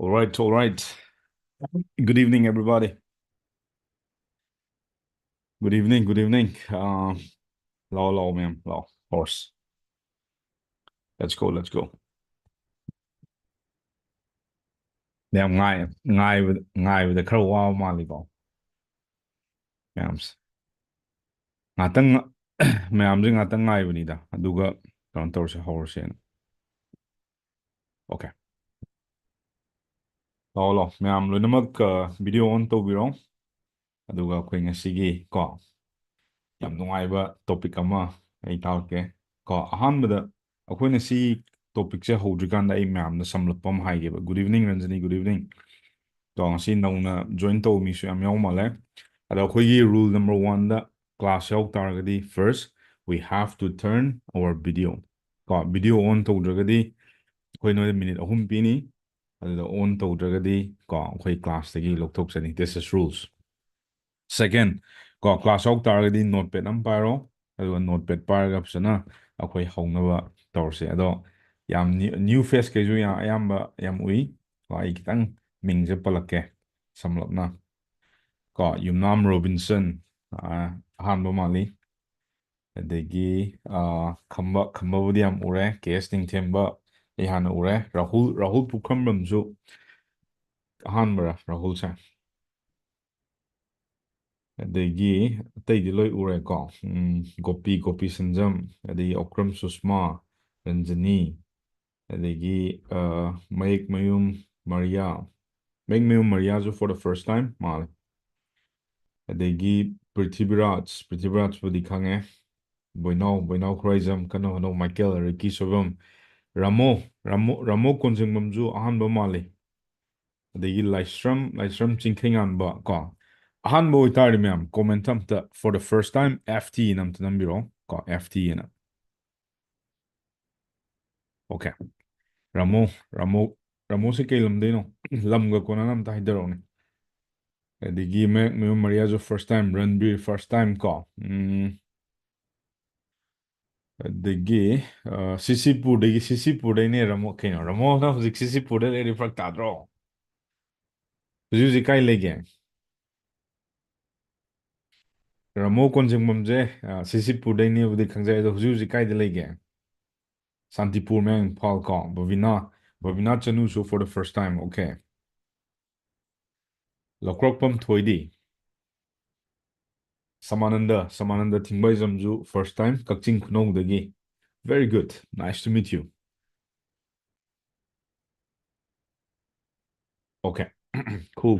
All right, all right. Good evening, everybody. Good evening, good evening. Low, ma'am. Low. Horse. Let's go, let's go. ꯌꯥꯝ ꯉꯥꯏꯕꯗ ꯈꯔ ꯋꯥꯕ ꯃꯥꯜꯂꯤꯀꯣ ꯃꯌꯥꯝꯁꯦ ꯉꯥꯛꯇꯪ ꯃꯌꯥꯝꯁꯦ ꯉꯥꯛꯇꯪ ꯉꯥꯏꯕꯅꯤꯗ ꯑꯗꯨꯒ ꯀꯩꯅꯣ ꯇꯧꯔꯁꯦ ꯍꯧꯔꯁꯦꯅ ꯑꯣꯀꯦ ꯂꯥꯛꯑꯣ ꯃꯌꯥꯝ ꯂꯣꯏꯅꯃꯛ ꯚꯤꯗꯤꯑꯣ ꯑꯣꯟ ꯇꯧꯕꯤꯔꯣ ꯑꯗꯨꯒ ꯑꯩꯈꯣꯏ ꯉꯁꯤꯒꯤ ꯌꯥꯝ ꯅꯨꯡꯉꯥꯏꯕ ꯇꯣꯄꯤꯛ ꯑꯃ ꯑꯩ ꯇꯥꯛꯀꯦ ꯑꯍꯥꯟꯕꯗ ꯑꯩꯈꯣꯏꯅ ꯁꯤ ꯇꯣꯄꯤꯛꯁꯦ ꯍꯧꯗ꯭ꯔꯤꯀꯥꯟꯗ ꯑꯩ ꯃꯌꯥꯝꯗ ꯁꯝꯂꯞꯄ ꯑꯃ ꯍꯥꯏꯒꯦꯕ ꯒꯨꯗ ꯏꯚꯤꯅꯤꯡ ꯔꯟꯖꯅꯤ ꯒꯨꯗ ꯏꯚꯤꯅꯤꯡ ꯉꯁꯤ ꯅꯧꯅ ꯖꯣꯏꯟ ꯇꯧꯕ ꯃꯤꯁꯨ ꯌꯥꯝ ꯌꯥꯎ ꯃꯥꯜꯂꯦ ꯑꯗꯣ ꯑꯩꯈꯣꯏꯒꯤ ꯔꯨꯜ ꯅꯝꯕꯔ 1ꯗ ꯀ꯭ꯂꯥꯁ ꯌꯥꯎ ꯇꯥꯔꯒꯗꯤ first we have to turn our video video on ꯇꯧꯗ꯭ꯔꯒꯗꯤ ꯑꯩꯈꯣꯏ ꯅꯣꯏꯗ ꯃꯤꯅꯤꯠ 3 ꯄꯤꯅꯤ ꯑꯗꯨꯗ ꯑꯣꯟ ꯇꯧꯗ꯭ꯔꯒꯗꯤ ꯑꯩꯈꯣꯏ ꯀ꯭ꯂꯥꯁꯇꯒꯤ ꯂꯧꯊꯣꯛꯆꯅꯤ this is rules second class ꯌꯥꯎ ꯇꯥꯔꯒꯗꯤ ꯅꯣꯠꯄꯦꯗ ꯑꯃ ꯄꯥꯏꯔꯣ ꯑꯗꯨꯒ ꯅꯣꯠꯄꯦꯗ ꯄꯥꯏꯔꯒ ꯐꯖꯅ ꯑꯩꯈꯣꯏ ꯍꯧꯅꯕ ꯇꯧꯔꯁꯦ ꯑꯗꯣ ꯌꯥꯝ ꯅ꯭ꯌꯨ ꯐꯦꯁ ꯀꯩꯁꯨ ꯑꯌꯥꯝꯕ ꯌꯥꯝ ꯎꯏ ꯑꯩ ꯈꯤꯇꯪ ꯃꯤꯡꯁꯦ ꯄꯜꯂꯛꯀꯦ ꯁꯝꯂꯞꯅ ꯌꯨꯝꯅꯥꯝ ꯔꯣꯕꯤꯟꯁꯟ ꯑꯍꯥꯟꯕ ꯃꯥꯜꯂꯤ ꯑꯗꯒꯤ ꯈꯝꯕꯕꯨꯗꯤ ꯌꯥꯝ ꯎꯔꯦ ꯀꯦ ꯑꯦꯁ ꯅꯤꯡꯊꯦꯝꯕ ꯑꯩ ꯍꯥꯟꯅ ꯎꯔꯦ ꯔꯥꯍꯨꯜ ꯄꯨꯈ꯭ꯔꯝꯕꯝꯁꯨ ꯑꯍꯥꯟꯕꯔꯥ ꯔꯥꯍꯨꯜꯁꯦ ꯑꯗꯒꯤ ꯑꯇꯩꯗꯤ ꯂꯣꯏ ꯎꯔꯦꯀꯣ ꯒꯣꯄꯤ ꯁꯟꯖꯝ ꯑꯗꯒꯤ ꯑꯣꯀ꯭ꯔꯝ ꯁꯨꯁꯃꯥ ꯔꯟꯖꯅꯤ ꯑꯗꯒꯤ ꯃꯌꯦꯛꯃꯌꯨꯝ ꯃꯔꯤꯌꯥ ꯃꯌꯦꯛꯃꯌꯨꯝ ꯃꯔꯤꯌꯥꯁꯨ ꯐꯣꯔ ꯗ ꯐꯥꯔꯁ ꯇꯥꯏꯝ ꯃꯥꯜꯂꯦ ꯑꯗꯒꯤ ꯄ꯭ꯔꯤꯊꯤꯕꯤꯔꯥꯖꯄꯨꯗꯤ ꯈꯪꯉꯦ ꯕꯣꯏꯅꯥꯎ ꯈꯨꯔꯥꯏꯖꯝ ꯀꯟꯅ ꯍꯣꯠꯅꯧ ꯃꯥꯏꯀꯦꯜ ꯔꯤꯀꯤ ꯁꯣꯏꯕꯝ ꯔꯥꯃꯣ ꯀꯣꯟꯖꯤꯡꯕꯝꯁꯨ ꯑꯍꯥꯟꯕ ꯃꯥꯜꯂꯤ ꯑꯗꯒꯤ ꯂꯥꯏꯁ꯭ꯔꯝ ꯆꯤꯡꯈꯩꯉꯥꯟꯕ ꯑꯍꯥꯟꯕ ꯑꯣꯏꯇꯥꯔꯗꯤ ꯃꯌꯥꯝ ꯀꯣꯃꯦꯟꯠ ꯑꯝꯇ four the first time FT ꯅ ꯑꯝꯇ ꯅꯝꯕꯤꯔꯛꯑꯣ FT ꯑꯅ ꯑꯣꯀꯦ ꯔꯥꯃꯣꯁꯦ ꯀꯩ ꯂꯝꯗꯩꯅꯣ ꯂꯝꯒ ꯀꯣꯟꯅꯅ ꯑꯝꯇ ꯍꯥꯏꯊꯔꯛꯑꯣꯅꯦ ꯑꯗꯒꯤ ꯃꯌꯨꯝ ꯃꯔꯤꯌꯥꯁꯨ ꯐꯥꯔꯁ ꯇꯥꯏꯝ ꯔꯟꯕꯤꯔ ꯐꯥꯔꯁ ꯇꯥꯏꯝ ꯑꯗꯒꯤ ꯁꯤꯁꯤꯄꯨꯔꯗꯩꯅꯦ ꯔꯥꯃꯣꯅ ꯍꯧꯖꯤꯛ ꯁꯤꯁꯤꯄꯨꯔꯗ ꯂꯩꯔꯤ ꯐꯔꯛ ꯇꯥꯗ꯭ꯔꯣ ꯍꯧꯖꯤꯛ ꯀꯥꯏ ꯂꯩꯒꯦ ꯔꯥꯃꯣ ꯀꯣꯟꯖꯤꯡꯕꯝꯁꯦ ꯁꯤꯁꯤꯄꯨꯔꯗꯩꯅꯦꯕꯨꯗꯤ ꯈꯪꯖꯩ ꯑꯗꯣ ꯍꯧꯖꯤꯛ ꯀꯥꯏꯗ ꯂꯩꯒꯦ ꯁꯥꯟꯇꯤꯄꯨꯔ ꯃꯌꯥꯡ ꯏꯝꯐꯥꯜ ꯕꯕꯤꯅꯥ ꯆꯅꯨꯁꯨ for the first time okay ꯂꯧꯀ꯭ꯔꯛꯄꯝ ꯊꯣꯏꯗꯤ ꯁꯃꯥꯅꯟꯗ ꯊꯤꯡꯕꯩꯖꯝꯁꯨ ꯐꯥꯔꯁ ꯇꯥꯏꯝ ꯀꯛꯆꯤꯡ ꯈꯨꯅꯧꯗꯒꯤ very good nice to meet you okay cool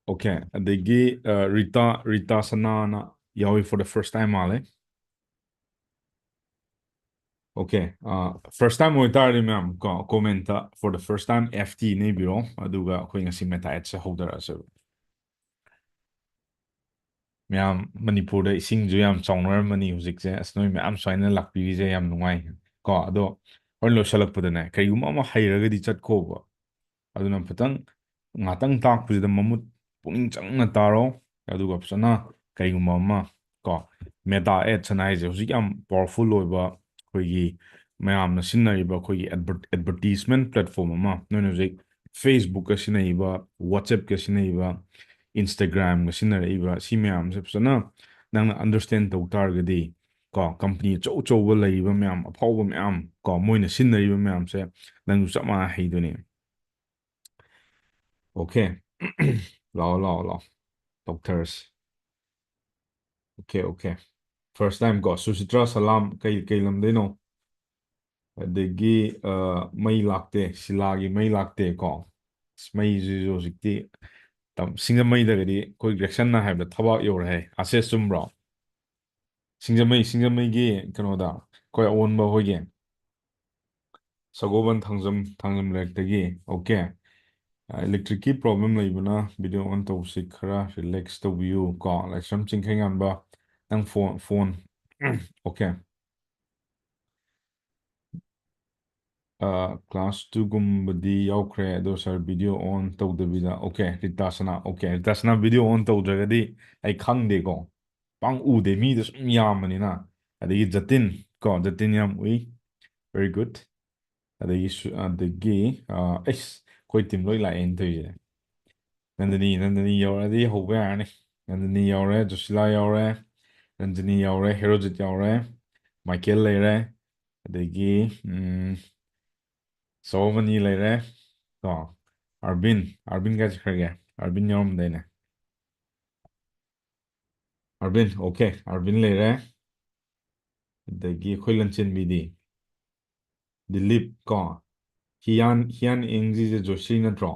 okay ꯑꯗꯒꯤ ꯔꯤꯇꯥ ꯁꯅꯥꯅ ꯌꯥꯎꯏ ꯐꯣꯔ ꯗ ꯐꯥꯔꯁ ꯇꯥꯏꯝ ꯃꯥꯜꯂꯦ ꯑꯣꯀꯦ ꯐꯥꯔꯁ ꯇꯥꯏꯝ ꯑꯣꯏꯇꯥꯔꯗꯤ ꯃꯌꯥꯝ comment for the first time FT ꯅꯦꯕꯤꯔꯣ ꯑꯗꯨꯒ ꯑꯩꯈꯣꯏ ꯉꯁꯤ ꯃꯦꯊꯥꯏꯠꯁꯦ ꯍꯧꯗꯔꯛꯑꯁꯦꯕ ꯃꯌꯥꯝ ꯃꯅꯤꯄꯨꯔꯗ ꯏꯁꯤꯡꯁꯨ ꯌꯥꯝ ꯆꯥꯎꯅꯔꯝꯃꯅꯤ ꯍꯧꯖꯤꯛꯁꯦ ꯅꯣꯏ ꯃꯌꯥꯝ ꯁꯨꯃꯥꯏꯅ ꯂꯥꯛꯄꯤꯔꯤꯁꯦ ꯌꯥꯝ ꯅꯨꯡꯉꯥꯏ ꯑꯗꯣ ꯍꯣꯔꯦꯟ ꯂꯣꯏꯁꯤꯜꯂꯛꯄꯗꯅꯦ ꯀꯩꯒꯨꯝꯕ ꯑꯃ ꯍꯩꯔꯒꯗꯤ ꯆꯠꯈꯣꯕ ꯑꯗꯨꯅ ꯉꯥꯛꯇꯪ ꯇꯥꯛꯄꯁꯤꯗ ꯃꯃꯨꯠ ꯄꯨꯛꯅꯤꯡ ꯆꯪꯅ ꯇꯥꯔꯣ ꯑꯗꯨꯒ ꯐꯖꯅ ꯀꯩꯒꯨꯝꯕ ꯑꯃ ꯃꯦꯇꯥ ꯑꯦꯠꯁꯅ ꯍꯥꯏꯁꯦ ꯍꯧꯖꯤꯛ ꯌꯥꯝ ꯄꯋꯥꯔꯐꯨꯜ ꯑꯣꯏꯕ ꯑꯩꯈꯣꯏꯒꯤ ꯃꯌꯥꯝꯅ ꯁꯤꯖꯤꯟꯅꯔꯤꯕ ꯑꯩꯈꯣꯏꯒꯤ ꯑꯦꯗꯚꯔꯇꯤꯁꯃꯦꯟ ꯄ꯭ꯂꯦꯠꯐꯣꯝ ꯑꯃ ꯅꯣꯏꯅ ꯍꯧꯖꯤꯛ ꯐꯦꯁꯕꯨꯛꯀ ꯁꯤꯖꯤꯟꯅꯩꯕ ꯋꯥꯆꯦꯞꯀ ꯁꯤꯖꯤꯟꯅꯩꯕ ꯏꯟꯁꯇꯥꯒ꯭ꯔꯥꯝꯒ ꯁꯤꯖꯤꯟꯅꯔꯛꯏꯕ ꯁꯤ ꯃꯌꯥꯝꯁꯦ ꯐꯖꯅ ꯅꯪꯅ ꯑꯟꯗꯔꯁꯇꯦꯟ ꯇꯧ ꯇꯥꯔꯒꯗꯤ ꯀꯝꯄꯅꯤ ꯑꯆꯧꯕ ꯂꯩꯔꯤꯕ ꯃꯌꯥꯝ ꯑꯐꯥꯎꯕ ꯃꯌꯥꯝ ꯃꯣꯏꯅ ꯁꯤꯖꯤꯟꯅꯔꯤꯕ ꯃꯌꯥꯝꯁꯦ ꯅꯪꯁꯨ ꯆꯞ ꯃꯥꯟꯅ ꯍꯩꯗꯣꯏꯅꯦ ꯑꯣꯀꯦ ꯂꯥꯛꯑꯣ ꯇꯧꯊꯔꯁꯤ ꯑꯣꯀꯦ ꯐꯥꯔꯁ ꯇꯥꯏꯝ ꯁꯨꯁꯤꯇ꯭ꯔꯥ ꯁꯂꯥꯝ ꯀꯩ ꯂꯝꯗꯩꯅꯣ ꯑꯗꯒꯤ ꯃꯩ ꯂꯥꯛꯇꯦ ꯁꯤꯂꯥꯒꯤ ꯃꯩ ꯂꯥꯛꯇꯦ ꯃꯩꯁꯤꯁꯨ ꯍꯧꯖꯤꯛꯇꯤ ꯁꯤꯡꯖꯃꯩꯗꯒꯗꯤ ꯑꯩꯈꯣꯏ ꯒ꯭ꯔꯦꯛꯁꯟꯅ ꯍꯥꯏꯕꯗ ꯊꯕꯥꯛ ꯌꯧꯔꯦ ꯍꯥꯏ ꯑꯁꯦꯁ ꯆꯨꯝꯕ꯭ꯔꯣ ꯁꯤꯡꯖꯃꯩꯒꯤ ꯀꯩꯅꯣꯗ ꯑꯩꯈꯣꯏ ꯑꯑꯣꯟꯕ ꯍꯣꯏꯒꯤ ꯁꯒꯣꯜꯕꯟ ꯊꯥꯡꯖꯝ ꯂꯩꯔꯛꯇꯒꯤ ꯑꯣꯀꯦ ꯏꯂꯦꯛꯇ꯭ꯔꯤꯛꯀꯤ ꯄ꯭ꯔꯣꯕ꯭ꯂꯦꯝ ꯂꯩꯕꯅ ꯚꯤꯗꯤꯑꯣ ꯑꯣꯟ ꯇꯧꯕꯁꯤ ꯈꯔ ꯔꯤꯂꯦꯛꯁ ꯇꯧꯕꯤꯌꯨ ꯂꯥꯏꯁ꯭ꯔꯝ ꯆꯤꯡꯈꯩ ꯉꯥꯟꯕ ꯅꯪ ꯐꯣꯟ ꯑꯣꯀꯦ ꯀ꯭ꯂꯥꯁ 2ꯒꯨꯝꯕꯗꯤ ꯌꯥꯎꯈ꯭ꯔꯦ ꯑꯗꯣ ꯁꯥꯔ ꯚꯤꯗꯤꯑꯣ ꯑꯣꯟ ꯇꯧꯗꯕꯤꯗ ꯑꯣꯀꯦ ꯔꯤꯇꯥꯁꯅꯥ ꯑꯣꯀꯦ ꯔꯤꯇꯥꯁꯅꯥ ꯚꯤꯗꯤꯑꯣ ꯑꯣꯟ ꯇꯧꯗ꯭ꯔꯒꯗꯤ ꯑꯩ ꯈꯪꯗꯦꯀꯣ ꯄꯥꯡ ꯎꯗꯦ ꯃꯤꯗꯣ ꯁꯨꯝ ꯌꯥꯝꯕꯅꯤꯅ ꯑꯗꯒꯤ ꯖꯇꯤꯟ ꯌꯥꯝ ꯎꯏ ꯚꯦꯔꯤ ꯒꯨꯗ ꯑꯗꯒꯤ ꯑꯩꯈꯣꯏ ꯇꯤꯝ ꯂꯣꯏ ꯂꯥꯛꯑꯦꯅ ꯇꯧꯔꯤꯁꯦ ꯅꯟꯗꯅꯤ ꯌꯧꯔꯗꯤ ꯍꯧꯕ ꯌꯥꯔꯅꯤ ꯅꯟꯗꯅꯤ ꯌꯧꯔꯦ ꯖꯣꯁꯤꯂꯥ ꯌꯧꯔꯦ ꯔꯟꯖꯅꯤ ꯌꯧꯔꯦ ꯍꯦꯔꯣꯖꯤꯠ ꯌꯧꯔꯦ ꯃꯥꯏꯀꯦꯜ ꯂꯩꯔꯦ ꯑꯗꯒꯤ ꯁꯣꯃꯅꯤ ꯂꯩꯔꯦ ꯀꯣ ꯑꯥꯔꯕꯤꯟ ꯀꯥꯏ ꯆꯠꯈ꯭ꯔꯒꯦ ꯑꯥꯔꯕꯤꯟ ꯌꯥꯎꯔꯝꯗꯥꯏꯅꯦ ꯑꯥꯔꯕꯤꯟ ꯑꯣꯀꯦ ꯑꯥꯔꯕꯤꯟ ꯂꯩꯔꯦ ꯑꯗꯒꯤ ꯑꯩꯈꯣꯏ ꯂꯟꯆꯦꯟꯕꯤꯗꯤ ꯗꯤꯂꯤꯞ ꯀꯣ ꯍꯤꯌꯥꯟ ꯏꯪꯁꯤꯁꯦ ꯖꯣꯁꯤ ꯅꯠꯇ꯭ꯔꯣ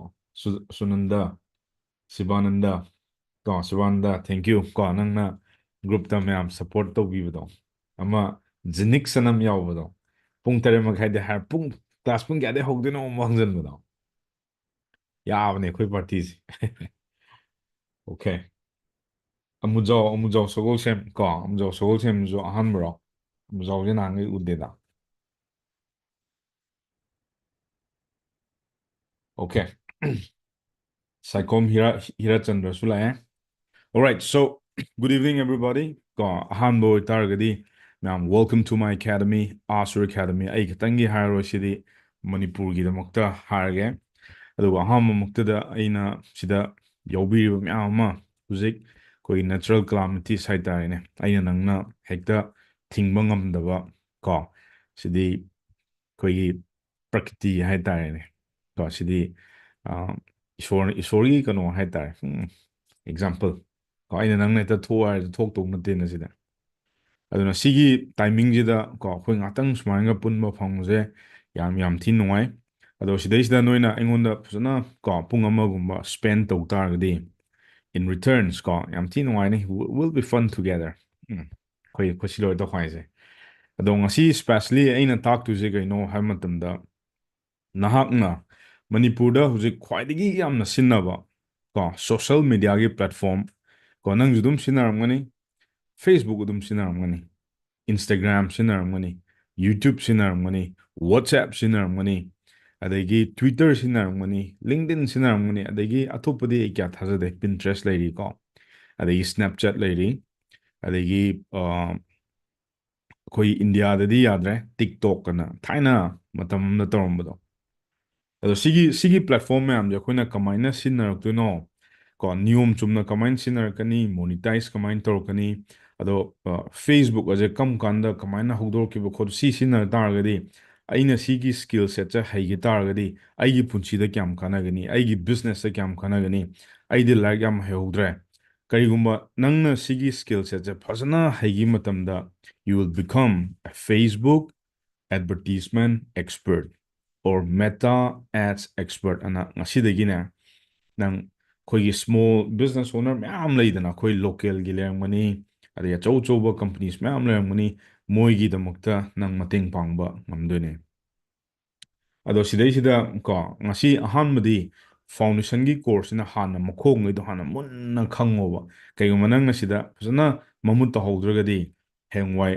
ꯁꯨꯅꯟꯗ ꯁꯤꯕꯥꯅꯟꯗ ꯀꯣ ꯁꯤꯕꯥꯅꯟꯗ ꯊꯦꯡꯀ꯭ꯌꯨ ꯀꯣ ꯅꯪꯅ ꯒ꯭ꯔꯨꯞꯇ ꯃꯌꯥꯝ ꯁꯞꯄꯣꯔꯠ ꯇꯧꯕꯤꯕꯗꯣ ꯑꯃ ꯖꯤꯅꯤꯛꯁ ꯑꯅ ꯑꯃ ꯌꯥꯎꯕꯗꯣ ꯄꯨꯡ 8:30 ꯍꯥꯏꯔ ꯀ꯭ꯂꯥꯁ ꯄꯨꯡ ꯀꯌꯥꯗꯩ ꯍꯧꯗꯣꯏꯅꯣ ꯑꯃꯨꯛ ꯍꯪꯖꯟꯕꯗꯣ ꯌꯥꯕꯅꯦ ꯑꯩꯈꯣꯏ ꯄꯥꯔꯇꯤꯁꯦ ꯑꯣꯀꯦ ꯑꯃꯨꯖꯥꯎ ꯁꯒꯣꯜꯁꯦꯝ ꯀꯣ ꯑꯃꯨꯖꯥꯎ ꯁꯒꯣꯜꯁꯦꯝꯁꯨ ꯑꯍꯥꯟꯕꯔꯣ ꯑꯃꯨꯖꯥꯎꯁꯦ ꯅꯍꯥꯟꯒꯩ ꯎꯗꯦꯗ ꯑꯣꯀꯦ ꯁꯥꯏꯈꯣꯝ ꯍꯤꯔꯥꯆꯟꯗ꯭ꯔꯁꯨ ꯂꯥꯛꯑꯦ alright so good evening everybody ꯀꯣ ꯑꯍꯥꯟꯕ ꯑꯣꯏꯇꯥꯔꯒꯗꯤ ꯃꯌꯥꯝ welcome to my academy Asur Academy ꯑꯩ ꯈꯤꯇꯪꯒꯤ ꯍꯥꯏꯔꯔꯣꯏ ꯁꯤꯗꯤ ꯃꯅꯤꯄꯨꯔꯒꯤꯗꯃꯛꯇ ꯍꯥꯏꯔꯒꯦ ꯑꯗꯨꯒ ꯑꯍꯥꯟꯕꯃꯛꯇꯗ ꯑꯩꯅ ꯁꯤꯗ ꯌꯥꯎꯕꯤꯔꯤꯕ ꯃꯌꯥꯝ ꯑꯃ ꯍꯧꯖꯤꯛ ꯑꯩꯈꯣꯏꯒꯤ ꯅꯦꯆꯔꯦꯜ ꯀ꯭ꯂꯥꯃꯤꯇꯤꯁ ꯍꯥꯏꯇꯥꯔꯦꯅꯦ ꯑꯩꯅ ꯅꯪꯅ ꯍꯦꯛꯇ ꯊꯤꯡꯕ ꯉꯝꯗꯕ ꯀꯣ ꯁꯤꯗꯤ ꯑꯩꯈꯣꯏꯒꯤ ꯄ꯭ꯔꯀꯤꯇꯤ ꯍꯥꯏꯇꯥꯔꯦꯅꯦ ꯀꯣ ꯁꯤꯗꯤ ꯏꯁꯣꯔꯒꯤ ꯀꯩꯅꯣ ꯍꯥꯏꯇꯥꯔꯦ ꯑꯦꯛꯖꯥꯝꯄꯜ ꯀꯣ ꯑꯩꯅ ꯅꯪꯅ ꯍꯦꯛꯇ ꯊꯣꯛꯑꯣ ꯍꯥꯏꯔꯁꯨ ꯊꯣꯛꯇꯧ ꯅꯠꯇꯦꯅ ꯁꯤꯗ ꯑꯗꯨꯅ ꯁꯤꯒꯤ ꯇꯥꯏꯃꯤꯡꯁꯤꯗ ꯀꯣ ꯑꯩꯈꯣꯏ ꯉꯥꯛꯇꯪ ꯁꯨꯃꯥꯏꯅꯒ ꯄꯨꯟꯕ ꯐꯪꯕꯁꯦ ꯌꯥꯝ ꯊꯤ ꯅꯨꯡꯉꯥꯏ ꯑꯗꯣ ꯁꯤꯗꯩꯁꯤꯗ ꯅꯣꯏꯅ ꯑꯩꯉꯣꯟꯗ ꯐꯖꯅ ꯀꯣ ꯄꯨꯡ ꯑꯃꯒꯨꯝꯕ ꯁ꯭ꯄꯦꯟ ꯇꯧ ꯇꯥꯔꯒꯗꯤ in returns ꯀꯣ ꯌꯥꯝ ꯊꯤ ꯅꯨꯡꯉꯥꯏꯅꯤ will be fun together ꯑꯩꯈꯣꯏ ꯁꯤ ꯂꯣꯏ ꯇꯧꯈꯥꯏꯁꯦ ꯑꯗꯣ ꯉꯁꯤ ꯁ꯭ꯄꯦꯁꯂꯤ ꯑꯩꯅ ꯇꯥꯛꯇꯣꯏꯁꯦ ꯀꯩꯅꯣ ꯍꯥꯏꯕ ꯃꯇꯝꯗ ꯅꯍꯥꯛꯅ ꯃꯅꯤꯄꯨꯔꯗ ꯍꯧꯖꯤꯛ ꯈ꯭ꯋꯥꯏꯗꯒꯤ ꯌꯥꯝꯅ ꯁꯤꯖꯤꯟꯅꯕ ꯀꯣ ꯁꯣꯁꯦꯜ ꯃꯦꯗꯤꯌꯥꯒꯤ ꯄ꯭ꯂꯦꯠꯐꯣꯝ ꯀꯣ ꯅꯪꯁꯨ ꯑꯗꯨꯝ ꯁꯤꯖꯤꯟꯅꯔꯝꯒꯅꯤ ꯐꯦꯁꯕꯨꯛ ꯑꯗꯨꯝ ꯁꯤꯖꯤꯟꯅꯔꯝꯒꯅꯤ ꯏꯟꯁꯇꯥꯒ꯭ꯔꯥꯝ ꯁꯤꯖꯤꯟꯅꯔꯝꯒꯅꯤ ꯌꯨꯇ꯭ꯌꯨꯕ ꯁꯤꯖꯤꯟꯅꯔꯝꯒꯅꯤ ꯋꯥꯠꯁꯑꯦꯞ ꯁꯤꯖꯤꯟꯅꯔꯝꯒꯅꯤ ꯑꯗꯒꯤ ꯇ꯭ꯋꯤꯇꯔ ꯁꯤꯖꯤꯟꯅꯔꯝꯒꯅꯤ ꯂꯤꯡꯛꯗꯏꯟ ꯁꯤꯖꯤꯟꯅꯔꯝꯒꯅꯤ ꯑꯗꯒꯤ ꯑꯇꯣꯞꯄꯗꯤ ꯑꯩ ꯀꯌꯥ ꯊꯥꯖꯗꯦ ꯄꯤꯟꯇ꯭ꯔꯦꯁ ꯂꯩꯔꯤꯀꯣ ꯑꯗꯒꯤ ꯁ꯭ꯅꯦꯞꯆꯦꯠ ꯂꯩꯔꯤ ꯑꯗꯒꯤ ꯑꯩꯈꯣꯏ ꯏꯟꯗꯤꯌꯥꯗꯗꯤ ꯌꯥꯗ꯭ꯔꯦ ꯇꯤꯛꯇꯣꯛ ꯑꯅ ꯊꯥꯏꯅ ꯃꯇꯝ ꯑꯃꯗ ꯇꯧꯔꯝꯕꯗꯣ ꯑꯗꯣ ꯁꯤꯒꯤ ꯄ꯭ꯂꯦꯠꯐꯣꯝ ꯃꯌꯥꯝꯁꯦ ꯑꯩꯈꯣꯏꯅ ꯀꯃꯥꯏꯅ ꯁꯤꯖꯤꯟꯅꯔꯛꯇꯣꯏꯅꯣ ꯀꯣ ꯅꯤꯌꯣꯝ ꯆꯨꯝꯅ ꯀꯃꯥꯏꯅ ꯁꯤꯖꯤꯟꯅꯔꯛꯀꯅꯤ ꯃꯣꯅꯤꯇꯥꯏꯁ ꯀꯃꯥꯏꯅ ꯇꯧꯔꯛꯀꯅꯤ ꯑꯗꯣ ꯐꯦꯁꯕꯨꯛ ꯑꯁꯦ ꯀꯔꯝ ꯀꯥꯟꯗ ꯀꯃꯥꯏꯅ ꯍꯧꯗꯣꯔꯛꯈꯤꯕ ꯁꯤ ꯁꯤꯖꯤꯟꯅ ꯇꯥꯔꯒꯗꯤ ꯑꯩꯅ ꯁꯤꯒꯤ ꯁ꯭ꯀꯤꯜ ꯁꯦꯠꯁꯦ ꯍꯩꯒꯦ ꯇꯥꯔꯒꯗꯤ ꯑꯩꯒꯤ ꯄꯨꯟꯁꯤꯗ ꯀꯌꯥꯝ ꯀꯥꯟꯅꯒꯅꯤ ꯑꯩꯒꯤ ꯕꯤꯖꯤꯅꯦꯁꯇ ꯀꯌꯥꯝ ꯀꯥꯟꯅꯒꯅꯤ ꯑꯩꯗꯤ ꯂꯥꯏꯔꯤꯛ ꯌꯥꯝ ꯍꯩꯍꯧꯗ꯭ꯔꯦ ꯀꯔꯤꯒꯨꯝꯕ ꯅꯪꯅ ꯁꯤꯒꯤ ꯁ꯭ꯀꯤꯜ ꯁꯦꯠꯁꯦ ꯐꯖꯅ ꯍꯩꯈꯤꯕ ꯃꯇꯝꯗ you will become a Facebook advertisement expert or Meta Ads expert ꯑꯅ ꯉꯁꯤꯗꯒꯤꯅꯦ ꯅꯪ ꯑꯩꯈꯣꯏꯒꯤ ꯁ꯭ꯃꯣꯜ ꯕꯤꯖꯤꯅꯦꯁ ꯑꯣꯅꯔ ꯃꯌꯥꯝ ꯂꯩꯗꯅ ꯑꯩꯈꯣꯏ ꯂꯣꯀꯦꯜꯒꯤ ꯂꯩꯔꯝꯒꯅꯤ ꯑꯗꯩ ꯑꯆꯧ ꯀꯝꯄꯅꯤꯁ ꯃꯌꯥꯝ ꯂꯩꯔꯝꯒꯅꯤ ꯃꯣꯏꯒꯤꯗꯃꯛꯇ ꯅꯪ ꯃꯇꯦꯡ ꯄꯥꯡꯕ ꯉꯝꯗꯣꯏꯅꯦ ꯑꯗꯣ ꯁꯤꯗꯩꯁꯤꯗ ꯀꯣ ꯉꯁꯤ ꯑꯍꯥꯟꯕꯗꯤ ꯐꯥꯎꯟꯗꯦꯁꯟꯒꯤ ꯀꯣꯔꯁꯁꯤꯅ ꯍꯥꯟꯅ ꯃꯈꯣꯡꯉꯩꯗꯣ ꯍꯥꯟꯅ ꯃꯨꯟꯅ ꯈꯪꯉꯣꯕ ꯀꯩꯒꯨꯝꯕ ꯅꯪꯅ ꯁꯤꯗ ꯐꯖꯅ ꯃꯃꯨꯠ ꯇꯧꯍꯧꯗ꯭ꯔꯒꯗꯤ ꯍꯌꯦꯡꯋꯥꯏ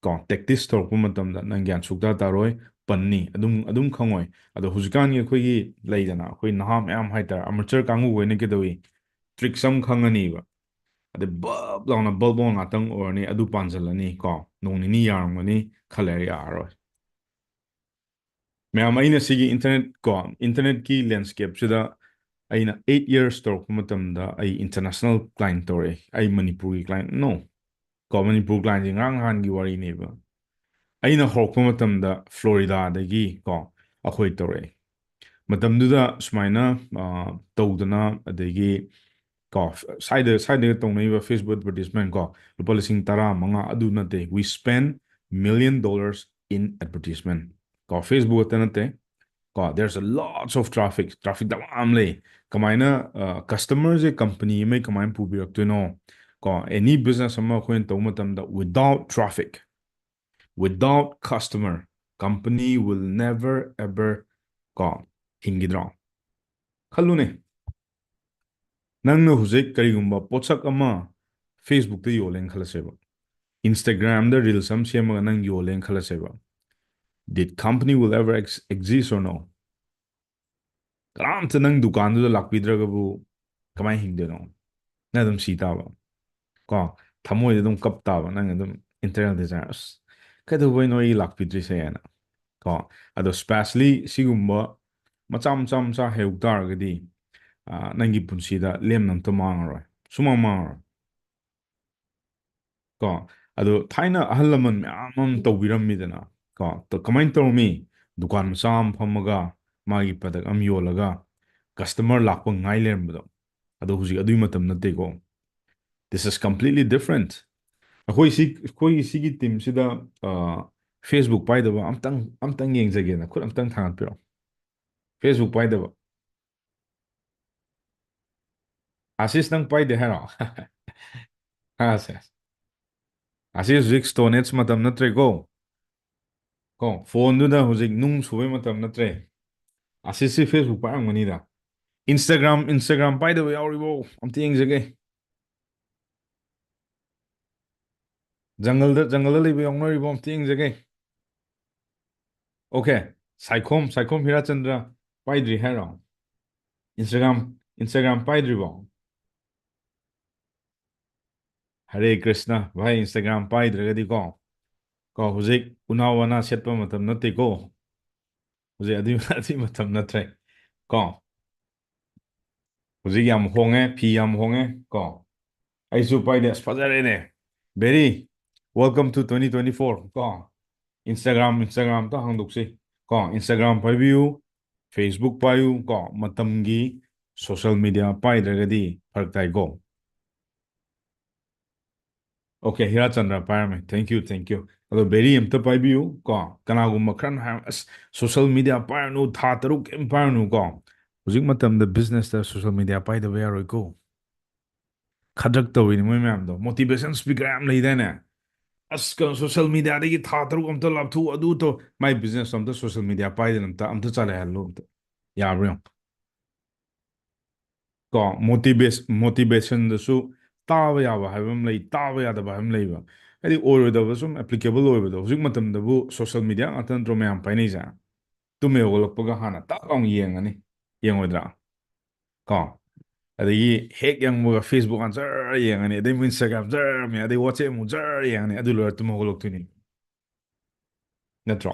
ꯀꯣ ꯇꯦꯛꯇꯤꯁ ꯇꯧꯔꯛꯄ ꯃꯇꯝꯗ ꯅꯪ ꯒ꯭ꯌꯥꯟ ꯁꯨꯛꯇ ꯇꯥꯔꯣꯏ ꯄꯟꯅꯤ ꯑꯗꯨꯝ ꯈꯪꯉꯣꯏ ꯑꯗꯣ ꯍꯧꯖꯤꯛꯀꯥꯟꯒꯤ ꯑꯩꯈꯣꯏꯒꯤ ꯂꯩꯗꯅ ꯑꯩꯈꯣꯏ ꯅꯍꯥ ꯃꯌꯥꯝ ꯍꯥꯏꯇꯥꯔꯦ ꯑꯃꯆꯔ ꯀꯥꯡꯕꯨ ꯑꯣꯏꯅ ꯀꯩꯗꯧꯏ ꯇ꯭ꯔꯤꯛꯁ ꯑꯃ ꯈꯪꯉꯅꯤꯕ ꯑꯗꯩ ꯕꯜꯕ ꯂꯥꯎꯅ ꯉꯥꯛꯇꯪ ꯑꯣꯏꯔꯅꯤ ꯑꯗꯨ ꯄꯥꯟꯁꯤꯜꯂꯅꯤ ꯀꯣ ꯅꯣꯡ ꯅꯤꯅꯤ ꯌꯥꯔꯝꯒꯅꯤ ꯈꯔ ꯂꯩꯔ ꯌꯥꯔꯔꯣꯏ ꯃꯌꯥꯝ ꯑꯩꯅ ꯁꯤꯒꯤ ꯏꯟꯇꯔꯅꯦꯠꯀꯤ ꯂꯦꯟꯁꯀꯦꯞꯁꯤꯗ ꯑꯩꯅ 8 years ꯇꯧꯔꯛꯄ ꯃꯇꯝꯗ ꯑꯩ ꯏꯟꯇꯔꯅꯦꯁꯅꯦꯜ ꯀ꯭ꯂꯥꯏꯟ ꯇꯧꯔꯛꯑꯦ ꯑꯩ ꯃꯅꯤꯄꯨꯔꯒꯤ ꯀ꯭ꯂꯥꯏꯟ ꯅꯣ ꯀꯣ ꯃꯅꯤꯄꯨꯔ ꯀ꯭ꯂꯥꯏꯟꯁꯦ ꯉꯔꯥꯡ ꯅꯍꯥꯟꯒꯤ ꯋꯥꯔꯤꯅꯦꯕ ꯑꯩꯅ ꯍꯧꯔꯛꯄ ꯃꯇꯝꯗ ꯐ꯭ꯂꯣꯔꯤꯗꯥꯗꯒꯤ ꯀꯣ ꯑꯩꯈꯣই ꯇꯧꯔꯛꯑꯦ ꯃꯇꯝꯗꯨꯗ ꯁꯨꯃꯥꯏꯅ ꯇꯧꯗꯅ ꯑꯗꯒꯤ ꯀꯣ ꯁ꯭ꯋꯥꯏꯗ ꯇꯧꯅꯔꯤꯕ ꯐꯦꯁꯕꯨꯛ ꯑꯦꯗꯚꯔꯇꯤꯁꯃꯦꯟ ꯀꯣ ꯂꯨꯄꯥ 15,000 ꯑꯗꯨ ꯅꯠꯇꯦ we spend $1 million in advertisement ꯀꯣ ꯐꯦꯁꯕꯨꯛ ꯈꯛꯇ ꯅꯠꯇꯦ ꯀꯣ there's a lots of traffic ꯃꯌꯥꯝ ꯂꯩ ꯀꯃꯥꯏꯅ ꯀꯁꯇꯃꯔꯁꯦ ꯀꯝꯄꯅꯤ ꯑꯃ ꯀꯃꯥꯏꯅ ꯄꯨꯕꯤꯔꯛꯇꯣꯏꯅꯣ ꯀꯣ ꯑꯦꯅꯤ ꯕꯤꯖꯤꯅꯦꯁ ꯑꯃ ꯑꯩꯈꯣꯏꯅ ꯇꯧꯕ ꯃꯇꯝꯗ without traffic without customer company will never ever ꯀꯣ ꯍꯤꯡꯈꯤꯗ꯭ꯔꯣ ꯈꯜꯂꯨꯅꯦ ꯅꯪꯅ ꯍꯧꯖꯤꯛ ꯀꯔꯤꯒꯨꯝꯕ ꯄꯣꯠꯁꯛ ꯑꯃ ꯐꯦꯁꯕꯨꯛꯇ ꯌꯣꯜꯂꯦꯅ ꯈꯜꯂꯁꯦꯕ ꯏꯟꯁꯇꯥꯒ꯭ꯔꯥꯝꯗ ꯔꯤꯜꯁ ꯑꯃ ꯁꯦꯝꯃꯒ ꯅꯪ ꯌꯣꯜꯂꯦꯅ ꯈꯜꯂꯁꯦꯕ did company will ever exist or no ꯀꯅꯥꯝꯇ ꯅꯪ ꯗꯨꯀꯥꯟꯗꯨꯗ ꯂꯥꯛꯄꯤꯗ꯭ꯔꯒꯕꯨ ꯀꯃꯥꯏꯅ ꯍꯤꯡꯗꯣꯏꯅꯣ ꯅꯪ ꯑꯗꯨꯝ ꯁꯤ ꯇꯥꯕ ꯀꯣ ꯊꯃꯣꯏꯗ ꯑꯗꯨꯝ ꯀꯞ ꯇꯥꯕ ꯅꯪ ꯑꯗꯨꯝ ꯏꯟꯇꯔꯅꯦꯜ ꯗꯤꯖꯥꯏꯔ ꯑꯁ ꯀꯩꯗꯧꯕꯩꯅꯣ ꯑꯩ ꯂꯥꯛꯄꯤꯗ꯭ꯔꯤꯁꯦ ꯍꯥꯏꯅ ꯀꯣ ꯑꯗꯣ ꯁ꯭ꯄꯦꯁꯂꯤ ꯁꯤꯒꯨꯝꯕ ꯃꯆꯥ ꯃꯆꯥ ꯃꯆꯥ ꯍꯩꯍꯧ ꯇꯥꯔꯒꯗꯤ ꯅꯪꯒꯤ ꯄꯨꯟꯁꯤꯗ ꯂꯦꯝꯅ ꯑꯝꯇ ꯃꯥꯡꯉꯔꯣꯏ ꯁꯨꯃꯥꯡ ꯃꯥꯡꯉꯔꯣꯏ ꯀꯣ ꯑꯗꯣ ꯊꯥꯏꯅ ꯑꯍꯜ ꯂꯃꯟ ꯃꯌꯥꯝ ꯑꯃ ꯇꯧꯕꯤꯔꯝꯃꯤꯗꯅ ꯀꯣ ꯀꯃꯥꯏꯅ ꯇꯧꯔꯝꯃꯤ ꯗꯨꯀꯥꯟ ꯃꯆꯥ ꯑꯃ ꯐꯝꯃꯒ ꯃꯥꯒꯤ ꯄ꯭ꯔꯗꯛ ꯑꯃ ꯌꯣꯜꯂꯒ ꯀꯁꯇꯃꯔ ꯂꯥꯛꯄ ꯉꯥꯏ ꯂꯩꯔꯝꯕꯗꯣ ꯑꯗꯣ ꯍꯧꯖꯤꯛ ꯑꯗꯨꯒꯤ ꯃꯇꯝ ꯅꯠꯇꯦꯀꯣ ꯗꯤꯁ ꯏꯁ ꯀꯝꯄ꯭ꯂꯤꯠꯂꯤ ꯗꯤꯐ꯭ꯔꯦꯟꯠ ꯑꯩꯈꯣꯏꯒꯤ ꯁꯤꯒꯤ ꯇꯤꯝꯁꯤꯗ ꯐꯦꯁꯕꯨꯛ ꯄꯥꯏꯗꯕ ꯑꯝꯇꯪ ꯌꯦꯡꯖꯒꯦꯅ ꯈꯨꯠ ꯑꯝꯇꯪ ꯊꯥꯡꯒꯠꯄꯤꯔꯣ ꯐꯦꯁꯕꯨꯛ ꯄꯥꯏꯗꯕ ꯑꯁꯤꯁ ꯅꯪ ꯄꯥꯏꯗꯦ ꯍꯥꯏꯔꯣ ꯑꯁꯦ ꯑꯁꯤ ꯍꯧꯖꯤꯛ ꯁ꯭ꯇꯣꯅꯦꯖ ꯃꯇꯝ ꯅꯠꯇ꯭ꯔꯦꯀꯣ ꯀꯣ ꯐꯣꯟꯗꯨꯗ ꯍꯧꯖꯤꯛ ꯅꯨꯡ ꯁꯨꯕꯩ ꯃꯇꯝ ꯅꯠꯇ꯭ꯔꯦ ꯑꯁꯤꯁꯤ ꯐꯦꯁꯕꯨꯛ ꯄꯥꯏꯔꯝꯒꯅꯤꯗ ꯏꯟꯁꯇꯥꯒ꯭ꯔꯥꯝ ꯄꯥꯏꯗꯕ ꯌꯥꯎꯔꯤꯕꯣ ꯑꯝꯇ ꯌꯦꯡꯖꯒꯦ ꯖꯪꯒꯜꯗ ꯂꯩꯕ ꯌꯥꯎꯅꯔꯤꯕꯣ ꯑꯝꯇ ꯌꯦꯡꯖꯒꯦ ꯑꯣꯀꯦ ꯁꯥꯏꯈꯣꯝ ꯍꯤꯔꯥꯆꯟꯗ꯭ꯔ ꯄꯥꯏꯗ꯭ꯔꯤ ꯍꯥꯏꯔꯣ ꯏꯟꯁꯇꯥꯒ꯭ꯔꯥꯝ ꯄꯥꯏꯗ꯭ꯔꯤꯕꯣ ꯍꯔꯦ ꯀ꯭ꯔꯤꯁꯅ ꯚꯥꯏ ꯏꯟꯁꯇꯥꯒ꯭ꯔꯥꯝ ꯄꯥꯏꯗ꯭ꯔꯒꯗꯤꯀꯣ ꯍꯧꯖꯤꯛ ꯎꯅꯥ ꯋꯥꯅꯥ ꯁꯦꯠꯄ ꯃꯇꯝ ꯅꯠꯇꯦꯀꯣ ꯍꯧꯖꯤꯛ ꯑꯗꯨꯏ ꯃꯇꯝ ꯅꯠꯇ꯭ꯔꯦ ꯀꯣ ꯍꯧꯖꯤꯛ ꯌꯥꯝ ꯍꯣꯡꯉꯦ ꯐꯤ ꯌꯥꯝ ꯍꯣꯡꯉꯦ ꯀꯣ ꯑꯩꯁꯨ ꯄꯥꯏꯗꯦ ꯑꯁ ꯐꯖꯔꯦꯅꯦ ꯕꯦꯔꯤ ꯋꯦꯜꯀꯝ ꯇꯨ 2024 ꯀꯣ ꯏꯟꯁꯇꯥꯒ꯭ꯔꯥꯝꯇ ꯍꯥꯡꯗꯣꯛꯁꯤ ꯀꯣ ꯏꯟꯁꯇꯥꯒ꯭ꯔꯥꯝ ꯄꯥꯏꯕꯤꯌꯨ ꯐꯦꯁꯕꯨꯛ ꯄꯥꯏꯌꯨ ꯀꯣ ꯃꯇꯝꯒꯤ ꯁꯣꯁꯦꯜ ꯃീഡിꯌꯥ ꯄꯥꯏꯗ꯭ꯔꯒꯗꯤ ꯐꯔꯛ ꯇꯥꯏꯀꯣ ꯑꯣꯀꯦ ꯍꯤꯔꯥꯆꯟꯗ꯭ꯔ ꯄꯥꯏꯔꯝꯃꯦ ꯊꯦꯡꯛ ꯌꯨ ꯑꯗꯣ ꯕꯦꯔꯤ ꯑꯝꯇ ꯄꯥꯏꯕꯤꯌꯨ ꯀꯣ ꯀꯅꯥꯒꯨꯝꯕ ꯈꯔꯅ ꯍꯥꯏ ꯑꯁ ꯁꯣꯁꯦꯜ ꯃീഡിꯌꯥ ꯄꯥꯏꯔꯅꯨ ꯊꯥ ꯇꯔꯨꯛ ꯀꯩꯝ ꯄꯥꯏꯔꯅꯨ ꯀꯣ ꯍꯧꯖꯤꯛ ꯃꯇꯝꯗ ꯕꯤꯖꯤꯅꯦꯁꯇ ꯁꯣꯁꯦꯜ ꯃീഡിꯌꯥ ꯄꯥꯏꯗꯕ ꯌꯥꯔꯣꯏꯀꯣ ꯈꯗ꯭ꯔꯛ ꯇꯧꯋꯤꯅꯦ ꯃꯣꯏ ꯃꯌꯥꯝꯗꯣ ꯃꯣꯇꯤꯚꯦꯁꯟ ꯁ꯭ꯄꯤꯀꯔ ꯌꯥꯝ ꯂꯩꯗꯥꯏꯅꯦ ꯑꯁ ꯀꯩꯅꯣ ꯁꯣꯁꯦꯜ ꯃീഡിꯌꯥꯗꯒꯤ ꯊꯥ ꯇꯔꯨꯛ ꯑꯝꯇ ꯂꯥꯞꯊꯣꯛꯎ ꯑꯗꯨ ꯇꯧ ꯃꯥꯏ ꯕꯤꯖꯤꯅꯦꯁꯇꯣ ꯑꯝꯇ ꯁꯣꯁꯦꯜ ꯃീഡിꯌꯥ ꯄꯥꯏꯗꯅ ꯑꯝꯇ ꯆꯂꯥꯏꯍꯜꯂꯨ ꯑꯝꯇ ꯌꯥꯕ꯭ꯔꯥ ꯌꯦꯡꯉꯨ ꯀꯣ ꯃꯣꯇꯤꯚꯦꯁꯟꯗꯁꯨ ꯇꯥꯕ ꯌꯥꯕ ꯍꯥꯏꯕ ꯑꯃ ꯂꯩ ꯇꯥꯕ ꯌꯥꯗꯕ ꯍꯥꯏꯕ ꯑꯃ ꯂꯩꯕ ꯍꯥꯏꯗꯤ ꯑꯣꯏꯔꯣꯏꯗꯕ ꯁꯨꯝ ꯑꯦꯄ꯭ꯂꯤꯀꯦꯕꯜ ꯑꯣꯏꯕꯗꯣ ꯍꯧꯖꯤꯛ ꯃꯇꯝꯗꯕꯨ ꯁꯣꯁꯦꯜ ꯃീഡിꯌꯥ ꯉꯥꯛꯇ ꯅꯠꯇ꯭ꯔꯣ ꯃꯌꯥꯝ ꯄꯥꯏꯅꯩꯁꯦ ꯇꯨꯝ ꯍꯧꯒꯠꯂꯛꯄꯒ ꯍꯥꯟꯅ ꯇꯥꯛ ꯂꯥꯎꯅ ꯌꯦꯡꯉꯅꯤ ꯌꯦꯡꯉꯣꯏꯗ꯭ꯔꯥ ꯀꯣ ꯑꯗꯒꯤ ꯍꯦꯛ ꯌꯦꯡꯕꯒ ꯐꯦꯁꯕꯨꯛ ꯖꯔ ꯌꯦꯡꯉꯅꯤ ꯑꯗꯩ ꯏꯟꯁꯇꯥꯒ꯭ꯔꯥꯝ ꯖꯔ ꯑꯗꯩ ꯋꯥꯆꯦꯞ ꯑꯃꯨꯛ ꯖꯔ ꯌꯦꯡꯉꯅꯤ ꯑꯗꯨ ꯂꯣꯏꯔ ꯇꯨꯝ ꯍꯧꯒꯠꯂꯛꯇꯣꯏꯅꯤ ꯅꯠꯇ꯭ꯔꯣ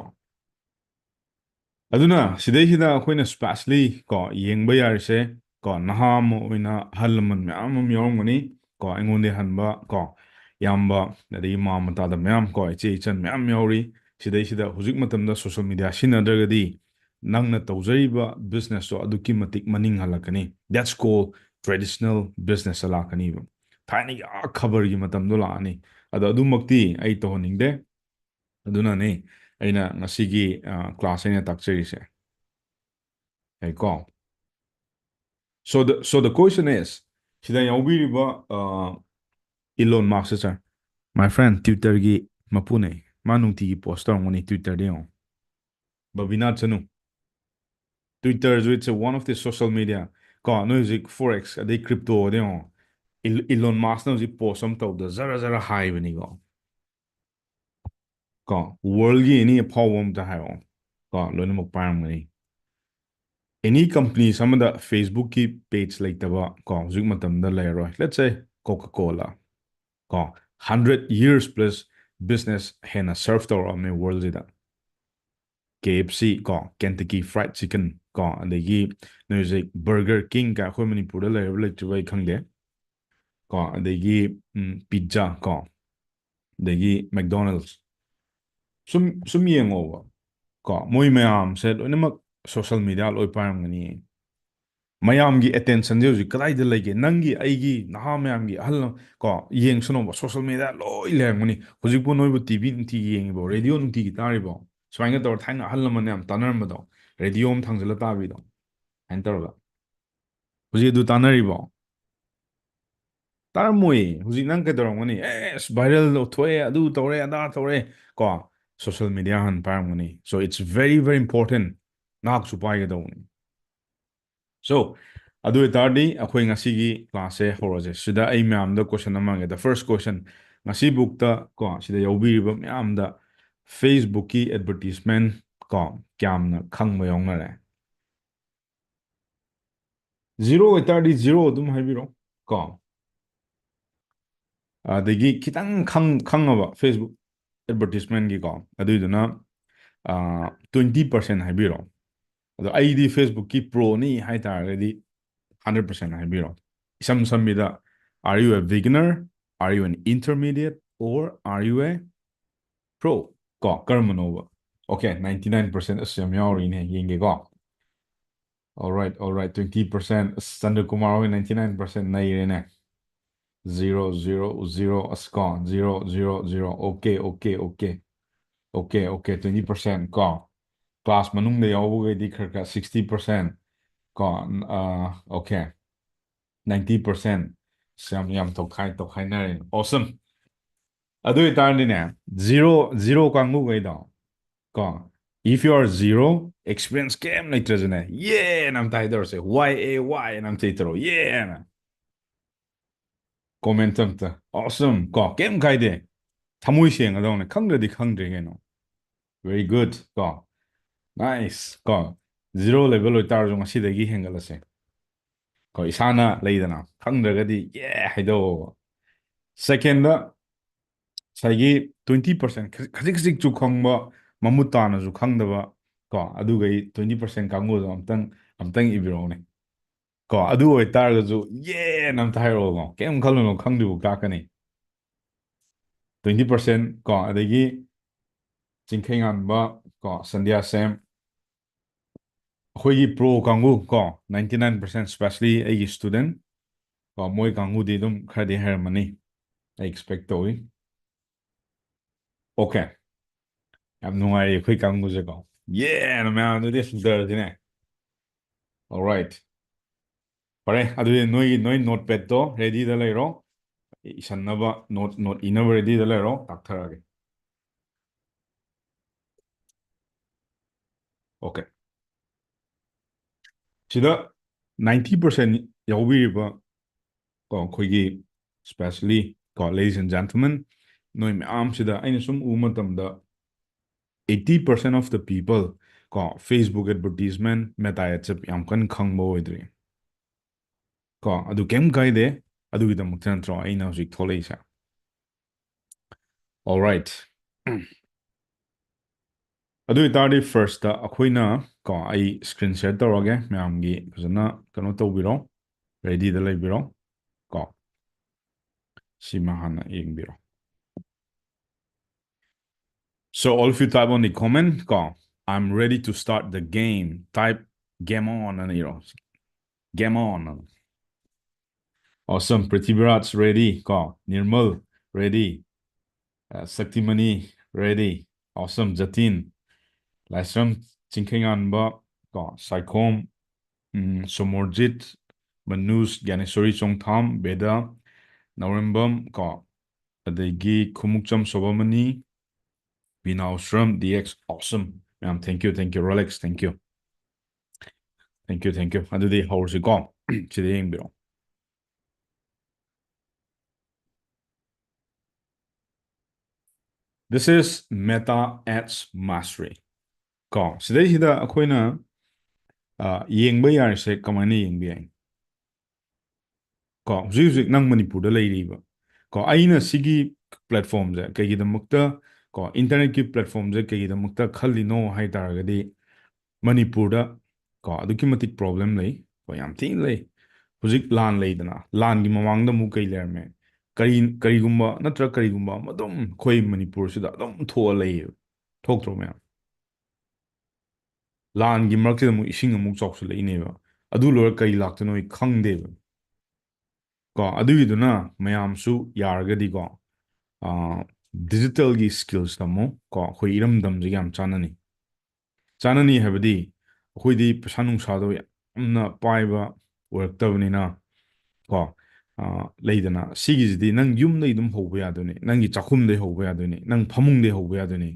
ꯑꯗꯨꯅ ꯁꯤꯗꯩꯁꯤꯗ ꯑꯩꯈꯣꯏꯅ ꯁ꯭ꯄꯦꯁꯂꯤ ꯀꯣ ꯌꯦꯡꯕ ꯌꯥꯔꯤꯁꯦ ꯀꯣ ꯅꯍꯥ ꯑꯃ ꯑꯣꯏꯅ ꯑꯍꯜ ꯂꯃꯟ ꯃꯌꯥꯝ ꯑꯃ ꯌꯥꯎꯔꯝꯒꯅꯤ ꯀꯣ ꯑꯩꯉꯣꯟꯗꯩ ꯍꯟꯕ ꯀꯣ ꯏꯌꯥꯝꯕ ꯑꯗꯒꯤ ꯃꯥꯃ ꯃꯇꯥꯗ ꯃꯌꯥꯝ ꯀꯣ ꯏꯆꯦ ꯏꯆꯟ ꯃꯌꯥꯝ ꯌꯥꯎꯔꯤ ꯁꯤꯗꯩꯁꯤꯗ ꯍꯧꯖꯤꯛ ꯃꯇꯝꯗ ꯁꯣꯁꯦꯜ ꯃീഡിꯌꯥ ꯁꯤꯖꯤꯟꯅꯗ꯭ꯔꯒꯗꯤ ꯅꯪꯅ ꯇꯧꯖꯔꯤꯕ ꯕꯤꯖꯤꯅꯦꯁꯇꯣ ꯑꯗꯨꯛꯀꯤ ꯃꯇꯤꯛ ꯃꯅꯤꯡ ꯍꯜꯂꯛꯀꯅꯤ ꯗꯦꯠꯁ ꯀꯣꯜ ꯇ꯭ꯔꯦꯗꯤꯁꯅꯦꯜ ꯕꯤꯖꯤꯅꯦꯁꯇ ꯂꯥꯛꯀꯅꯤꯕ ꯊꯥꯏꯅꯒꯤ ꯈꯕꯔꯒꯤ ꯃꯇꯝꯗꯣ ꯂꯥꯛꯑꯅꯤ ꯑꯗꯣ ꯑꯗꯨꯃꯛꯇꯤ ꯑꯩ ꯇꯧꯍꯟꯅꯤꯡꯗꯦ ꯑꯗꯨꯅꯅꯦ ꯑꯩꯅ ꯉꯁꯤꯒꯤ ꯀ꯭ꯂꯥꯁ ꯑꯩꯅ ꯇꯥꯛꯆꯔꯤꯁꯦ ꯀꯣ so the question is ꯁꯤꯗ ꯌꯥꯎꯕꯤꯔꯤꯕ Elon marks sir my friend ꯇ꯭ꯋꯤꯇꯔꯒꯤ ꯃꯄꯨꯅꯦ ꯃꯥ ꯅꯨꯡꯇꯤꯒꯤ ꯄꯣꯁ ꯇꯧꯔꯝꯒꯅꯤ ꯇ꯭ꯋꯤꯇꯔꯗ ꯌꯦꯡꯉꯣ ꯕꯕꯤꯅꯥꯠ ꯆꯅꯨ ꯇ꯭ꯋꯤꯇꯔꯁꯨ it's one of the social media ꯀꯣ ꯅꯣꯏ ꯍꯧꯖꯤꯛ ꯐꯣꯔꯦꯛꯁ ꯑꯗꯩ ꯀ꯭ꯔꯤꯞꯇꯣꯗ ꯌꯦꯡꯉꯣ ꯏꯂꯣꯟ ꯃꯥꯁꯅ ꯍꯧꯖꯤꯛ ꯄꯣꯁ ꯑꯃ ꯇꯧꯕꯗ ꯖꯔ ꯍꯥꯏꯕꯅꯤꯀꯣ ꯀꯣ ꯋꯥꯔꯜꯒꯤ ꯑꯦꯅꯤ ꯑꯐꯥꯎꯕ ꯑꯝꯇ ꯍꯥꯏꯔꯛꯑꯣ ꯀꯣ ꯂꯣꯏꯅꯃꯛ ꯄꯥꯏꯔꯝꯒꯅꯤ ꯑꯦꯅꯤ ꯀꯝꯄꯅꯤꯁ ꯑꯃꯗ ꯐꯦꯁꯕꯨꯛꯀꯤ ꯄꯦꯖ ꯂꯩꯇꯕ ꯀꯣ ꯍꯧꯖꯤꯛ ꯃꯇꯝꯗ ꯂꯩꯔꯔꯣꯏ ꯂꯦꯠꯁ ꯁꯦ ꯀꯣꯀꯥ ꯀꯣꯂꯥ ꯀꯣ 100 years + ꯕꯤꯖꯤꯅꯦꯁ ꯍꯦꯟꯅ ꯁꯔቭ ꯇꯧꯔꯛꯑꯕꯅꯦ ꯋꯥꯔꯜꯁꯤꯗ KFC ꯀꯣ ꯀꯦꯟꯇꯀꯤ ꯐ꯭ꯔꯥꯏꯗ ꯆꯤꯀꯟ ꯀꯣ ꯑꯗꯒꯤ ꯅꯣꯏ ꯍꯧꯖꯤꯛ ꯕꯔꯒꯔ ꯀꯤꯡ ꯀ ꯑꯩꯈꯣꯏ ꯃꯅꯤꯄꯨꯔꯗ ꯂꯩꯔꯕ ꯂꯩꯇ꯭ꯔꯤꯕ ꯑꯩ ꯈꯪꯗꯦ ꯀꯣ ꯑꯗꯒꯤ ꯄꯤꯖꯖꯥ ꯀꯣ ꯑꯗꯒꯤ ꯃꯦꯛꯗꯣꯅꯦꯜꯁ ꯁꯨꯝ ꯌꯦꯡꯉꯣꯕ ꯀꯣ ꯃꯣꯏ ꯃꯌꯥꯝꯁꯦ ꯂꯣꯏꯅꯃꯛ ꯁꯣꯁꯦꯜ ꯃീഡിꯌꯥ ꯂꯣꯏ ꯄꯥꯏꯔꯝꯒꯅꯤ ꯃꯌꯥꯝꯒꯤ ꯑꯦꯇꯦꯟꯁꯟꯁꯦ ꯍꯧꯖꯤꯛ ꯀꯗꯥꯏꯗ ꯂꯩꯒꯦ ꯅꯪꯒꯤ ꯑꯩꯒꯤ ꯅꯍꯥ ꯃꯌꯥꯝꯒꯤ ꯑꯍꯜ ꯀꯣ ꯌꯦꯡꯁꯅꯣꯕ ꯁꯣꯁꯦꯜ ꯃീഡിꯌꯥ ꯂꯣꯏ ꯂꯩꯔꯝꯒꯅꯤ ꯍꯧꯖꯤꯛꯄꯨ ꯅꯣꯏꯕꯨ ꯇꯤꯚꯤ ꯅꯨꯡꯇꯤꯒꯤ ꯌꯦꯡꯉꯤꯕꯣ ꯔꯦꯗꯤꯑꯣ ꯅꯨꯡꯇꯤꯒꯤ ꯇꯥꯔꯤꯕꯣ ꯁꯨꯃꯥꯏꯅ ꯇꯧꯔ ꯊꯥꯏꯅ ꯑꯍꯜ ꯂꯃꯟ ꯌꯥꯝ ꯇꯥꯟꯅꯔꯝꯕꯗꯣ ꯔꯦꯗꯤꯑꯣ ꯑꯃ ꯊꯥꯡꯖꯜꯂ ꯇꯥꯕꯤꯗꯣ ꯁꯨꯃꯥꯏꯅ ꯇꯧꯔꯒ ꯍꯧꯖꯤꯛ ꯑꯗꯨ ꯇꯥꯟꯅꯔꯤꯕꯣ ꯇꯥꯔꯝꯃꯣꯏ ꯍꯧꯖꯤꯛ ꯅꯪ ꯀꯩꯗꯧꯔꯝꯒꯅꯤ ꯑꯦꯁ ꯚꯥꯏꯔꯦꯜ ꯊꯣꯛꯑꯦ ꯑꯗꯨ ꯇꯧꯔꯦ ꯑꯗꯥ ꯇꯧꯔꯦ ꯀꯣ ꯁꯣꯁꯦꯜ ꯃീഡിꯌꯥ ꯍꯥꯟꯅ ꯄꯥꯏꯔꯝꯒꯅꯤ ꯁꯣ ꯏꯠꯁ ꯚꯦꯔꯤ ꯏꯝꯄꯣꯔꯇꯦꯟ ꯉꯥꯏꯍꯥꯛꯁꯨ ꯄꯥꯏꯒꯗꯧꯕꯅꯤ ꯁꯣ ꯑꯗꯨ ꯑꯣꯏꯇꯥꯔꯗꯤ ꯑꯩꯈꯣꯏ ꯉꯁꯤꯒꯤ ꯀ꯭ꯂꯥꯁꯁꯦ ꯍꯧꯔꯁꯦ ꯁꯤꯗ ꯑꯩ ꯃꯌꯥꯝꯗ ꯀꯣꯏꯁꯟ ꯑꯃ ꯍꯪꯒꯦ ꯗ ꯐꯥꯔꯁ ꯀꯣꯏꯁꯟ ꯉꯁꯤꯕꯨꯛꯇ ꯀꯣ ꯁꯤꯗ ꯌꯥꯎꯕꯤꯔꯤꯕ ꯃꯌꯥꯝꯗ ꯐꯦꯁꯕꯨꯛꯀꯤ ꯑꯦꯗꯚꯔꯇꯤꯁꯃꯦꯟ ꯀꯣ ꯀꯌꯥꯝꯅ ꯈꯪꯕ ꯌꯥꯎꯅꯔꯦ ꯖꯤꯔꯣ ꯑꯣꯏꯇꯥꯔꯗꯤ ꯖꯤꯔꯣ ꯑꯗꯨꯝ ꯍꯥꯏꯕꯤꯔꯛꯑꯣ ꯀꯣ ꯑꯗꯒꯤ ꯈꯤꯇꯪ ꯈꯪꯉꯕ ꯐꯦꯁꯕꯨꯛ ꯑꯦꯗꯚꯔꯇꯤꯁꯃꯦꯟꯒꯤꯀꯣ ꯑꯗꯨꯏꯗꯨꯅ 20% ꯍꯥꯏꯕꯤꯔꯣ ꯑꯗꯣ ꯑꯩꯗꯤ ꯐꯦꯁꯕꯨꯛꯀꯤ ꯄ꯭ꯔꯣꯅꯤ ꯍꯥꯏꯇꯥꯔꯒꯗꯤ 100% ꯍꯥꯏꯕꯤꯔꯣ ꯏꯁꯝ ꯁꯝꯕꯤꯗ are you a beginner are you an intermediate or are you a pro ꯀꯣ ꯀꯔꯝꯕꯅꯣꯕ ꯑꯣꯀꯦ 99% ꯑꯁ ꯌꯥꯝ ꯌꯥꯎꯔꯤꯅꯦ ꯌꯦꯡꯒꯦꯀꯣ alright 20% ꯑꯁ ꯆꯟꯗ꯭ꯔꯀꯨꯃꯥꯔ ꯍꯣꯏ 99% ꯅꯩꯔꯦꯅꯦ 0 ꯑꯁ ꯀꯣ 0 ꯑꯣꯀꯦ 20% ꯀꯣ ꯀ꯭ꯂꯥꯁ ꯃꯅꯨꯡꯗ ꯌꯥꯎꯕꯈꯩꯗꯤ ꯈꯔ 60% ꯀꯣ ꯑꯣꯀꯦ 90% ꯌꯥꯝ ꯇꯧꯈꯥꯏꯅꯔꯦ awesome ꯑꯗꯨ ꯑꯣꯏꯇꯥꯔꯗꯤꯅꯦ ꯖꯤꯔో ꯀꯥꯡꯕꯨꯈꯩꯗꯣ ꯀꯣ if you are zero experience ꯀꯩꯝ ꯂꯩꯇ꯭ꯔꯁꯨꯅꯦ ꯌꯦꯅ ꯑꯝꯇ ꯍꯥꯏꯗꯧꯔꯁꯦ YAY ꯑꯝꯇ ꯆꯩꯇꯔꯣ ꯌꯦꯅ ꯀꯣꯃꯦꯟꯠ ꯑꯝꯇ awesome ꯀꯣ ꯀꯩꯝ ꯀꯥꯏꯗꯦ ꯊꯃꯣꯏ ꯁꯦꯡꯒꯗꯧꯅꯦ ꯈꯪꯗ꯭ꯔꯗꯤ ꯈꯪꯗ꯭ꯔꯦ ꯀꯩꯅꯣ very good ꯀꯣ nice ꯀꯣ ꯖꯤꯔꯣ ꯂꯦꯚꯦꯜ ꯑꯣꯏꯇꯥꯔꯁꯨ ꯉꯁꯤꯗꯒꯤ ꯍꯦꯟꯒꯠꯂꯁꯦ ꯀꯣ ꯏꯁꯥꯅ ꯂꯩꯗꯅ ꯈꯪꯗ꯭ꯔꯒꯗꯤ ꯍꯥꯏꯗꯣꯛꯑꯣꯕ ꯁꯦꯀꯦꯟꯗ ꯉꯁꯥꯏꯒꯤ 20% ꯈꯖꯤꯛꯁꯨ ꯈꯪꯕ ꯃꯃꯨꯠ ꯇꯥꯅꯁꯨ ꯈꯪꯗꯕ ꯀꯣ ꯑꯗꯨꯒꯩ 20% ꯀꯥꯡꯕꯨꯗꯣ ꯑꯝꯇꯪ ꯏꯕꯤꯔꯛꯎꯅꯦ ꯀꯣ ꯑꯗꯨ ꯑꯣꯏꯇꯥꯔꯒꯁꯨ ꯌꯦꯅ ꯑꯝꯇ ꯍꯥꯏꯔꯛꯑꯣꯀꯣ ꯀꯩꯝ ꯈꯜꯂꯨꯅꯣ ꯈꯪꯗ꯭ꯔꯤꯕꯨ ꯇꯥꯛꯀꯅꯤ 20% ꯀꯣ ꯑꯗꯒꯤ ꯆꯤꯡꯈꯩꯉꯥꯟꯕ ꯀꯣ ꯁꯟꯗ꯭ꯌꯥ ꯁꯦꯝ ꯑꯩꯈꯣꯏꯒꯤ ꯄ꯭ꯔꯣ ꯀꯥꯡꯕꯨ ꯀꯣ 99% ꯁ꯭ꯄꯦꯁꯂꯤ ꯑꯩꯒꯤ ꯁ꯭ꯇꯨꯗꯦꯟ ꯀꯣ ꯃꯣꯏ ꯀꯥꯡꯕꯨꯗꯤ ꯑꯗꯨꯝ ꯈꯔꯗꯤ ꯍꯩꯔꯝꯃꯅꯤ ꯑꯩ ꯑꯦꯛꯁꯄꯦꯛ ꯇꯧꯏ ꯑꯣꯀꯦ ꯌꯥꯝ ꯅꯨꯡꯉꯥꯏꯔꯤ ꯑꯩꯈꯣꯏ ꯀꯥꯡꯕꯨꯁꯦꯀꯣ ꯌꯦꯅ ꯃꯌꯥꯝꯗꯨꯗꯤ ꯁꯨꯗꯔꯁꯤꯅꯦ alright ꯐꯔꯦ ꯑꯗꯨꯗꯤ ꯅꯣꯏ ꯅꯣꯠꯄꯦꯗꯇꯣ ꯔꯦꯗꯤꯗ ꯂꯩꯔꯣ ꯏꯁꯟꯅꯕ ꯅꯣꯠ ꯏꯅꯕ ꯔꯦꯗꯤꯗ ꯂꯩꯔꯣ ꯇꯥꯛꯊꯔꯛꯑꯒꯦ ꯑꯣꯀꯦ ꯁꯤꯗ 90% ꯌꯥꯎꯕꯤꯔꯤꯕ ꯀꯣ ꯑꯩꯈꯣꯏꯒꯤ ꯁ꯭ꯄꯦꯁꯦꯜꯂꯤ ꯀꯣ ꯂꯦꯗꯤꯁ ꯑꯦꯟ ꯖꯦꯟꯇꯜꯃꯦꯟ ꯅꯣꯏ ꯃꯌꯥꯝꯁꯤꯗ ꯑꯩꯅ ꯁꯨꯝ ꯎꯕ ꯃꯇꯝꯗ 80% of the people ꯀꯣ ꯐꯦꯁꯕꯨꯛ ꯑꯦꯗꯚꯔꯇꯤꯁꯃꯦꯟ ꯃꯦꯇꯥ ꯑꯦꯠꯁꯦ ꯌꯥꯝ ꯀꯟꯅ ꯈꯪꯕ ꯑꯣꯏꯗ꯭ꯔꯤ ꯀꯣ ꯑꯗꯨ ꯀꯩꯝ ꯀꯥꯏꯗꯦ ꯑꯗꯨꯒꯤꯗꯃꯛꯇ ꯅꯠꯇ꯭ꯔꯣ ꯑꯩꯅ ꯍꯧꯖꯤꯛ ꯊꯣꯛꯂꯛꯏꯁꯦ alright ꯑꯗꯨ ꯑꯣꯏꯇꯥꯔꯗꯤ ꯐꯥꯔꯁꯇ ꯑꯩꯈꯣꯏꯅ ꯀꯣ ꯑꯩ ꯁ꯭ꯀ꯭ꯔꯤꯟ ꯁꯦꯌꯔ ꯇꯧꯔꯒꯦ ꯃꯌꯥꯝꯒꯤ ꯐꯖꯅ ꯀꯩꯅꯣ ꯇꯧꯕꯤꯔꯣ ꯔꯦꯗꯤꯗ ꯂꯩꯕꯤꯔꯣ ꯀꯣ ꯁꯤꯃ ꯍꯥꯟꯅ ꯌꯦꯡꯕꯤꯔꯣ so all of you type on the comment ꯀꯣ I'm ready to start the game type game on ꯑꯅ ꯏꯔꯣ game on awesome Prithviraj ready ꯀꯣ Nirmal ready Saktimani ready awesome Jatin Laisram Chingkhenganba ꯀꯣ Saikhom Somorjit Manus Gyaneshwari Chongtham Beda Naurembam ꯀꯣ ꯑꯗꯒꯤ Khumukcham Sobamani Vinawshram DX awesome ma'am thank you Rolex thank you ꯑꯗꯨꯗꯤ ꯍꯧꯔꯁꯤꯀꯣ ꯁꯤꯗ ꯌꯦꯡꯕꯤꯔꯣ This is Meta Ads Mastery ꯀꯣ ꯁꯤꯗꯩꯁꯤꯗ ꯑꯩꯈꯣꯏꯅ ꯌꯦꯡꯕ ꯌꯥꯔꯤꯁꯦ ꯀꯃꯥꯏꯅ ꯌꯦꯡꯕ ꯌꯥꯏ ꯀꯣ ꯍꯧꯖꯤꯛ ꯅꯪ ꯃꯅꯤꯄꯨꯔꯗ ꯂꯩꯔꯤꯕ ꯀꯣ ꯑꯩꯅ ꯁꯤꯒꯤ ꯄ꯭ꯂꯦꯠꯐꯣꯝꯁꯦ ꯀꯩꯒꯤꯗꯃꯛꯇ ꯀꯣ ꯏꯟꯇꯔꯅꯦꯠꯀꯤ ꯄ꯭ꯂꯦꯠꯐꯣꯝꯁꯦ ꯀꯩꯒꯤꯗꯃꯛꯇ ꯈꯜꯂꯤꯅꯣ ꯍꯥꯏ ꯇꯥꯔꯒꯗꯤ ꯃꯅꯤꯄꯨꯔꯗ ꯀꯣ ꯑꯗꯨꯛꯀꯤ ꯃꯇꯤꯛ ꯄ꯭ꯔꯣꯕ꯭ꯂꯦꯝ ꯂꯩ ꯀꯣ ꯌꯥꯝ ꯊꯤꯅ ꯂꯩ ꯍꯧꯖꯤꯛ ꯂꯥꯟ ꯂꯩꯗꯅ ꯂꯥꯟꯒꯤ ꯃꯃꯥꯡꯗ ꯑꯃꯨꯛ ꯀꯩ ꯂꯩꯔꯝꯃꯦ ꯀꯔꯤꯒꯨꯝꯕ ꯅꯠꯇ꯭ꯔꯒ ꯀꯔꯤꯒꯨꯝꯕ ꯑꯃ ꯑꯗꯨꯝ ꯑꯩꯈꯣꯏ ꯃꯅꯤꯄꯨꯔꯁꯤꯗ ꯑꯗꯨꯝ ꯊꯣꯛꯑ ꯂꯩꯌꯦꯕ ꯊꯣꯛꯇ꯭ꯔꯣ ꯃꯌꯥꯝ ꯂꯥꯟꯒꯤ ꯃꯔꯛꯁꯤꯗ ꯑꯃꯨꯛ ꯏꯁꯤꯡ ꯑꯃꯨꯛ ꯆꯥꯎꯁꯜꯂꯛꯏꯅꯦꯕ ꯑꯗꯨ ꯂꯣꯏꯔ ꯀꯔꯤ ꯂꯥꯛꯇꯣꯏꯅꯣ ꯑꯩ ꯈꯪꯗꯦꯕ ꯀꯣ ꯑꯗꯨꯒꯤꯗꯨꯅ ꯃꯌꯥꯝꯁꯨ ꯌꯥꯔꯒꯗꯤꯀꯣ ꯗꯤꯖꯤꯇꯦꯜꯒꯤ ꯁ꯭ꯀꯤꯜꯁ ꯇꯝꯃꯣ ꯀꯣ ꯑꯩꯈꯣꯏ ꯏꯔꯝꯗꯝꯁꯤꯒ ꯌꯥꯝ ꯆꯥꯅꯅꯤ ꯍꯥꯏꯕꯗꯤ ꯑꯩꯈꯣꯏꯗꯤ ꯄꯩꯁꯥ ꯅꯨꯡꯁꯥꯗꯣ ꯌꯥꯝꯅ ꯄꯥꯏꯕ ꯑꯣꯏꯔꯛꯇꯕꯅꯤꯅ ꯀꯣ ꯂꯩꯗꯅ ꯁꯤꯒꯤꯁꯤꯗꯤ ꯅꯪ ꯌꯨꯝꯗꯩ ꯑꯗꯨꯝ ꯍꯧꯕ ꯌꯥꯗꯣꯏꯅꯦ ꯅꯪꯒꯤ ꯆꯥꯛꯈꯨꯝꯗꯩ ꯍꯧꯕ ꯌꯥꯗꯣꯏꯅꯦ ꯅꯪ ꯐꯃꯨꯡꯗꯩ ꯍꯧꯕ ꯌꯥꯗꯣꯏꯅꯦ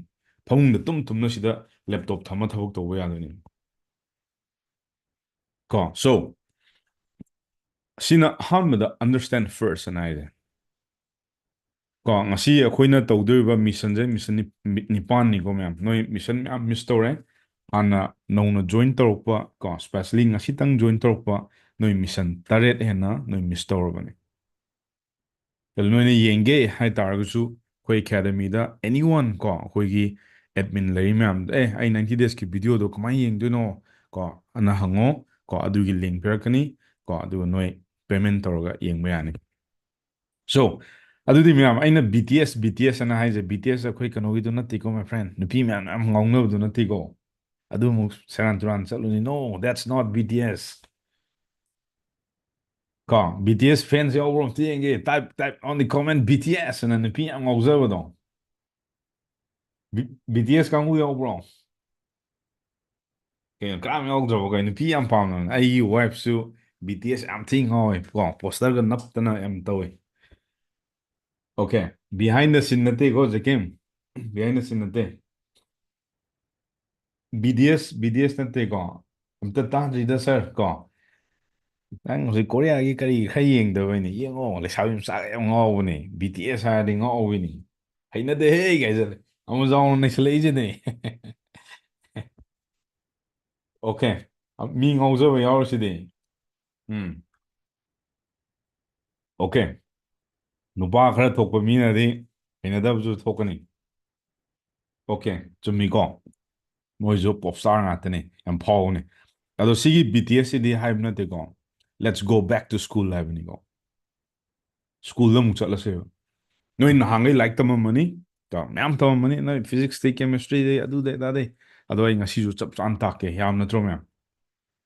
ꯐꯃꯨꯡꯗ ꯇꯨꯝꯅ ꯁꯤꯗ ꯂꯦꯞꯇꯣꯞ ꯊꯝꯃ ꯊꯕꯛ ꯇꯧꯕ ꯌꯥꯗꯣꯏꯅꯦ ꯀꯣ ꯁꯣ ꯁꯤꯅ ꯑꯍꯥꯟꯕꯗ ꯑꯟꯗꯔꯁꯇꯦꯟ ꯐꯥꯔꯁ ꯑꯅ ꯍꯥꯏꯁꯦ ꯀꯣ ꯉꯁꯤ ꯑꯩꯈꯣꯏꯅ ꯇꯧꯗꯣꯔꯤꯕ ꯃꯤꯁꯟꯁꯦ ꯃꯤꯁꯟ ꯅꯤꯄꯥꯟꯅꯤꯀꯣ ꯃꯌꯥꯝ ꯅꯣꯏ ꯃꯤꯁꯟ ꯃꯌꯥꯝ ꯃꯤꯁ ꯇꯧꯔꯦ ꯍꯥꯟꯅ ꯅꯧꯅ ꯖꯣꯏꯟ ꯇꯧꯔꯛꯄ ꯀꯣ ꯁ꯭ꯄꯦꯁꯦꯜꯂꯤ ꯉꯁꯤꯇꯪ ꯖꯣꯏꯟ ꯇꯧꯔꯛꯄ ꯅꯣꯏ ꯃꯤꯁꯟ 8 ꯍꯦꯟꯅ ꯅꯣꯏ ꯃꯤꯁ ꯇꯧꯔꯕꯅꯦ ꯅꯣꯏꯅ ꯌꯦꯡꯒꯦ ꯍꯥꯏ ꯇꯥꯔꯒꯁꯨ ꯑꯩꯈꯣꯏ ꯑꯦꯀꯥꯗꯃꯤꯗ ꯑꯦꯅꯤ ꯋꯥꯟ ꯀꯣ ꯑꯩꯈꯣꯏꯒꯤ admin layri ma'am ai 90 days ki video do kamai yeng do no ko ana hango ko adugi link pirakani ko adu noi payment toroga yeng ba yani so adudi ma'am aina BTS ana haise BTS akhoi kanogi do nati ko my friend nupi ma'am am ngongno do nati ko adu mu seran turan chaluni no that's not BTS ko BTS fans yawro tienge type on the comment BTS ana nupi am ngawzaba do BTS kangu yawro 그냥 그럼 여기서 nupi am pamna ai wife su BTS am ting hoy ko poster ga naptana am tawi okay behind the scene nate go the game behind the scene nate BTS nate ko amta ta jida sir ko nang si Korea gi kari khai yeng da ni yengo le sabim sa em ngo ni BTS ha ding ngo ni hay na de hey guys Amazon ne sele je ne okay mi ngo zo yaw si de okay 누바 khara thokpa mina di hainadabzu thokani okay chumiko moizo popstar ngatani yam phawni ado sigi BTS di hype na te ko let's go back to school live ni ko school lam chala se no in hangai like tam mani ka myam tam mani no physics te chemistry de adu de da de ado ai ngasi ju chap chan ta ke yam na tro myam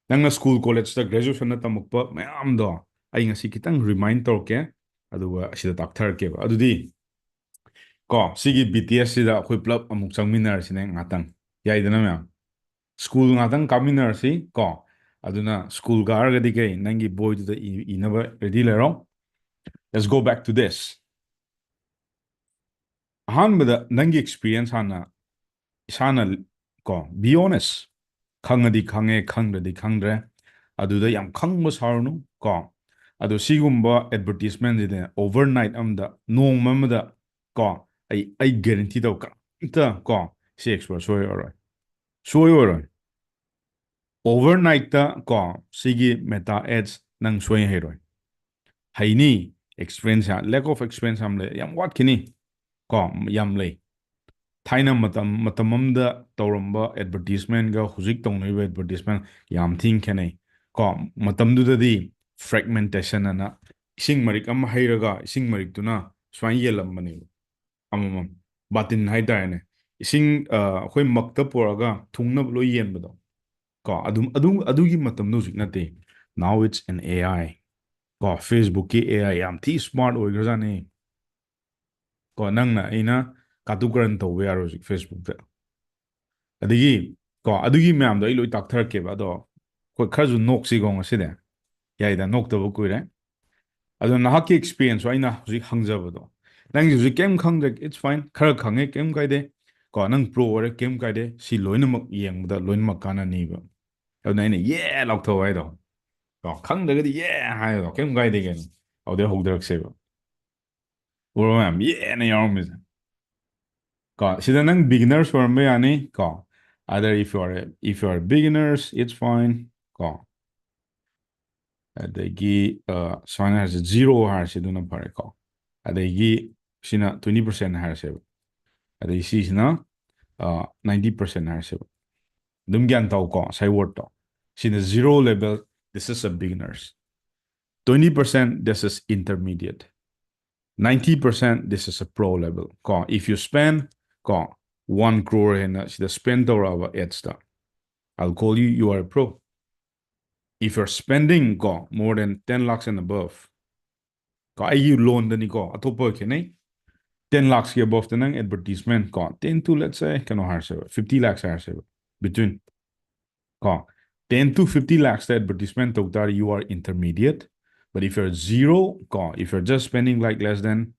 nang na school college ta graduation na tamukpa myam do ai ngasi kitang remind tor ke adu asida doctor ke adu di ko sigi BTS sida akhoi plug amuk changminar sine ngatang yaidana mya school ngatang kaminar si ko aduna school gar ga dikay nangi boy to the inaba ready lero let's go back to this han bada nangi experience hana isana ko be honest khangadi khange khangdadi khangdre aduda yam khangmo sarnu ko adu sigumba advertisement de overnight amda nong mamada ko ai guarantee daw ka ta ko si expert soy alright soy alright overnight ta ko sigi meta ads nang soy heroi haini experience lack of experience amle yam what kini ko yam le thaina matamamda tawramba advertisement ga huzik tongnoi advertisement yam thing kene ko matamdu di fragmentation ana ising marik am hairaga ising marik tuna swan yelam mani amam batin haidane ising khoi makta poraga thungna lo yenbado ko adugi matamnu nate now it's an AI ko Facebook ki AI yam thi smart oigrajane ko nangna ina katukaran to we are Facebook da adigi ko adugi myam do iloi takthar ke ba do ko khaju nok si gong aside yaida nok to ko re ado nahaki experience wa ina huji hangjabado nang huji kem khangde it's fine khar khange kem kaide ko nang pro ore kem kaide si loinamak yengda loinamak kana ni ba ado ina ye lok to wai do ko khangde ga ye ha do kem kaide gen ode hogdarak se ba uro myam ye na yarum mi ko sida nang beginners for me ani ko either if you are beginners it's fine ko adagi swana has zero har siduna pare ko adagi sina 20% har se adagi sina 90% har se dum gyan taw ko sai word to sina zero level this is a beginners 20% this is intermediate 90% this is a pro level ko if you spend ko 1 crore in the spend or our ads I'll call you are a pro if you're spending ko more than 10 lakhs and above ko ay loan dani ko atopo kene 10 lakhs ke above the advertisement ko 10 to let's say kano har 50 lakhs har between ko 10 to 50 lakhs the advertisement to that you are intermediate but if you're zero ko if you're just spending like less than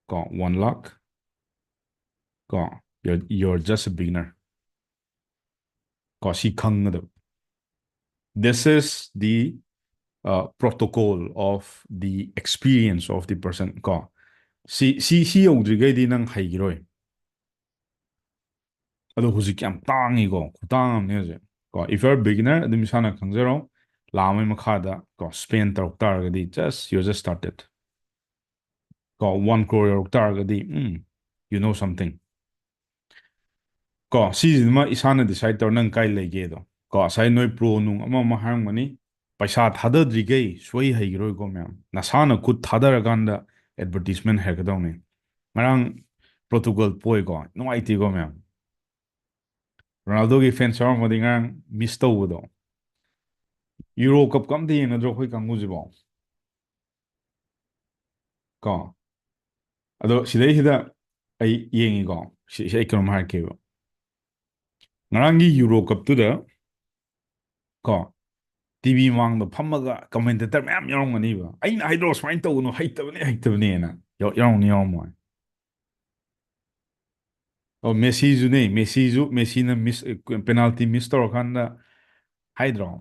ko 1 lakh ko you're just a beginner ko si khang this is the protocol of the experience of the person ko si yongdrigay nang haigiroi ado huzik yam tangi ko kutang ne ko if you're a beginner adum sana khangjaro lamai makhada ko spend tar gadi just you just started ko 1 crore tar gadi you know something ꯀꯣ ꯁꯤꯁꯤꯃ ꯏꯁꯥꯅ design ꯇꯧꯔ ꯅꯪ ꯀꯥꯏ ꯂꯩꯒꯦꯗꯣ ꯀꯣ ꯉꯁꯥꯏ ꯅꯣꯏ pro ꯅꯨꯡ ꯑꯃ ꯍꯥꯏꯔꯝꯒꯅꯤ ꯄꯩꯁꯥ ꯊꯥꯗꯗ꯭ꯔꯤꯈꯩ ꯁꯨꯡꯍꯩ ꯍꯩꯈꯤꯔꯣꯏꯀꯣ ꯃꯌꯥꯝ ꯅꯁꯥꯅ ꯈꯨꯠ ꯊꯥꯗꯔꯀꯥꯟꯗ ꯑꯦꯗꯚꯔꯇꯤꯁꯃꯦꯟ ꯍꯩꯔꯛꯀꯗꯧꯅꯤ ꯉꯔꯥꯡ ꯄꯣꯔꯇꯨꯒꯜ ꯄꯣꯏꯀꯣ ꯅꯨꯡꯉꯥꯏꯇꯦꯀꯣ ꯃꯌꯥꯝ ꯔꯣꯅꯥꯜꯗꯣꯒꯤ ꯐꯦꯟꯁ ꯌꯥꯎꯔꯝꯃꯗꯤ ꯉꯔꯥꯡ ꯃꯤꯁ ꯇꯧꯕꯗꯣ ꯌꯨꯔꯣ ꯀꯞꯀ ꯑꯝꯇ ꯌꯦꯡꯅꯗ꯭ꯔꯣ ꯑꯩꯈꯣꯏ ꯀꯥꯡꯕꯨꯁꯤꯕꯣ ꯀꯣ ꯑꯗꯣ ꯁꯤꯗꯩꯁꯤꯗ ꯑꯩ ꯌꯦꯡꯉꯤꯀꯣ ꯁꯤ ꯑꯩ ꯀꯩꯅꯣꯝ ꯍꯥꯏꯔꯛꯀꯦꯕ ꯉꯔꯥꯡꯒꯤ ꯌꯨꯔꯣ ꯀꯞꯇꯨꯗ ꯀꯣ ꯇꯤꯚꯤ ꯃꯃꯥꯡꯗ ꯐꯝꯃꯒ ꯀꯃꯦꯟꯇꯦꯇꯔ ꯃꯌꯥꯝ ꯌꯥꯎꯔꯝꯒꯅꯤꯕ ꯑꯩꯅ ꯍꯥꯏꯗ꯭ꯔꯣ ꯁꯨꯃꯥꯏꯅ ꯇꯧꯒꯅꯨ ꯍꯩꯇꯕꯅꯦ ꯍꯩꯇꯕꯅꯦꯅ ꯌꯥꯎꯔꯝꯅꯤ ꯌꯥꯎꯔꯝꯃꯣꯏ ꯑꯣ ꯃꯦꯁꯤꯁꯨꯅꯦ ꯃꯦꯁꯤꯅ ꯃꯤꯁ ꯄꯦꯅꯥꯜꯇꯤ ꯃꯤꯁ ꯇꯧꯔꯀꯥꯟꯗ ꯍꯥꯏꯗ꯭ꯔꯣ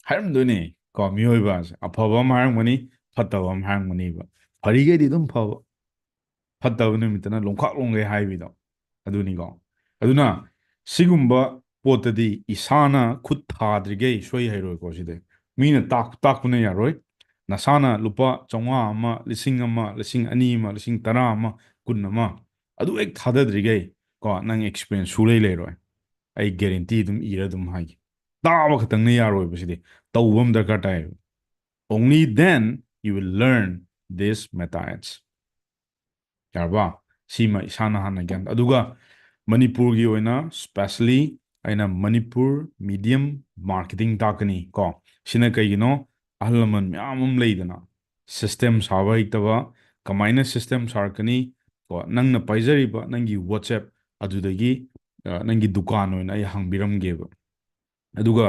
ꯍꯥꯏꯔꯝꯗꯣꯏꯅꯦ ꯀꯣ ꯃꯤꯑꯣꯏꯕꯁꯦ ꯑꯐꯕ ꯑꯃ ꯍꯥꯏꯔꯝꯒꯅꯤ ꯐꯠꯇꯕ ꯑꯃ ꯍꯥꯏꯔꯝꯒꯅꯤꯕ ꯐꯔꯤꯈꯩꯗꯤ ꯑꯗꯨꯝ ꯐꯕ ꯐꯠꯇꯕ ꯅꯨꯃꯤꯠꯇꯅ ꯂꯣꯡꯈꯥꯛ ꯂꯣꯡꯒꯩ ꯍꯥꯏꯕꯤꯗꯣ ꯑꯗꯨꯅꯤꯀꯣ ꯑꯗꯨꯅ ꯁꯤꯒꯨꯝꯕ ꯄꯣꯠꯇꯗꯤ ꯏꯁꯥꯅ ꯈꯨꯠ ꯊꯥꯗ꯭ꯔꯤꯈꯩ ꯁꯣꯏ ꯍꯩꯔꯣꯏꯀꯣ ꯁꯤꯗꯤ ꯃꯤꯅ ꯇꯥꯛꯄꯅ ꯌꯥꯔꯣꯏ ꯅꯁꯥꯅ ꯂꯨꯄꯥ 500 ꯑꯃ 1,000 ꯑꯃ 2,000 ꯑꯃ 10,000 ꯑꯃ 10 ꯑꯃ ꯑꯗꯨ ꯍꯦꯛ ꯊꯥꯗꯗ꯭ꯔꯤꯈꯩ ꯀꯣ ꯅꯪ ꯑꯦꯛꯁꯄꯤꯔꯤꯌꯦꯟꯁ ꯁꯨꯂꯩ ꯂꯩꯔꯣꯏ ꯑꯩ ꯒꯦꯔꯦꯟꯇꯤ ꯑꯗꯨꯝ ꯏꯔ ꯑꯗꯨꯝ ꯍꯥꯏꯒꯦ ꯇꯥꯕ ꯈꯛꯇꯪꯅ ꯌꯥꯔꯣꯏꯕ ꯁꯤꯗꯤ ꯇꯧꯕ ꯑꯃ ꯗꯔꯀꯥꯔ ꯇꯥꯏꯌꯦꯕ only then you will learn this methods ꯌꯥꯔꯕ ꯁꯤꯃ ꯏꯁꯥꯅ ꯍꯥꯟꯅ ꯒ꯭ꯌꯥꯟ ꯑꯗꯨꯒ ꯃꯅꯤꯄꯨꯔꯒꯤ ꯑꯣꯏꯅ ꯁ꯭ꯄꯦꯁꯦꯜꯂꯤ ꯑꯩꯅ ꯃꯅꯤꯄꯨꯔ ꯃꯤꯗꯤꯌꯝ ꯃꯥꯔꯀꯦꯇꯤꯡ ꯇꯥꯛꯀꯅꯤ ꯀꯣ ꯁꯤꯅ ꯀꯩꯒꯤꯅꯣ ꯑꯍꯜ ꯂꯃꯟ ꯃꯌꯥꯝ ꯑꯃ ꯂꯩꯗꯅ ꯁꯤꯁꯇꯦꯝ ꯁꯥꯕ ꯍꯩꯇꯕ ꯀꯃꯥꯏꯅ ꯁꯤꯁꯇꯦꯝ ꯁꯥꯔꯛꯀꯅꯤ ꯀꯣ ꯅꯪꯅ ꯄꯥꯏꯖꯔꯤꯕ ꯅꯪꯒꯤ ꯋꯥꯆꯦꯞ ꯑꯗꯨꯗꯒꯤ ꯅꯪꯒꯤ ꯗꯨꯀꯥꯟ ꯑꯣꯏꯅ ꯑꯩ ꯍꯥꯡꯕꯤꯔꯝꯒꯦꯕ ꯑꯗꯨꯒ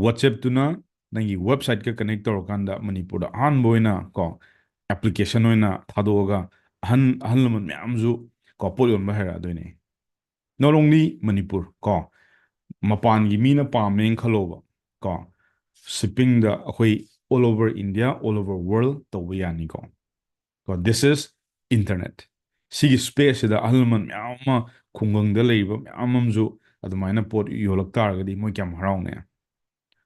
ꯋꯥꯆꯦꯞꯇꯨꯅ ꯅꯪꯒꯤ ꯋꯦꯕꯁꯥꯏꯠꯀ ꯀꯅꯦꯛ ꯇꯧꯔꯀꯥꯟꯗ ꯃꯅꯤꯄꯨꯔꯗ ꯑꯍꯥꯟꯕ ꯑꯣꯏꯅ ꯀꯣ ꯑꯦꯄ꯭ꯂꯤꯀꯦꯁꯟ ꯑꯣꯏꯅ ꯊꯥꯗꯣꯛꯑꯒ ꯑꯍꯜ ꯂꯃꯟ ꯃꯌꯥꯝꯁꯨ ꯀꯣ ꯄꯣꯠ ꯌꯣꯟꯕ ꯍꯩꯔꯛꯑꯗꯣꯏꯅꯦ ꯅꯣꯠ ꯑꯣꯡꯂꯤ ꯃꯅꯤꯄꯨꯔ ꯀꯣ ꯃꯄꯥꯟꯒꯤ ꯃꯤꯅ ꯄꯥꯝꯃꯦꯅ ꯈꯜꯂꯣꯕ ꯀꯣ ꯁꯤꯞꯄꯤꯡꯗ ꯑꯩꯈꯣꯏ all over India all over world ꯇꯧꯕ ꯌꯥꯅꯤꯀꯣ ꯀꯣ ꯗꯤꯁ ꯏꯁ ꯏꯟꯇꯔꯅꯦꯠ ꯁꯤꯒꯤ ꯁ꯭ꯄꯦꯁꯁꯤꯗ ꯑꯍꯜ ꯂꯃꯟ ꯃꯌꯥꯝ ꯑꯃ ꯈꯨꯡꯒꯪꯗ ꯂꯩꯔꯤꯕ ꯃꯌꯥꯝ ꯑꯃꯁꯨ ꯑꯗꯨꯃꯥꯏꯅ ꯄꯣꯠ ꯌꯣꯜꯂꯛ ꯇꯥꯔꯒꯗꯤ ꯃꯣꯏ ꯀꯌꯥꯝ ꯍꯔꯥꯎꯅꯤ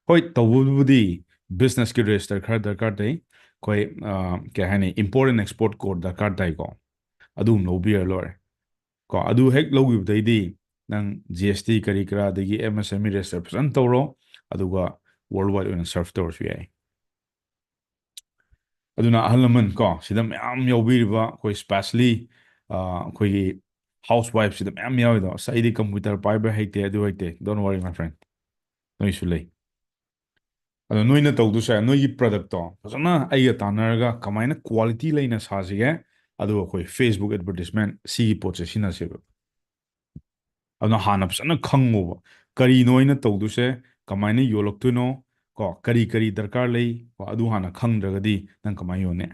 ꯍꯣꯏ ꯇꯧꯕꯕꯨꯗꯤ ꯕꯤꯖꯤꯅꯦꯁꯀꯤ ꯔꯦꯖꯤꯁꯇꯔ ꯈꯔ ꯗꯔꯀꯥꯔ ꯇꯥꯏ ꯑꯩꯈꯣꯏ ꯀꯩ ꯍꯥꯏꯅꯤ ꯏꯝꯄꯣꯔꯠ ꯑꯦꯟ ꯑꯦꯛꯁꯄꯣꯔꯠ ꯀꯣꯗ ꯗꯔꯀꯥꯔ ꯇꯥꯏꯀꯣ ꯑꯗꯨꯝ ꯂꯧꯕꯤꯔ ꯂꯣꯏꯔꯦ ꯀꯣ ꯑꯗꯨ ꯍꯦꯛ ꯂꯧꯈꯤꯕꯗꯩꯗꯤ ꯅꯪ ꯖꯤ ꯑꯦꯁ ꯇꯤ ꯀꯔꯤ ꯀꯔꯥ ꯑꯗꯒꯤ ꯑꯦꯝ ꯑꯦꯁ ꯑꯦꯝ ꯏ ꯔꯦꯖꯤꯁꯇꯔ ꯐꯖꯅ ꯇꯧꯔꯣ ꯑꯗꯨꯒ ꯋꯥꯔꯜ ꯋꯥꯏꯗ ꯑꯣꯏꯅ ꯁꯔꯐ ꯇꯧꯔꯁꯨ ꯌꯥꯏ ꯑꯗꯨꯅ ꯑꯍꯜ ꯂꯃꯟ ꯀꯣ ꯁꯤꯗ ꯃꯌꯥꯝ ꯌꯥꯎꯕꯤꯔꯤꯕ ꯑꯩꯈꯣꯏ ꯁ꯭ꯄꯦꯁꯂꯤ ꯑꯩꯈꯣꯏꯒꯤ ꯍꯥꯎꯁ ꯋꯥꯏꯐꯁꯤꯗ ꯃꯌꯥꯝ ꯌꯥꯎꯋꯤꯗꯣ ꯑꯁ ꯑꯩꯗꯤ ꯀꯝꯄ꯭ꯌꯨꯇꯔ ꯄꯥꯏꯕ ꯍꯩꯇꯦ ꯑꯗꯨ ꯍꯩꯇꯦ ꯗꯣꯟ ꯋꯥꯔꯤ ꯃꯥꯏ ꯐ꯭ꯔꯦꯟ ꯅꯣꯏꯁꯨ ꯂꯩ ꯑꯗꯣ ꯅꯣꯏꯅ ꯇꯧꯗꯣꯏꯁꯦ ꯅꯣꯏꯒꯤ ꯄ꯭ꯔꯗꯛꯇꯣ ꯐꯖꯅ ꯑꯩꯒ ꯇꯥꯟꯅꯔꯒ ꯀꯃꯥꯏꯅ ꯀ꯭ꯋꯥꯂꯤꯇꯤ ꯂꯩꯅ ꯁꯥꯁꯤꯒꯦ ꯑꯗꯨꯒ ꯑꯩꯈꯣꯏ ꯐꯦꯁꯕꯨꯛ ꯑꯦꯗꯚꯔꯇꯤꯁꯃꯦꯟ ꯁꯤꯒꯤ ꯄꯣꯠꯁꯦ ꯁꯤꯟꯅꯁꯦꯕ ꯑꯗꯨꯅ ꯍꯥꯟꯅ ꯐꯖꯅ ꯈꯪꯉꯣꯕ ꯀꯔꯤꯅꯣ ꯑꯩꯅ ꯇꯧꯗꯣꯏꯁꯦ ꯀꯃꯥꯏꯅ ꯌꯣꯜꯂꯛꯇꯣꯏꯅꯣ ꯀꯣ ꯀꯔꯤ ꯗꯔꯀꯥꯔ ꯂꯩ ꯀꯣ ꯑꯗꯨ ꯍꯥꯟꯅ ꯈꯪꯗ꯭ꯔꯒꯗꯤ ꯅꯪ ꯀꯃꯥꯏꯅ ꯌꯣꯟꯅꯤ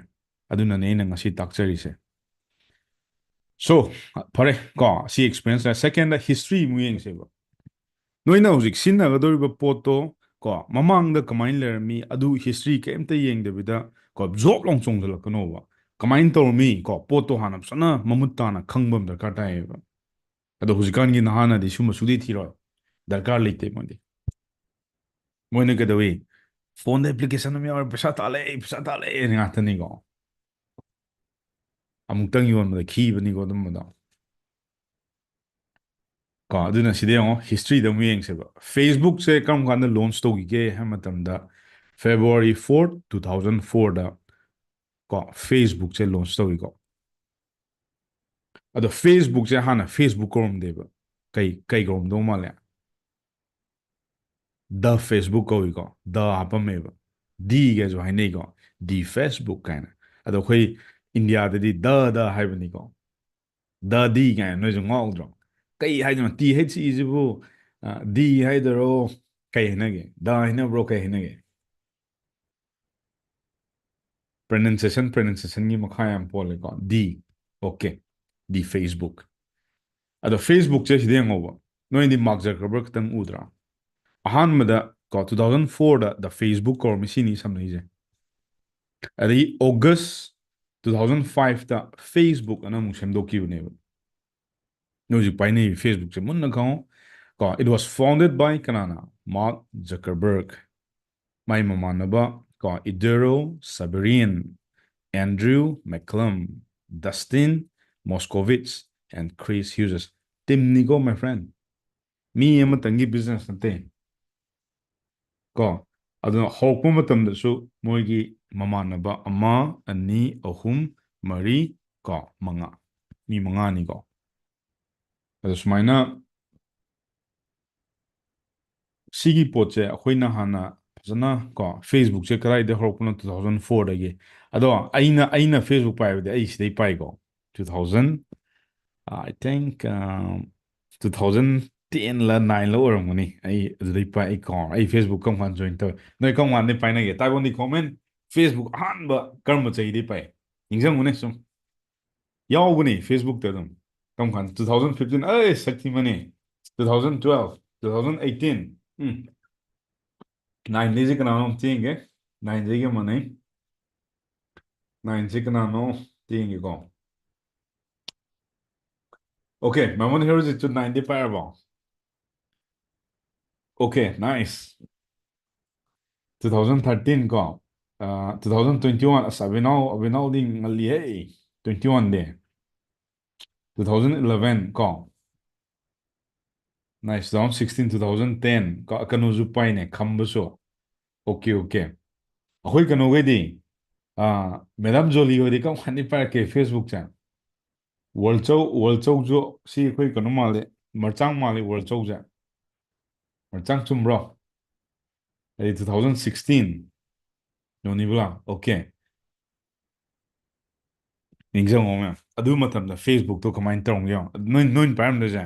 ꯑꯗꯨꯅꯅꯦ ꯑꯩꯅ ꯉꯁꯤ ꯇꯥꯛꯆꯔꯤꯁꯦ ꯁꯣ ꯐꯔꯦ ꯀꯣ ꯁꯤ ꯑꯦꯛꯁꯄꯤꯔꯤꯌꯦꯟꯁ ꯁꯦꯀꯦꯟꯗ ꯍꯤꯁꯇ꯭ꯔꯤ ꯑꯃꯨꯛ ꯌꯦꯡꯁꯦꯕ ꯅꯣꯏꯅ ꯍꯧꯖꯤꯛ ꯁꯤꯖꯤꯟꯅꯒꯗꯧꯔꯤꯕ ꯄꯣꯠꯇꯣ ꯀꯣ ꯃꯃꯥꯡꯗ ꯀꯃꯥꯏꯅ ꯂꯩꯔꯝꯃꯤ ꯑꯗꯨ ꯍꯤꯁꯇ꯭ரி ꯀꯩꯝꯇ ꯌꯦꯡꯗꯕꯤꯗ ꯀꯣ ꯖꯣꯕ ꯂꯥꯎ ꯆꯣꯡꯁꯤꯜꯂꯛꯀꯅꯣꯕ ꯀꯃꯥꯏꯅ ꯇꯧꯔꯝꯃꯤ ꯀꯣ ꯄꯣꯠꯇꯣ ꯍꯥꯟꯅ ꯐꯖꯅ ꯃꯃꯨꯠ ꯇꯥꯅ ꯈꯪꯕ ꯑꯃ ꯗꯔꯀꯥꯔ ꯇꯥꯏꯌꯦꯕ ꯑꯗꯣ ꯍꯧꯖꯤꯛꯀꯥꯟꯒꯤ ꯅꯍꯥꯅꯗꯤ ꯁꯨꯝꯕ ꯁꯨꯡꯊꯤ ꯊꯤꯔꯣꯏ ꯗꯔꯀꯥꯔ ꯂꯩꯇꯦ ꯃꯣꯏꯅ ꯀꯩꯗꯧꯏ ꯐꯣꯟꯗ ꯑꯦꯄ꯭ꯂꯤꯀꯦꯁꯟ ꯑꯃ ꯌꯥꯎꯔꯦ ꯄꯩꯁꯥ ꯇꯥꯜꯂꯦ ꯉꯥꯛꯇꯅꯤꯀꯣ ꯑꯃꯨꯛꯇꯪ ꯌꯣꯟꯕꯗ ꯈꯤꯕꯅꯤꯀꯣ ꯑꯗꯨꯝꯕꯗꯣ ꯀꯣ ꯑꯗꯨꯅ ꯁꯤꯗ ꯌꯦꯡꯉꯣ ꯍꯤꯁꯇ꯭ꯔꯤꯗ ꯑꯃꯨꯛ ꯌꯦꯡꯁꯦꯕ ꯐꯦꯁꯕꯨꯛꯁꯦ ꯀꯔꯝ ꯀꯥꯟꯗ ꯂꯣꯟꯆ ꯇꯧꯈꯤꯒꯦ ꯍꯥꯏꯕ ꯃꯇꯝꯗ ꯐꯦꯕꯋꯥꯔꯤ 4 2004ꯗ ꯀꯣ ꯐꯦꯁꯕꯨꯛꯁꯦ ꯂꯣꯟꯆ ꯇꯧꯏꯀꯣ ꯑꯗꯣ ꯐꯦꯁꯕꯨꯛꯁꯦ ꯍꯥꯟꯅ ꯐꯦꯁꯕꯨꯛ ꯀꯧꯔꯝꯗꯦꯕ ꯀꯩ ꯀꯧꯔꯝꯗꯧ ꯃꯥꯜꯂꯦ ꯗ ꯐꯦꯁꯕꯨꯛ ꯀꯧꯏꯀꯣ ꯗ ꯍꯥꯞꯄꯝꯃꯦꯕ ꯗꯤꯒꯁꯨ ꯍꯥꯏꯅꯩꯀꯣ ꯗꯤ ꯐꯦꯁꯕꯨꯛ ꯀꯥꯏꯅ ꯑꯗꯣ ꯑꯩꯈꯣꯏ ꯏꯟꯗꯤꯌꯥꯗꯗꯤ ꯗ ꯍꯥꯏꯕꯅꯤꯀꯣ ꯗꯤ ꯀꯥꯏꯅ ꯅꯣꯏꯁꯨ ꯉꯥꯎꯗ꯭ꯔꯣ ꯀꯩ ꯍꯥꯏꯗꯣꯏꯅꯣ ꯇꯤ ꯍꯩꯆ ꯏꯁꯤꯕꯨ ꯗꯤ ꯍꯥꯏꯗꯣꯏꯔꯣ ꯀꯩ ꯍꯥꯏꯅꯒꯦ ꯗ ꯍꯥꯏꯅꯕ꯭ꯔꯣ ꯀꯩ ꯍꯥꯏꯅꯒꯦ ꯄ꯭ꯔꯅꯟꯁꯦꯁꯟꯒꯤ ꯃꯈꯥ ꯌꯥꯝ ꯄꯣꯜꯂꯦꯀꯣ ꯗꯤ ꯑꯣꯀꯦ ꯗꯤ ꯐꯦꯁꯕꯨꯛ ꯑꯗꯣ ꯐꯦꯁꯕꯨꯛꯁꯦ ꯁꯤꯗ ꯌꯦꯡꯉꯣꯕ ꯅꯣꯏꯗꯤ ꯃꯥꯔꯛ ꯖꯀꯔꯕꯔꯒ ꯈꯤꯇꯪ ꯎꯗ꯭ꯔꯥ ꯑꯍꯥꯟꯕꯗ ꯀꯣ 2004ꯗ ꯗ ꯐꯦꯁꯕꯨꯛ ꯀꯧꯔꯝꯃꯤ ꯁꯤꯅꯤ ꯁꯝꯅꯩꯁꯦ ꯑꯗꯒꯤ ꯑꯣꯒꯁ 2005ꯗ ꯐꯦꯁꯕꯨꯛ ꯑꯅ ꯑꯃꯨꯛ ꯁꯦꯝꯗꯣꯛꯈꯤꯕꯅꯦꯕ ꯅꯣꯏ ꯍꯧꯖꯤꯛ ꯄꯥꯏꯅꯩ ꯐꯦꯁꯕꯨꯛꯁꯦ ꯃꯨꯟꯅ ꯈꯪꯉꯣ ꯀꯣ ꯏꯠ ꯋꯥꯁ ꯐꯥꯎꯟꯗꯦഡ് ꯕꯥꯏ ꯀꯅꯥꯅ ꯃꯥꯔꯛ ꯖꯀꯔꯕꯔꯒ ꯃꯥꯏ ꯃꯃꯥꯟꯅꯕ ꯀꯣ Eduardo Saverin Andrew McCollum Dustin Moskovitz and Chris Hughes ꯇꯤꯝꯅꯤꯀꯣ ꯃꯥꯏ ꯐ꯭ꯔꯦꯟ ꯃꯤ ꯑꯃꯇꯪꯒꯤ ꯕꯤꯖꯤꯅꯦꯁ ꯅꯠꯇꯦ ꯀꯣ ꯑꯗꯨꯅ ꯍꯧꯔꯛꯄ ꯃꯇꯝꯗꯁꯨ ꯃꯣꯏꯒꯤ ꯃꯃꯥꯟꯅꯕ ꯑꯃ ꯑꯅꯤ ꯑꯍꯨꯝ ꯃꯔꯤ ꯀꯣ ꯃꯉꯥ ꯃꯤ ꯃꯉꯥꯅꯤꯀꯣ ꯑꯗꯣ ꯁꯨꯃꯥꯏꯅ ꯁꯤꯒꯤ ꯄꯣꯠꯁꯦ ꯑꯩꯈꯣꯏꯅ ꯍꯥꯟꯅ ꯐꯖꯅ ꯀꯣ ꯐꯦꯁꯕꯨꯛꯁꯦ ꯀꯗꯥꯏꯗ ꯍꯧꯔꯛꯄꯅꯣ 2004ꯗꯒꯤ ꯑꯗꯣ ꯑꯩꯅ ꯐꯦꯁꯕꯨꯛ ꯄꯥꯏꯕꯗꯤ ꯑꯩ ꯁꯤꯗꯩ ꯄꯥꯏꯀꯣ 2000 I think 2010ला 9ला ꯑꯣꯏꯔꯝꯒꯅꯤ ꯑꯩ ꯑꯗꯨꯗꯩ ꯄꯥꯏ ꯑꯩ ꯀꯥꯎꯔꯦ ꯑꯩ ꯐꯦꯁꯕꯨꯛ ꯀꯔꯝ ꯀꯥꯟꯗ ꯖꯣꯏꯟ ꯇꯧꯋꯦ ꯅꯣꯏ ꯀꯔꯝ ꯀꯥꯟꯗ ꯄꯥꯏꯅꯒꯦ ꯇꯥꯏꯕꯣꯟꯗꯤ ꯀꯣꯃꯦꯟ ꯐꯦꯁꯕꯨꯛ ꯑꯍꯥꯟꯕ ꯀꯔꯝꯕ ꯆꯍꯤꯗꯩ ꯄꯥꯏ ꯅꯤꯡꯁꯤꯡꯉꯨꯅꯦ ꯁꯨꯝ ꯌꯥꯎꯕꯅꯤ ꯐꯦꯁꯕꯨꯛꯇ ꯑꯗꯨꯝ ꯀꯔꯝ ꯀꯥꯟꯗ 2015 ꯑꯩ ꯁꯛꯊꯤꯃꯅꯤ 2012 2018 9ꯗꯩꯁꯦ ꯀꯅꯥꯅꯣ ꯆꯦꯡꯒꯦ 9ꯗꯒꯤ ꯃꯥꯟꯅꯩ 9ꯁꯦ ꯀꯅꯥꯅꯣ ꯆꯦꯡꯒꯦꯀꯣ ꯑꯣꯀꯦ ꯃꯃꯟ ꯍꯦꯔꯣꯖꯤꯠꯁꯨ 9ꯗꯤ ꯄꯥꯏꯔꯕꯣ ꯑꯣꯀꯦ ꯅꯥꯏꯁ 2013 ꯀꯣ 2021 ꯑꯁ ꯑꯕꯤꯅꯥꯎꯗꯤ ꯉꯜꯂꯤꯍꯦ 21ꯗꯤ 2011 ꯀꯣ ꯅꯥꯏꯁ 2016 2010 ꯀꯣ ꯀꯩꯅꯣꯁꯨ ꯄꯥꯏꯅꯦ ꯈꯝꯕꯁꯨ ꯑꯣꯀꯦ ꯑꯣꯀꯦ ꯑꯩꯈꯣꯏ ꯀꯩꯅꯣꯈꯩꯗꯤ ꯃꯦꯗꯥꯝ ꯖꯣꯂꯤ ꯍꯣꯏꯗꯤ ꯀꯔꯝ ꯀꯥꯟꯗꯤ ꯄꯥꯏꯔꯛꯀꯦ ꯐꯦꯁꯕꯨꯛꯁꯦ ꯋꯥꯔꯜꯆꯧ ꯁꯤ ꯑꯩꯈꯣꯏ ꯀꯩꯅꯣ ꯃꯥꯜꯂꯦ ꯃꯔꯆꯥꯡ ꯃꯥꯜꯂꯦ ꯋꯥꯔꯜꯆꯧꯁꯦ ꯃꯔꯆꯥꯡ ꯆꯨꯝꯕ꯭ꯔꯣ ꯑꯩ 2016 ꯅꯣꯅꯤꯕꯨꯂꯥ ꯑꯣꯀꯦ ꯅꯤꯡꯁꯤꯡꯉꯣ ꯃꯌꯥꯝ ꯑꯗꯨ ꯃꯇꯝꯗ ꯐꯦꯁꯕꯨꯛꯇꯣ ꯀꯃꯥꯏꯅ ꯇꯧꯔꯝꯒꯦ ꯌꯦꯡꯉꯣ ꯅꯣꯏꯅ ꯄꯥꯏꯔꯝꯗꯣꯏꯁꯦ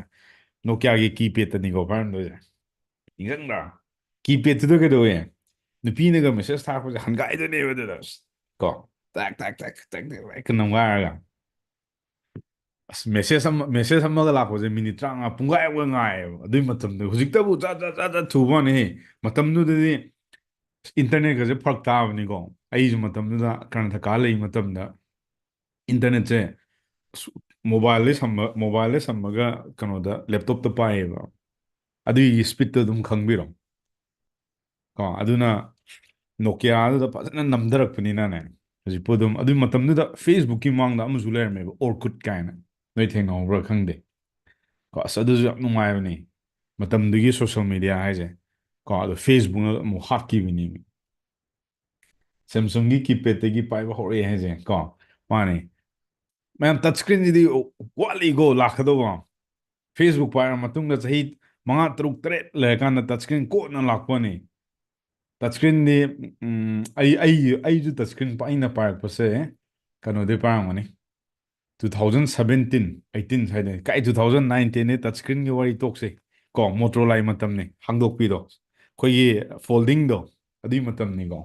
ꯅꯣꯀꯤꯌꯥꯒꯤ ꯀꯤꯄꯦꯗꯇꯅꯤꯀꯣ ꯄꯥꯏꯔꯝꯗꯣꯏꯁꯦ ꯅꯤꯡꯁꯤꯡꯕ꯭ꯔꯥ ꯀꯤꯄꯦꯗꯇꯨꯗ ꯀꯩꯗꯧꯋꯦ ꯅꯨꯄꯤꯅꯒ ꯃꯦꯁꯦꯖ ꯊꯥꯔꯛꯄꯁꯦ ꯍꯪꯒꯥꯏꯗꯣꯏꯅꯦꯕ ꯑꯗꯨꯗ ꯀꯣ ꯇꯥꯛ ꯇꯥꯛ ꯇꯥꯛ ꯇꯥꯛ ꯇꯥꯛ ꯅꯝꯒꯥꯏꯔꯒ ꯑꯁ ꯃꯦꯁꯦꯖ ꯑꯃꯒ ꯂꯥꯛꯄꯁꯦ ꯃꯤꯅꯤꯠ 35 ꯄꯨꯡꯈꯥꯏ ꯑꯃꯒ ꯉꯥꯏꯌꯦꯕ ꯑꯗꯨꯏ ꯃꯇꯝꯗ ꯍꯧꯖꯤꯛꯇꯕꯨ ꯆꯠ ꯊꯨꯕ ꯋꯥꯅꯤꯍꯦ ꯃꯇꯝꯗꯨꯗꯗꯤ ꯏꯟꯇꯔꯅꯦꯠꯀꯁꯦ ꯐꯔꯛ ꯇꯥꯕꯅꯤꯀꯣ ꯑꯩꯁꯨ ꯃꯇꯝꯗꯨꯗ ꯀꯔꯅꯥꯇꯀꯥ ꯂꯩ ꯃꯇꯝꯗ ꯏꯟꯇꯔꯅꯦꯠꯁꯦ ꯃꯣꯕꯥꯏꯜꯗ ꯁꯝꯃꯒ ꯀꯩꯅꯣꯗ ꯂꯦꯞꯇꯣꯞꯇ ꯄꯥꯏꯌꯦꯕ ꯑꯗꯨꯒꯤ ꯏꯁꯄꯤꯠꯇꯣ ꯑꯗꯨꯝ ꯈꯪꯕꯤꯔꯣ ꯀꯣ ꯑꯗꯨꯅ ꯅꯣꯀꯤꯌꯥꯗꯨꯗ ꯐꯖꯅ ꯅꯝꯊꯔꯛꯄꯅꯤꯅꯅꯦ ꯍꯧꯖꯤꯛꯄꯨ ꯑꯗꯨꯝ ꯑꯗꯨꯏ ꯃꯇꯝꯗꯨꯗ ꯐꯦꯁꯕꯨꯛꯀꯤ ꯃꯥꯡꯗ ꯑꯃꯁꯨ ꯂꯩꯔꯝꯃꯦꯕ ꯑꯣꯔꯀꯨꯠ ꯀꯥꯏꯅ ꯅꯣꯏ ꯊꯦꯡꯅꯍꯧꯕ꯭ꯔꯥ ꯈꯪꯗꯦ ꯀꯣ ꯑꯁ ꯑꯗꯨꯁꯨ ꯌꯥꯝ ꯅꯨꯡꯉꯥꯏꯕꯅꯤ ꯃꯇꯝꯗꯨꯒꯤ ꯁꯣꯁꯦꯜ ꯃꯦꯗꯤꯌꯥ ꯍꯥꯏꯁꯦ ꯀꯣ ꯑꯗꯣ ꯐꯦꯁꯕꯨꯛꯅ ꯑꯃꯨꯛ ꯍꯥꯠꯈꯤꯕꯅꯤ ꯁꯦꯝꯁꯨꯡꯒꯤ ꯀꯤꯄꯦꯗꯇꯒꯤ ꯄꯥꯏꯕ ꯍꯧꯔꯛꯑꯦ ꯍꯥꯏꯁꯦ ꯀꯣ ꯃꯥꯅꯦ ꯃꯌꯥꯝ ꯇꯆ ꯁꯀ꯭ꯔꯤꯟꯁꯤꯗꯤ ꯋꯥꯠꯂꯤꯀꯣ ꯂꯥꯛꯀꯗꯧꯕ ꯐꯦꯁꯕꯨꯛ ꯄꯥꯏꯔ ꯃꯇꯨꯡꯗ ꯆꯍꯤ 5 ꯇꯔꯨꯛ ꯇꯔꯦꯠ ꯂꯩꯔꯀꯥꯟꯗ ꯇꯆ ꯁꯀ꯭ꯔꯤꯟ ꯀꯣꯟꯅ ꯂꯥꯛꯄꯅꯤ ꯇꯆ ꯁꯀ꯭ꯔꯤꯟꯗꯤ ꯑꯩꯁꯨ ꯇꯆ ꯁꯀ꯭ꯔꯤꯟ ꯑꯩꯅ ꯄꯥꯏꯔꯛꯄꯁꯦ ꯀꯩꯅꯣꯗꯩ ꯄꯥꯏꯔꯝꯒꯅꯤ 2017 18 ꯁ꯭ꯋꯥꯏꯗ ꯀꯥꯏ 2019ꯅꯦ ꯇꯆ ꯁꯀ꯭ꯔꯤꯟꯒꯤ ꯋꯥꯔꯤ ꯇꯣꯛꯁꯦ ꯀꯣ ꯃꯣꯇꯣꯔꯣꯂꯥꯏ ꯃꯇꯝꯅꯤ ꯍꯥꯡꯗꯣꯛꯄꯤꯗꯣ ꯑꯩꯈꯣꯏꯒꯤ ꯐꯣꯜꯗꯤꯡꯗꯣ ꯑꯗꯨꯏ ꯃꯇꯝꯅꯤꯀꯣ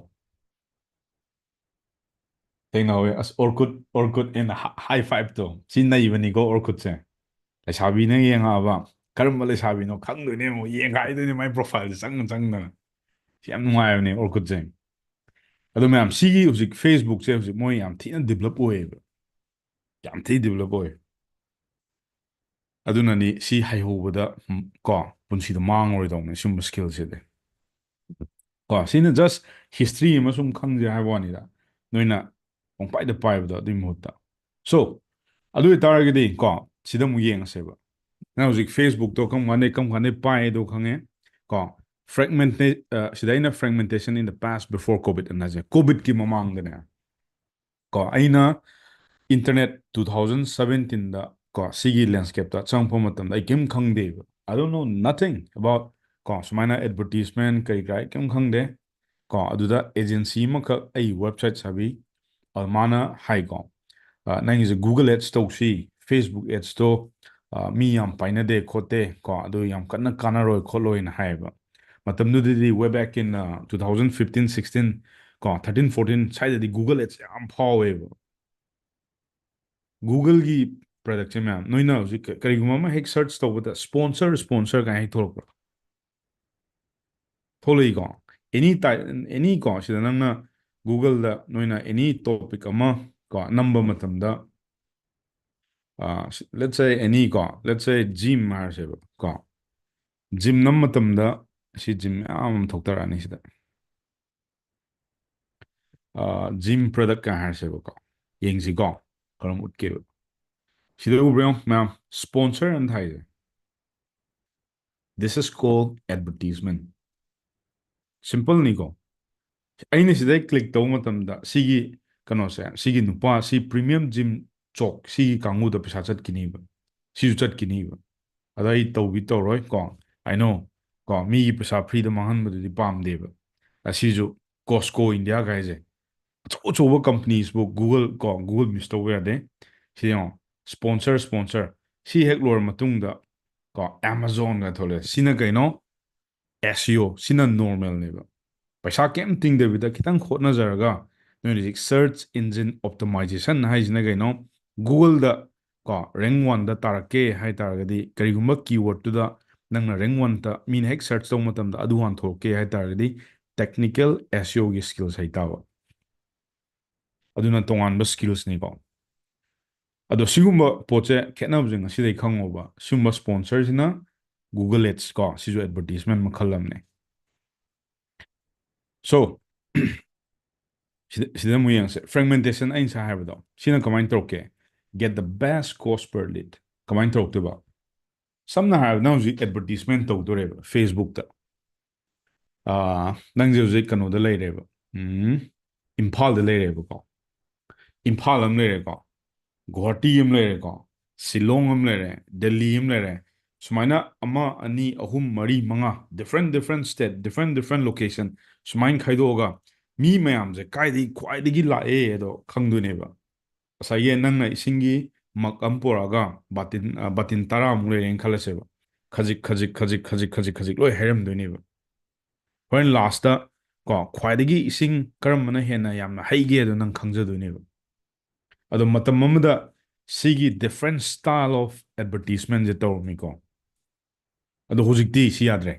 ꯊꯦꯡꯅꯍꯧꯋꯦ ꯑꯁ ꯑꯣꯔꯀꯨꯠ ꯑꯦꯟ ꯍꯥꯏ ꯐꯥꯏꯚꯇꯣ ꯁꯤ ꯅꯩꯕꯅꯤꯀꯣ ꯑꯣꯔꯀꯨꯠꯁꯦ ꯂꯩꯁꯥꯕꯤꯅ ꯌꯦꯡꯉꯛꯑꯕ ꯀꯔꯝꯕ ꯂꯩꯁꯥꯕꯤꯅꯣ ꯈꯪꯗꯣꯏꯅꯦ ꯑꯃꯨꯛ ꯌꯦꯡꯒꯥꯏꯗꯣꯏꯅꯦ ꯃꯥꯏ ꯄ꯭ꯔꯣꯐꯥꯏꯜꯁꯦ ꯆꯪꯗꯅ ꯁꯤ ꯌꯥꯝ ꯅꯨꯡꯉꯥꯏꯕꯅꯦ ꯑꯣꯔꯀꯨꯠꯁꯦ ꯑꯗꯣ ꯃꯌꯥꯝ ꯁꯤꯒꯤ ꯍꯧꯖꯤꯛ ꯐꯦꯁꯕꯨꯛꯁꯦ ꯍꯧꯖꯤꯛ ꯃꯣꯏ ꯌꯥꯝ ꯊꯤꯅ ꯗꯤꯕꯂꯞ ꯑꯣꯏꯌꯦꯕ ꯌꯥꯝ ꯊꯤꯅ ꯗꯤꯕꯂꯞ ꯑꯣꯏ ꯑꯗꯨꯅꯅꯤ ꯁꯤ ꯍꯩꯍꯧꯕꯗ ꯀꯣ ꯄꯨꯟꯁꯤꯗ ꯃꯥꯡꯉꯔꯣꯏꯗꯧꯅꯦ ꯁꯤꯒꯨꯝꯕ ꯁ꯭ꯀꯤꯜꯁꯤꯗꯤ ꯀꯣ ꯁꯤꯅ ꯖꯁ ꯍꯤꯁꯇ꯭ꯔꯤ ꯑꯃ ꯁꯨꯝ ꯈꯪꯖꯦ ꯍꯥꯏꯕ ꯋꯥꯅꯤꯗ ꯅꯣꯏꯅ ꯄꯨꯡꯄꯥꯏꯗ ꯄꯥꯏꯕꯗꯣ ꯑꯗꯨꯏ ꯃꯍꯨꯠꯇ ꯁꯣ ꯑꯗꯨ ꯑꯣꯏꯇꯥꯔꯒꯗꯤ ꯀꯣ ꯁꯤꯗ ꯑꯃꯨꯛ ꯌꯦꯡꯉꯁꯦꯕ ꯅꯪ ꯍꯧꯖꯤꯛ ꯐꯦꯁꯕꯨꯛꯇꯣ ꯀꯔꯝ ꯀꯥꯟꯗꯩ ꯄꯥꯏꯗꯣ ꯈꯪꯉꯦ ꯀꯣ ꯁꯤꯗ ꯑꯩꯅ ꯐ꯭ꯔꯦꯒꯃꯦꯟꯇꯦꯁꯟ ꯏꯟ ꯗ ꯄꯥꯁ ꯕꯤꯐꯣꯔ ꯀꯣꯚꯤꯗ ꯑꯅ ꯍꯥꯏꯁꯦ ꯀꯣꯚꯤꯗꯀꯤ ꯃꯃꯥꯡꯗꯅꯦ ꯀꯣ ꯑꯩꯅ ꯏꯟꯇꯔꯅꯦꯠ 2017ꯗ ꯀꯣ ꯁꯤꯒꯤ ꯂꯦꯟꯁꯀꯦꯞꯇ ꯆꯪꯉꯛꯄ ꯃꯇꯝꯗ ꯑꯩ ꯀꯔꯤꯝ ꯈꯪꯗꯦꯕ ꯑꯥꯏ ꯗꯣꯟ ꯅꯣ ꯅꯊꯤꯡ ꯑꯕꯥꯎꯠ ꯀꯣ ꯁꯨꯃꯥꯏꯅ ꯑꯦꯗꯚꯔꯇꯤꯁꯃꯦꯟ ꯀꯔꯤ ꯀꯔꯥ ꯀꯔꯤꯝ ꯈꯪꯗꯦ ꯀꯣ ꯑꯗꯨꯗ ꯑꯦꯖꯦꯟꯁꯤ ꯑꯃꯈꯛ ꯑꯩ ꯋꯦꯕꯁꯥꯏꯠ ꯁꯥꯕꯤ ꯃꯥꯅ ꯍꯥꯏꯀꯣ ꯅꯪꯒꯤꯁꯦ ꯒꯨꯒꯜ ꯑꯦꯗꯁ ꯇꯧꯁꯤ ꯐꯦꯁꯕꯨꯛ ꯑꯦꯗꯁꯇꯣ ꯃꯤ ꯌꯥꯝ ꯄꯥꯏꯅꯗꯦ ꯈꯣꯠꯇꯦ ꯀꯣ ꯑꯗꯨ ꯌꯥꯝ ꯀꯟꯅ ꯀꯥꯟꯅꯔꯣꯏ ꯈꯣꯠꯂꯣꯏꯅ ꯍꯥꯏꯌꯦꯕ ꯃꯇꯝꯗꯨꯗꯗꯤ ꯋꯦ ꯕꯦꯛ ꯏꯟ 2015 16 ꯀꯣ 13 14 ꯁ꯭ꯋꯥꯏꯗꯗꯤ ꯒꯨꯒꯜ ꯑꯦꯗꯁ ꯌꯥꯝ ꯐꯥꯎꯋꯦꯕ ꯒꯨꯒꯜꯒꯤ ꯄ꯭ꯔꯗꯛꯁꯦ ꯃꯌꯥꯝ ꯅꯣꯏꯅ ꯍꯧꯖꯤꯛ ꯀꯔꯤꯒꯨꯝꯕ ꯑꯃ ꯍꯦꯛ ꯁꯔꯆ ꯇꯧꯕꯗ ꯁ꯭ꯄꯣꯟꯁꯔ ꯀꯥꯏꯅ ꯍꯦꯛ ꯊꯣꯛꯂꯛꯄ꯭ꯔꯥ ꯊꯣꯛꯂꯛꯏꯀꯣ ꯑꯦꯅꯤ ꯀꯣ ꯁꯤꯗ ꯅꯪꯅ ꯒꯨꯒꯜꯗ ꯅꯣꯏꯅ ꯑꯦꯅꯤ ꯇꯣꯄꯤꯛ ꯑꯃ ꯀꯣ ꯅꯝꯕ ꯃꯇꯝꯗ ꯂꯦꯠꯁ ꯁꯦ ꯑꯦꯅꯤ ꯀꯣ ꯂꯦꯠꯁ ꯁꯦ ꯖꯤꯝ ꯍꯥꯏꯔꯁꯦꯕ ꯀꯣ ꯖꯤꯝ ꯅꯝꯕ ꯃꯇꯝꯗ ꯁꯤ ꯖꯤꯝ ꯃꯌꯥꯝ ꯑꯃ ꯊꯣꯛꯇꯔꯛꯑꯅꯤ ꯁꯤꯗ ꯖꯤꯝ ꯄ꯭ꯔꯗꯛ ꯀ ꯍꯥꯏꯔꯁꯦꯕꯀꯣ ꯌꯦꯡꯁꯤꯀꯣ ꯀꯔꯝ ꯎꯠꯀꯦꯕ ꯁꯤꯗ ꯎꯕ꯭ꯔꯥ ꯌꯦꯡꯉꯣ ꯃꯌꯥꯝ ꯁ꯭ꯄꯣꯟꯁꯔ ꯑꯅ ꯊꯥꯏꯁꯦ This is called advertisement. Simple niko. ꯑꯩꯅ ꯁꯤꯗ ꯀ꯭ꯂꯤꯛ ꯇꯧꯕ ꯃꯇꯝꯗ ꯁꯤꯒꯤ ꯀꯩꯅꯣꯁꯦ ꯁꯤꯒꯤ ꯅꯨꯄꯥ ꯁꯤ ꯄ꯭ꯔꯤꯃꯤꯌꯝ ꯖꯤꯝ ꯆꯣꯛ ꯁꯤꯒꯤ ꯀꯥꯡꯕꯨꯗ ꯄꯩꯁꯥ ꯆꯠꯈꯤꯅꯤꯕ ꯁꯤꯁꯨ ꯆꯠꯈꯤꯅꯤꯕ ꯑꯗ ꯑꯩ ꯇꯧꯕꯤ ꯇꯧꯔꯣꯏ ꯀꯣ ꯑꯩꯅꯣ ꯀꯣ ꯃꯤꯒꯤ ꯄꯩꯁꯥ ꯐ꯭ꯔꯤꯗ ꯃꯥꯡꯍꯟꯕꯗꯨꯗꯤ ꯄꯥꯝꯗꯦꯕ ꯑꯁꯤꯁꯨ ꯀꯣꯁꯀꯣ ꯏꯟꯗꯤꯌꯥ ꯒꯥꯏꯁꯦ ꯑꯆꯧ ꯑꯆꯧꯕ ꯀꯝꯄꯅꯤꯁꯕꯨ ꯒꯨꯒꯜ ꯀꯣ ꯒꯨꯒꯜ ꯃꯤꯁ ꯇꯧꯕ ꯌꯥꯗꯦ ꯁꯤ ꯌꯦꯡꯉꯣ ꯁ꯭ꯄꯣꯟꯁꯔ ꯁꯤ ꯍꯦꯛ ꯂꯣꯏꯔ ꯃꯇꯨꯡꯗ ꯀꯣ ꯑꯦꯃꯥꯖꯣꯟꯒ ꯊꯣꯛꯂꯛꯑꯦ ꯁꯤꯅ ꯀꯩꯅꯣ SEO ꯁꯤꯅ ꯅꯣꯔꯃꯦꯜꯅꯦꯕ ꯄꯩꯁꯥ ꯀꯩꯝ ꯇꯤꯡꯗꯕꯤꯗ ꯈꯤꯇꯪ ꯍꯣꯠꯅꯖꯔꯒ ꯅꯣꯏ ꯍꯧꯖꯤꯛ ꯁꯔꯆ ꯏꯟꯖꯤꯟ ꯑꯣꯞꯇꯤꯃꯥꯏꯖꯦꯁꯟ ꯍꯥꯏꯁꯤꯅ ꯀꯩꯅꯣ ꯒꯨꯒꯜꯗ ꯀꯣ ꯔꯦꯡ ꯋꯥꯟꯗ ꯇꯥꯔꯛꯀꯦ ꯍꯥꯏ ꯇꯥꯔꯒꯗꯤ ꯀꯔꯤꯒꯨꯝꯕ ꯀꯤꯋꯔꯗꯇꯨꯗ ꯅꯪꯅ ꯔꯦꯡ ꯋꯥꯟꯗ ꯃꯤꯅ ꯍꯦꯛ ꯁꯔꯆ ꯇꯧꯕ ꯃꯇꯝꯗ ꯑꯗꯨ ꯍꯟꯊꯣꯛꯀꯦ ꯍꯥꯏ ꯇꯥꯔꯒꯗꯤ ꯇꯦꯛꯅꯤꯀꯦꯜ SEOꯒꯤ ꯁ꯭ꯀꯤꯜꯁ ꯍꯩꯇꯥꯕ ꯑꯗꯨꯅ ꯇꯣꯉꯥꯟꯕ ꯁ꯭ꯀꯤꯜꯁꯅꯤꯀꯣ ꯑꯗꯣ ꯁꯤꯒꯨꯝꯕ ꯄꯣꯠꯁꯦ ꯈꯦꯠꯅꯕꯁꯦ ꯉꯁꯤꯗꯩ ꯈꯪꯉꯣꯕ ꯁꯤꯒꯨꯝꯕ ꯁ꯭ꯄꯣꯟꯁꯔꯁꯤꯅ ꯒꯨꯒꯜ ꯑꯦꯗꯁ ꯀꯣ ꯁꯤꯁꯨ ꯑꯦꯗꯚꯔꯇꯤꯁꯃꯦꯟ ꯃꯈꯜ ꯑꯃꯅꯦ ꯁꯣ ꯁꯤꯗ ꯑꯃꯨꯛ ꯌꯦꯡꯉꯁꯦ ꯐ꯭ꯔꯦꯒꯃꯦꯟꯇꯦꯁꯟ ꯑꯩ ꯉꯁꯥꯏ ꯍꯥꯏꯕꯗꯣ ꯁꯤꯅ ꯀꯃꯥꯏꯅ ꯇꯧꯔꯛꯀꯦ ꯒꯦꯠ ꯗ ꯕꯦꯁ ꯀꯣꯁ ꯄꯔ ꯂꯤꯗ ꯀꯃꯥꯏꯅ ꯇꯧꯔꯛꯇꯣꯏꯕ ꯁꯝꯅ ꯍꯥꯏꯔꯕꯗ ꯅꯪ ꯍꯧꯖꯤꯛ ꯑꯦꯗꯚꯔꯇꯤꯁꯃꯦꯟ ꯇꯧꯗꯣꯔꯦꯕ ꯐꯦꯁꯕꯨꯛꯇ ꯅꯪꯁꯦ ꯍꯧꯖꯤꯛ ꯀꯩꯅꯣꯗ ꯂꯩꯔꯦꯕ ꯏꯝꯐꯥꯜꯗ ꯂꯩꯔꯦꯕꯀꯣ ꯏꯝꯐꯥꯜ ꯑꯃ ꯂꯩꯔꯦꯀꯣ ꯒꯨꯋꯥꯍꯥꯇꯤ ꯑꯃ ꯂꯩꯔꯦꯀꯣ ꯁꯤꯂꯣꯡ ꯑꯃ ꯂꯩꯔꯦ ꯗꯦꯜꯂꯤ ꯑꯃ ꯂꯩꯔꯦ ꯁꯨꯃꯥꯏꯅ ꯑꯃ ꯑꯅꯤ ꯑꯍꯨꯝ ꯃꯔꯤ ꯃꯉꯥ ꯗꯤꯐ꯭ꯔꯦꯟ ꯁ꯭ꯇꯦꯠ ꯗꯤꯐ꯭ꯔꯦꯟ ꯂꯣꯀꯦꯁꯟ ꯁꯨꯃꯥꯏꯅ ꯈꯥꯏꯗꯣꯛꯑꯒ ꯃꯤ ꯃꯌꯥꯝꯁꯦ ꯀꯥꯏꯗꯒꯤ ꯈ꯭ꯋꯥꯏꯗꯒꯤ ꯂꯥꯛꯑꯦ ꯑꯗꯣ ꯈꯪꯗꯣꯏꯅꯦꯕ ꯉꯁꯥꯏꯒꯤ ꯅꯪꯅ ꯏꯁꯤꯡꯒꯤ ꯃꯛ ꯑꯃ ꯄꯨꯔꯛꯑꯒ ꯕꯥꯇꯤꯟ 10ꯃꯨꯛ ꯂꯩꯔꯦꯅ ꯈꯜꯂꯁꯦꯕ ꯈꯖꯤꯛ ꯂꯣꯏ ꯍꯩꯔꯝꯗꯣꯏꯅꯦꯕ ꯍꯣꯔꯦꯟ ꯂꯥꯁꯇ ꯀꯣ ꯈ꯭ꯋꯥꯏꯗꯒꯤ ꯏꯁꯤꯡ ꯀꯔꯝꯕꯅ ꯍꯦꯟꯅ ꯌꯥꯝꯅ ꯍꯩꯒꯦ ꯑꯗꯣ ꯅꯪ ꯈꯪꯖꯗꯣꯏꯅꯦꯕ ꯑꯗꯣ ꯃꯇꯝ ꯑꯃꯗ ꯁꯤꯒꯤ ꯗꯤꯐ꯭ꯔꯦꯟ ꯁ꯭ꯇꯥꯏꯜ ꯑꯣꯐ ꯑꯦꯗꯚꯔꯇꯤꯁꯃꯦꯟꯁꯦ ꯇꯧꯔꯝꯃꯤꯀꯣ ꯑꯗꯣ ꯍꯧꯖꯤꯛꯇꯤ ꯁꯤ ꯌꯥꯗ꯭ꯔꯦ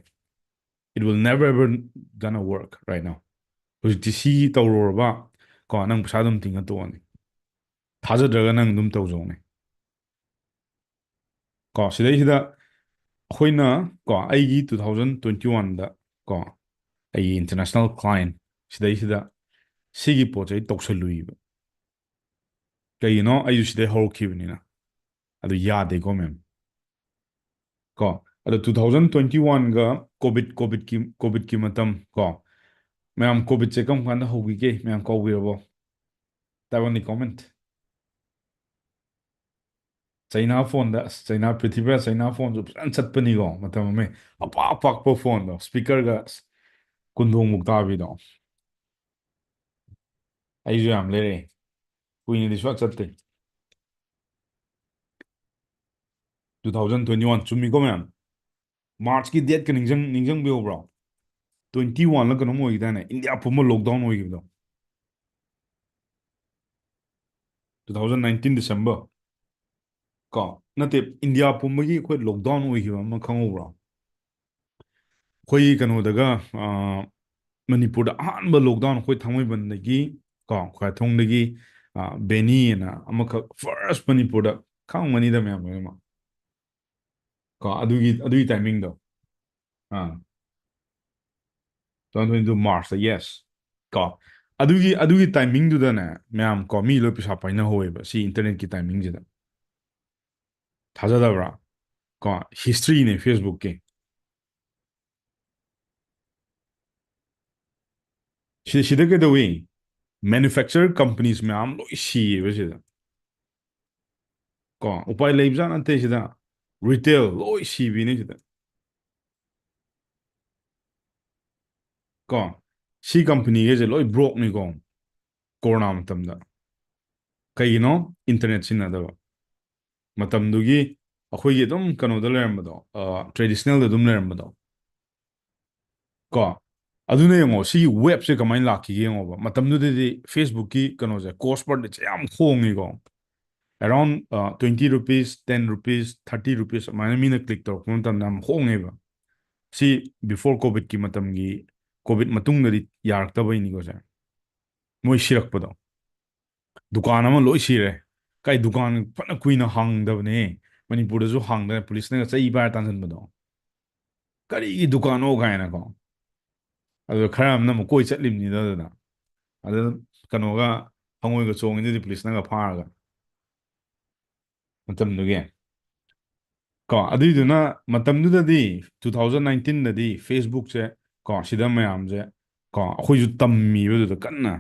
it will never ever gonna work right now ꯍꯧꯖꯤꯛꯇꯤ ꯁꯤ ꯇꯧꯔꯨꯔꯕ ꯀꯣ ꯅꯪ ꯄꯩꯁꯥ ꯑꯗꯨꯝ ꯇꯤꯡꯉ ꯇꯣꯛꯑꯅꯤ ꯊꯥꯖꯗ꯭ꯔꯒ ꯅꯪ ꯑꯗꯨꯝ ꯇꯧꯖꯧꯅꯦ ꯀꯣ ꯁꯤꯗꯩꯁꯤꯗ ꯑꯩꯈꯣꯏꯅ ꯀꯣ ꯑꯩꯒꯤ 2021ꯗ ꯀꯣ ꯑꯩꯒꯤ ꯏꯟꯇꯔꯅꯦꯁꯅꯦꯜ ꯀ꯭ꯂꯥꯏꯟꯠ ꯁꯤꯗꯩꯁꯤꯗ ꯁꯤꯒꯤ ꯄꯣꯠꯁꯦ ꯑꯩ ꯇꯧꯁꯜꯂꯨꯏꯕ ꯀꯩꯒꯤꯅꯣ ꯑꯩꯁꯨ ꯁꯤꯗꯩ ꯍꯧꯔꯛꯈꯤꯕꯅꯤꯅ ꯑꯗꯨ ꯌꯥꯗꯦꯀꯣ ꯃꯦꯝ ꯀꯣ ꯑꯗꯣ 2021ꯒ ꯀꯣꯚꯤꯗꯀꯤ ꯃꯇꯝ ꯀꯣ ꯃꯌꯥꯝ ꯀꯣꯚꯤꯗꯁꯦ ꯀꯔꯝ ꯀꯥꯟꯗ ꯍꯧꯈꯤꯒꯦ ꯃꯌꯥꯝ ꯀꯧꯕꯤꯔꯕꯣ ꯇꯥꯏꯋꯥꯟꯗꯤ ꯀꯣꯃꯦꯟꯠ ꯆꯩꯅꯥ ꯐꯣꯟꯗ ꯑꯁ ꯆꯩꯅꯥ ꯄ꯭ꯔꯤꯊꯤꯕꯤꯗ ꯆꯩꯅꯥ ꯐꯣꯟꯁꯨ ꯐꯖꯅ ꯆꯠꯄꯅꯤꯀꯣ ꯃꯇꯝ ꯑꯃ ꯑꯄꯥꯛꯄ ꯐꯣꯟꯗꯣ ꯁ꯭ꯄꯤꯀꯔꯒ ꯀꯨꯟꯗꯣꯡꯃꯨꯛ ꯇꯥꯕꯤꯗꯣ ꯑꯩꯁꯨ ꯌꯥꯝ ꯂꯩꯔꯛꯑꯦ ꯀꯨꯏꯅꯗꯤ ꯁꯨꯡꯆꯠ ꯆꯠꯇꯦ 2021 ꯆꯨꯝꯃꯤꯀꯣ ꯃꯌꯥꯝ ꯃꯥꯔꯆꯀꯤ ꯗꯦꯠꯀ ꯅꯤꯡꯁꯤꯡꯕꯤꯍꯧꯕ꯭ꯔꯣ 21ꯂ ꯀꯩꯅꯣꯝ ꯑꯣꯏꯈꯤꯗꯥꯏꯅꯦ ꯏꯟꯗꯤꯌꯥ ꯄꯨꯝꯕ ꯂꯣꯛꯗꯥꯎꯟ ꯑꯣꯏꯈꯤꯕꯗꯣ 2019 ꯗꯤꯁꯦꯝꯕꯔ ꯀꯣ ꯅꯠꯇꯦ ꯏꯟꯗꯤꯌꯥ ꯄꯨꯝꯕꯒꯤ ꯑꯩꯈꯣꯏ ꯂꯣꯛꯗꯥꯎꯟ ꯑꯣꯏꯈꯤꯕ ꯑꯃ ꯈꯪꯍꯧꯕ꯭ꯔꯣ ꯑꯩꯈꯣꯏ ꯀꯩꯅꯣꯗꯒ ꯃꯅꯤꯄꯨꯔꯗ ꯑꯍꯥꯟꯕ ꯂꯣꯛꯗꯥꯎꯟ ꯑꯩꯈꯣꯏ ꯊꯥꯡꯃꯩꯕꯟꯗꯒꯤ ꯀꯣ ꯈ꯭ꯋꯥꯏꯊꯣꯡꯗꯒꯤ ꯕꯦꯅꯤ ꯑꯅ ꯑꯃꯈꯛ ꯐꯥꯔꯁ ꯃꯅꯤꯄꯨꯔꯗ ꯈꯪꯉꯝꯒꯅꯤꯗ ꯃꯌꯥꯝ ꯂꯣꯏꯅꯃꯛ ꯀꯣ ꯑꯗꯨꯒꯤ ꯇꯥꯏꯃꯤꯡꯗꯣ 2022 ꯃꯥꯔꯁꯇ ꯌꯦꯁ ꯀꯣ ꯑꯗꯨꯒꯤ ꯇꯥꯏꯃꯤꯡꯗꯨꯗꯅꯦ ꯃꯌꯥꯝ ꯀꯣ ꯃꯤ ꯂꯣꯏ ꯄꯩꯁꯥ ꯄꯥꯏꯅꯍꯧꯋꯦꯕ ꯁꯤ ꯏꯟꯇꯔꯅꯦꯠꯀꯤ ꯇꯥꯏꯃꯤꯡꯁꯤꯗ ꯊꯥꯖꯗꯕ꯭ꯔꯥ ꯀꯣ ꯍꯤꯁꯇ꯭ꯔꯤꯅꯦ ꯐꯦꯁꯕꯨꯛꯀꯤ ꯁꯤꯗ ꯀꯩꯗꯧꯏ ꯃꯦꯅꯨꯐꯦꯛꯆꯔ ꯀꯝꯄꯅꯤꯁ ꯃꯌꯥꯝ ꯂꯣꯏ ꯁꯤꯌꯦꯕ ꯁꯤꯗ ꯀꯣ ꯎꯄꯥꯏ ꯂꯩꯕꯖꯥꯠ ꯅꯠꯇꯦ ꯁꯤꯗ ꯔꯤꯇꯦꯜ ꯂꯣꯏ ꯁꯤꯕꯤꯅꯤ ꯁꯤꯗ ꯀꯣ ꯁꯤ ꯀꯝꯄꯅꯤꯒꯩꯁꯦ ꯂꯣꯏ ꯕ꯭ꯔꯣꯛꯅꯤꯀꯣ ꯀꯣꯔꯣꯅꯥ ꯃꯇꯝꯗ ꯀꯩꯒꯤꯅꯣ ꯏꯟꯇꯔꯅꯦꯠ ꯁꯤꯖꯤꯟꯅꯗꯕ ꯃꯇꯝꯗꯨꯒꯤ ꯑꯩꯈꯣꯏꯒꯤ ꯑꯗꯨꯝ ꯀꯩꯅꯣꯗ ꯂꯩꯔꯝꯕꯗꯣ ꯇ꯭ꯔꯦꯗꯤꯁꯅꯦꯜꯗ ꯑꯗꯨꯝ ꯂꯩꯔꯝꯕꯗꯣ ꯀꯣ ꯑꯗꯨꯅ ꯌꯦꯡꯉꯣ ꯁꯤꯒꯤ ꯋꯦꯕꯁꯦ ꯀꯃꯥꯏꯅ ꯂꯥꯛꯈꯤꯒꯦ ꯌꯦꯡꯉꯣꯕ ꯃꯇꯝꯗꯨꯗꯗꯤ ꯐꯦꯁꯕꯨꯛꯀꯤ ꯀꯩꯅꯣꯁꯦ ꯀꯣꯁ ꯄꯔ ꯌꯥꯝ ꯍꯣꯡꯉꯤꯀꯣ ꯑꯦꯔꯥꯎꯟ 20 ꯔꯨꯄꯤꯁ 10 ꯔꯨꯄꯤꯁ 30 ꯔꯨꯄꯤꯁ ꯑꯗꯨꯃꯥꯏꯅ ꯃꯤꯅ ꯀ꯭ꯂꯤꯛ ꯇꯧꯔꯛꯄ ꯃꯇꯝꯗ ꯌꯥꯝ ꯍꯣꯡꯉꯦꯕ ꯁꯤ ꯕꯤꯐꯣꯔ ꯀꯣꯚꯤꯗꯀꯤ ꯃꯇꯝꯒꯤ ꯀꯣꯚꯤꯗ ꯃꯇꯨꯡꯗꯗꯤ ꯌꯥꯔꯛꯇꯕꯩꯅꯤꯀꯣ ꯁꯦ ꯃꯣꯏ ꯁꯤꯔꯛꯄꯗꯣ ꯗꯨꯀꯥꯟ ꯑꯃ ꯂꯣꯏ ꯁꯤꯔꯦ ꯀꯥꯏ ꯗꯨꯀꯥꯟ ꯐꯅ ꯀꯨꯏꯅ ꯍꯥꯡꯗꯕꯅꯦ ꯃꯅꯤꯄꯨꯔꯗꯁꯨ ꯍꯥꯡꯗꯅ ꯄꯨꯂꯤꯁꯅꯒ ꯆꯩ ꯄꯥꯏꯔ ꯇꯥꯟꯁꯤꯟꯕꯗꯣ ꯀꯔꯤꯒꯤ ꯗꯨꯀꯥꯟꯅꯣ ꯀꯥꯏꯅꯀꯣ ꯑꯗꯨ ꯈꯔ ꯑꯃꯅ ꯑꯃꯨꯛ ꯀꯣꯏ ꯆꯠꯂꯤꯕꯅꯤꯗ ꯑꯗꯨꯗ ꯀꯩꯅꯣꯒ ꯍꯉꯣꯏꯒ ꯆꯣꯡꯉꯤꯗꯨꯗꯤ ꯄꯨꯂꯤꯁꯅꯒ ꯐꯥꯔꯒ ꯃꯇꯝꯗꯨꯒꯤ ꯀꯣ ꯑꯗꯨꯏꯗꯨꯅ ꯃꯇꯝꯗꯨꯗꯗꯤ 2019ꯗꯗꯤ ꯐꯦꯁꯕꯨꯛꯁꯦ ꯀꯣ ꯁꯤꯗ ꯃꯌꯥꯝꯁꯦ ꯀꯣ ꯑꯩꯈꯣꯏꯁꯨ ꯇꯝꯃꯤꯕꯗꯨꯗ ꯀꯟꯅ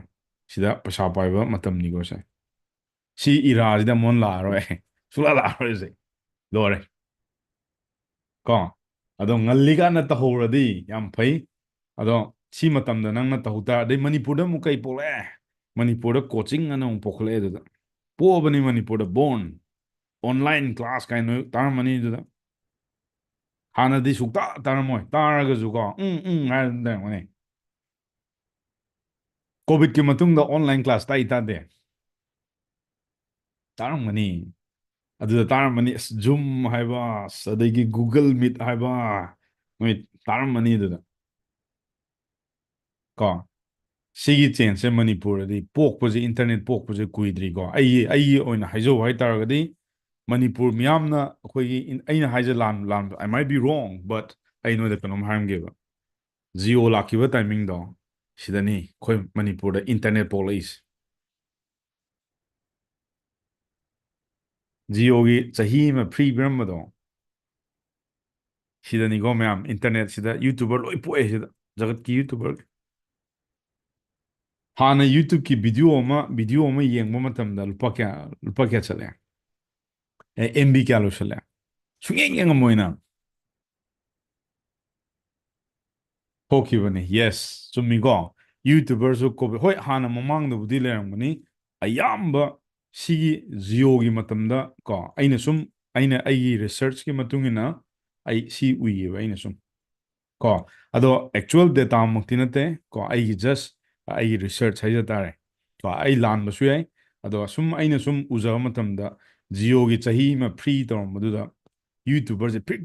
ꯁꯤꯗ ꯄꯩꯁꯥ ꯄꯥꯏꯕ ꯃꯇꯝꯅꯤꯀꯣ ꯁꯦ ꯁꯤ ꯏꯔꯥꯁꯤꯗ ꯑꯃꯨꯛ ꯂꯥꯛꯑꯔꯣꯏ ꯁꯨꯡꯂꯥ ꯂꯥꯛꯑꯔꯣꯏꯁꯦ ꯂꯣꯏꯔꯦ ꯀꯣ ꯑꯗꯣ ꯉꯜꯂꯤꯀꯥꯟꯗ ꯇꯧꯍꯧꯔꯗꯤ ꯌꯥꯝ ꯐꯩ ꯑꯗꯣ ꯁꯤ ꯃꯇꯝꯗ ꯅꯪꯅ ꯇꯧꯍꯧ ꯇꯥꯔꯗꯤ ꯑꯗꯩ ꯃꯅꯤꯄꯨꯔꯗ ꯑꯃꯨꯛ ꯀꯩ ꯄꯣꯛꯂꯛꯑꯦ ꯃꯅꯤꯄꯨꯔꯗ ꯀꯣꯆꯤꯡ ꯑꯅ ꯑꯃꯨꯛ ꯄꯣꯛꯈꯠꯂꯛꯑꯦ ꯑꯗꯨꯗ ꯄꯣꯛꯑꯕꯅꯤ ꯃꯅꯤꯄꯨꯔꯗ ꯕꯣꯔꯟ ꯑꯣꯟꯂꯥꯏꯟ ꯀ꯭ꯂꯥꯁ ꯀꯥꯏꯅ ꯇꯥꯔꯝꯃꯅꯤ ꯑꯗꯨꯗ ꯍꯥꯟꯅꯗꯤ ꯁꯨꯛꯇ ꯇꯥꯔꯝꯃꯣꯏ ꯇꯥꯔꯒꯁꯨ ꯀꯣ ꯍꯥꯏꯔ ꯑꯗꯨꯝ ꯂꯩꯔꯝꯒꯅꯤ ꯀꯣꯚꯤꯗꯀꯤ ꯃꯇꯨꯡꯗ ꯑꯣꯟꯂꯥꯏꯟ ꯀ꯭ꯂꯥꯁ ꯇꯥꯛꯏ ꯇꯥꯗꯦ ꯇꯥꯔꯝꯒꯅꯤ ꯑꯗꯨꯗ ꯇꯥꯔꯝꯃꯅꯤ ꯑꯁ ꯖꯨꯝ ꯍꯥꯏꯕ ꯑꯁ ꯑꯗꯒꯤ ꯒꯨꯒꯜ ꯃꯤꯠ ꯍꯥꯏꯕ ꯅꯣꯏ ꯇꯥꯔꯝꯃꯅꯤ ꯑꯗꯨꯗ ꯀꯣ ꯁꯤꯒꯤ ꯆꯦꯟꯖꯁꯦ ꯃꯅꯤꯄꯨꯔꯗꯗꯤ ꯄꯣꯛꯄꯁꯦ ꯏꯟꯇꯔꯅꯦꯠ ꯄꯣꯛꯄꯁꯦ ꯀꯨꯏꯗ꯭ꯔꯤꯀꯣ ꯑꯩꯒꯤ ꯑꯣꯏꯅ ꯍꯥꯏꯖꯧ ꯍꯥꯏꯇꯥꯔꯒꯗꯤ ꯃꯅꯤꯄꯨꯔ ꯃꯤꯌꯥꯝꯅ ꯑꯩꯈꯣꯏꯒꯤ ꯑꯩꯅ ꯍꯥꯏꯖ ꯂꯥꯟ ꯑꯥꯏ ꯃꯥꯏ ꯕꯤ ꯔꯣꯡ ꯕꯠ ꯑꯩ ꯅꯣꯏꯗ ꯀꯩꯅꯣꯝ ꯍꯥꯏꯔꯝꯒꯦꯕ ꯖꯤꯑꯣ ꯂꯥꯛꯈꯤꯕ ꯇꯥꯏꯃꯤꯡꯗꯣ ꯁꯤꯗꯅꯤ ꯑꯩꯈꯣꯏ ꯃꯅꯤꯄꯨꯔꯗ ꯏꯟꯇꯔꯅꯦꯠ ꯄꯣꯛꯂꯛꯏꯁꯦ ꯖꯤꯑꯣꯒꯤ ꯆꯍꯤ ꯑꯃ ꯐ꯭ꯔꯤ ꯄꯤꯔꯝꯕꯗꯣ ꯁꯤꯗꯅꯤꯀꯣ ꯃꯌꯥꯝ ꯏꯟꯇꯔꯅꯦꯠꯁꯤꯗ ꯌꯨꯇꯨꯕꯔ ꯂꯣꯏ ꯄꯣꯛꯑꯦ ꯁꯤꯗ ꯖꯒꯠꯀꯤ ꯌꯨꯇꯨꯕꯔ ꯍꯥꯟꯅ ꯌꯨꯇꯨꯕꯀꯤ ꯚꯤꯗꯤꯑꯣ ꯑꯃ ꯌꯦꯡꯕ ꯃꯇꯝꯗ ꯂꯨꯄꯥ ꯀꯌꯥ ꯆꯠꯂꯦ ꯑꯦꯝꯕꯤ ꯀꯌꯥ ꯂꯣꯏꯁꯜꯂꯦ ꯁꯨꯡꯌꯦꯡ ꯌꯦꯡꯉꯝꯃꯣꯏꯅ ꯊꯣꯛꯈꯤꯕꯅꯤ ꯌꯦꯁ ꯆꯨꯝꯃꯤꯀꯣ ꯌꯨꯇꯨꯕꯔꯁꯨ ꯀꯣꯚꯤꯠ ꯍꯣꯏ ꯍꯥꯟꯅ ꯃꯃꯥꯡꯗꯕꯨꯗꯤ ꯂꯩꯔꯝꯒꯅꯤ ꯑꯌꯥꯝꯕ ꯁꯤꯒꯤ ꯖꯤꯑꯣꯒꯤ ꯃꯇꯝꯗ ꯀꯣ ꯑꯩꯅ ꯑꯩꯒꯤ ꯔꯤꯁꯔꯆꯀꯤ ꯃꯇꯨꯡ ꯏꯟꯅ ꯑꯩ ꯁꯤ ꯎꯏꯌꯦꯕ ꯑꯩꯅ ꯁꯨꯝ ꯀꯣ ꯑꯗꯣ ꯑꯦꯛꯆꯨअल ꯗꯦꯇꯥꯃꯛꯇꯤ ꯅꯠꯇꯦ ꯀꯣ ꯑꯩꯒꯤ ꯖꯁ ꯑꯩꯒꯤ ꯔꯤꯁꯔꯆ ꯍꯥꯏꯖ ꯇꯥꯔꯦ ꯀꯣ ꯑꯩ ꯂꯥꯟꯕꯁꯨ ꯌꯥꯏ ꯑꯗꯣ ꯑꯩꯅ ꯁꯨꯝ ꯎꯖꯕ ꯃꯇꯝꯗ ꯖꯤꯑꯣꯒꯤ ꯆꯍꯤ ꯑꯃ ꯐ꯭ꯔꯤ ꯇꯧꯔꯝꯕꯗꯨꯗ ꯌꯨꯇꯨꯕꯔꯁꯦ ꯐ꯭ꯔꯤꯛ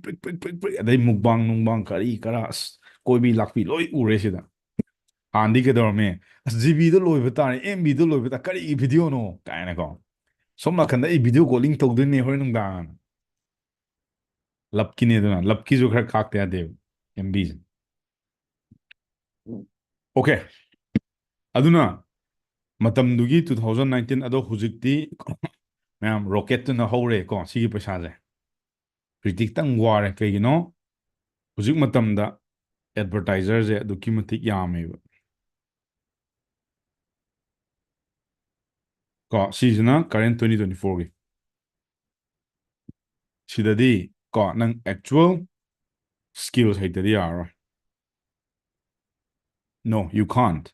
ꯑꯗꯩ ꯃꯨꯛꯕꯥꯡ ꯅꯨꯡꯕꯥꯡ ꯀꯔꯤ ꯀꯔꯥ ꯑꯁ ꯀꯣꯏꯕꯤ ꯂꯥꯛꯄꯤ ꯂꯣꯏ ꯎꯔꯦ ꯁꯤꯗ ꯍꯥꯟꯅꯗꯤ ꯀꯩꯗꯧꯔꯝꯃꯦ ꯑꯁ ꯖꯤꯕꯤꯗ ꯂꯣꯏꯕ ꯇꯥꯔꯦ ꯑꯦꯝꯕꯤꯗ ꯂꯣꯏꯕ ꯇꯥꯔꯦ ꯀꯔꯤꯒꯤ ꯚꯤꯗꯤꯑꯣꯅꯣ ꯀꯥꯏꯅꯀꯣ ꯁꯣꯝ ꯅꯥꯀꯟꯗ ꯑꯩ ꯚꯤꯗꯤꯑꯣ ꯀꯣꯂꯤꯡ ꯇꯧꯗꯣꯏꯅꯦ ꯍꯣꯔꯦꯟ ꯅꯨꯡꯗꯥꯡ ꯂꯞꯀꯤꯅꯤ ꯑꯗꯨꯅ ꯂꯞꯀꯤꯁꯨ ꯈꯔ ꯈꯥꯛꯇ ꯌꯥꯗꯦꯕ ꯑꯦꯝꯕꯤꯁꯦ ꯑꯣꯀꯦ ꯑꯗꯨꯅ ꯃꯇꯝꯗꯨꯒꯤ 2019 ꯑꯗꯣ ꯍꯧꯖꯤꯛꯇꯤ ꯃꯌꯥꯝ ꯔꯣꯀꯦꯠꯇꯨꯅ ꯍꯧꯔꯦꯀꯣ ꯁꯤꯒꯤ ꯄꯩꯁꯥꯁꯦ ꯍꯧꯖꯤꯛꯇꯤ ꯈꯤꯇꯪ ꯋꯥꯔꯦ ꯀꯩꯒꯤꯅꯣ ꯍꯧꯖꯤꯛ ꯃꯇꯝꯗ ꯑꯦꯗꯚꯔꯇꯥꯏꯖꯔꯁꯦ ꯑꯗꯨꯛꯀꯤ ꯃꯇꯤꯛ ꯌꯥꯝꯃꯦꯕ ꯀꯣ ꯁꯤꯁꯤꯅ ꯀꯔꯦꯟ 2024ꯒꯤ ꯁꯤꯗꯗꯤ ꯀꯣ ꯅꯪ ꯑꯦꯛꯆꯨअल ꯁ꯭ꯀꯤꯜ ꯍꯩꯇꯗꯤ ꯌꯥꯔꯔꯣꯏ ꯅꯣ ꯌꯨ ꯈꯥꯟꯠ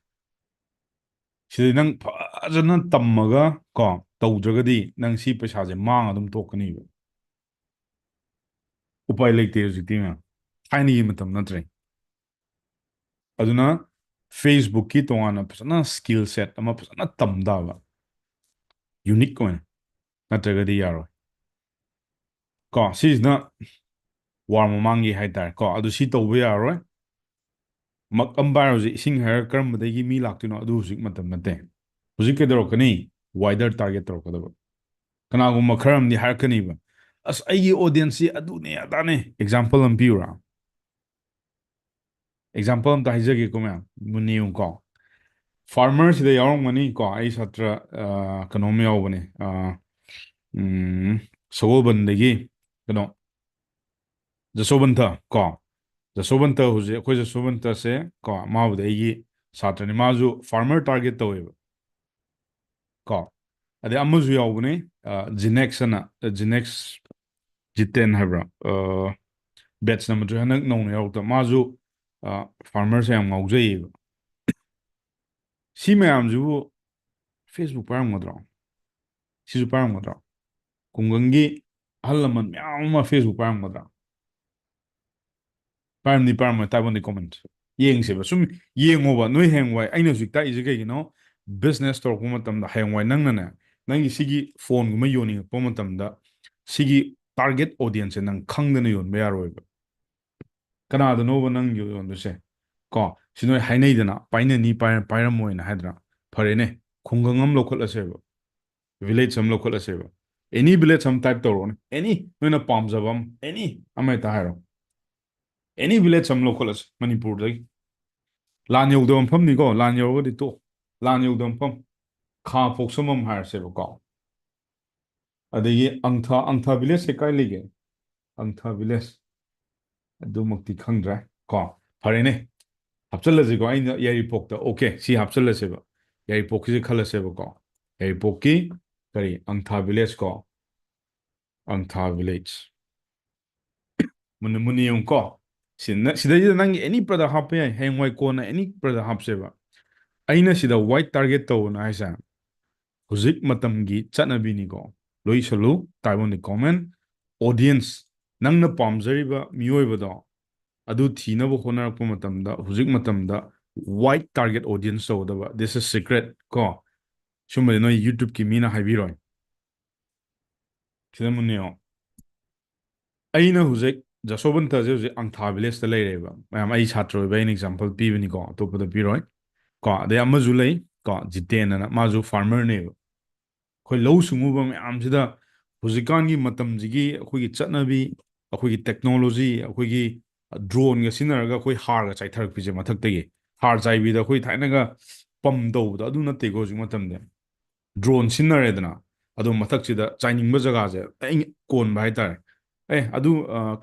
ꯁꯤꯗꯩ ꯅꯪ ꯐꯖꯅ ꯇꯝꯃꯒ ꯀꯣ ꯇꯧꯗ꯭ꯔꯒꯗꯤ ꯅꯪ ꯁꯤ ꯄꯩꯁꯥꯁꯦ ꯃꯥꯡꯉ ꯑꯗꯨꯝ ꯇꯣꯛꯀꯅꯤꯕ ꯎꯄꯥꯏ ꯂꯩꯇꯦ ꯍꯧꯖꯤꯛꯇꯤ ꯃꯌꯥꯝ ꯊꯥꯏꯅꯒꯤ ꯃꯇꯝ ꯅꯠꯇ꯭ꯔꯦ ꯑꯗꯨꯅ ꯐꯦꯁꯕꯨꯛꯀꯤ ꯇꯣꯉꯥꯟꯅ ꯐꯖꯅ ꯁ꯭ꯀꯤꯜ ꯁꯦꯠ ꯑꯃ ꯐꯖꯅ ꯇꯝ ꯇꯥꯕ ꯌꯨꯅꯤꯛ ꯑꯣꯏꯅ ꯅꯠꯇ꯭ꯔꯒꯗꯤ ꯌꯥꯔꯣꯏ ꯀꯣ ꯁꯤꯁꯤꯅ ꯋꯥꯔ ꯃꯃꯥꯡꯒꯤ ꯍꯥꯏꯇꯥꯔꯦ ꯀꯣ ꯑꯗꯨ ꯁꯤ ꯇꯧꯕ ꯌꯥꯔꯣꯏ ꯃꯛ ꯑꯃ ꯄꯥꯏꯔ ꯍꯧꯖꯤꯛ ꯏꯁꯤꯡ ꯍꯥꯏꯔ ꯀꯔꯝꯕꯗꯒꯤ ꯃꯤ ꯂꯥꯛꯇꯣꯏꯅꯣ ꯑꯗꯨ ꯍꯧꯖꯤꯛ ꯃꯇꯝ ꯅꯠꯇꯦ ꯍꯧꯖꯤꯛ ꯀꯩꯗꯧꯔꯛꯀꯅꯤ ꯋꯥꯏꯗꯔ ꯇꯥꯔꯒꯦꯠ ꯇꯧꯔꯛꯀꯗꯕ ꯀꯅꯥꯒꯨꯝꯕ ꯈꯔ ꯑꯃꯗꯤ ꯍꯥꯏꯔꯛꯀꯅꯤꯕ ꯑꯁ ꯑꯩꯒꯤ ꯑꯣꯗꯤꯌꯟꯁꯁꯤ ꯑꯗꯨꯅꯦ ꯑꯗꯥꯅꯦ ꯑꯦꯛꯖꯥꯝꯄꯜ ꯑꯃ ꯄꯤꯌꯨꯔꯥ ꯑꯦꯛꯖꯥꯝꯄꯜ ꯑꯝꯇ ꯍꯥꯏꯖꯒꯦꯀꯣ ꯃꯌꯥꯝ ꯃꯨꯟꯅ ꯌꯦꯡꯉꯨꯀꯣ ꯐꯥꯔꯃꯔꯁꯤꯗ ꯌꯥꯎꯔꯝꯒꯅꯤ ꯀꯣ ꯑꯩ ꯁꯥꯇ꯭ꯔ ꯀꯩꯅꯣꯝ ꯌꯥꯎꯕꯅꯦ ꯁꯒꯣꯜꯕꯟꯗꯒꯤ ꯀꯩꯅꯣ ꯖꯁꯣꯕꯟꯇ ꯀꯣ ꯖꯁꯣꯕꯟꯇ ꯍꯧꯖꯤꯛ ꯑꯩꯈꯣꯏ ꯖꯁꯣꯕꯟꯇꯁꯦ ꯀꯣ ꯃꯥꯕꯨꯗꯤ ꯑꯩꯒꯤ ꯁꯥꯇ꯭ꯔꯅꯤ ꯃꯥꯁꯨ ꯐꯥꯔꯃꯔ ꯇꯥꯔꯒꯦꯠ ꯇꯧꯋꯦꯕ ꯀꯣ ꯑꯗꯩ ꯑꯃꯁꯨ ꯌꯥꯎꯕꯅꯦ ꯖꯤꯅꯦꯛꯁ ꯑꯅ ꯖꯤꯅꯦꯛꯁ ꯖꯤꯇꯦꯟ ꯍꯥꯏꯕ꯭ꯔꯥ ꯕꯦꯠꯁ ꯅꯝꯕꯔ 3 ꯍꯟꯗꯛ ꯅꯧꯅ ꯌꯥꯎꯔꯛꯇ ꯃꯥꯁꯨ ꯐꯥꯔꯃꯔꯁꯦ ꯌꯥꯝ ꯉꯥꯎꯖꯩꯌꯦꯕ ꯁꯤ ꯃꯌꯥꯝꯁꯤꯕꯨ ꯐꯦꯁꯕꯨꯛ ꯄꯥꯏꯔꯝꯒꯗ꯭ꯔꯣ ꯁꯤꯁꯨ ꯄꯥꯏꯔꯝꯒꯗ꯭ꯔꯣ ꯈꯨꯡꯒꯪꯒꯤ ꯑꯍꯜ ꯂꯃꯟ ꯃꯌꯥꯝ ꯑꯃ ꯐꯦꯁꯕꯨꯛ ꯄꯥꯏꯔꯝꯒꯗ꯭ꯔꯥ ꯄꯥꯏꯔꯝꯅꯤ ꯄꯥꯏꯔꯝꯃꯣꯏ ꯇꯥꯏꯕꯪꯗꯤ ꯀꯣꯃꯦꯟꯠ ꯌꯦꯡꯁꯦꯕ ꯁꯨꯝ ꯌꯦꯡꯉꯣꯕ ꯅꯣꯏ ꯍꯌꯦꯡꯋꯥꯏ ꯑꯩꯅ ꯍꯧꯖꯤꯛ ꯇꯥꯛꯏꯁꯦ ꯀꯩꯒꯤꯅꯣ ꯕꯤꯖꯤꯅꯦꯁ ꯇꯧꯔꯛꯄ ꯃꯇꯝꯗ ꯍꯌꯦꯡꯋꯥꯏ ꯅꯪꯅꯅꯦ ꯅꯪꯒꯤ ꯁꯤꯒꯤ ꯐꯣꯟꯒꯨꯝꯕ ꯌꯣꯟꯅꯤꯡꯉꯛꯄ ꯃꯇꯝꯗ ꯁꯤꯒꯤ ꯇꯥꯔꯒꯦꯠ ꯑꯣꯗꯤꯌꯟꯁꯁꯦ ꯅꯪ ꯈꯪꯗꯅ ꯌꯣꯟꯕ ꯌꯥꯔꯣꯏꯕ ꯀꯅꯥꯗꯅꯣꯕ ꯅꯪ ꯌꯣꯟꯗꯣꯏꯁꯦ ꯀꯣ ꯁꯤ ꯅꯣꯏ ꯍꯥꯏꯅꯩꯗꯅ ꯄꯥꯏꯅꯅꯤ ꯄꯥꯏꯔꯝꯃꯣꯏꯅ ꯍꯥꯏꯗ꯭ꯔꯥ ꯐꯔꯦꯅꯦ ꯈꯨꯡꯒꯪ ꯑꯃ ꯂꯧꯈꯠꯂꯁꯦꯕ ꯚꯤꯂꯦꯖ ꯑꯃ ꯂꯧꯈꯠꯂꯁꯦꯕ ꯑꯦꯅꯤ ꯚꯤꯂꯦꯖ ꯑꯃ ꯇꯥꯏꯞ ꯇꯧꯔꯛꯑꯣꯅꯦ ꯑꯦꯅꯤ ꯅꯣꯏꯅ ꯄꯥꯝꯖꯕ ꯑꯃ ꯑꯦꯅꯤ ꯑꯃ ꯍꯦꯛꯇ ꯍꯥꯏꯔꯣ ꯑꯦꯅꯤ ꯚꯤꯂꯦꯖ ꯑꯃ ꯂꯧꯈꯠꯂꯁꯤ ꯃꯅꯤꯄꯨꯔꯗꯒꯤ ꯂꯥꯟ ꯌꯧꯗꯕ ꯃꯐꯝꯅꯤꯀꯣ ꯂꯥꯟ ꯌꯧꯔꯒꯗꯤ ꯇꯣꯛ ꯂꯥꯟ ꯌꯧꯗꯕ ꯃꯐꯝ ꯈꯥ ꯄꯣꯛꯁꯝꯕꯝ ꯍꯥꯏꯔꯁꯦꯕꯀꯣ ꯑꯗꯒꯤ ꯑꯪꯊꯥ ꯚꯤꯂꯦꯖꯁꯦ ꯀꯥꯏ ꯂꯩꯒꯦ ꯑꯪꯊꯥ ꯚꯤꯂꯦꯖ ꯑꯗꯨꯃꯛꯇꯤ ꯈꯪꯗ꯭ꯔꯦ ꯀꯣ ꯐꯔꯦꯅꯦ ꯍꯥꯞꯆꯤꯜꯂꯁꯤꯀꯣ ꯑꯩꯅ ꯌꯥꯏꯔꯤꯄꯣꯛꯇ ꯑꯣꯀꯦ ꯁꯤ ꯍꯥꯞꯆꯤꯜꯂꯁꯦꯕ ꯌꯥꯏꯔꯤꯄꯣꯛꯀꯤꯁꯦ ꯈꯜꯂꯁꯦꯕꯀꯣ ꯌꯥꯏꯔꯤꯄꯣꯛꯀꯤ ꯀꯔꯤ ꯑꯪꯊꯥ ꯚꯤꯂꯦꯖ ꯀꯣ ꯑꯪꯊꯥ ꯚꯤꯂꯦꯖ ꯃꯨꯟꯅ ꯃꯨꯟꯅ ꯌꯦꯡꯉꯨꯀꯣ ꯁꯤꯗꯩꯁꯤꯗ ꯅꯪꯒꯤ ꯑꯦꯅꯤ ꯄ꯭ꯔꯗꯛ ꯍꯥꯞꯄ ꯌꯥꯏ ꯍꯌꯦꯡꯋꯥꯏ ꯀꯣꯟꯅ ꯑꯦꯅꯤ ꯄ꯭ꯔꯗꯛ ꯍꯥꯞꯁꯦꯕ ꯑꯩꯅ ꯁꯤꯗ ꯋꯥꯏꯠ ꯇꯥꯔꯒꯦꯠ ꯇꯧꯕꯅ ꯍꯥꯏꯁꯦ ꯍꯧꯖꯤꯛ ꯃꯇꯝꯒꯤ ꯆꯠꯅꯕꯤꯅꯤꯀꯣ ꯂꯣꯏꯁꯜꯂꯨ ꯇꯥꯏꯕꯣꯟꯗꯤ ꯀꯣꯃꯦꯟ ꯑꯣꯗꯤꯌꯟꯁ ꯅꯪꯅ ꯄꯥꯝꯖꯔꯤꯕ ꯃꯤꯑꯣꯏꯕꯗꯣ ꯑꯗꯨ ꯊꯤꯅꯕ ꯍꯣꯠꯅꯔꯛꯄ ꯃꯇꯝꯗ ꯍꯧꯖꯤक ꯃꯇꯝꯗ ꯋꯥꯏꯠ ꯇꯥꯔꯒꯦꯠ ꯑꯣꯗꯤꯌꯟꯁ ꯇꯧꯒꯗꯕ ꯗꯤꯁ ꯏꯁ ꯁꯤꯀ꯭ꯔꯦꯠ ꯀꯣ ꯁꯨꯝꯕꯗꯤ ꯅꯣꯏ ꯌꯨꯇ꯭ꯌꯨꯕꯀꯤ ꯃꯤꯅ ꯍꯥꯏꯕꯤꯔꯣꯏ ꯁꯤꯗ ꯃꯨꯟꯅ ꯌꯦꯡꯉꯣ ꯑꯩꯅ ꯍꯧꯖꯤꯛ ꯖꯁꯣꯕꯟꯇꯁꯦ ꯍꯧꯖꯤꯛ ꯑꯪꯊꯥ ꯚꯤꯂꯦꯖꯇ ꯂꯩꯔꯦꯕ ꯃꯌꯥꯝ ꯑꯩ ꯁꯥꯇ꯭ꯔ ꯑꯣꯏꯕ ꯑꯩꯅ ꯑꯦꯛꯖꯥꯝꯄꯜ ꯄꯤꯕꯅꯤꯀꯣ ꯑꯇꯣꯞꯄꯗ ꯄꯤꯔꯣꯏ ꯀꯣ ꯑꯗꯩ ꯑꯃꯁꯨ ꯂꯩ ꯀꯣ ꯖꯤꯇꯦꯟ ꯑꯅ ꯃꯥꯁꯨ ꯐꯥꯔꯃꯔꯅꯦꯕ ꯑꯩꯈꯣꯏ ꯂꯧꯎ ꯁꯤꯡꯎꯕ ꯃꯌꯥꯝꯁꯤꯗ ꯍꯧꯖꯤꯛꯀꯥꯟꯒꯤ ꯃꯇꯝꯁꯤꯒꯤ ꯑꯩꯈꯣꯏꯒꯤ ꯆꯠꯅꯕꯤ ꯑꯩꯈꯣꯏꯒꯤ ꯇꯦꯛꯅꯣꯂꯣꯖꯤ ꯑꯩꯈꯣꯏꯒꯤ ꯗ꯭ꯔꯣꯟꯒ ꯁꯤꯖꯤꯟꯅꯔꯒ ꯑꯩꯈꯣꯏ ꯍꯥꯔꯒ ꯆꯥꯏꯊꯔꯛꯄꯁꯦ ꯃꯊꯛꯇꯒꯤ ꯍꯥꯔ ꯆꯥꯏꯕꯤꯗ ꯑꯩꯈꯣꯏ ꯊꯥꯏꯅꯒ ꯄꯝ ꯇꯧꯕꯗꯣ ꯑꯗꯨ ꯅꯠꯇꯦꯀꯣ ꯍꯧꯖꯤꯛ ꯃꯇꯝꯗꯤ ꯗ꯭ꯔꯣꯟ ꯁꯤꯖꯤꯟꯅꯔꯦꯗꯅ ꯑꯗꯣ ꯃꯊꯛꯁꯤꯗ ꯆꯥꯏꯅꯤꯡꯕ ꯖꯒꯥꯁꯦ ꯑꯩ ꯀꯣꯟꯕ ꯍꯥꯏꯇꯥꯔꯦ ꯑꯗꯨ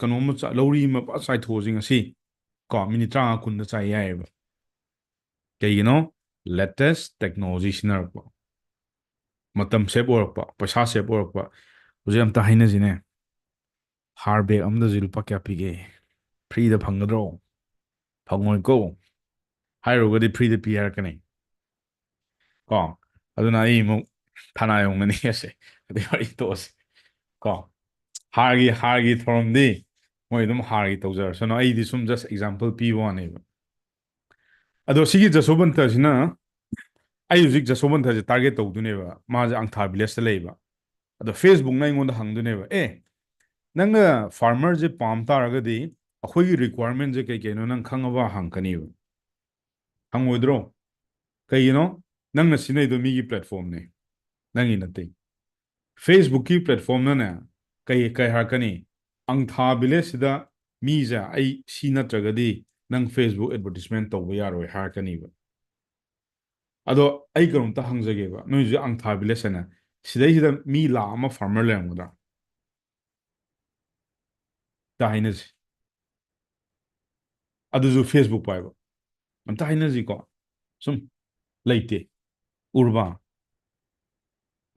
ꯀꯩꯅꯣꯝꯃ ꯂꯧꯔꯤ ꯑꯃ ꯄꯨꯔꯥ ꯆꯥꯏꯊꯣꯛꯑꯁꯤ ꯉꯁꯤ ꯀꯣ ꯃꯤꯅꯤꯠ 30 ꯀꯨꯟꯗ ꯆꯥꯏ ꯌꯥꯏꯑꯕ ꯀꯩꯒꯤꯅꯣ ꯂꯦꯇꯦꯁ ꯇꯦꯛꯅꯣꯂꯣꯖꯤ ꯁꯤꯖꯤꯟꯅꯔꯛꯄ ꯃꯇꯝ ꯁꯦꯞ ꯑꯣꯏꯔꯛꯄ ꯄꯩꯁꯥ ꯁꯦꯞ ꯑꯣꯏꯔꯛꯄ ꯍꯧꯖꯤꯛ ꯑꯝꯇ ꯍꯥꯏꯅꯁꯤꯅꯦ ꯍꯥꯔ ꯕꯦഗ് ꯑꯃꯗꯁꯨ ꯂꯨꯄꯥ ꯀꯌꯥ ꯄꯤꯒꯦ ꯐ꯭ꯔꯤꯗ ꯐꯪꯒꯗ꯭ꯔꯣ ꯐꯪꯉꯣꯏꯀꯣ ꯍꯥꯏꯔꯨꯔꯒꯗꯤ ꯐ꯭ꯔꯤꯗ ꯄꯤ ꯍꯥꯏꯔꯛꯀꯅꯤ ꯀꯣ ꯑꯗꯨꯅ ꯑꯩ ꯑꯃꯨꯛ ꯊꯅꯥ ꯌꯧꯅꯅꯤ ꯑꯁꯦ ꯑꯗꯩ ꯋꯥꯔꯤ ꯇꯣꯛꯑꯁꯤ ꯀꯣ ꯍꯥꯔꯒꯤ ꯊꯧꯔꯝꯗꯤ ꯃꯣꯏ ꯑꯗꯨꯝ ꯍꯥꯔꯒꯤ ꯇꯧꯖꯔꯁꯅꯨ ꯑꯩꯗꯤ ꯁꯨꯝ ꯖꯁ ꯑꯦꯛꯖꯥꯝꯄꯜ ꯄꯤꯕ ꯋꯥꯅꯦꯕ ꯑꯗꯣ ꯁꯤꯒꯤ ꯖꯁꯣꯕꯟꯇꯁꯤꯅ ꯑꯩ ꯍꯧꯖꯤꯛ ꯖꯁꯣꯕꯟꯇꯁꯦ ꯇꯥꯔꯒꯦꯠ ꯇꯧꯗꯣꯏꯅꯦꯕ ꯃꯥꯁꯦ ꯑꯪꯊꯥ ꯚꯤꯂꯦꯖꯇ ꯂꯩꯕ ꯑꯗꯣ ꯐꯦꯁꯕꯨꯛꯅ ꯑꯩꯉꯣꯟꯗ ꯍꯪꯗꯣꯏꯅꯦꯕ ꯅꯪꯅ ꯐꯥꯔꯃꯔꯁꯦ ꯄꯥꯝ ꯇꯥꯔꯒꯗꯤ ꯑꯩꯈꯣꯏꯒꯤ ꯔꯤꯀ꯭ꯋꯥꯏꯔꯃꯦꯟꯁꯦ ꯀꯩ ꯀꯩꯅꯣ ꯅꯪ ꯈꯪꯉꯕ ꯍꯪꯀꯅꯤꯕ ꯍꯪꯉꯣꯏꯗ꯭ꯔꯣ ꯀꯩꯒꯤꯅꯣ ꯅꯪꯅ ꯁꯤꯖꯤꯟꯅꯩꯗꯣ ꯃꯤꯒꯤ ꯄ꯭ꯂꯦꯠꯐꯣꯝꯅꯦ ꯅꯪꯒꯤ ꯅꯠꯇꯦ ꯐꯦꯁꯕꯨꯛꯀꯤ ꯄ꯭ꯂꯦꯠꯐꯣꯝꯅꯅꯦ ꯀꯩ ꯍꯥꯏꯔꯛꯀꯅꯤ ꯑꯪꯊꯥ ꯚꯤꯂꯦꯖꯁꯤꯗ ꯃꯤꯁꯦ ꯑꯩ ꯁꯤ ꯅꯠꯇ꯭ꯔꯒꯗꯤ ꯅꯪ ꯐꯦꯁꯕꯨꯛ ꯑꯦꯗꯚꯔꯇꯤꯁꯃꯦꯟ ꯇꯧꯕ ꯌꯥꯔꯣꯏ ꯍꯥꯏꯔꯛꯀꯅꯤꯕ ꯑꯗꯣ ꯑꯩ ꯀꯩꯅꯣꯝꯇ ꯍꯪꯖꯒꯦꯕ ꯅꯣꯏ ꯍꯧꯖꯤꯛ ꯑꯪꯊꯥ ꯚꯤꯂꯦꯖ ꯍꯥꯏꯅ ꯁꯤꯗꯩꯁꯤꯗ ꯃꯤ ꯂꯥꯈ ꯑꯃ ꯐꯥꯔꯃꯔ ꯂꯩꯔꯝꯒꯗ꯭ꯔꯥ ꯑꯝꯇ ꯍꯥꯏꯅꯁꯤ ꯑꯗꯨꯁꯨ ꯐꯦꯁꯕꯨꯛ ꯄꯥꯏꯕ ꯑꯝꯇ ꯍꯥꯏꯅꯁꯤꯀꯣ ꯁꯨꯝ ꯂꯩꯇꯦ ꯎꯔꯕ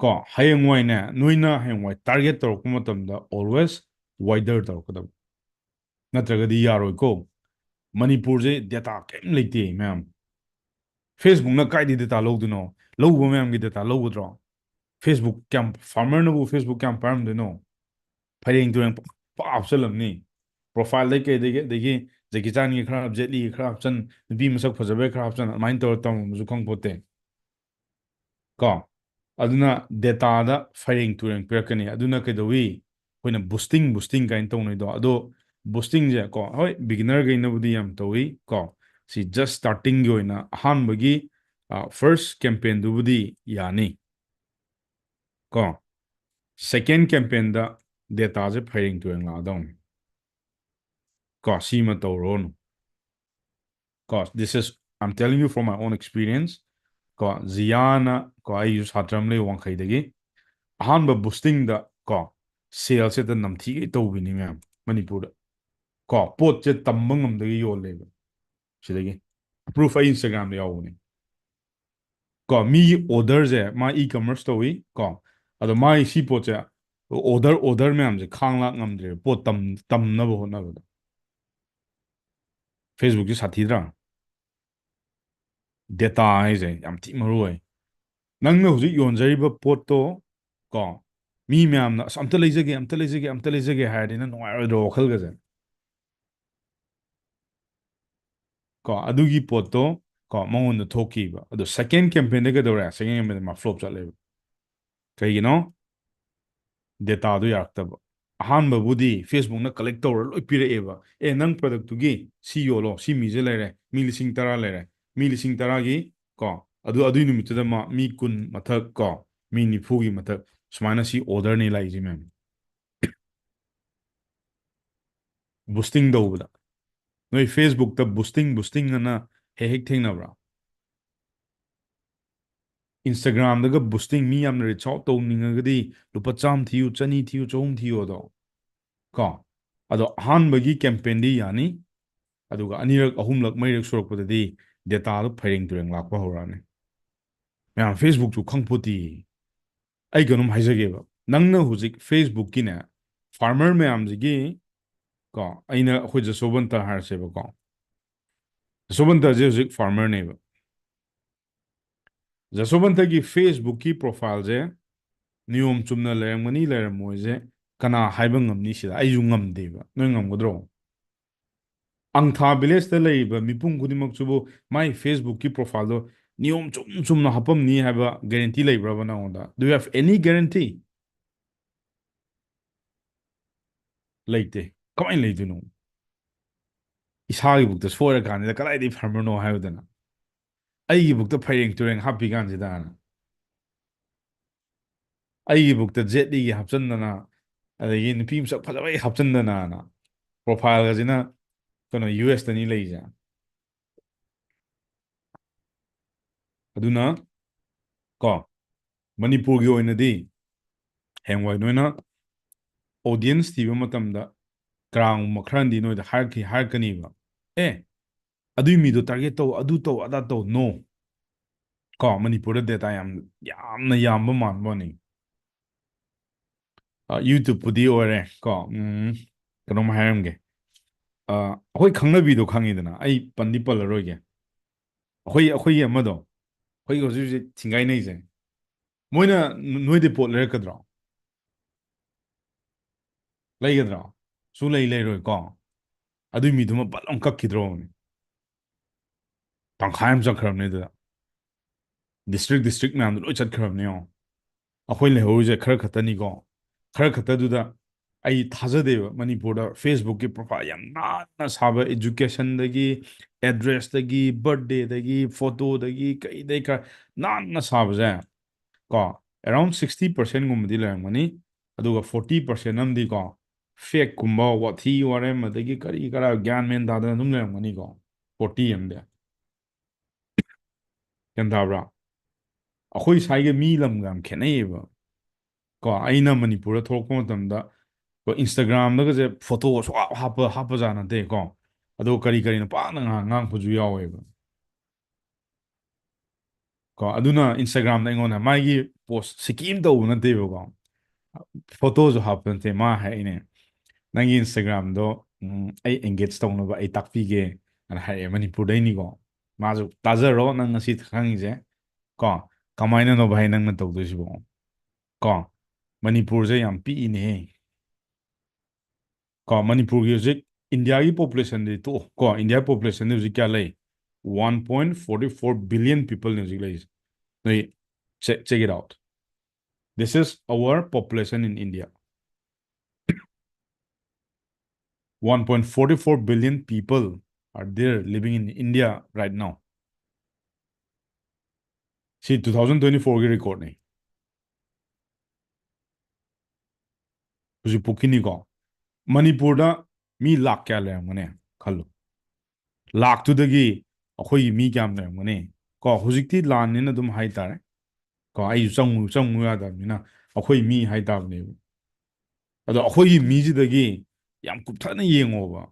ꯀꯣ ꯍꯌꯦꯡꯋꯥꯏꯅꯦ ꯅꯣꯏꯅ ꯍꯌꯦꯡꯋꯥꯏ ꯇꯥꯔꯒꯦꯠ ꯇꯧꯔꯛꯄ ꯃꯇꯝꯗ ꯑꯣꯜꯋꯦꯁ ꯋꯥꯏꯗꯔ ꯇꯧꯔꯛꯀꯗꯕ ꯅꯠꯇ꯭ꯔꯒꯗꯤ ꯌꯥꯔꯣꯏꯀꯣ ꯃꯅꯤꯄꯨꯔꯁꯦ ꯗꯦꯇꯥ ꯀꯩꯝ ꯂꯩꯇꯦ ꯃꯌꯥꯝ ꯐꯦꯁꯕꯨꯛꯅ ꯀꯥꯏꯗꯩ ꯗꯦꯇꯥ ꯂꯧꯗꯣꯏꯅꯣ ꯂꯧꯕ ꯃꯌꯥꯝꯒꯤ ꯗꯦꯇꯥ ꯂꯧꯒꯗ꯭ꯔꯣ ꯐꯦꯁꯕꯨꯛ ꯀꯌꯥꯝ ꯐꯥꯔꯃꯔꯅꯕꯨ ꯐꯦꯁꯕꯨꯛ ꯀꯌꯥꯝ ꯄꯥꯏꯔꯝꯗꯣꯏꯅꯣ ꯐꯩꯔꯦꯡ ꯇꯨꯔꯦꯡ ꯄꯥꯛ ꯍꯥꯞꯆꯜꯂꯝꯅꯤ ꯄ꯭ꯔꯣꯐꯥꯏꯜꯗꯩ ꯀꯩꯗꯒꯤ ꯖꯦꯀꯤ ꯆꯥꯟꯒꯤ ꯈꯔ ꯖꯦꯠꯂꯤꯒꯤ ꯈꯔ ꯍꯥꯞꯆꯟ ꯅꯨꯄꯤ ꯃꯁꯛ ꯐꯖꯕꯩ ꯈꯔ ꯍꯥꯞꯆꯟ ꯑꯗꯨꯃꯥꯏꯅ ꯇꯧꯔ ꯇꯝꯃꯝꯕꯁꯨ ꯈꯪꯄꯣꯠꯇꯦ ꯀꯣ ꯑꯗꯨꯅ ꯗꯦꯇꯥꯗ ꯐꯩꯔꯦꯡ ꯇꯨꯔꯦꯡ ꯄꯤꯔꯛꯀꯅꯤ ꯑꯗꯨꯅ ꯀꯩꯗꯧꯋꯤ ꯑꯩꯈꯣꯏꯅ ꯕꯨꯁꯇꯤꯡ ꯀꯥꯏꯅ ꯇꯧꯅꯩꯗꯣ ꯑꯗꯣ ꯕꯨꯁꯇꯤꯡꯁꯦ ꯀꯣ ꯍꯣꯏ ꯕꯤꯒꯤꯅꯔꯈꯩꯅꯕꯨꯗꯤ ꯌꯥꯝ ꯇꯧꯋꯤ ꯀꯣ ꯁꯤ ꯖꯁ ꯁ꯭ꯇꯥꯔꯇꯤꯡꯒꯤ ꯑꯣꯏꯅ ꯑꯍꯥꯟꯕꯒꯤ ꯐꯥꯔꯁ ꯀꯦꯝꯄꯦꯟꯗꯨꯕꯨꯗꯤ ꯌꯥꯅꯤ ꯀꯣ ꯁꯦꯀꯦꯟ ꯀꯦꯝꯄꯦꯟꯗ ꯗꯦꯇꯥꯁꯦ ꯐꯩꯔꯦꯡ ꯇꯨꯔꯦꯡ ꯂꯥꯛꯑꯗꯧꯅꯤ ꯀꯣ ꯁꯤꯃ ꯇꯧꯔꯣꯅꯨ ꯀꯣ this is I am telling you from my own experience ꯀꯣ ꯖꯤꯌꯥꯅ ꯀꯣ ꯑꯩꯁꯨ ꯁꯥꯇ꯭ꯔ ꯑꯃ ꯂꯩ ꯋꯥꯡꯈꯩꯗꯒꯤ ꯑꯍꯥꯟꯕ ꯕꯨꯁꯇꯤꯡꯗ ꯀꯣ ꯁꯦꯜꯁꯦꯇ ꯅꯝꯊꯤꯒꯩ ꯇꯧꯕꯤꯅꯤ ꯃꯌꯥꯝ ꯃꯅꯤꯄꯨꯔꯗ ꯀꯣ ꯄꯣꯠꯁꯦ ꯇꯝꯕ ꯉꯝꯗꯒꯩ ꯌꯣꯜꯂꯦꯕ ꯁꯤꯗꯒꯤ ꯄ꯭ꯔꯨꯐ ꯑꯩ ꯏꯟꯁꯇꯥꯒ꯭ꯔꯥꯝꯗ ꯌꯥꯎꯕꯅꯤ ꯀꯣ ꯃꯤꯒꯤ ꯑꯣꯔꯗꯔꯁꯦ ꯃꯥ ꯏ ꯀꯃꯔꯁ ꯇꯧꯋꯤ ꯀꯣ ꯑꯗꯣ ꯃꯥꯒꯤ ꯁꯤ ꯄꯣꯠꯁꯦ ꯑꯣꯔꯗꯔ ꯃꯌꯥꯝꯁꯦ ꯈꯥꯡ ꯂꯥꯛ ꯉꯝꯗ꯭ꯔꯦꯕ ꯄꯣꯠ ꯇꯝꯅꯕ ꯍꯣꯠꯅꯕꯗ ꯐꯦꯁꯕꯨꯛꯁꯦ ꯁꯥꯊꯤꯗ꯭ꯔꯥ ꯗꯦꯇꯥ ꯍꯥꯏꯁꯦ ꯌꯥꯝ ꯊꯤ ꯃꯔꯨ ꯑꯣꯏ ꯅꯪꯅ ꯍꯧꯖꯤꯛ ꯌꯣꯟꯖꯔꯤꯕ ꯄꯣꯠꯇꯣ ꯀꯣ ꯃꯤ ꯃꯌꯥꯝꯅ ꯑꯁ ꯑꯝꯇ ꯂꯩꯖꯒꯦ ꯍꯥꯏꯔꯗꯤ ꯅꯪ ꯅꯨꯡꯉꯥꯏꯔꯣꯏꯗ꯭ꯔꯣ ꯋꯥꯈꯜꯒꯁꯦ ꯀꯣ ꯑꯗꯨꯒꯤ ꯄꯣꯠꯇꯣ ꯀꯣ ꯃꯉꯣꯟꯗ ꯊꯣꯛꯈꯤꯕ ꯑꯗꯣ ꯁꯦꯀꯦꯟ ꯀꯦꯝꯄꯦꯟꯗ ꯀꯩꯗꯧꯔꯦ ꯁꯦꯀꯦꯟ ꯀꯦꯝꯄꯦꯟꯗ ꯃꯥ ꯐ꯭ꯂꯣꯞ ꯆꯠꯂꯦꯕ ꯀꯩꯒꯤꯅꯣ ꯗꯦꯇꯥꯗꯣ ꯌꯥꯔꯛꯇꯕ ꯑꯍꯥꯟꯕꯕꯨꯗꯤ ꯐꯦꯁꯕꯨꯛꯅ ꯀꯂꯦꯛ ꯇꯧꯔ ꯂꯣꯏ ꯄꯤꯔꯛꯑꯦꯕ ꯅꯪ ꯄ꯭ꯔꯗꯛꯇꯨꯒꯤ ꯁꯤ ꯌꯣꯜꯂꯣ ꯁꯤ ꯃꯤꯁꯦ ꯂꯩꯔꯦ ꯃꯤ 10,000 ꯂꯩꯔꯦ ꯃꯤ 10,000ꯒꯤ ꯀꯣ ꯑꯗꯨꯏ ꯅꯨꯃꯤꯠꯇꯨꯗ ꯃꯤ 10 ꯃꯊꯛ ꯀꯣ ꯃꯤ 90ꯒꯤ ꯃꯊꯛ ꯁꯨꯃꯥꯏꯅ ꯁꯤ ꯑꯣꯔꯗꯔꯅꯤ ꯂꯥꯛꯏꯁꯦ ꯃꯌꯥꯝ ꯕꯨꯁꯇꯤꯡ ꯇꯧꯕꯗ ꯅꯣꯏ ꯐꯦꯁꯕꯨꯛꯇ ꯕꯨꯁꯇꯤꯡ ꯑꯅ ꯍꯦꯛ ꯊꯦꯡꯅꯕ꯭ꯔꯥ ꯏꯟꯁꯇꯥꯒ꯭ꯔꯥꯝꯗꯒ ꯕꯨꯁꯇꯤꯡ ꯃꯤ ꯌꯥꯝꯅ ꯔꯤꯆ ꯑꯥꯎꯠ ꯇꯧꯅꯤꯡꯉꯒꯗꯤ ꯂꯨꯄꯥ 100 ꯊꯤꯌꯨ 200 ꯊꯤꯌꯨ 300 ꯊꯤꯌꯨ ꯑꯗꯣ ꯀꯣ ꯑꯗꯣ ꯑꯍꯥꯟꯕꯒꯤ ꯀꯦꯝꯄꯦꯟꯗꯤ ꯌꯥꯅꯤ ꯑꯗꯨꯒ ꯑꯅꯤꯔꯛ ꯑꯍꯨꯝꯂꯛ ꯃꯩꯔꯛ ꯁꯨꯔꯛꯄꯗꯗꯤ ꯗꯦꯇꯥꯗꯣ ꯐꯩꯔꯦꯡ ꯇꯨꯔꯦꯡ ꯂꯥꯛꯄ ꯍꯧꯔꯛꯑꯅꯤ ꯃꯌꯥꯝ ꯐꯦꯁꯕꯨꯛꯁꯨ ꯈꯪꯄꯣꯠꯇꯦ ꯑꯩ ꯀꯩꯅꯣꯝ ꯍꯥꯏꯖꯒꯦꯕ ꯅꯪꯅ ꯍꯧꯖꯤꯛ ꯐꯦꯁꯕꯨꯛꯀꯤꯅꯦ ꯐꯥꯔꯃꯔ ꯃꯌꯥꯝꯁꯤꯒꯤ ꯀꯣ ꯑꯩꯅ ꯑꯩꯈꯣꯏ ꯖꯁꯣꯕꯟꯇ ꯍꯥꯏꯔꯁꯦꯕꯀꯣ ꯖꯁꯣꯕꯟꯇꯁꯦ ꯍꯧꯖꯤꯛ ꯐꯥꯔꯃꯔꯅꯦꯕ ꯖꯁꯣꯕꯟꯇꯒꯤ ꯐꯦꯁꯕꯨꯛꯀꯤ ꯄ꯭ꯔꯣꯐꯥꯏꯜꯁꯦ ꯅꯤꯌꯣꯝ ꯆꯨꯝꯅ ꯂꯩꯔꯝꯒꯅꯤ ꯂꯩꯔꯝꯃꯣꯏꯁꯦ ꯀꯅꯥ ꯍꯥꯏꯕ ꯉꯝꯅꯤ ꯁꯤꯗ ꯑꯩꯁꯨ ꯉꯝꯗꯦꯕ ꯅꯣꯏ ꯉꯝꯒꯗ꯭ꯔꯣ ꯑꯪꯊꯥ ꯚꯤꯂꯦꯖꯇ ꯂꯩꯔꯤꯕ ꯃꯤꯄꯨꯝ ꯈꯨꯗꯤꯡꯃꯛꯁꯤꯕꯨ ꯃꯥꯏ ꯐꯦꯁꯕꯨꯛꯀꯤ ꯄ꯭ꯔꯣꯐꯥꯏꯜꯗꯣ ꯅꯤꯌꯣꯝ ꯆꯨꯝꯅ ꯍꯥꯞꯄꯝꯅꯤ ꯍꯥꯏꯕ ꯒꯦꯔꯦꯟꯇꯤ ꯂꯩꯕ꯭ꯔꯕ ꯅꯉꯣꯟꯗ ꯗꯨ ꯌꯨ ꯍꯦቭ ꯑꯦꯅꯤ ꯒꯦꯔꯦꯟꯇꯤ ꯂꯩꯇꯦ ꯀꯃꯥꯏꯅ ꯂꯩꯗꯣꯏꯅꯣ ꯏꯁꯥꯒꯤꯕꯨꯛꯇ ꯁꯣꯏꯔꯀꯥꯟꯁꯤꯗ ꯀꯗꯥꯏꯗꯒꯤ ꯐꯔꯃꯔꯅꯣ ꯍꯥꯏꯕꯗꯅ ꯑꯩꯒꯤꯕꯨꯛꯇ ꯐꯩꯔꯦꯡ ꯇꯨꯔꯦꯡ ꯍꯥꯞꯄꯤ ꯀꯥꯟꯁꯤꯗꯅ ꯑꯩꯒꯤꯕꯨꯛꯇ ꯖꯦꯠꯂꯤꯒꯤ ꯍꯥꯞꯆꯟꯗꯅ ꯑꯗꯒꯤ ꯅꯨꯄꯤ ꯃꯁꯛ ꯐꯖꯕꯩ ꯍꯥꯞꯆꯟꯗꯅ ꯄ꯭ꯔꯣꯐꯥꯏꯜꯒꯁꯤꯅ ꯀꯩꯅꯣ ꯌꯨ ꯑꯦꯁꯇꯅꯤ ꯂꯩꯔꯤꯁꯦ ꯑꯗꯨꯅ ꯀꯣ ꯃꯅꯤꯄꯨꯔꯒꯤ ꯑꯣꯏꯅꯗꯤ ꯍꯌꯦꯡꯋꯥꯏ ꯅꯣꯏꯅ ꯑꯣꯗꯤꯌꯟꯁ ꯊꯤꯕ ꯃꯇꯝꯗ ꯀꯅꯥꯒꯨꯝꯕ ꯈꯔꯗꯤ ꯅꯣꯏꯗ ꯍꯥꯏꯔꯛꯀꯅꯤꯕ ꯑꯦ ꯑꯗꯨꯏ ꯃꯤꯗꯣ ꯇꯥꯔꯒꯦꯠ ꯇꯧ ꯑꯗꯨ ꯇꯧ ꯑꯗꯥ ꯇꯧ ꯅꯣ ꯀꯣ ꯃꯅꯤꯄꯨꯔꯗ ꯗꯦꯇꯥ ꯌꯥꯝꯅ ꯌꯥꯝꯕ ꯃꯥꯟꯕꯅꯤ ꯌꯨꯇꯨꯕꯄꯨꯗꯤ ꯑꯣꯏꯔꯦ ꯀꯣ ꯀꯩꯅꯣꯝ ꯍꯥꯏꯔꯝꯒꯦ ꯑꯩꯈꯣꯏ ꯈꯪꯅꯕꯤꯗꯣ ꯈꯪꯉꯤꯗꯅ ꯑꯩ ꯄꯟꯗꯤ ꯄꯜꯂꯔꯣꯏꯒꯦ ꯑꯩꯈꯣꯏꯒꯤ ꯑꯃꯗꯣ ꯑꯩꯈꯣꯏꯒꯤ ꯍꯧꯖꯤꯛ ꯍꯧꯖꯤꯛ ꯊꯤꯡꯒꯥꯏꯅꯩꯁꯦ ꯃꯣꯏꯅ ꯅꯣꯏꯗꯤ ꯄꯣꯠ ꯂꯩꯔꯛꯀꯗ꯭ꯔꯣ ꯂꯩꯒꯗ꯭ꯔꯣ ꯂꯩ ꯂꯩꯔꯣꯏꯀꯣ ꯑꯗꯨꯏ ꯃꯤꯗꯨꯃ ꯄꯠ ꯑꯃ ꯀꯛꯈꯤꯗ꯭ꯔꯣꯅꯦ ꯇꯪꯈꯥꯏ ꯑꯃ ꯆꯠꯈ꯭ꯔꯕꯅꯦ ꯑꯗꯨꯗ ꯗꯤꯁꯇ꯭ꯔꯤꯛ ꯃꯌꯥꯝꯗꯣ ꯂꯣꯏ ꯆꯠꯈ꯭ꯔꯕꯅꯦ ꯌꯦꯡꯉꯣ ꯑꯩꯈꯣꯏ ꯂꯩꯍꯧꯔꯤꯁꯦ ꯈꯔ ꯈꯛꯇꯅꯤꯀꯣ ꯈꯔ ꯈꯛꯇꯗꯨꯗ ꯑꯩ ꯊꯥꯖꯗꯦꯕ ꯃꯅꯤꯄꯨꯔꯗ ꯐꯦꯁꯕꯨꯛꯀꯤ ꯄ꯭ꯔꯣꯐꯥꯏꯜ ꯌꯥꯝ ꯅꯥꯟꯅ ꯁꯥꯕ ꯏꯖꯨꯀꯦꯁꯟꯗꯒꯤ ꯑꯦꯗ꯭ꯔꯦꯁꯇꯒꯤ ꯕꯔꯊꯗꯦꯗꯒꯤ ꯐꯣꯇꯣꯗꯒꯤ ꯀꯩꯗꯩ ꯈꯔ ꯅꯥꯟꯅ ꯁꯥꯕꯁꯦ ꯀꯣ ꯑꯦꯔꯥꯎꯟ 60% ꯂꯩꯔꯝꯒꯅꯤ ꯑꯗꯨꯒ 40% ꯑꯃꯗꯤꯀꯣ ꯐꯦꯛꯀꯨꯝꯕ ꯋꯥꯊꯤ ꯋꯥꯔꯦꯝ ꯑꯗꯒꯤ ꯀꯔꯤ ꯀꯔꯥ ꯒ꯭ꯌꯥꯟ ꯃꯦꯟ ꯇꯥꯗꯅ ꯑꯗꯨꯝ ꯂꯩꯔꯝꯒꯅꯤꯀꯣ 40 ꯑꯃꯗꯤ ꯒ꯭ꯌꯥꯟ ꯇꯥꯕ꯭ꯔꯥ ꯑꯩꯈꯣꯏ ꯁ꯭ꯋꯥꯏꯒ ꯃꯤ ꯂꯝꯒ ꯌꯥꯝ ꯈꯦꯠꯅꯩꯌꯦꯕ ꯀꯣ ꯑꯩꯅ ꯃꯅꯤꯄꯨꯔꯗ ꯊꯣꯛꯂꯛꯄ ꯃꯇꯝꯗ ꯏꯟꯁꯇꯥꯒ꯭ꯔꯥꯝꯗꯒꯁꯦ ꯐꯣꯇꯣ ꯁꯨꯡꯍꯥꯞ ꯍꯥꯞꯄꯖꯥꯠ ꯅꯠꯇꯦꯀꯣ ꯑꯗꯣ ꯀꯔꯤꯅꯣ ꯄꯥꯛꯅ ꯉꯥꯡꯉꯛꯄꯁꯨ ꯌꯥꯎꯋꯦꯕ ꯀꯣ ꯑꯗꯨꯅ ꯏꯟꯁꯇꯥꯒ꯭ꯔꯥꯝꯗ ꯑꯩꯉꯣꯟꯗ ꯃꯥꯒꯤ ꯄꯣꯁ ꯁꯤꯀꯤ ꯑꯃ ꯇꯧꯕ ꯅꯠꯇꯦꯕꯀꯣ ꯐꯣꯇꯣꯁꯨ ꯍꯥꯞꯄ ꯅꯠꯇꯦ ꯃꯥ ꯍꯥꯏꯔꯛꯏꯅꯦ ꯅꯪꯒꯤ ꯏꯟꯁꯇꯥꯒ꯭ꯔꯥꯝꯗꯣ ꯑꯩ ꯑꯦꯡꯒꯦꯖ ꯇꯧꯅꯕ ꯑꯩ ꯇꯥꯛꯄꯤꯒꯦ ꯑꯅ ꯍꯥꯏꯔꯛꯑꯦ ꯃꯅꯤꯄꯨꯔꯗꯩꯅꯤꯀꯣ ꯃꯥꯁꯨ ꯇꯥꯖꯔꯣ ꯅꯪ ꯉꯁꯤ ꯈꯪꯉꯤꯁꯦ ꯀꯣ ꯀꯃꯥꯏꯅꯅꯣ ꯚꯥꯏ ꯅꯪꯅ ꯇꯧꯗꯣꯏꯁꯤꯕꯣ ꯀꯣ ꯃꯅꯤꯄꯨꯔꯁꯦ ꯌꯥꯝ ꯄꯤꯛꯏꯅꯦꯍꯦ ꯀꯣ ꯃꯅꯤꯄꯨꯔꯒꯤ ꯍꯧꯖꯤꯛ ꯏꯟꯗꯤꯌꯥꯒꯤ ꯄꯣꯄꯨꯂꯦꯁꯟꯗꯤ ꯇꯣꯛꯑꯣ ꯀꯣ ꯏꯟꯗꯤꯌꯥ ꯄꯣꯄꯨꯂꯦꯁꯟꯗꯤ ꯍꯧꯖꯤꯛ ꯀꯌꯥ ꯂꯩ 1.44 ꯕꯤꯂꯤꯌꯟ ꯄꯤꯄꯜꯅꯤ ꯍꯧꯖꯤꯛ ꯂꯩꯔꯤꯁꯦ ꯅꯣꯏ check it out. This is our population in India. 1.44 billion people are there living in India right now. See, 2024 record ne. Hujik pukini ko. Manipurda mi lakh kya lerangane khallo. Lakh tu dagi akhoi mi kya lerangane. Ko hujikti lan nina dum hai tare. Ko ayu changmu ya da mina akhoi mi hai ta ne. Ado akhoi mi ji dagi ꯌꯥꯝ ꯀꯨꯞꯊꯅ ꯌꯦꯡꯉꯣꯕ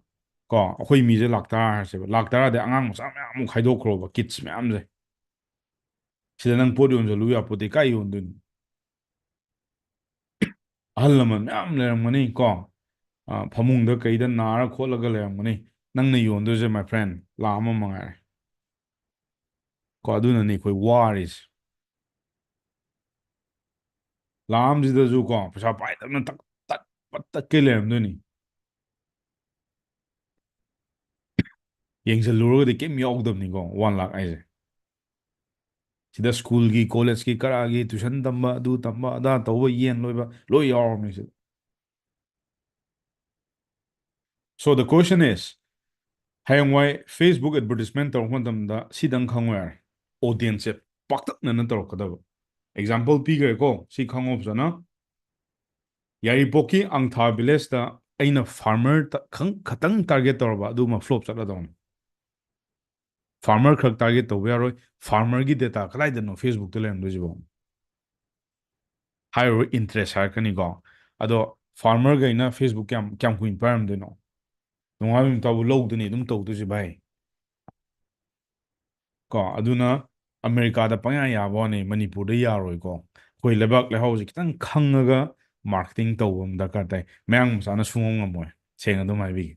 ꯀꯣ ꯑꯩꯈꯣꯏ ꯃꯤꯁꯦ ꯂꯥꯛ ꯇꯔꯥ ꯍꯥꯏꯔꯁꯦꯕ ꯂꯥꯛ ꯇꯔꯥꯗꯤ ꯑꯉꯥꯡ ꯃꯆꯥ ꯃꯌꯥꯝꯃꯨꯛ ꯈꯥꯏꯗꯣꯛꯈ꯭ꯔꯣꯕ kits ꯃꯌꯥꯝꯁꯦ ꯁꯤꯗ ꯅꯪ ꯄꯣꯠ ꯌꯣꯟꯖꯜꯂꯨ ꯌꯥꯄꯣꯠꯇꯦ ꯀꯥꯏ ꯌꯣꯟꯗꯣꯏꯅꯣ ꯑꯍꯜ ꯂꯃꯟ ꯃꯌꯥꯝ ꯂꯩꯔꯝꯒꯅꯤ ꯀꯣ ꯐꯃꯨꯡꯗ ꯀꯩꯗ ꯅꯥꯔ ꯈꯣꯠꯂꯒ ꯂꯩꯔꯝꯒꯅꯤ ꯅꯪꯅ ꯌꯣꯟꯗꯣꯏꯁꯦ ꯃꯥꯏ ꯐ꯭ꯔꯦꯟ ꯂꯥꯛ ꯑꯃ ꯃꯉꯥꯏꯔꯦ ꯀꯣ ꯑꯗꯨꯅꯅꯦ ꯑꯩꯈꯣꯏ ꯋꯥꯔꯤꯁꯦ ꯂꯥꯛ ꯑꯃꯁꯤꯗꯁꯨ ꯀꯣ ꯄꯩꯁꯥ ꯄꯥꯏꯗꯕꯅ ꯇꯠꯀꯦ ꯂꯩꯔꯝꯗꯣꯏꯅꯤ ꯌꯦꯡꯁꯤꯜꯂꯨꯔꯒꯗꯤ ꯀꯩꯝ ꯌꯥꯎꯗꯕꯅꯤꯀꯣ 1 ꯂꯥꯛ ꯍꯥꯏꯁꯦ ꯁꯤꯗ ꯁ꯭ꯀꯨꯜꯒꯤ ꯀꯣꯂꯦꯖꯀꯤ ꯀꯔꯥꯒꯤ ꯇꯨꯏꯁꯟ ꯇꯝꯕ ꯑꯗꯨ ꯇꯝꯕ ꯑꯗꯥ ꯇꯧꯕ ꯌꯦꯟ ꯂꯣꯏꯕ ꯂꯣꯏ ꯌꯥꯎꯔꯕꯅꯤ ꯁꯤꯗ So the question is ꯍꯌꯦꯡꯋꯥꯏ ꯐꯦꯁꯕꯨꯛ ꯑꯦꯗꯚꯔꯇꯤꯁꯃꯦꯟ ꯇꯧꯔꯛꯄ ꯃꯇꯝꯗ ꯁꯤꯗꯪ ꯈꯪꯉꯣ ꯌꯥꯔꯦ ꯑꯣꯗꯤꯌꯟꯁꯁꯦ ꯄꯥꯛꯇꯛꯅꯅ ꯇꯧꯔꯛꯀꯗꯕ ꯑꯦꯛꯖꯥꯝꯄꯜ ꯄꯤꯈ꯭ꯔꯦꯀꯣ ꯁꯤ ꯈꯪꯉꯣ ꯐꯖꯅ ꯌꯥꯏꯔꯤꯄꯣꯛꯀꯤ ꯑꯪꯊꯥ ꯚꯤꯂꯦꯖꯇ ꯑꯩꯅ ꯐꯥꯔꯃꯔ ꯈꯇꯪ ꯇꯥꯔꯒꯦꯠ ꯇꯧꯔꯕ ꯑꯗꯨꯃ ꯐ꯭ꯂꯣꯞ ꯆꯠꯂꯗꯧꯅꯤ ꯐꯥꯔꯃꯔ ꯈꯛ ꯇꯥꯔꯒꯦꯠ ꯇꯧꯕ ꯌꯥꯔꯣꯏ ꯐꯥꯔꯃꯔꯒꯤ ꯗꯦꯇꯥ ꯀꯗꯥꯏꯗꯅꯣ ꯐꯦꯁꯕꯨꯛꯇ ꯂꯩꯔꯝꯗꯣꯏꯁꯤꯕꯣ ꯍꯥꯏꯔꯨꯔ ꯏꯟꯇꯔꯦꯁ ꯍꯥꯏꯔꯛꯀꯅꯤꯀꯣ ꯑꯗꯣ ꯐꯥꯔꯃꯔꯈꯩꯅ ꯐꯦꯁꯕꯨꯛ ꯀꯌꯥꯝ ꯀꯨꯏꯅ ꯄꯥꯏꯔꯝꯗꯣꯏꯅꯣ ꯅꯣꯡꯉꯥꯟꯕ ꯅꯨꯃꯤꯠ ꯂꯧꯗꯅꯤ ꯑꯗꯨꯝ ꯇꯧꯗꯣꯏꯁꯦ ꯚꯥꯏ ꯀꯣ ꯑꯗꯨꯅ ꯑꯃꯦꯔꯤꯀꯥꯗ ꯄꯪꯌꯥ ꯌꯥꯕ ꯋꯥꯅꯤ ꯃꯅꯤꯄꯨꯔꯗ ꯌꯥꯔꯣꯏꯀꯣ ꯑꯩꯈꯣꯏ ꯂꯩꯕꯥꯛ ꯂꯩꯍꯥꯎꯁꯦ ꯈꯤꯇꯪ ꯈꯪꯉꯒ ꯃꯥꯔꯀꯦꯇꯤꯡ ꯇꯧꯕ ꯑꯃ ꯗꯔꯀꯥꯔ ꯇꯥꯏ ꯃꯌꯥꯡ ꯃꯆꯥꯅ ꯁꯨꯡꯉꯝ ꯉꯝꯃꯣꯏ ꯁꯦꯡꯅ ꯑꯗꯨꯝ ꯍꯥꯏꯕꯤꯒꯦ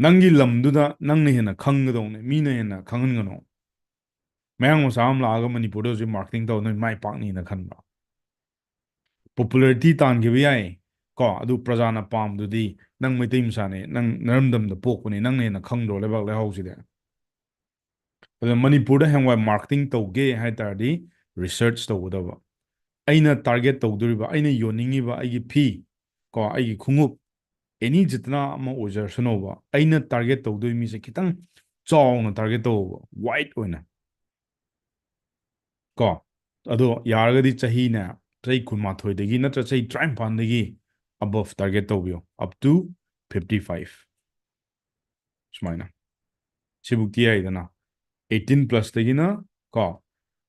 ꯅꯪꯒꯤ ꯂꯝꯗꯨꯗ ꯅꯪꯅ ꯍꯦꯟꯅ ꯈꯪꯒꯗꯧꯅꯦ ꯃꯤꯅ ꯍꯦꯟꯅ ꯈꯪꯍꯟꯒꯅꯨ ꯃꯌꯥꯡ ꯃꯆꯥ ꯑꯃ ꯂꯥꯛꯑꯒ ꯃꯅꯤꯄꯨꯔꯗ ꯍꯧꯖꯤꯛ ꯃꯥꯔꯀꯦꯇꯤꯡ ꯇꯧ ꯅꯣꯏ ꯃꯥꯏ ꯄꯥꯛꯅꯤꯅ ꯈꯟꯕ꯭ꯔꯥ ꯄꯣꯄꯨꯂꯔꯤꯇꯤ ꯇꯥꯟꯈꯤꯕ ꯌꯥꯏ ꯀꯣ ꯑꯗꯨ ꯄ꯭ꯔꯖꯥꯅ ꯄꯥꯝꯗꯨꯗꯤ ꯅꯪ ꯃꯩꯇꯩ ꯃꯆꯥꯅꯦ ꯅꯪ ꯅꯔꯝꯗꯝꯗ ꯄꯣꯛꯄꯅꯦ ꯅꯪꯅ ꯍꯦꯟꯅ ꯈꯪꯗ꯭ꯔꯣ ꯂꯩꯕꯥꯛ ꯂꯩꯍꯥꯎꯁꯤꯗꯤ ꯑꯗꯨ ꯃꯅꯤꯄꯨꯔꯗ ꯍꯌꯦꯡꯋꯥꯏ ꯃꯥꯔꯀꯦꯇꯤꯡ ꯇꯧꯒꯦ ꯍꯥꯏ ꯇꯥꯔꯗꯤ ꯔꯤꯁꯔꯆ ꯇꯧꯒꯗꯕ ꯑꯩꯅ ꯇꯥꯔꯒꯦꯠ ꯇꯧꯗꯣꯔꯤꯕ ꯑꯩꯅ ꯌꯣꯟꯅꯤꯡꯉꯤꯕ ꯑꯩꯒꯤ ꯐꯤ ꯀꯣ ꯑꯩꯒꯤ ꯈꯣꯡꯎꯞ ꯑꯦꯅꯤ ꯖꯤꯇꯅꯥ ꯑꯃ ꯑꯣꯏꯖꯔꯁꯅꯣꯕ ꯑꯩꯅ ꯇꯥꯔꯒꯦꯠ ꯇꯧꯗꯣꯏ ꯃꯤꯁꯦ ꯈꯤꯇꯪ ꯆꯥꯎꯅ ꯇꯥꯔꯒꯦꯠ ꯇꯧꯕ ꯋꯥꯏꯠ ꯑꯣꯏꯅ ꯀꯣ ꯑꯗꯣ ꯌꯥꯔꯒꯗꯤ ꯆꯍꯤꯅꯦ ꯆꯍꯤ 18ꯗꯒꯤ ꯅꯠꯇ꯭ꯔ ꯆꯍꯤ 53ꯗꯒꯤ ꯑꯕꯞ ꯇꯥꯔꯒꯦꯠ ꯇꯧꯕꯤꯌꯣ ꯑꯞ ꯇꯨ 55 ꯁꯨꯃꯥꯏꯅ ꯁꯤꯕꯨꯛꯇꯤ ꯌꯥꯏꯗꯅ 18 ꯄ꯭ꯂꯁꯇꯒꯤꯅ ꯀꯣ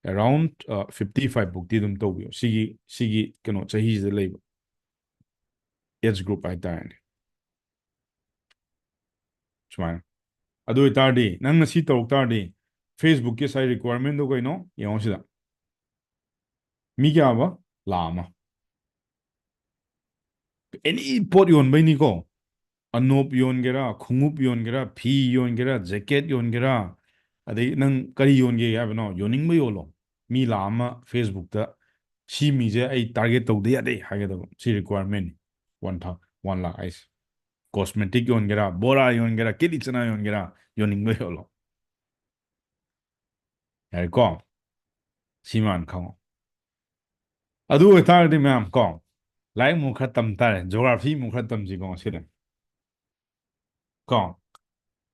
ꯑꯦꯔꯥꯎꯟ 55 ꯐꯥꯎꯇꯤ ꯑꯗꯨꯝ ꯇꯧꯕꯤꯌꯣ ꯁꯤꯒꯤ ꯀꯩꯅꯣ ꯆꯍꯤꯁꯤꯗ ꯂꯩꯕ ꯑꯦꯖ ꯒ꯭ꯔꯨꯞ ꯍꯥꯏꯇꯥꯔꯦꯅꯦ ꯁꯨꯃꯥꯏꯅ ꯑꯗꯨ ꯑꯣꯏꯇꯥꯔꯗꯤ ꯅꯪꯅ ꯁꯤ ꯇꯧꯔꯛ ꯇꯥꯔꯗꯤ ꯐꯦꯁꯕꯨꯛꯀꯤ ꯉꯁꯥꯏ ꯔꯤꯀ꯭ꯋꯥꯏꯔꯃꯦꯟꯗꯣ ꯀꯩꯅꯣ ꯌꯦꯡꯉꯣ ꯁꯤꯗ ꯃꯤ ꯀꯌꯥꯕ ꯂꯥꯈ ꯑꯃ ꯑꯦꯅꯤ ꯄꯣꯠ ꯌꯣꯟꯕꯩꯅꯤꯀꯣ ꯑꯅꯣꯞ ꯌꯣꯟꯒꯦꯔꯥ ꯈꯣꯡꯎꯞ ꯌꯣꯟꯒꯦꯔꯥ ꯐꯤ ꯌꯣꯟꯒꯦꯔꯥ ꯖꯦꯀꯦꯠ ꯌꯣꯟꯒꯦꯔꯥ ꯑꯗꯩ ꯅꯪ ꯀꯔꯤ ꯌꯣꯟꯒꯦ ꯍꯥꯏꯕꯅꯣ ꯌꯣꯟꯅꯤꯡꯕ ꯌꯣꯜꯂꯣ ꯃꯤ ꯂꯥꯈ ꯑꯃ ꯐꯦꯁꯕꯨꯛꯇ ꯁꯤ ꯃꯤꯁꯦ ꯑꯩ ꯇꯥꯔꯒꯦꯠ ꯇꯧꯗ ꯌꯥꯗꯦ ꯍꯥꯏꯒꯗꯕ ꯁꯤ ꯔꯤꯀ꯭ꯋꯥꯔꯃꯦꯟꯅꯤ 1 ꯂꯥꯈ ꯍꯥꯏꯁꯦ ꯀꯣꯁꯃꯦꯇꯤꯛ ꯌꯣꯟꯒꯦꯔꯥ ꯕꯣꯔꯥ ꯌꯣꯟꯒꯦꯔꯥ ꯀꯤꯂꯤ ꯆꯅꯥ ꯌꯣꯟꯒꯦꯔꯥ ꯌꯣꯟꯅꯤꯡꯕ ꯌꯣꯜꯂꯣ ꯌꯥꯔꯦꯀꯣ ꯁꯤ ꯃꯥꯅ ꯈꯪꯉꯣ ꯑꯗꯨ ꯑꯣꯏꯇꯥꯔꯗꯤ ꯃꯌꯥꯝ ꯀꯣ ꯂꯥꯏꯔꯤꯛ ꯑꯃꯨꯛ ꯈꯔ ꯇꯝ ꯇꯥꯔꯦ ꯖꯣꯒ꯭ꯔꯥꯐꯤ ꯑꯃꯨꯛ ꯈꯔ ꯇꯝꯁꯤꯀꯣ ꯉꯁꯤꯗꯤ ꯀꯣ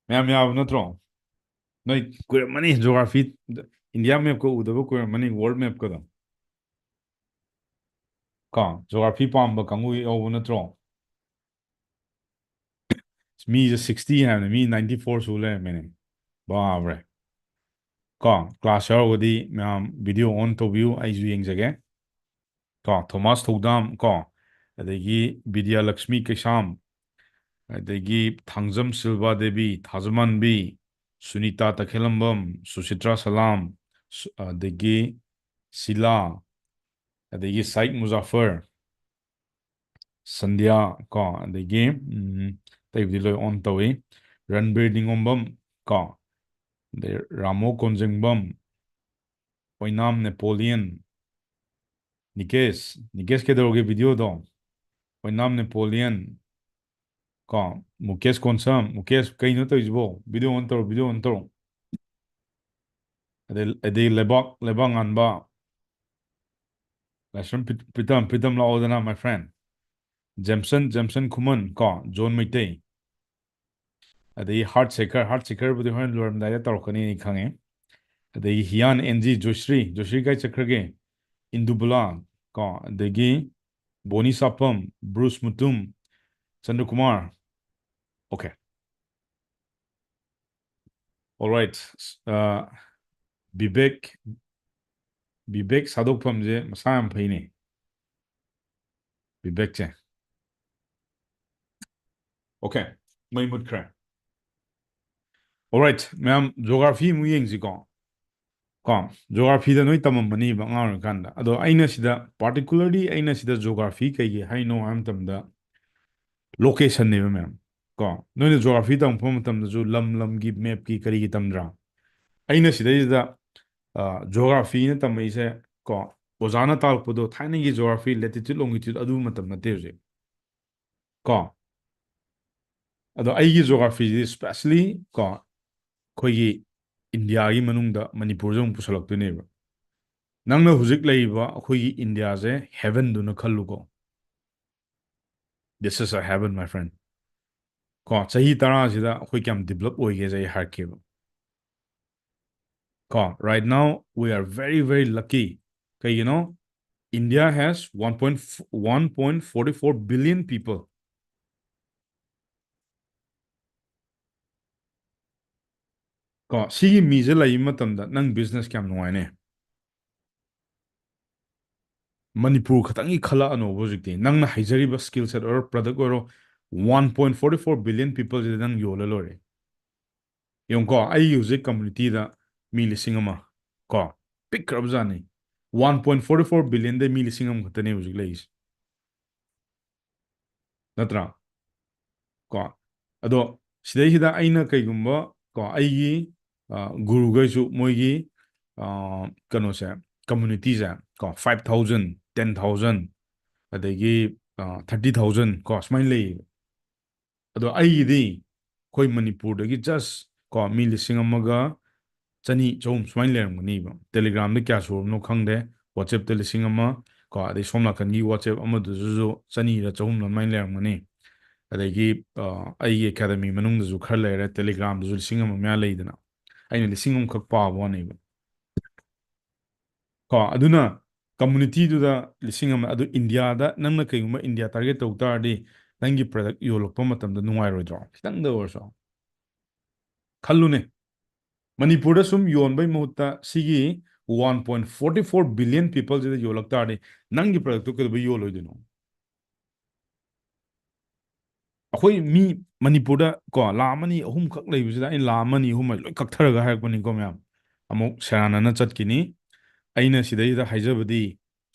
ꯃꯌꯥꯝ ꯌꯥꯕ ꯅꯠꯇ꯭ꯔꯣ ꯅꯣꯏ ꯀꯨꯏꯔꯝꯃꯅꯤ ꯖꯣꯒ꯭ꯔꯥꯐꯤ ꯏꯟꯗꯤꯌꯥ ꯃꯦꯞꯀ ꯎꯗꯕ ꯀꯨꯏꯔꯝꯃꯅꯤ ꯋꯥꯔꯜ ꯃꯦꯞꯀꯗꯣ ꯀꯣ ꯖꯣꯒ꯭ꯔꯥꯐꯤ ꯄꯥꯝꯕ ꯀꯥꯡꯕꯨ ꯌꯧꯕ ꯅꯠꯇ꯭ꯔꯣ ꯃꯤꯁꯦ 60 ꯍꯥꯏꯕꯅꯦ ꯃꯤ 94 ꯁꯨ ꯂꯩꯔꯝꯃꯦꯅꯦ ꯕꯥꯕ꯭ꯔꯦ ꯀꯣ ꯀ꯭ꯂꯥꯁ ꯌꯥꯎꯔꯒꯗꯤ ꯃꯌꯥꯝ ꯚꯤꯗꯤꯑꯣ ꯑꯣꯟ ꯇꯧꯕꯤꯌꯨ ꯑꯩꯁꯨ ꯌꯦꯡꯖꯒꯦ ꯀꯣ ꯊꯣꯃꯥꯁ ꯊꯧꯗꯥꯝ ꯀꯣ ꯑꯗꯒꯤ ꯕꯤꯗ꯭ꯌꯥ ꯂꯛꯁꯃꯤ ꯀꯩꯁꯥꯝ ꯑꯗꯒꯤ ꯊꯥꯡꯖꯝ ꯁꯤꯜꯚꯥ ꯗꯦꯕꯤ ꯊꯥꯖꯃꯥꯟꯕꯤ ꯁꯨꯅꯤꯇꯥ ꯇꯈꯦꯜꯂꯝꯕꯝ ꯁꯨꯁꯤꯇ꯭ꯔꯥ ꯁꯂꯥꯝ ꯑꯗꯒꯤ ꯁꯤꯂꯥ ꯑꯗꯒꯤ ꯁꯥꯏꯠ ꯃꯨꯖꯥꯐꯔ ꯁꯟꯙ꯭ꯌꯥ ꯀꯣ ꯑꯗꯒꯤ ꯑꯇꯩꯕꯨꯗꯤ ꯂꯣꯏ ꯑꯣꯟ ꯇꯧꯏ ꯔꯟꯕꯤꯔ ꯅꯤꯉꯣꯝꯕꯝ ꯀꯣ ꯑꯗꯩ ꯔꯥꯃꯣ ꯀꯣꯟꯖꯦꯡꯕꯝ ꯑꯣꯏꯅꯥꯝ ꯅꯦꯄꯣꯂꯤꯌꯟ ꯅꯤꯀꯦꯁ ꯀꯩꯗꯧꯔꯒꯦ ꯚꯤꯗꯤꯑꯣꯗꯣ ꯑꯣꯏꯅꯥꯝ ꯅꯦꯄꯣꯂꯤꯌꯟ ꯀꯣ ꯃꯨꯀꯦꯁ ꯀꯣꯟꯁꯝ ꯃꯨꯀꯦꯁ ꯀꯩꯅꯣ ꯇꯧꯔꯤꯁꯤꯕꯣ ꯚꯤꯗꯤꯑꯣ ꯑꯣꯟ ꯇꯧꯔꯣ ꯚꯤꯗꯤꯑꯣ ꯑꯣꯟ ꯇꯧꯔꯣ ꯑꯗꯩ ꯂꯩꯕꯥꯛ ꯉꯥꯟꯕ ꯂꯥꯏꯁ꯭ꯔꯝ ꯄ꯭ꯔꯤꯇꯝ ꯂꯥꯛꯑꯣꯗꯅ ꯃꯥꯏ ꯐ꯭ꯔꯦꯟ ꯖꯦꯝꯁꯟ ꯈꯨꯃꯟ ꯀꯣ ꯖꯣꯟ ꯃꯩꯇꯩ ꯑꯗꯒꯤ ꯍꯥꯔꯠ ꯁꯦꯀꯔꯕꯨꯗꯤ ꯍꯣꯔꯦꯟ ꯂꯣꯏꯔꯝꯗꯥꯏꯗ ꯇꯧꯔꯛꯀꯅꯤ ꯑꯩ ꯈꯪꯉꯦ ꯑꯗꯒꯤ ꯍꯤꯌꯥꯟ ꯑꯦꯟꯖꯤ ꯖꯣꯏꯁ꯭ꯔꯤ ꯀꯥꯏ ꯆꯠꯈ꯭ꯔꯒꯦ ꯏꯟꯗꯨꯕꯨꯂꯥ ꯀꯣ ꯑꯗꯒꯤ ꯕꯣꯅꯤ ꯁꯥꯄꯝ brush Mutum ꯆꯟꯗ꯭ꯔꯀꯨꯃꯥꯔ okay all right Bibek ꯁꯥꯗꯣꯛꯐꯝꯁꯦ ꯃꯁꯥ ꯌꯥꯝ ꯐꯩꯅꯦ ꯕꯤꯕꯦꯛꯁꯦ ꯑꯣꯀꯦ ꯃꯩ ꯃꯨꯠꯈ꯭ꯔꯦ ꯑꯣꯜꯔꯥꯏꯠ ꯃꯌꯥꯝ ꯖꯣꯒ꯭ꯔꯥꯐꯤ ꯑꯃꯨꯛ ꯌꯦꯡꯁꯤꯀꯣ ꯀꯣ ꯖꯣꯒ꯭ꯔꯥꯐꯤꯗ ꯅꯣꯏ ꯇꯝꯃꯝꯕꯅꯤꯕ ꯑꯉꯥꯡ ꯑꯣꯏꯔꯤꯀꯥꯟꯗ ꯑꯗꯣ ꯑꯩꯅ ꯁꯤꯗ ꯄꯥꯔꯇꯤꯀꯨꯂꯔꯂꯤ ꯑꯩꯅ ꯁꯤꯗ ꯖꯣꯒ꯭ꯔꯥꯐꯤ ꯀꯩꯒꯤ ꯍꯥꯏꯅꯣ ꯍꯥꯏꯕ ꯃꯇꯝꯗ ꯂꯣꯀꯦꯁꯟꯅꯦꯕ ꯃꯌꯥꯝ ꯀꯣ ꯅꯣꯏꯅ ꯖꯣꯒ꯭ꯔꯥꯐꯤ ꯇꯝꯃꯛꯄ ꯃꯇꯝꯗꯁꯨ ꯂꯝꯒꯤ ꯃꯦꯞꯀꯤ ꯀꯔꯤꯒꯤ ꯇꯝꯗ꯭ꯔꯥ ꯑꯩꯅ ꯁꯤꯗꯩꯁꯤꯗ ꯖꯣꯒ꯭ꯔꯥꯐꯤꯅ ꯇꯝꯃꯛꯏꯁꯦ ꯀꯣ ꯑꯣꯖꯥꯅ ꯇꯥꯛꯂꯛꯄꯗꯣ ꯊꯥꯏꯅꯒꯤ ꯖꯣꯒ꯭ꯔꯥꯐꯤ ꯂꯦꯇꯤꯇ꯭ꯌꯨꯠ ꯂꯣꯡꯒꯤꯇ꯭ꯌꯨꯠ ꯑꯗꯨ ꯃꯇꯝ ꯅꯠꯇꯦ ꯍꯧꯖꯤꯛ ꯀꯣ ꯑꯗꯣ ꯑꯩꯒꯤ ꯖꯣꯒ꯭ꯔꯥꯐꯤꯁꯤ ꯏꯁꯄꯦꯁꯦꯜꯂꯤ ꯀꯣ ꯑꯩꯈꯣꯏꯒꯤ ꯏꯟꯗꯤꯌꯥꯒꯤ ꯃꯅꯨꯡꯗ ꯃꯅꯤꯄꯨꯔꯁꯨ ꯑꯃꯨꯛ ꯄꯨꯁꯜꯂꯛꯇꯣꯏꯅꯦꯕ ꯅꯪꯅ ꯍꯧꯖꯤꯛ ꯂꯩꯔꯤꯕ ꯑꯩꯈꯣꯏꯒꯤ ꯏꯟꯗꯤꯌꯥꯁꯦ ꯍꯦꯚꯦꯟꯗꯨꯅ ꯈꯜꯂꯨꯀꯣ ꯗꯤꯁ ꯏꯁ ꯑ ꯍꯦꯚꯦꯟ ꯃꯥꯏ ꯐ꯭ꯔꯦꯟ ꯀꯣ ꯆꯍꯤ 10ꯁꯤꯗ ꯑꯩꯈꯣꯏ ꯀꯌꯥꯝ ꯗꯤꯕꯂꯞ ꯑꯣꯏꯒꯦꯁꯦ ꯑꯩ ꯍꯥꯏꯔꯛꯀꯦꯕ ꯀꯣ right now we are very lucky ꯀꯩꯒꯤꯅꯣ ꯏꯟꯗꯤꯌꯥ ꯍꯦꯁ 1.44 ꯕꯤꯂꯤꯌꯟ ꯄꯤꯄꯜ ꯀꯣ ꯁꯤꯒꯤ ꯃꯤꯁꯦ ꯂꯩꯕ ꯃꯇꯝꯗ ꯅꯪ ꯕꯤꯖꯤꯅꯦꯁ ꯀꯌꯥꯝ ꯅꯨꯡꯉꯥꯏꯅꯤ ꯃꯅꯤꯄꯨꯔ ꯈꯇꯪꯒꯤ ꯈꯜꯂꯛꯑꯅꯣꯕ ꯍꯧꯖꯤꯛꯇꯤ ꯅꯪꯅ ꯍꯩꯖꯔꯤꯕ ꯁ꯭ꯀꯤꯜ ꯁꯦꯠ ꯑꯣꯏꯔꯣ ꯄ꯭ꯔꯗꯛ ꯑꯣꯏꯔꯣ 1.44 ꯕꯤꯂꯤꯌꯟ ꯄꯤꯄꯜꯁꯤꯗ ꯅꯪ ꯌꯣꯜꯂ ꯂꯣꯏꯔꯦ ꯌꯦꯡꯉꯨꯀꯣ ꯑꯩꯒꯤ ꯍꯧꯖꯤꯛ ꯀꯝꯃꯨꯅꯤꯇꯤꯗ ꯃꯤ 1,000,000 ꯀꯣ ꯄꯤꯛꯈ꯭ꯔꯕꯖꯥꯠꯅꯤ 1.44 ꯕꯤꯂꯤꯌꯟꯗ ꯃꯤ 1,000,000 ꯈꯛꯇꯅꯦ ꯍꯧꯖꯤꯛ ꯂꯩꯔꯤꯁꯦ ꯅꯠꯇ꯭ꯔꯥ ꯀꯣ ꯑꯗꯣ ꯁꯤꯗꯩꯁꯤꯗ ꯑꯩꯅ ꯀꯩꯒꯨꯝꯕ ꯀꯣ ꯑꯩꯒꯤ ꯒꯨꯔꯨꯈꯩꯁꯨ ꯃꯣꯏꯒꯤ ꯀꯩꯅꯣꯁꯦ ꯀꯝꯃꯨꯅꯤꯇꯤꯁꯦ ꯀꯣ 5,000 10,000 ꯑꯗꯒꯤ 30,000 ꯀꯣ ꯁꯨꯃꯥꯏꯅ ꯂꯩꯌꯦꯕ ꯑꯗꯣ ꯑꯩꯒꯤꯗꯤ ꯑꯩꯈꯣꯏ ꯃꯅꯤꯄꯨꯔꯗꯒꯤ ꯖꯁ ꯀꯣ ꯃꯤ 1,000,000ꯒ ꯆꯅꯤ ꯆꯍꯨꯝ ꯁꯨꯃꯥꯏꯅ ꯂꯩꯔꯝꯒꯅꯤꯕ ꯇꯦꯂꯤꯒ꯭ꯔꯥꯝꯗ ꯀꯌꯥ ꯁꯨꯔꯕꯅꯣ ꯈꯪꯗꯦ ꯋꯥꯆꯦꯞꯇ 1,000,000 ꯀꯣ ꯑꯗꯩ ꯁꯣꯝ ꯅꯥꯀꯟꯒꯤ ꯋꯥꯆꯦꯞ ꯑꯃꯗꯨꯁꯨ ꯆꯅꯤꯔ ꯆꯍꯨꯝ ꯑꯗꯨꯃꯥꯏꯅ ꯂꯩꯔꯝꯒꯅꯤ ꯑꯗꯒꯤ ꯑꯩꯒꯤ ꯑꯦꯀꯥꯗꯃꯤ ꯃꯅꯨꯡꯗꯁꯨ ꯈꯔ ꯂꯩꯔꯦ ꯇꯦꯂꯤꯒ꯭ꯔꯥꯝꯗꯁꯨ 1,000,000 ꯃꯌꯥ ꯂꯩꯗꯅ ꯑꯩꯅ 1,000,000 ꯈꯛ ꯄꯥꯕ ꯋꯥꯅꯦꯕ ꯀꯣ ꯑꯗꯨꯅ ꯀꯝꯃꯨꯅꯤꯇꯤꯗꯨꯗ 1,000,000 ꯑꯗꯨ ꯏꯟꯗꯤꯌꯥꯗ ꯅꯪꯅ ꯀꯩꯒꯨꯝꯕ ꯏꯟꯗꯤꯌꯥ ꯇꯥꯔꯒꯦꯠ ꯇꯧ ꯇꯥꯔꯗꯤ ꯅꯪꯒꯤ ꯄ꯭ꯔꯗꯛ ꯌꯣꯜꯂꯛꯄ ꯃꯇꯝꯗ ꯅꯨꯡꯉꯥꯏꯔꯣꯏꯗ꯭ꯔꯣ ꯈꯤꯇꯪꯗ ꯑꯣꯏꯔꯁꯨ ꯈꯜꯂꯨꯅꯦ ꯃꯅꯤꯄꯨꯔꯗ ꯁꯨꯝ ꯌꯣꯟꯕꯩ ꯃꯍꯨꯠꯇ ꯁꯤꯒꯤ 1.44 ꯕꯤꯂꯤꯌꯟ ꯄꯤꯄꯜꯁꯤꯗ ꯌꯣꯜꯂꯛ ꯇꯥꯔꯗꯤ ꯅꯪꯒꯤ ꯄ꯭ꯔꯗꯛꯇꯨ ꯀꯩꯗꯧꯕꯩ ꯌꯣꯜꯂꯣꯏꯗꯣꯏꯅꯣ ꯑꯩꯈꯣꯏ ꯃꯤ ꯃꯅꯤꯄꯨꯔꯗ ꯀꯣ ꯂꯥꯈ ꯑꯃꯅꯤ ꯑꯍꯨꯝꯈꯛ ꯂꯩꯕꯁꯤꯗ ꯑꯩꯅ ꯂꯥꯈ ꯑꯃꯅꯤ ꯑꯍꯨꯝ ꯂꯣꯏ ꯀꯛꯊꯔꯒ ꯍꯥꯏꯔꯛꯄꯅꯤꯀꯣ ꯃꯌꯥꯝ ꯑꯃꯨꯛ ꯁꯦꯔꯥꯟꯅꯅ ꯆꯠꯈꯤꯅꯤ ꯑꯩꯅ ꯁꯤꯗꯩꯗ ꯍꯥꯏꯖꯕꯗꯤ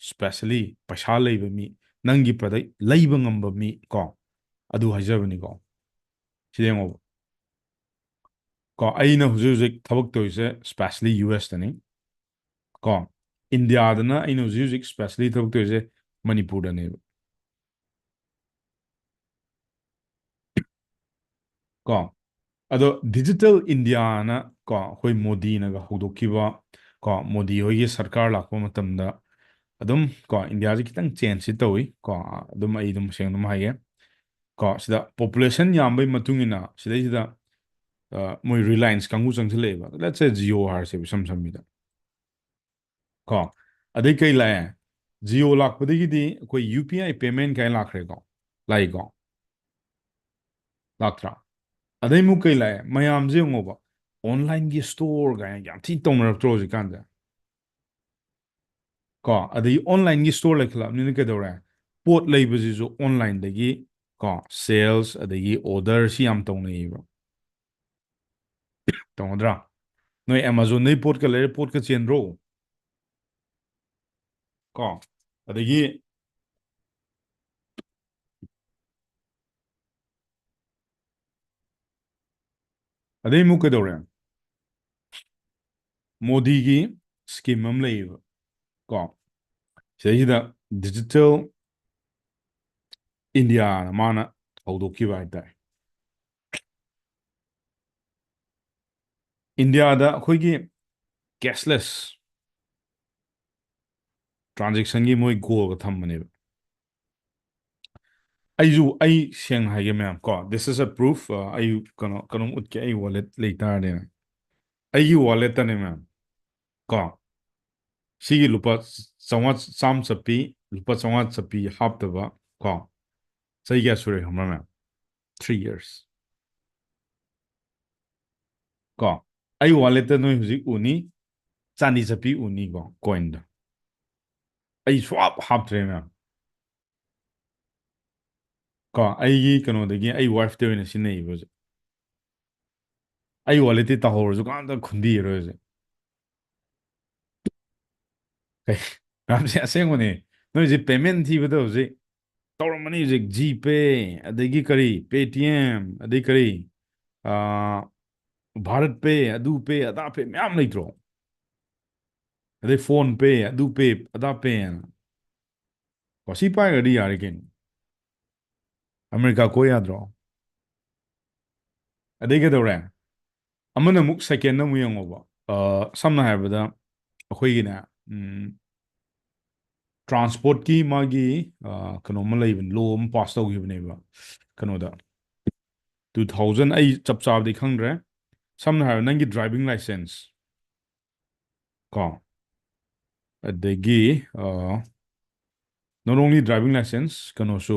ꯁ꯭ꯄꯦꯁꯦꯜꯂꯤ ꯄꯩꯁꯥ ꯂꯩꯕ ꯃꯤ ꯅꯪꯒꯤ ꯄ꯭ꯔꯗꯛ ꯂꯩꯕ ꯉꯝꯕ ꯃꯤ ꯀꯣ ꯑꯗꯨ ꯍꯥꯏꯖꯕꯅꯤꯀꯣ ꯁꯤꯗ ꯌꯦꯡꯉꯣꯕ ꯀꯣ ꯑꯩꯅ ꯍꯧꯖꯤꯛ ꯍꯧꯖꯤꯛ ꯊꯕꯛ ꯇꯧꯔꯤꯁꯦ ꯁ꯭ꯄꯦꯁꯦꯜꯂꯤ ꯌꯨ ꯑꯦꯁꯇꯅꯤ ꯀꯣ ꯏꯟꯗꯤꯌꯥꯗꯅ ꯑꯩꯅ ꯍꯧꯖꯤꯛ ꯍꯧꯖꯤꯛ ꯁ꯭ꯄꯦꯁꯦꯜꯂꯤ ꯊꯕꯛ ꯇꯧꯔꯤꯁꯦ ꯃꯅꯤꯄꯨꯔꯗꯅꯦꯕ ꯀꯣ ꯑꯗꯣ ꯗꯤꯖꯤꯇꯦꯜ ꯏꯟꯗꯤꯌꯥꯅ ꯀꯣ ꯑꯩꯈꯣꯏ ꯃꯣꯗꯤꯅꯒ ꯍꯧꯗꯣꯛꯈꯤꯕ ꯀꯣ ꯃꯣꯗꯤ ꯍꯣꯏꯒꯤ ꯁꯔꯀꯥꯔ ꯂꯥꯛꯄ ꯃꯇꯝꯗ ꯑꯗꯨꯝ ꯀꯣ ꯏꯟꯗꯤꯌꯥꯁꯤ ꯈꯤꯇꯪ ꯆꯦꯟꯖꯁꯤ ꯇꯧꯏ ꯀꯣ ꯑꯗꯨꯝ ꯑꯩ ꯑꯗꯨꯝ ꯁꯦꯡꯅ ꯑꯗꯨꯝ ꯍꯥꯏꯒꯦ ꯀꯣ ꯁꯤꯗ ꯄꯣꯄꯨꯂꯦꯁꯟ ꯌꯥꯝꯕꯩ ꯃꯇꯨꯡ ꯏꯟꯅ ꯁꯤꯗꯩꯁꯤꯗ ꯃꯣꯏ ꯔꯤꯂꯥꯌꯟꯁ ꯀꯥꯡꯕꯨ ꯆꯪꯁꯤꯜꯂꯛꯑꯦꯕ ꯂꯦꯠꯁ ꯁꯦ ꯖꯤꯑꯣ ꯍꯥꯏꯔꯁꯦꯕ ꯏꯁꯝ ꯁꯝꯕꯤꯗ ꯀꯣ ꯑꯗꯩ ꯀꯩ ꯂꯥꯛꯑꯦ ꯖꯤꯑꯣ ꯂꯥꯛꯄꯗꯒꯤꯗꯤ ꯑꯩꯈꯣꯏ ꯌꯨ ꯄꯤ ꯑꯥꯏ ꯄꯦꯃꯦꯟ ꯀꯥꯏ ꯂꯥꯛꯈ꯭ꯔꯦꯀꯣ ꯂꯥꯛꯏꯀꯣ ꯂꯥꯛꯇ꯭ꯔꯥ ꯑꯗꯩ ꯑꯃꯨꯛ ꯀꯩ ꯂꯥꯛꯑꯦ ꯃꯌꯥꯝꯁꯦ ꯌꯦꯡꯉꯣꯕ ꯑꯣꯟꯂꯥꯏꯟꯒꯤ ꯁ꯭ꯇꯣꯔ ꯀꯥꯏꯅ ꯌꯥꯝ ꯊꯤ ꯇꯧꯅꯔꯛꯇ꯭ꯔꯣ ꯍꯧꯖꯤꯛꯀꯥꯟꯁꯦ ꯀꯣ ꯑꯗꯒꯤ ꯑꯣꯟꯂꯥꯏꯟꯒꯤ ꯁ꯭ꯇꯣꯔ ꯂꯩꯈꯠꯂꯛꯑꯕꯅꯤꯅ ꯀꯩꯗꯧꯔꯦ ꯄꯣꯠ ꯂꯩꯕꯁꯤꯁꯨ ꯑꯣꯟꯂꯥꯏꯟꯗꯒꯤ ꯀꯣ ꯁꯦꯜꯁ ꯑꯗꯒꯤ ꯑꯣꯔꯗꯔ ꯁꯤ ꯌꯥꯝ ꯇꯧꯅꯩꯌꯦꯕ ꯇꯧꯅꯗ꯭ꯔꯥ ꯅꯣꯏ ꯑꯦꯃꯥꯖꯣꯟꯗꯩ ꯄꯣꯠꯀ ꯂꯩꯔꯦ ꯄꯣꯠꯀ ꯆꯦꯟꯗ꯭ꯔꯣ ꯀꯣ ꯑꯗꯒꯤ ꯑꯗꯩ ꯑꯃꯨꯛ ꯀꯩꯗꯧꯔꯦ ꯃꯣꯗꯤꯒꯤ ꯁ꯭ꯀꯤꯝ ꯑꯃ ꯂꯩꯌꯦꯕ ꯀꯣ ꯁꯤꯗꯩꯁꯤꯗ ꯗꯤꯖꯤꯇꯦꯜ ꯏꯟꯗꯤꯌꯥꯅ ꯃꯥꯅ ꯍꯧꯗꯣꯛꯈꯤꯕ ꯍꯥꯏꯇꯥꯔꯦ ꯏꯟꯗꯤꯌꯥꯗ ꯑꯩꯈꯣꯏꯒꯤ ꯀꯦꯁꯂꯦꯁ ꯇ꯭ꯔꯥꯟꯖꯦꯛꯁꯟꯒꯤ ꯃꯣꯏ ꯒꯣꯜꯒ ꯊꯝꯕꯅꯦꯕ ꯑꯩ ꯁꯦꯡꯅ ꯍꯥꯏꯒꯦ ꯃꯌꯥꯝ ꯀꯣ ꯗꯤꯁꯏꯁ ꯑ ꯄ꯭ꯔꯨꯐ ꯑꯩ ꯀꯩꯅꯣꯝ ꯎꯠꯀꯦ ꯑꯩ ꯋꯥꯂꯦꯠ ꯂꯩꯇꯥꯔꯅꯦ ꯑꯩꯒꯤ ꯋꯥꯂꯦꯠꯇꯅꯦ ꯃꯌꯥꯝ ꯀꯣ ꯁꯤꯒꯤ ꯂꯨꯄꯥ ꯆꯥꯝ ꯆꯞꯄꯤ ꯂꯨꯄꯥ ꯆꯥꯝꯃꯉꯥ ꯆꯞꯄꯤ ꯍꯥꯞꯇꯕ ꯀꯣ ꯆꯍꯤ ꯀꯌꯥ ꯁꯨꯔꯦ ꯈꯪꯕ꯭ꯔꯥ ꯃꯌꯥꯝ 3 years ꯀꯣ ꯑꯩ ꯋꯥꯂꯦꯠꯇ ꯅꯣꯏ ꯍꯧꯖꯤꯛ ꯎꯅꯤ ꯆꯥꯟꯗꯤ ꯆꯞꯄꯤ ꯎꯅꯤꯀꯣ ꯀꯣꯏꯟꯗ ꯑꯩ ꯁ꯭ꯋꯥꯞ ꯍꯥꯞꯇ꯭ꯔꯦ ꯃꯌꯥꯝ ꯀꯣ ꯑꯩꯒꯤ ꯀꯩꯅꯣꯗꯒꯤ ꯑꯩ ꯋꯥꯏꯐꯇ ꯑꯣꯏꯅ ꯁꯤꯖꯤꯟꯅꯩꯕ ꯍꯧꯖꯤꯛ ꯑꯩ ꯋꯥꯂꯦꯠꯇꯤ ꯇꯧꯍꯧꯔꯁꯨ ꯀꯅꯥꯝꯇ ꯈꯨꯟꯕꯤꯔꯔꯣꯏ ꯍꯧꯖꯤꯛ ꯀꯩ ꯃꯌꯥꯝꯁꯦ ꯑꯁꯦꯡꯕꯅꯦ ꯅꯣꯏꯁꯦ ꯄꯦꯃꯦꯟ ꯊꯤꯕꯗ ꯍꯧꯖꯤꯛ ꯇꯧꯔꯝꯃꯅꯤ ꯍꯧꯖꯤꯛ ꯖꯤꯄꯦ ꯑꯗꯒꯤ ꯀꯔꯤ ꯄꯦꯇꯤꯑꯦꯝ ꯑꯗꯩ ꯀꯔꯤ ꯚꯥꯔꯠ ꯄꯦ ꯑꯗꯨ ꯄꯦ ꯑꯗꯥ ꯄꯦ ꯃꯌꯥꯝ ꯂꯩꯇ꯭ꯔꯣ ꯑꯗꯩ ꯐꯣꯟ ꯄꯦ ꯑꯗꯨ ꯄꯦ ꯑꯗꯥ ꯄꯦꯅ ꯁꯤ ꯄꯥꯏꯈ꯭ꯔꯗꯤ ꯌꯥꯔꯦ ꯀꯩꯅꯣ ꯑꯃꯦꯔꯤꯀꯥ ꯀꯣꯏ ꯌꯥꯗ꯭ꯔꯣ ꯑꯗꯩ ꯀꯩꯗꯧꯔꯦ ꯑꯃꯅ ꯑꯃꯨꯛ ꯁꯦꯀꯦꯟꯗ ꯑꯃꯨꯛ ꯌꯦꯡꯉꯣꯕ ꯁꯝꯅ ꯍꯥꯏꯔꯕꯗ ꯑꯩꯈꯣꯏꯒꯤꯅꯦ ꯇ꯭ꯔꯥꯟꯁꯄꯣꯔꯠꯀꯤ ꯃꯥꯒꯤ ꯀꯩꯅꯣꯝꯃ ꯂꯩꯕꯅꯤ ꯂꯣ ꯑꯃ ꯄꯥꯁ ꯇꯧꯈꯤꯕꯅꯦꯕ ꯀꯩꯅꯣꯗ 2000 ꯑꯩ ꯆꯞ ꯆꯥꯕꯗꯤ ꯈꯪꯗ꯭ꯔꯦ ꯁꯝꯅ ꯍꯥꯏꯔꯕꯗ ꯅꯪꯒꯤ ꯗ꯭राꯏꯚꯤꯡ ꯂꯥꯏꯁꯦꯟꯁ ꯀꯣ ꯑꯗꯒꯤ ꯅꯣꯠ ꯑꯣꯡꯂꯤ ꯗ꯭राꯏꯚꯤꯡ ꯂꯥꯏꯁꯦꯟꯁ ꯀꯩꯅꯣꯁꯨ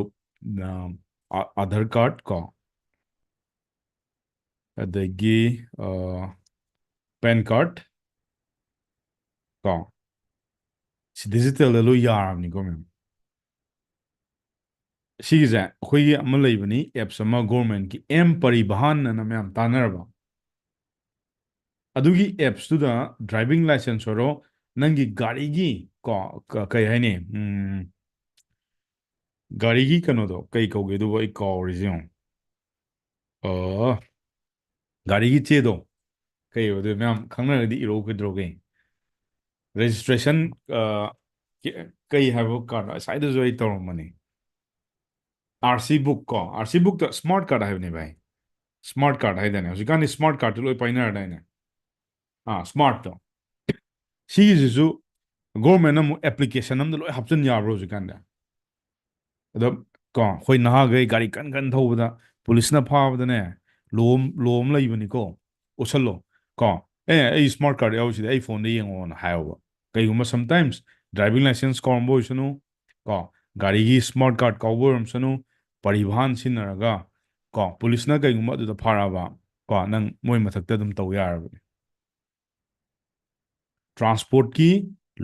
ꯑꯥꯙꯔ ꯀꯥꯔꯗ ꯀꯣ ꯑꯗꯒꯤ ꯄꯦꯟ ꯀꯥꯔꯗ ꯀꯣ ꯗꯤꯖꯤꯇꯦꯜꯗ ꯂꯣꯏ ꯌꯥꯔꯕꯅꯤꯀꯣ ꯃꯦꯝ ꯁꯤꯒꯤꯁꯦ ꯑꯩꯈꯣꯏꯒꯤ ꯑꯃ ꯂꯩꯕꯅꯤ ꯑꯦꯞꯁ ꯑꯃ ꯒꯣꯔꯃꯦꯟꯠꯀꯤ ꯑꯦꯝ ꯄꯔꯤꯚꯥꯟ ꯑꯅ ꯃꯌꯥꯝ ꯇꯥꯟꯅꯔꯕ ꯑꯗꯨꯒꯤ ꯑꯦꯞꯁꯇꯨꯗ ꯗ꯭राꯏꯚꯤꯡ ꯂꯥꯏꯁꯦꯟꯁ ꯑꯣꯏꯔꯣ ꯅꯪꯒꯤ ꯒꯥꯔꯤꯒꯤ ꯀꯣ ꯀꯩ ꯍꯥꯏꯅꯤ ꯒꯥꯔꯤꯒꯤ ꯀꯩꯅꯣꯗꯣ ꯀꯩ ꯀꯧꯒꯦ ꯑꯗꯨꯕꯨ ꯑꯩ ꯀꯥꯎꯔꯤꯁꯦ ꯌꯦꯡꯉꯣ ꯒꯥꯔꯤꯒꯤ ꯆꯦꯗꯣ ꯀꯩ ꯑꯣꯏꯗꯣꯏ ꯃꯌꯥꯝ ꯈꯪꯅꯔꯒꯗꯤ ꯏꯔꯛꯎ ꯀꯩꯗꯧꯔꯒꯦ ꯔꯦꯖꯤꯁꯇ꯭ꯔꯦꯁꯟ ꯀꯩ ꯍꯥꯏꯕ ꯀꯥꯔꯗ ꯉꯁꯥꯏꯗꯁꯨ ꯑꯩ ꯇꯧꯔꯝꯕꯅꯤ ꯑꯥꯔ ꯁꯤ ꯕꯨꯛ ꯀꯣ ꯑꯥꯔ ꯁꯤ ꯕꯨꯛꯇ ꯁ꯭ꯃꯥꯔꯠ ꯀꯥꯔꯗ ꯍꯥꯏꯕꯅꯦ ꯚꯥꯏ ꯁ꯭ꯃꯥꯔꯠ ꯀꯥꯔꯗ ꯍꯥꯏꯗꯥꯏꯅꯦ ꯍꯧꯖꯤꯛꯀꯥꯟꯗꯤ ꯁ꯭ꯃꯥꯔꯠ ꯀꯥꯔꯗꯇ ꯂꯣꯏ ꯄꯥꯏꯅꯔꯗꯥꯏꯅꯦ ꯁ꯭ꯃꯥꯔꯠꯇꯣ ꯁꯤꯒꯤꯁꯤꯁꯨ ꯒꯣꯔꯃꯦꯟꯅ ꯑꯃꯨꯛ ꯑꯦꯄ꯭ꯂꯤꯀꯦꯁꯟ ꯑꯝꯗ ꯂꯣꯏ ꯍꯥꯞꯆꯤꯟ ꯌꯥꯕ꯭ꯔꯣ ꯍꯧꯖꯤꯛꯀꯥꯟꯗ ꯑꯗꯣ ꯀꯣ ꯑꯩꯈꯣꯏ ꯅꯍꯥꯈꯩ ꯒꯥꯔꯤ ꯀꯟ ꯊꯧꯕꯗ ꯄꯨꯂꯤꯁꯅ ꯐꯥꯕꯗꯅꯦ ꯂꯣ ꯑꯃ ꯂꯩꯕꯅꯤꯀꯣ ꯎꯠꯁꯜꯂꯣ ꯀꯣ ꯑꯩ ꯁ꯭ꯃꯥꯔꯠ ꯀꯥꯔꯗ ꯌꯥꯎꯔꯤꯁꯤꯗꯤ ꯑꯩ ꯐꯣꯟꯗ ꯌꯦꯡꯉꯣꯅ ꯍꯥꯏꯌꯣꯕ ꯀꯩꯒꯨꯝꯕ ꯁꯝꯇꯥꯏꯝꯁ ꯗ꯭राꯏꯚꯤꯡ ꯂꯥꯏꯁꯦꯟꯁ ꯀꯥꯎꯔꯝꯕ ꯑꯣꯏꯁꯅꯨ ꯀꯣ ꯒꯥꯔꯤꯒꯤ ꯁ꯭ꯃꯥꯔꯠ ꯀꯥꯔꯗ ꯀꯥꯎꯕ ꯑꯣꯏꯔꯝꯁꯅꯨ ꯄꯔꯤꯚꯥꯟ ꯁꯤꯖꯤꯟꯅꯔꯒ ꯀꯣ ꯄꯨꯂꯤꯁꯅ ꯀꯩꯒꯨꯝꯕ ꯑꯗꯨꯗ ꯐꯥꯔꯛꯑꯕ ꯀꯣ ꯅꯪ ꯃꯣꯏ ꯃꯊꯛꯇ ꯑꯗꯨꯝ ꯇꯧ ꯌꯥꯔꯕꯅꯤ ꯇ꯭ꯔꯥꯟꯁꯄꯣꯔꯠꯀꯤ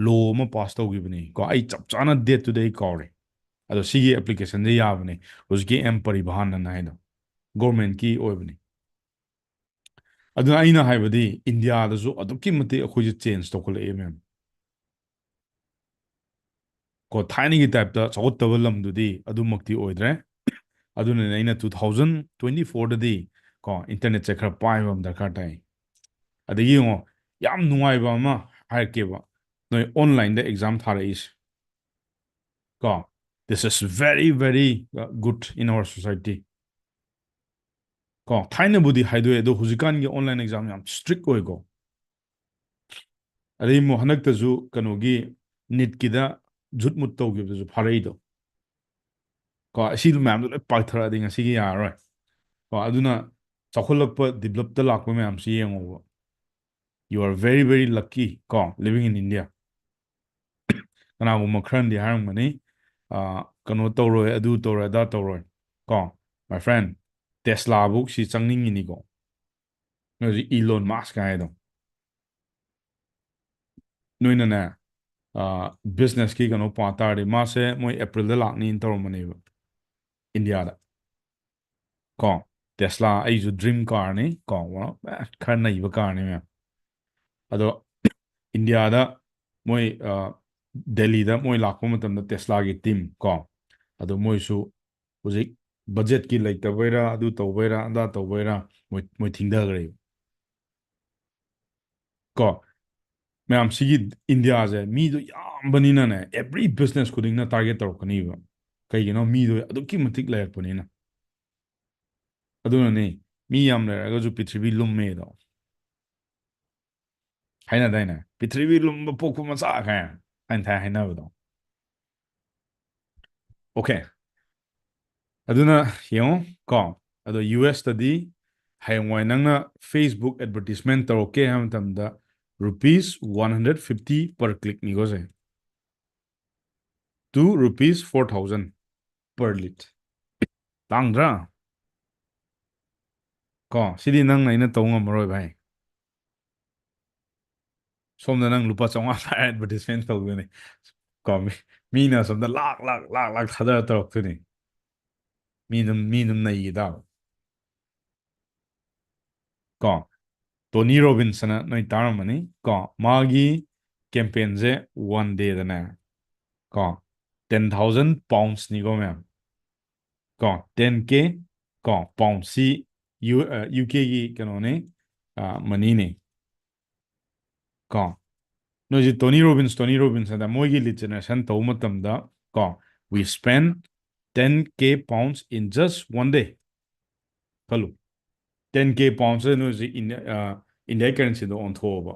ꯂꯣ ꯑꯃ ꯄꯥꯁ ꯇꯧꯈꯤꯕꯅꯤ ꯀꯣ ꯑꯩ ꯆꯞ ꯆꯥꯅ ꯗꯦꯠꯇꯨꯗꯤ ꯑꯩ ꯀꯥꯎꯔꯦ ꯑꯗꯣ ꯁꯤꯒꯤ ꯑꯦꯄ꯭ꯂꯤꯀꯦꯁꯟꯁꯦ ꯌꯥꯕꯅꯦ ꯍꯧꯖꯤꯛꯀꯤ ꯑꯦꯝ ꯄꯔꯤꯚꯥꯟ ꯑꯅ ꯍꯥꯏꯗꯣ ꯒꯣꯔꯃꯦꯟꯠꯀꯤ ꯑꯣꯏꯕꯅꯤ ꯑꯗꯨꯅ ꯑꯩꯅ ꯍꯥꯏꯕꯗꯤ ꯏꯟꯗꯤꯌꯥꯗꯁꯨ ꯑꯗꯨꯛꯀꯤ ꯃꯇꯤꯛ ꯑꯩꯈꯣꯏꯁꯦ ꯆꯦꯟꯖ ꯇꯧꯈꯠꯂꯛꯑꯦ ꯃꯦꯝ ꯀꯣ ꯊꯥꯏꯅꯒꯤ ꯇꯥꯏꯞꯇ ꯆꯥꯎꯈꯠꯇꯕ ꯂꯝꯗꯨꯗꯤ ꯑꯗꯨꯃꯛꯇꯤ ꯑꯣꯏꯗ꯭ꯔꯦ ꯑꯗꯨꯅꯅꯦ ꯑꯩꯅ 2024ꯗꯗꯤ ꯀꯣ ꯏꯟꯇꯔꯅꯦꯠꯁꯦ ꯈꯔ ꯄꯥꯏꯕ ꯑꯃ ꯗꯔꯀꯥꯔ ꯇꯥꯏ ꯑꯗꯒꯤ ꯌꯦꯡꯉꯣ ꯌꯥꯝ ꯅꯨꯡꯉꯥꯏꯕ ꯑꯃ ꯍꯥꯏꯔꯛꯀꯦꯕ ꯅꯣꯏ ꯑꯣꯟꯂꯥꯏꯟꯗ ꯑꯦꯛꯖꯥꯝ ꯊꯥꯔꯛꯏꯁꯦ ꯀꯣ this is very good in our society ꯀꯣ ꯊꯥꯏꯅꯕꯨꯗꯤ ꯍꯥꯏꯗꯣꯛꯑꯦ ꯑꯗꯣ ꯍꯧꯖꯤꯛꯀꯥꯟꯒꯤ ꯑꯣꯟꯂꯥꯏꯟ ꯑꯦꯛꯖꯥꯝ ꯌꯥꯝ ꯁ꯭ꯇ꯭ꯔꯤꯛ ꯑꯣꯏꯀꯣ ꯑꯗꯩ ꯑꯃꯨꯛ ꯍꯟꯗꯛꯇꯁꯨ ꯀꯩꯅꯣꯒꯤ ꯅꯤꯠꯀꯤꯗ ꯖꯨꯠ ꯃꯨꯠ ꯇꯧꯈꯤꯕꯗꯨꯁꯨ ꯐꯥꯔꯛꯏꯗꯣ ꯀꯣ ꯑꯁꯤ ꯃꯌꯥꯝꯗꯣ ꯂꯣꯏ ꯄꯥꯏꯊꯔꯛꯑꯗꯤ ꯉꯁꯤꯒꯤ ꯌꯥꯔꯔꯣꯏ ꯀꯣ ꯑꯗꯨꯅ ꯆꯥꯎꯈꯠꯂꯛꯄ ꯗꯤꯕꯂꯞꯇ ꯂꯥꯛꯄ ꯃꯌꯥꯝꯁꯤ ꯌꯦꯡꯉꯣꯕ ꯌꯨ ꯑꯥꯔ ꯚꯦꯔꯤ ꯂꯛꯀꯤ ꯀꯣ ꯂꯤꯕꯤꯡ ꯏꯟ ꯏꯟꯗꯤꯌꯥ ꯀꯅꯥꯒꯨꯝꯕ ꯈꯔꯅꯗꯤ ꯍꯥꯏꯔꯝꯒꯅꯤ ꯀꯩꯅꯣ ꯇꯧꯔꯣꯏ ꯑꯗꯨ ꯇꯧꯔꯣꯏ ꯑꯗꯥ ꯇꯧꯔꯣꯏ ꯀꯣ ꯃꯥꯏ ꯐ꯭ꯔꯦꯟ ꯇꯦꯁꯂꯥꯕꯨꯛ ꯁꯤ ꯆꯪꯅꯤꯡꯉꯤꯅꯤꯀꯣ ꯅꯣꯏ ꯍꯧꯖꯤꯛ ꯏꯂꯣꯟ ꯃꯥꯁꯀ ꯍꯥꯏꯗꯣ ꯅꯣꯏꯅꯅꯦ ꯕꯤꯖꯤꯅꯦꯁꯀꯤ ꯀꯩꯅꯣ ꯄꯥ ꯇꯥꯔꯗꯤ ꯃꯥꯁꯦ ꯃꯣꯏ ꯑꯦꯄ꯭ꯔꯤꯜꯗ ꯂꯥꯛꯅꯤꯅ ꯇꯧꯔꯝꯕꯅꯦꯕ ꯏꯟꯗꯤꯌꯥꯗ ꯀꯣ ꯇꯦꯁꯂꯥ ꯑꯩꯁꯨ ꯗ꯭ꯔꯤꯝ ꯀꯥꯔꯅꯤ ꯀꯣ ꯈꯔ ꯅꯩꯕ ꯀꯥꯔꯅꯤ ꯃꯌꯥꯝ ꯑꯗꯣ ꯏꯟꯗꯤꯌꯥꯗ ꯃꯣꯏ ꯗꯦꯜꯂꯤꯗ ꯃꯣꯏ ꯂꯥꯛꯄ ꯃꯇꯝꯗ ꯇꯦꯁꯂꯥꯒꯤ ꯇꯤꯝ ꯀꯣ ꯑꯗꯣ ꯃꯣꯏꯁꯨ ꯍꯧꯖꯤꯛ ꯕꯖꯦꯠꯀꯤ ꯂꯩꯇꯕꯩꯔꯥ ꯑꯗꯨ ꯇꯧꯕꯩꯔꯥ ꯑꯗꯥ ꯇꯧꯕꯩꯔꯥ ꯃꯣꯏ ꯊꯤꯡꯊꯈ꯭ꯔꯦ ꯀꯣ ꯃꯌꯥꯝ ꯁꯤꯒꯤ ꯏꯟꯗꯤꯌꯥꯁꯦ ꯃꯤꯗꯣ ꯌꯥꯝꯕꯅꯤꯅꯅꯦ ꯑꯦꯕ꯭ꯔꯤ ꯕꯤꯖꯤꯅꯦꯁ ꯈꯨꯗꯤꯡꯅ ꯇꯥꯔꯒꯦꯠ ꯇꯧꯔꯛꯀꯅꯤꯕ ꯀꯩꯒꯤꯅꯣ ꯃꯤꯗꯣ ꯑꯗꯨꯛꯀꯤ ꯃꯇꯤꯛ ꯂꯩꯔꯛꯄꯅꯤꯅ ꯑꯗꯨꯅꯅꯦ ꯃꯤ ꯌꯥꯝ ꯂꯩꯔꯒꯁꯨ ꯄ꯭ꯔꯤꯊꯤꯕꯤ ꯂꯨꯝꯃꯦꯗꯣ ꯍꯥꯏꯅꯗꯥꯏꯅꯦ ꯄ꯭ꯔꯤꯊꯤꯕꯤ ꯂꯨꯝꯕ ꯄꯣꯛꯄ ꯃꯆꯥ ꯀꯥꯏ ꯍꯥꯏꯅ ꯊꯥꯏ ꯍꯥꯏꯅꯕꯗꯣ ꯑꯣꯀꯦ ꯑꯗꯨꯅ ꯌꯦꯡꯉꯣ ꯀꯣ ꯑꯗꯣ ꯌꯨ ꯑꯦꯁꯇꯗꯤ ꯍꯌꯦꯡꯋꯥꯏ ꯅꯪꯅ ꯐꯦꯁꯕꯨꯛ ꯑꯦꯗꯚꯔꯇꯤꯁꯃꯦꯟ ꯇꯧꯔꯛꯀꯦ ꯍꯥꯏꯕ ꯃꯇꯝꯗ ₹150 ꯄꯔ ꯀ꯭ꯂꯤꯛꯅꯤꯀꯣꯁꯦ ꯇꯨ ₹4,000 ꯄꯔ ꯂꯤꯠ ꯇꯥꯡꯗ꯭ꯔꯥ ꯀꯣ ꯁꯤꯗꯤ ꯅꯪ ꯑꯩꯅ ꯇꯧ ꯉꯝꯃꯔꯣꯏ ꯚꯥꯏ ꯁꯣꯝꯗ ꯅꯪ ꯂꯨꯄꯥ 500 ꯑꯦꯗꯚꯔꯇꯤꯁꯃꯦꯟ ꯇꯧꯗꯣꯏꯅꯤ ꯀꯣ ꯃꯤꯅ ꯁꯣꯝꯗ ꯂꯥꯛ ꯊꯥꯗꯔ ꯇꯧꯔꯛꯇꯣꯏꯅꯤ ꯃꯤ ꯑꯗꯨꯝ ꯅꯩꯈꯤ ꯀꯣ ꯇꯣꯅꯤ ꯔꯣꯕꯤꯟꯁꯅ ꯅꯣꯏ ꯇꯥꯔꯝꯃꯅꯤ ꯀꯣ ꯃꯥꯒꯤ ꯀꯦꯝꯄꯦꯟꯁꯦ 1 ꯗꯦꯗꯅꯦ ꯀꯣ 10,000 ꯄꯥꯎꯟꯁꯅꯤꯀꯣ ꯃꯌꯥꯝ ꯀꯣ 10K ꯀꯣ ꯄꯥꯎꯟꯁꯤ ꯌꯨꯀꯦꯒꯤ ꯀꯩꯅꯣꯅꯤ ꯃꯅꯤꯅꯤ ꯀꯣ ꯅꯣꯏꯁꯤ ꯇꯣꯅꯤ ꯔꯣꯕꯤꯟꯁ ꯍꯥꯏꯗ ꯃꯣꯏꯒꯤ ꯂꯤꯠ ꯖꯦꯅꯦꯔꯦꯁꯟ ꯇꯧꯕ ꯃꯇꯝꯗ ꯀꯣ we spend 10K points in just 1 day ꯈꯜꯂꯨ 10K ꯄꯥꯎꯟꯁꯦ ꯅꯣꯏ ꯍꯧꯖꯤꯛ ꯏꯟꯗꯤꯌꯥ ꯀꯔꯦꯟꯁꯤꯗ ꯑꯣꯟꯊꯣꯛꯑꯕ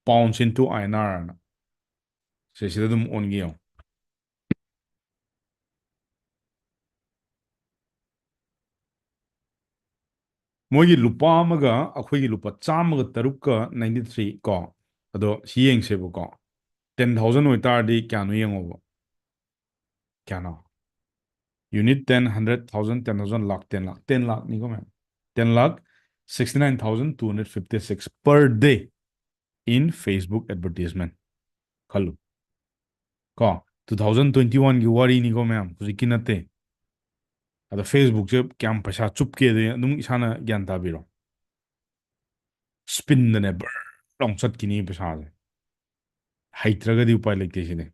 ꯄꯥꯎꯟꯁ ꯏꯟꯇꯨ INR ꯑꯅ ꯁꯤꯗ ꯑꯗꯨꯝ ꯑꯣꯟꯒꯦ ꯌꯦꯡꯉꯣ ꯃꯣꯏꯒꯤ ꯂꯨꯄꯥ ꯑꯃꯒ ꯑꯩꯈꯣꯏꯒꯤ ꯂꯨꯄꯥ 103.93 ꯀꯣ ꯑꯗꯣ ꯁꯤ ꯌꯦꯡꯁꯦꯕꯀꯣ 10,000 ꯑꯣꯏꯇꯥꯔꯗꯤ ꯀꯌꯥꯅꯣ ꯌꯦꯡꯉꯣꯕ ꯀꯌꯥꯅꯣ ꯌꯨꯅꯤꯠ 10 100,000 10,000 ꯂꯥꯛ 10 ꯂꯥꯛ 10 ꯂꯥꯛꯅꯤꯀꯣ ꯃꯌꯥꯝ 10 lakh 69,256 per day in Facebook advertisement ꯈꯜꯂꯨ ꯀꯣ 2021ꯒꯤ ꯋꯥꯔꯤꯅꯤꯀꯣ ꯃꯌꯥꯝ ꯍꯧꯖꯤꯛꯀꯤ ꯅꯠꯇꯦ ꯑꯗ ꯐꯦꯁꯕꯨꯛꯁꯦ ꯀꯌꯥꯝ ꯄꯩꯁꯥ ꯆꯨꯞꯀꯦꯗ ꯑꯗꯨꯝ ꯏꯁꯥꯅ ꯒ꯭ꯌꯥꯟ ꯇꯥꯕꯤꯔꯣ ꯁ꯭ꯄꯤꯟꯗꯅꯦ ꯕꯔ ꯂꯥꯎ ꯆꯠꯈꯤꯅꯤ ꯄꯩꯁꯥꯁꯦ ꯍꯩꯇ꯭ꯔꯒꯗꯤ ꯎꯄꯥꯏ ꯂꯩꯇꯦ ꯁꯤꯅꯦ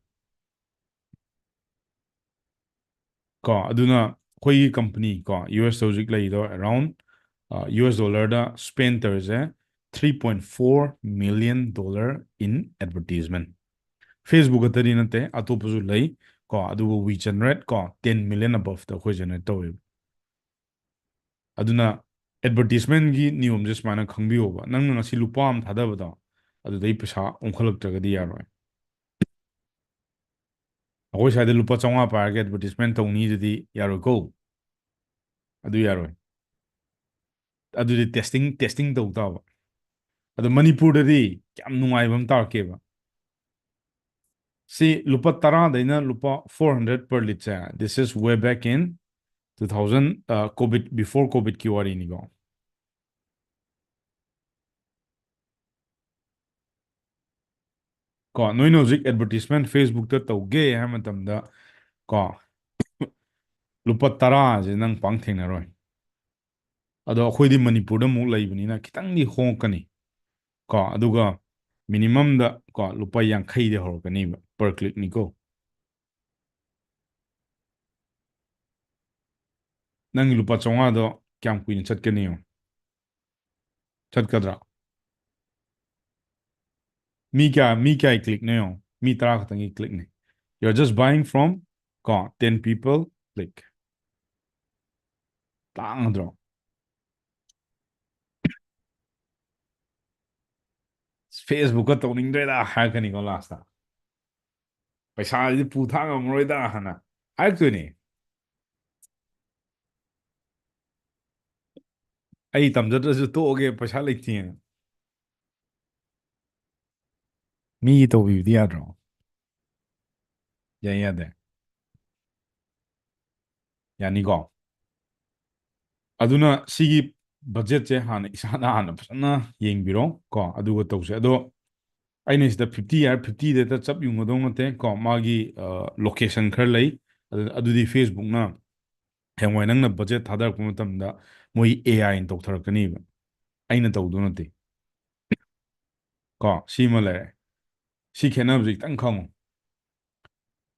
ꯀꯣ ꯑꯗꯨꯅ ꯑꯩꯈꯣꯏꯒꯤ ꯀꯝꯄꯅꯤ ꯀꯣ ꯌꯨ ꯑꯦꯁꯇ ꯍꯧꯖꯤꯛ ꯂꯩꯔꯤꯗꯣ ꯑꯦꯔꯥꯎꯟ ꯌꯨ ꯑꯦꯁ ꯗꯣꯂꯔꯗ ꯁ꯭ꯄꯦꯟ ꯇꯧꯔꯤꯁꯦ $3.4 million ꯏꯟ ꯑꯦꯗꯚꯔꯇꯤꯖꯃꯦꯟ ꯐꯦꯁꯕꯨꯛ ꯈꯛꯇꯗꯤ ꯅꯠꯇꯦ ꯑꯇꯣꯞꯄꯁꯨ ꯂꯩ ꯀꯣ ꯑꯗꯨꯒ ꯋꯤ ꯖꯦꯅꯔꯦꯠ ꯀꯣ 10 million ꯑꯕꯞꯇ ꯑꯩꯈꯣꯏ ꯖꯦꯅꯔꯦꯠ ꯇꯧꯋꯦꯕ ꯑꯗꯨꯅ ꯑꯦꯗꯚꯔꯇꯤꯁꯃꯦꯟꯒꯤ ꯅꯤꯌꯣꯝꯁꯦ ꯁꯨꯃꯥꯏꯅ ꯈꯪꯕꯤꯌꯣꯕ ꯅꯪꯅ ꯉꯁꯤ ꯂꯨꯄꯥ ꯑꯃ ꯊꯥꯗꯕꯗꯣ ꯑꯗꯨꯗꯩ ꯄꯩꯁꯥ ꯑꯣꯟꯈꯠꯂꯛꯇ꯭ꯔꯒꯗꯤ ꯌꯥꯔꯣꯏ ꯑꯩꯈꯣꯏ ꯁ꯭ꯋꯥꯏꯗ ꯂꯨꯄꯥ 500 ꯄꯥꯏꯔꯒ ꯑꯦꯗꯚꯔꯇꯤꯁꯃꯦꯟ ꯇꯧꯅꯤꯗꯨꯗꯤ ꯌꯥꯔꯣꯏꯀꯣ ꯑꯗꯨ ꯌꯥꯔꯣꯏ ꯑꯗꯨꯗꯤ ꯇꯦꯁꯇꯤꯡ ꯇꯧ ꯇꯥꯕ ꯑꯗꯣ ꯃꯅꯤꯄꯨꯔꯗꯗꯤ ꯌꯥꯝ ꯅꯨꯡꯉꯥꯏꯕ ꯑꯃ ꯇꯥꯔꯛꯀꯦꯕ ꯁꯤ ꯂꯨꯄꯥ 10ꯗꯩꯅ ꯂꯨꯄꯥ 400 ꯄꯔ ꯂꯤꯠꯁꯦ this is way back in 2000 Covid before ꯀꯣꯚꯤꯗꯀꯤ ꯋꯥꯔꯤꯅꯤꯀꯣ ꯀꯣ ꯅꯣꯏꯅ ꯍꯧꯖꯤꯛ ꯑꯦꯗꯚꯔꯇꯤꯁꯃꯦꯟ ꯐꯦꯁꯕꯨꯛꯇ ꯇꯧꯒꯦ ꯍꯥꯏꯕ ꯃꯇꯝꯗ ꯀꯣ ꯂꯨꯄꯥ 10ꯁꯦ ꯅꯪ ꯄꯥꯡ ꯊꯦꯡꯅꯔꯣꯏ ꯑꯗꯣ ꯑꯩꯈꯣꯏꯗꯤ ꯃꯅꯤꯄꯨꯔꯗ ꯑꯃꯨꯛ ꯂꯩꯕꯅꯤꯅ ꯈꯤꯇꯪꯗꯤ ꯍꯣꯡꯉꯛꯀꯅꯤ ꯀꯣ ꯑꯗꯨꯒ ꯃꯤꯅꯤꯃꯝꯗ ꯀꯣ ꯂꯨꯄꯥ 50ꯗꯤ ꯍꯧꯔꯛꯀꯅꯤꯕ ꯄꯔ ꯀ꯭ꯂꯤꯛꯅꯤꯀꯣ ꯅꯪꯒꯤ ꯂꯨꯄꯥ 500ꯗꯣ ꯀꯌꯥꯝ ꯀꯨꯏꯅ ꯆꯠꯀꯅꯤ ꯆꯠꯀꯗ꯭ꯔꯥ ꯃꯤꯀꯌꯥꯒꯤ ꯀ꯭ꯂꯤꯛꯅꯣ ꯌꯦꯡꯉꯣ ꯃꯤ 10 ꯈꯛꯇꯪꯒꯤ ꯀ꯭ꯂꯤꯛꯅꯤ ꯌꯨ ꯑꯥꯔ ꯖꯁ ꯕꯥꯏꯡ ꯐ꯭ꯔꯣꯝ ꯀꯣ 10 people ꯀ꯭ꯂꯤꯛ ꯇꯥꯡꯉꯗ꯭ꯔꯣ ꯐꯦꯁꯕꯨꯛꯀ ꯇꯧꯅꯤꯡꯗ꯭ꯔꯦꯗ ꯍꯥꯏꯔꯛꯀꯅꯤꯀꯣ ꯂꯥꯁꯇ ꯄꯩꯁꯥꯁꯤꯗꯤ ꯄꯨꯊꯥꯡ ꯉꯝꯃꯔꯣꯏꯗ ꯍꯥꯟꯅ ꯍꯥꯏꯔꯛꯇꯣꯏꯅꯦ ꯑꯩ ꯇꯝꯖꯗ꯭ꯔꯁꯨ ꯇꯣꯛꯑꯒꯦ ꯄꯩꯁꯥ ꯂꯩꯇꯦꯅ ꯃꯤꯒꯤ ꯇꯧꯕꯤꯕꯗꯤ ꯌꯥꯗ꯭ꯔꯣ ꯌꯥꯏ ꯌꯥꯗꯦ ꯌꯥꯅꯤꯀꯣ ꯑꯗꯨꯅ ꯁꯤꯒꯤ ꯕꯖꯦꯠꯁꯦ ꯍꯥꯟꯅ ꯏꯁꯥꯅ ꯍꯥꯟꯅ ꯐꯖꯅ ꯌꯦꯡꯕꯤꯔꯣ ꯀꯣ ꯑꯗꯨꯒ ꯇꯧꯁꯦ ꯑꯗꯣ ꯑꯩꯅ ꯁꯤꯗ 50 ꯍꯥꯏꯔ 50ꯗ ꯆꯞ ꯌꯨꯡꯒꯗꯧ ꯅꯠꯇꯦ ꯀꯣ ꯃꯥꯒꯤ ꯂꯣꯀꯦꯁꯟ ꯈꯔ ꯂꯩ ꯑꯗꯨꯗꯤ ꯐꯦꯁꯕꯨꯛꯅ ꯍꯌꯦꯡꯋꯥꯏ ꯅꯪꯅ ꯕꯖꯦꯠ ꯊꯥꯗꯔꯛꯄ ꯃꯇꯝꯗ ꯃꯣꯏ AIꯅ ꯇꯧꯊꯔꯛꯀꯅꯤꯕ ꯑꯩꯅ ꯇꯧꯗꯧ ꯅꯠꯇꯦ ꯀꯣ ꯁꯤꯃ ꯂꯩꯔꯦ ꯁꯤ ꯈꯦꯠꯅꯕꯁꯦ ꯈꯤꯇꯪ ꯈꯪꯉꯨ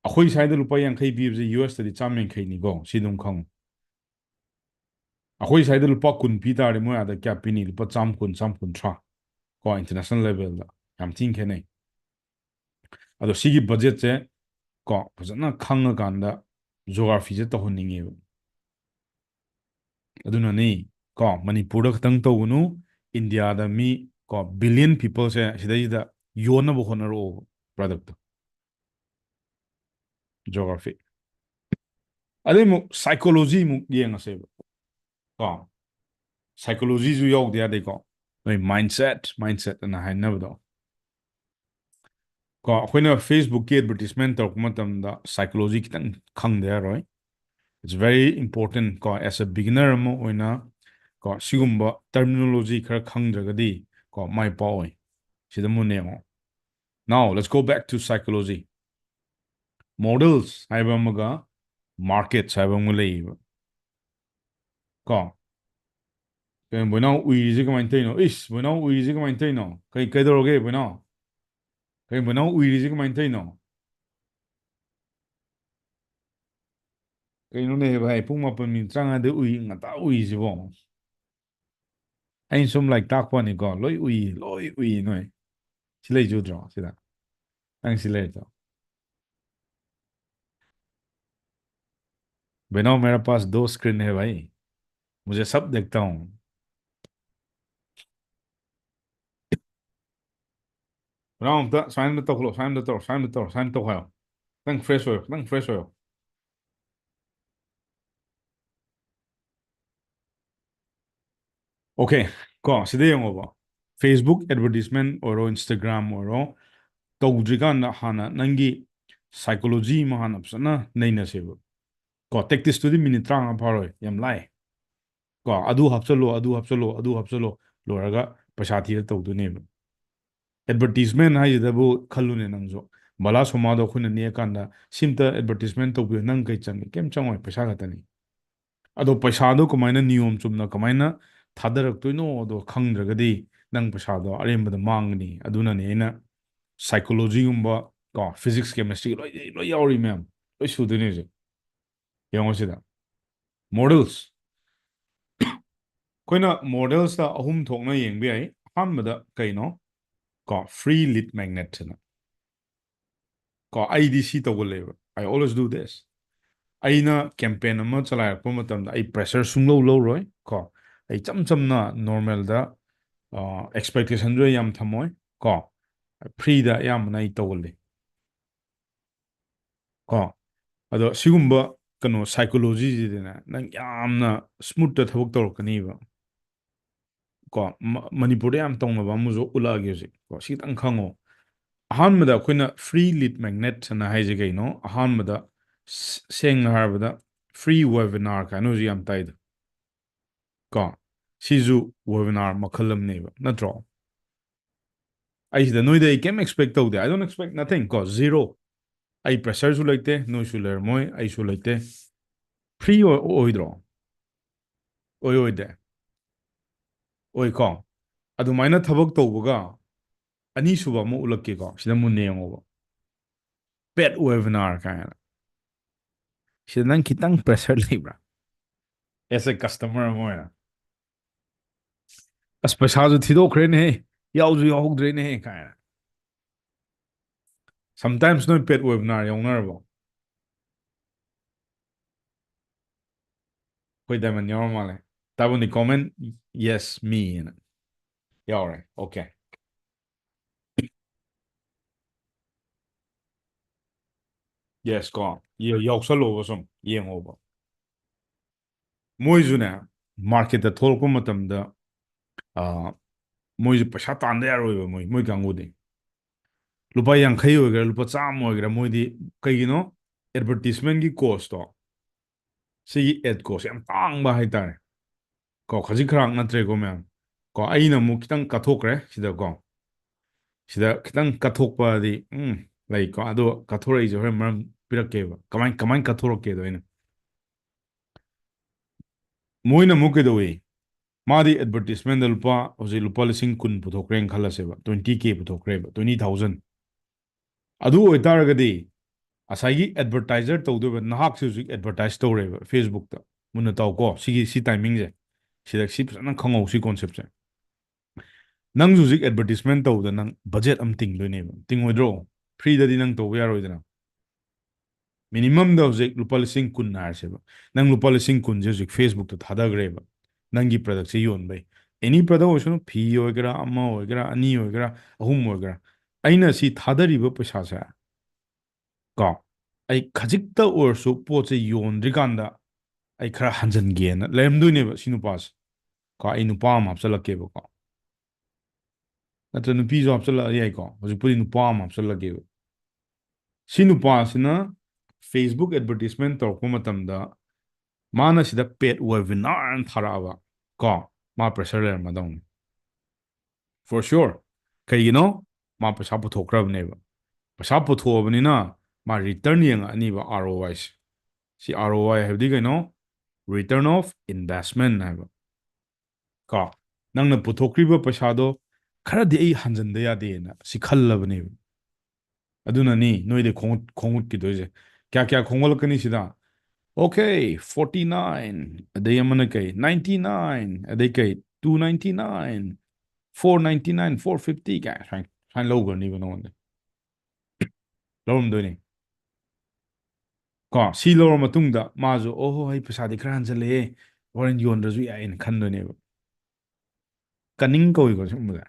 ꯑꯩꯈꯣꯏ ꯁ꯭ꯋꯥꯏꯗ ꯂꯨꯄꯥ 50 ꯄꯤꯕꯁꯦ ꯌꯨ ꯑꯦꯁꯇꯗꯤ 150ꯅꯤꯀꯣ ꯁꯤ ꯑꯗꯨꯝ ꯈꯪꯉꯨ ꯑꯩꯈꯣꯏ ꯁ꯭ꯋꯥꯏꯗ ꯂꯨꯄꯥ 10 ꯄꯤ ꯇꯥꯔꯗꯤ ꯃꯣꯏ ꯑꯥꯗ ꯀꯌꯥ ꯄꯤꯅꯤ ꯂꯨꯄꯥ 120 130 ꯀꯣ ꯏꯟꯇꯔꯅꯦꯁꯅꯦꯜ ꯂꯦꯚꯦꯜꯗ ꯌꯥꯝ ꯊꯤꯅ ꯈꯦꯠꯅꯩ ꯑꯗꯣ ꯁꯤꯒꯤ ꯕꯖꯦꯠꯁꯦ ꯀꯣ ꯐꯖꯅ ꯈꯪꯉꯀꯥꯟꯗ ꯖꯣꯒ꯭ꯔꯥꯐꯤꯁꯦ ꯇꯧꯍꯟꯅꯤꯡꯉꯦꯕ ꯑꯗꯨꯅꯅꯤ ꯀꯣ ꯃꯅꯤꯄꯨꯔꯗ ꯈꯛꯇꯪ ꯇꯧꯒꯅꯨ ꯏꯟꯗꯤꯌꯥꯗ ꯃꯤ ꯀꯣ ꯕꯤꯂꯤꯌꯟ ꯄꯤꯄꯜꯁꯦ ꯁꯤꯗꯩꯁꯤꯗ ꯌꯣꯟꯅꯕ ꯍꯣꯠꯅꯔꯛꯑꯣ ꯄ꯭ꯔꯗꯛꯇꯣ ꯖꯣꯒ꯭ꯔꯥꯐꯤ ꯑꯗꯩꯃꯨꯛ ꯁꯥꯏꯀꯣꯂꯣꯖꯤꯃꯨꯛ ꯌꯦꯡꯉꯁꯦꯕ ꯀꯣ ꯁꯥꯏꯀꯣꯂꯣꯖꯤꯁꯨ ꯌꯥꯎꯗ ꯌꯥꯗꯦꯀꯣ ꯅꯣꯏ ꯃꯥꯏꯟꯁꯦꯠ ꯑꯅ ꯍꯥꯏꯅꯕꯗꯣ ꯀꯣ ꯑꯩꯈꯣꯏꯅ ꯐꯦꯁꯕꯨꯛꯀꯤ ꯑꯦꯗꯚꯔꯇꯤꯁꯃꯦꯟ ꯇꯧꯔꯛꯄ ꯃꯇꯝꯗ ꯁꯥꯏꯀꯣꯂꯣꯖꯤ ꯈꯤꯇꯪ ꯈꯪꯗ ꯌꯥꯔꯣꯏ ꯏꯠꯁ ꯚꯦꯔꯤ ꯏꯝꯄꯣꯔꯇꯦꯟ ꯀꯣ ꯑꯦꯁ ꯑ ꯕꯤꯒꯤꯅꯔ ꯑꯃ ꯑꯣꯏꯅ ꯀꯣ ꯁꯤꯒꯨꯝꯕ ꯇꯔꯃꯤꯅꯣꯂꯣꯖꯤ ꯈꯔ ꯈꯪꯗ꯭ꯔꯒꯗꯤ ꯀꯣ ꯃꯥꯏ ꯄꯥꯛꯑꯣꯏ ꯁꯤꯗ ꯃꯨꯟꯅ ꯌꯦꯡꯉꯣ now let's go back to psychology models ꯍꯥꯏꯕ ꯑꯃꯒ ꯃꯥꯔꯀꯦꯠꯁ ꯍꯥꯏꯕ ꯑꯃꯒ ꯂꯩꯌꯦꯕ ꯀꯣ ꯀꯩꯅꯣ ꯕꯣꯏꯅꯥꯎ ꯎꯏꯔꯤꯁꯦ ꯀꯃꯥꯏꯅ ꯇꯧꯔꯤꯅꯣ ꯏꯁ ꯕꯣꯏꯅꯥꯎ ꯎꯏꯔꯤꯁꯦ ꯀꯃꯥꯏꯅ ꯇꯧꯔꯤꯅꯣ ꯀꯩꯗꯧꯔꯒꯦ ꯕꯣꯏꯅꯥꯎ ꯀꯩ ꯕꯣꯏꯅꯥꯎ ꯎꯏꯔꯤꯁꯦ ꯀꯃꯥꯏꯅ ꯇꯧꯔꯤꯅꯣ ꯀꯩꯅꯣꯅꯦ ꯚꯥꯏ ꯄꯨꯡ 8:35 ꯎꯏ ꯉꯟꯇꯥ ꯎꯏꯁꯤꯕꯣ ꯑꯩꯅ ꯁꯨꯝ ꯂꯥꯏꯔꯤꯛ ꯇꯥꯛꯄꯅꯤꯀꯣ ꯂꯣꯏ ꯎꯏ ꯅꯣꯏ ꯁꯤ ꯂꯩꯖꯨꯗ꯭ꯔꯣ ꯁꯤꯗ ꯅꯪ ꯁꯤ ꯂꯩꯔꯤꯗꯣ बेनाव मेरे पास 2 स्क्रीन है भाई मुझे सब देखता हूँ बेनाव अम्ता साइन तौखलो साइन तौखलो ꯅꯪ ꯐ꯭ꯔꯦꯁ ꯑꯣꯏꯌꯣ ꯅꯪ ꯐ꯭ꯔꯦꯁ ꯑꯣꯏꯌꯣ ꯑꯣꯀꯦ ꯀꯣ ꯁꯤꯗ ꯌꯦꯡꯉꯣꯕ ꯐꯦꯁꯕꯨꯛ ꯑꯦꯗꯚꯔꯇꯤꯁꯃꯦꯟ ꯑꯣꯏꯔꯣ ꯏꯟꯁꯇꯥꯒ꯭ꯔꯥꯝ ꯑꯣꯏꯔꯣ ꯇꯧꯗ꯭ꯔꯤꯀꯥꯟꯗ ꯍꯥꯟꯅ ꯅꯪꯒꯤ ꯁꯥꯏꯀꯣꯂꯣꯖꯤ ꯑꯃ ꯍꯥꯟꯅ ꯐꯖꯅ ꯅꯩꯅꯁꯦꯕ ꯀꯣ ꯇꯦꯛꯇꯤꯁꯇꯨꯗꯤ ꯃꯤꯅꯤꯠ 35 ꯐꯥꯔꯣꯏ ꯌꯥꯝ ꯂꯥꯏ ꯀꯣ ꯑꯗꯨ ꯍꯥꯞꯆꯜꯂꯣ ꯑꯗꯨ ꯍꯥꯞꯆꯜꯂꯣ ꯂꯣꯏꯔꯒ ꯄꯩꯁꯥ ꯊꯤꯔ ꯇꯧꯗꯣꯏꯅꯦꯕ ꯑꯦꯗꯚꯔꯇꯤꯁꯃꯦꯟ ꯍꯥꯏꯁꯤꯗꯕꯨ ꯈꯜꯂꯨꯅꯦ ꯅꯪꯁꯨ ꯕꯂꯥ ꯁꯣꯃꯥꯗꯣ ꯑꯩꯈꯣꯏꯅ ꯅꯦꯛꯀꯥꯟꯗ ꯁꯤꯝꯇ ꯑꯦꯗꯚꯔꯇꯤꯁꯃꯦꯟ ꯇꯧꯕꯤꯌꯨ ꯅꯪ ꯀꯩ ꯆꯪꯉꯤ ꯀꯩꯝ ꯆꯪꯉꯣꯏ ꯄꯩꯁꯥ ꯈꯛꯇꯅꯤ ꯑꯗꯣ ꯄꯩꯁꯥꯗꯣ ꯀꯃꯥꯏꯅ ꯅꯤꯌꯣꯝ ꯆꯨꯝꯅ ꯀꯃꯥꯏꯅ ꯊꯥꯗꯔꯛꯇꯣꯏꯅꯣ ꯑꯗꯣ ꯈꯪꯗ꯭ꯔꯒꯗꯤ ꯅꯪ ꯄꯩꯁꯥꯗꯣ ꯑꯔꯦꯝꯕꯗ ꯃꯥꯡꯒꯅꯤ ꯑꯗꯨꯅꯅꯦ ꯑꯩꯅ ꯁꯥꯏꯀꯣꯂꯣꯖꯤꯒꯨꯝꯕ ꯀꯣ ꯐꯤꯖꯤꯛꯁ ꯀꯦꯃꯤꯁꯇ꯭ꯔꯤ ꯂꯣꯏ ꯌꯥꯎꯔꯤ ꯃꯌꯥꯝ ꯂꯣꯏ ꯁꯨꯗꯣꯏꯅꯦ ꯍꯧꯖꯤꯛ ꯌꯦꯡꯉꯣ ꯁꯤꯗ ꯃꯣꯗꯦꯜꯁ ꯑꯩꯈꯣꯏꯅ ꯃꯣꯗꯦꯜꯁꯇ ꯑꯍꯨꯝ ꯊꯣꯛꯅ ꯌꯦꯡꯕ ꯌꯥꯏ ꯑꯍꯥꯟꯕꯗ ꯀꯩꯅꯣ ꯀꯣ ꯐ꯭ꯔꯤ ꯂꯤꯠ ꯃꯦꯒꯅꯦꯠꯁꯤꯅ ꯀꯣ ꯑꯩꯗꯤ ꯁꯤ ꯇꯧꯒꯜꯂꯦꯕ ꯑꯥꯏ ꯑꯣꯜꯋꯦꯁ ꯗꯨ ꯗꯤꯁ ꯑꯩꯅ ꯀꯦꯝꯄꯦꯟ ꯑꯃ ꯆꯂꯥꯏꯔꯛꯄ ꯃꯇꯝꯗ ꯑꯩ ꯄ꯭ꯔꯦꯁꯔ ꯁꯨꯡꯂꯧ ꯂꯧꯔꯣꯏ ꯀꯣ ꯑꯩ ꯏꯆꯝ ꯆꯝꯅ ꯅꯣꯔꯃꯦꯜꯗ ꯑꯦꯛꯁꯄꯦꯛꯇꯦꯁꯟꯁꯨ ꯌꯥꯝ ꯊꯝꯃꯣꯏ ꯀꯣ ꯐ꯭ꯔꯤꯗ ꯑꯌꯥꯝꯕꯅ ꯑꯩ ꯇꯧꯒꯜꯂꯤ ꯀꯣ ꯑꯗꯣ ꯁꯤꯒꯨꯝꯕ ꯀꯩꯅꯣ ꯁꯥꯏꯀꯣꯂꯣꯖꯤꯁꯤꯗꯅꯦ ꯅꯪ ꯌꯥꯝꯅ ꯁ꯭ꯃꯨꯠꯇ ꯊꯕꯛ ꯇꯧꯔꯛꯀꯅꯤꯕ ꯀꯣ ꯃꯅꯤꯄꯨꯔꯗ ꯌꯥꯝ ꯇꯧꯅꯕ ꯑꯃꯁꯨ ꯎꯠꯂꯛꯑꯒꯦ ꯍꯧꯖꯤꯛ ꯀꯣ ꯁꯤ ꯈꯤꯇꯪ ꯈꯪꯉꯣ ꯑꯍꯥꯟꯕꯗ ꯑꯩꯈꯣꯏꯅ ꯐ꯭ꯔꯤ ꯂꯤꯠ ꯃꯦꯒꯅꯦꯠꯁ ꯑꯅ ꯍꯥꯏꯁꯦ ꯀꯩꯅꯣ ꯑꯍꯥꯟꯕꯗ ꯁꯦꯡꯅ ꯍꯥꯏꯔꯕꯗ ꯐ꯭ꯔꯤ ꯋꯦꯕꯤꯅꯥꯔ ꯀꯥꯏꯅ ꯍꯧꯖꯤꯛ ꯌꯥꯝ ꯇꯥꯏꯗ ꯀꯣ ꯁꯤꯁꯨ ꯋꯦꯕꯤꯅꯥꯔ ꯃꯈꯜ ꯑꯃꯅꯦꯕ ꯅꯠꯇ꯭ꯔꯣ ꯑꯩꯁꯤꯗ ꯅꯣꯏꯗ ꯑꯩ ꯀꯩꯝ ꯑꯦꯛꯁꯄꯦꯛ ꯇꯧꯗꯦ ꯑꯥꯏ ꯗꯣꯟ ꯑꯦꯛꯁꯄꯦꯛ ꯅꯊꯤꯡ ꯀꯣ ꯖꯤꯔꯣ ꯑꯩ ꯄ꯭ꯔꯦꯁꯔꯁꯨ ꯂꯩꯇꯦ ꯅꯣꯏꯁꯨ ꯂꯩꯔꯝꯃꯣꯏ ꯑꯩꯁꯨ ꯂꯩꯇꯦ ꯐ꯭ꯔꯤ ꯑꯣꯏꯗ꯭ꯔꯣ ꯑꯣꯏꯗꯦ ꯑꯣꯏꯀꯣ ꯑꯗꯨꯃꯥꯏꯅ ꯊꯕꯛ ꯇꯧꯕꯒ ꯑꯅꯤꯁꯨꯕ ꯑꯃ ꯎꯠꯂꯛꯀꯦꯀꯣ ꯁꯤꯗ ꯃꯨꯟꯅ ꯌꯦꯡꯉꯣꯕ ꯄꯦꯠ ꯋꯦꯕꯤꯅꯥꯔ ꯀꯥꯏꯅ ꯁꯤꯗ ꯅꯪ ꯈꯤꯇꯪ ꯄ꯭ꯔꯦꯁꯔ ꯂꯩꯕ꯭ꯔꯥ ꯑꯦꯁ ꯑꯦ ꯀꯁꯇꯃꯔ ꯑꯃ ꯑꯣꯏꯅ ꯑꯁ ꯄꯩꯁꯥꯁꯨ ꯊꯤꯗꯣꯛꯈ꯭ꯔꯦꯅꯦꯍꯦ ꯌꯥꯎꯁꯨ ꯌꯥꯎꯍꯧꯗ꯭ꯔꯦꯅꯦꯍꯦ ꯀꯥꯏꯅ ꯁꯝꯇꯥꯏꯝꯁ ꯅꯣꯏ ꯄꯦꯠ ꯋꯦꯕꯤꯅꯥꯔ ꯌꯥꯎꯅꯔꯕꯣ ꯑꯩꯈꯣꯏ ꯗꯥꯏꯃꯟ ꯌꯥꯎꯔ ꯃꯥꯜꯂꯦ ꯇꯥꯕꯅꯤ ꯀꯣꯃꯦꯟ ꯌꯦꯁ ꯃꯤ ꯌꯥꯎꯔꯦ ꯑꯣꯀꯦ ꯌꯦꯁ ꯀꯣ ꯌꯥꯎꯁꯜꯂꯣꯕ ꯁꯨꯝ ꯌꯦꯡꯉꯣꯕ ꯃꯣꯏꯁꯨꯅꯦ ꯃꯥꯔꯀꯦꯠꯇ ꯊꯣꯛꯂꯛꯄ ꯃꯇꯝꯗ ꯃꯣꯏꯁꯨ ꯄꯩꯁꯥ ꯇꯥꯟꯗ ꯌꯥꯔꯣꯏꯕ ꯃꯣꯏ ꯀꯥꯡꯕꯨꯗꯤ ꯂꯨꯄꯥ ꯌꯥꯡꯈꯩ ꯑꯣꯏꯒꯦꯔꯥ ꯂꯨꯄꯥ ꯆꯥꯝꯃ ꯑꯣꯏꯒꯦꯔꯥ ꯃꯣꯏꯗꯤ ꯀꯩꯒꯤꯅꯣ ꯑꯦꯗꯚꯔꯇꯤꯁꯃꯦꯟꯒꯤ ꯀꯣꯁꯇꯣ ꯁꯤꯒꯤ ꯑꯦꯗ ꯀꯣꯁ ꯌꯥꯝ ꯇꯥꯡꯕ ꯍꯥꯏꯇꯥꯔꯦ ꯀꯣ ꯈꯖꯤꯛ ꯈꯔ ꯅꯠꯇ꯭ꯔꯦꯀꯣ ꯃꯌꯥꯝ ꯀꯣ ꯑꯩꯅ ꯑꯃꯨꯛ ꯈꯤꯇꯪ ꯀꯠꯊꯣꯛꯈ꯭ꯔꯦ ꯁꯤꯗꯀꯣ ꯁꯤꯗ ꯈꯤꯇꯪ ꯀꯠꯊꯣꯛꯄꯗꯤ ꯂꯩꯀꯣ ꯑꯗꯣ ꯀꯠꯊꯣꯔꯛꯏꯁꯦ ꯍꯣꯔꯦꯟ ꯃꯔꯝ ꯄꯤꯔꯛꯀꯦꯕ ꯀꯃꯥꯏꯅ ꯀꯠꯊꯣꯔꯛꯀꯦꯗꯣ ꯑꯩꯅ ꯃꯣꯏꯅ ꯑꯃꯨꯛ ꯀꯩꯗꯧꯏ ꯃꯥꯗꯤ ꯑꯦꯗꯚꯔꯇꯤꯁꯃꯦꯟꯗ ꯍꯧꯖꯤꯛ ꯂꯨꯄꯥ 10,000 ꯄꯨꯊꯣꯛꯈ꯭ꯔꯦꯅ ꯈꯜꯂꯁꯦꯕ 20K ꯄꯨꯊꯣꯛꯈ꯭ꯔꯦꯕ 20,000 ꯑꯗꯨ ꯑꯣꯏꯇꯥꯔꯒꯗꯤ ꯉꯁꯥꯏꯒꯤ ꯑꯦꯗꯚꯔꯇꯥꯏꯖꯔ ꯇꯧꯗꯣꯏꯕ ꯅꯍꯥꯛꯁꯦ ꯍꯧꯖꯤꯛ ꯑꯦꯗꯚꯔꯇꯥꯏꯁ ꯇꯧꯔꯦꯕ ꯐꯦꯁꯕꯨꯛꯇ ꯃꯨꯟꯅ ꯇꯧꯀꯣ ꯁꯤ ꯇꯥꯏꯃꯤꯡꯁꯦ ꯁꯤꯗ ꯁꯤ ꯐꯖꯅ ꯈꯪꯍꯧ ꯁꯤ ꯀꯣꯟꯁꯦꯞꯁꯦ ꯅꯪꯁꯨ ꯍꯧꯖꯤꯛ ꯑꯦꯗꯚꯔꯇꯤꯁꯃꯦꯟ ꯇꯧꯕꯗ ꯅꯪ ꯕꯖꯦꯠ ꯑꯃ ꯇꯤꯡꯗꯣꯏꯅꯦꯕ ꯇꯤꯡꯉꯣꯏꯗ꯭ꯔꯣ ꯐ꯭ꯔꯤꯗꯗꯤ ꯅꯪ ꯇꯧꯕ ꯌꯥꯔꯣꯏꯗꯅ ꯃꯤꯅꯤꯃꯝꯗ ꯍꯧꯖꯤꯛ ꯂꯨꯄꯥ 10,000 ꯍꯥꯏꯔꯁꯦꯕ ꯅꯪ ꯂꯨꯄꯥ 10,000ꯁꯦ ꯍꯧꯖꯤꯛ ꯐꯦꯁꯕꯨꯛꯇ ꯊꯥꯗꯈ꯭ꯔꯦꯕ ꯅꯪꯒꯤ ꯄ꯭ꯔꯗꯛꯁꯦ ꯌꯣꯟꯕꯩ ꯑꯦꯅꯤ ꯄ꯭ꯔꯗꯛ ꯑꯣꯏꯁꯅꯨ ꯐꯤ ꯑꯣꯏꯒꯦꯔꯥ ꯑꯃ ꯑꯣꯏꯒꯦꯔꯥ ꯑꯅꯤ ꯑꯣꯏꯒꯦꯔꯥ ꯑꯍꯨꯝ ꯑꯣꯏꯒꯦꯔꯥ ꯑꯩꯅ ꯁꯤ ꯊꯥꯗꯔꯤꯕ ꯄꯩꯁꯥꯁꯦ ꯀꯣ ꯑꯩ ꯈꯖꯤꯛꯇ ꯑꯣꯏꯔꯁꯨ ꯄꯣꯠꯁꯦ ꯌꯣꯟꯗ꯭ꯔꯤꯀꯥꯟꯗ ꯑꯩ ꯈꯔ ꯍꯟꯖꯤꯟꯒꯦꯅ ꯂꯩꯔꯝꯗꯣꯏꯅꯦꯕ ꯁꯤ ꯅꯨꯄꯥꯁꯦ ꯀꯣ ꯑꯩ ꯅꯨꯄꯥ ꯑꯃ ꯍꯥꯞꯆꯤꯜꯂꯛꯀꯦꯕꯀꯣ ꯅꯠꯇ꯭ꯔ ꯅꯨꯄꯤꯁꯨ ꯍꯥꯞꯆꯤꯜꯂꯛ ꯌꯥꯏꯀꯣ ꯍꯧꯖꯤꯛꯄꯨꯗꯤ ꯅꯨꯄꯥ ꯑꯃ ꯍꯥꯞꯆꯤꯜꯂꯒꯦꯕ ꯁꯤ ꯅꯨꯄꯥꯁꯤꯅ ꯐꯦꯁꯕꯨꯛ ꯑꯦꯗꯚꯔꯇꯤꯁꯃꯦꯟ ꯇꯧꯔꯛꯄ ꯃꯇꯝꯗ ꯃꯥꯅ ꯁꯤꯗ ꯄꯦꯠ ꯋꯦꯕꯤꯅꯥꯔ ꯊꯥꯔꯛꯑꯕ ꯀꯣ ꯃꯥ ꯄ꯭ꯔꯦꯁꯔ ꯂꯩꯔꯝꯃꯗꯧꯅꯤ ꯐꯣꯔ ꯁꯤꯌꯣꯔ ꯀꯩꯒꯤꯅꯣ ꯃꯥ ꯄꯩꯁꯥ ꯄꯨꯊꯣꯛꯈ꯭ꯔꯕꯅꯦꯕ ꯄꯩꯁꯥ ꯄꯨꯊꯣꯛꯑꯕꯅꯤꯅ ꯃꯥ ꯔꯤꯇꯔꯟ ꯌꯦꯡꯉꯛꯑꯅꯤꯕ ꯑꯥꯔ ꯑꯣ ꯋꯥꯏꯁꯦ ꯁꯤ ꯑꯥꯔ ꯑꯣ ꯋꯥꯏ ꯍꯥꯏꯕꯗꯤ ꯀꯩꯅꯣ ꯔꯤꯇꯔꯟ ꯑꯣꯐ ꯏꯟꯚꯦꯁꯃꯦꯟ ꯍꯥꯏꯕ ꯀꯣ ꯅꯪꯅ ꯄꯨꯊꯣꯛꯈ꯭ꯔꯤꯕ ꯄꯩꯁꯥꯗꯣ ꯈꯔꯗꯤ ꯑꯩ ꯍꯟꯖꯤꯟꯗ ꯌꯥꯗꯦꯅ ꯁꯤ ꯈꯜꯂꯕꯅꯦꯕ ꯑꯗꯨꯅꯅꯤ ꯅꯣꯏꯗ ꯈꯣꯡꯒꯠꯈꯤꯗꯣꯏꯁꯦ ꯀꯌꯥ ꯈꯣꯡꯒꯠꯂꯛꯀꯅꯤ ꯁꯤꯗ ꯑꯣꯀꯦ 49 ꯑꯗꯩ ꯑꯃꯅ ꯀꯩ 99 ꯑꯗꯩ ꯀꯩ 299 499 450 ꯀꯥꯏ ꯁꯨꯃꯥꯏꯅ ꯂꯧꯈ꯭ꯔꯅꯤꯕ ꯅꯉꯣꯟꯗ ꯂꯧꯔꯝꯗꯣꯏꯅꯤ ꯀꯣ ꯁꯤ ꯂꯧꯔ ꯃꯇꯨꯡꯗ ꯃꯥꯁꯨ ꯑꯣꯍꯣ ꯑꯩ ꯄꯩꯁꯥꯗꯤ ꯈꯔ ꯍꯟꯖꯜꯂꯛꯑꯦ ꯍꯣꯔꯦꯟ ꯌꯣꯟꯗ꯭ꯔꯁꯨ ꯌꯥꯏꯌꯦꯅ ꯈꯟꯗꯣꯏꯅꯦꯕ ꯀꯅꯤꯡ ꯀꯧꯏꯀꯣ ꯁꯤꯒꯨꯝꯕꯁꯦ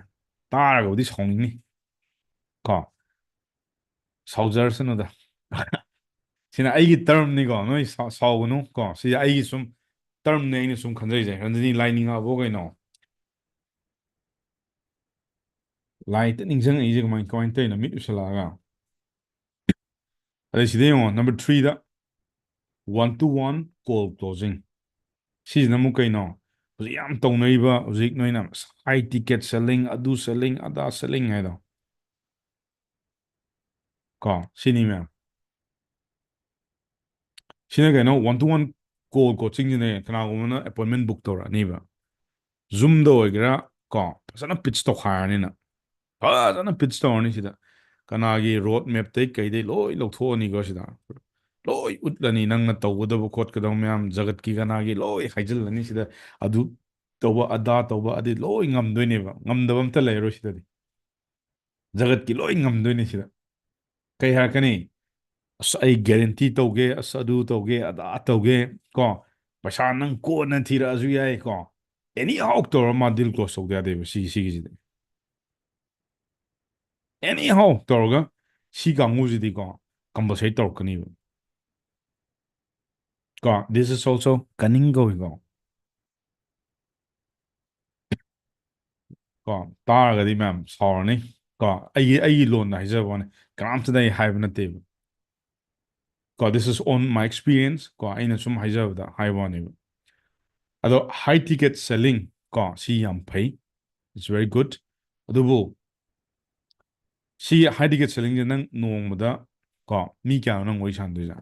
ꯇꯥꯔꯒꯕꯨꯗꯤ ꯁꯥꯎꯅꯤꯡꯅꯤ ꯀꯣ ꯁꯥꯎꯖꯔꯁꯅꯨꯗ ꯁꯤꯅ ꯑꯩꯒꯤ ꯇꯔꯝꯅꯤꯀꯣ ꯅꯣꯏ ꯁꯥꯎꯒꯅꯨ ꯀꯣ ꯁꯤ ꯑꯩꯒꯤ ꯁꯨꯝ ꯇꯔꯝꯅꯤ ꯑꯩꯅ ꯁꯨꯝ ꯈꯟꯖꯩꯁꯦ ꯔꯟꯖꯅꯤ ꯂꯥꯏ ꯅꯤꯡꯉꯛꯑꯕꯣ ꯀꯩꯅꯣ ꯂꯥꯏꯇ ꯅꯤꯡꯁꯤꯡꯉꯛꯏꯁꯦ ꯀꯃꯥꯏꯅ ꯇꯧꯔꯤꯅꯣ ꯃꯤꯠ ꯎꯁꯜꯂꯛꯑꯒ ꯑꯗꯩ ꯁꯤꯗ ꯌꯦꯡꯉꯣ ꯅꯝꯕꯔ 3ꯗ 1-to-1 ꯀꯣꯜ ꯀ꯭ꯂꯣꯖꯤꯡ ꯁꯤꯁꯤꯅ ꯑꯃꯨꯛ ꯀꯩꯅꯣ ꯍꯧꯖꯤꯛ ꯌꯥꯝ ꯇꯧꯅꯔꯤꯕ ꯍꯧꯖꯤꯛ ꯅꯣꯏꯅ ꯍꯥꯏ ꯇꯤꯀꯦꯠ ꯁꯦꯜꯂꯤꯡ ꯑꯗꯨ ꯁꯦꯜꯂꯤꯡ ꯑꯗꯥ ꯁꯦꯜꯂꯤꯡ ꯍꯥꯏꯗꯣ ꯀꯣ ꯁꯤꯅꯤ ꯃꯌꯥꯝ ꯁꯤꯅ ꯀꯩꯅꯣ ꯋꯥꯟ ꯇꯨ ꯋꯥꯟ ꯀꯣꯜ ꯀꯣꯆꯤꯡꯁꯤꯅꯦ ꯀꯅꯥꯒꯨꯝꯕꯅ ꯑꯦꯄꯣꯏꯟꯃꯦꯟ ꯕꯨꯛ ꯇꯧꯔꯛꯑꯅꯤꯕ ꯖꯨꯝꯗ ꯑꯣꯏꯒꯦꯔꯥ ꯀꯣ ꯐꯖꯅ ꯄꯤꯆ ꯇꯧꯈꯥꯏꯔꯅꯤꯅ ꯐꯖꯅ ꯄꯤꯆ ꯇꯧꯔꯅꯤ ꯁꯤꯗ ꯀꯅꯥꯒꯤ ꯔꯣꯗ ꯃꯦꯞꯇꯩ ꯀꯩꯗꯩ ꯂꯣꯏ ꯂꯧꯊꯣꯛꯑꯅꯤꯀꯣ ꯁꯤꯗ ꯂꯣꯏ ꯎꯠꯂꯅꯤ ꯅꯪꯅ ꯇꯧꯒꯗꯕ ꯈꯣꯠꯀꯗꯕ ꯃꯌꯥꯝ ꯖꯒꯠꯀꯤ ꯀꯅꯥꯒꯤ ꯂꯣꯏ ꯍꯥꯏꯖꯤꯜꯂꯅꯤ ꯁꯤꯗ ꯑꯗꯨ ꯇꯧꯕ ꯑꯗꯥ ꯇꯧꯕ ꯑꯗꯨ ꯂꯣꯏ ꯉꯝꯗꯣꯏꯅꯦꯕ ꯉꯝꯗꯕ ꯑꯝꯇ ꯂꯩꯔꯔꯣꯏ ꯁꯤꯗꯗꯤ ꯖꯒꯠꯀꯤ ꯂꯣꯏ ꯉꯝꯗꯣꯏꯅꯦ ꯁꯤꯗ ꯀꯩ ꯍꯥꯏꯔꯛꯀꯅꯤ ꯑꯁ ꯑꯩ ꯒꯦꯔꯦꯟꯇꯤ ꯇꯧꯒꯦ ꯑꯁ ꯑꯗꯨ ꯇꯧꯒꯦ ꯑꯗꯥ ꯇꯧꯒꯦ ꯀꯣ ꯄꯩꯁꯥ ꯅꯪ ꯀꯣꯟꯅ ꯊꯤꯔꯛꯑꯁꯨ ꯌꯥꯏ ꯀꯣ ꯑꯦꯅꯤ ꯍꯥꯎ ꯇꯧꯔ ꯃꯥ ꯗꯤꯜ ꯀ꯭ꯂꯣꯁ ꯇꯧꯗ ꯌꯥꯗꯦꯕ ꯁꯤꯒꯤꯁꯤꯗꯤ ꯑꯦꯅꯤ ꯍꯥꯎ ꯇꯧꯔꯒ ꯁꯤ ꯀꯥꯡꯕꯨꯁꯤꯗꯤꯀꯣ ꯀꯝꯄꯜꯁꯔꯤ ꯇꯧꯔꯛꯀꯅꯤꯕ ꯀꯣ ꯗꯤꯁ ꯏꯁ ꯑꯣꯜꯁꯣ ꯀꯅꯤꯡ ꯀꯧꯏꯀꯣ ꯀꯣ ꯇꯥꯔꯒꯗꯤ ꯃꯌꯥꯝ ꯁꯥꯎꯔꯅꯤ ꯀꯣ ꯑꯩꯒꯤ ꯂꯣꯟꯗ ꯍꯥꯏꯖꯕ ꯋꯥꯅꯤ ꯀꯅꯥꯝꯇꯗ ꯑꯩ ꯍꯥꯏꯕ ꯅꯠꯇꯦꯕ ꯀꯣ this is on my experience ꯀꯣ ꯑꯩꯅ ꯁꯨꯝ ꯍꯥꯏꯖꯕꯗ ꯍꯥꯏꯕ ꯋꯥꯅꯦꯕ ꯑꯗꯣ ꯍꯥꯏ ꯇꯤꯀꯦꯠ ꯁꯦꯜꯂꯤꯡ ꯀꯣ ꯁꯤ ꯌꯥꯝ ꯐꯩ ꯏꯠꯁ ꯚꯦꯔꯤ ꯒꯨꯗ ꯑꯗꯨꯕꯨ ꯁꯤ ꯍꯥꯏ ꯇꯤꯀꯦꯠ ꯁꯦꯜꯂꯤꯡꯁꯦ ꯅꯪ ꯅꯣꯡꯃꯗ ꯀꯣ ꯃꯤ ꯀꯌꯥꯅꯣ ꯅꯪ ꯋꯥꯔꯤ ꯁꯥꯟꯅꯗꯣꯏꯁꯦ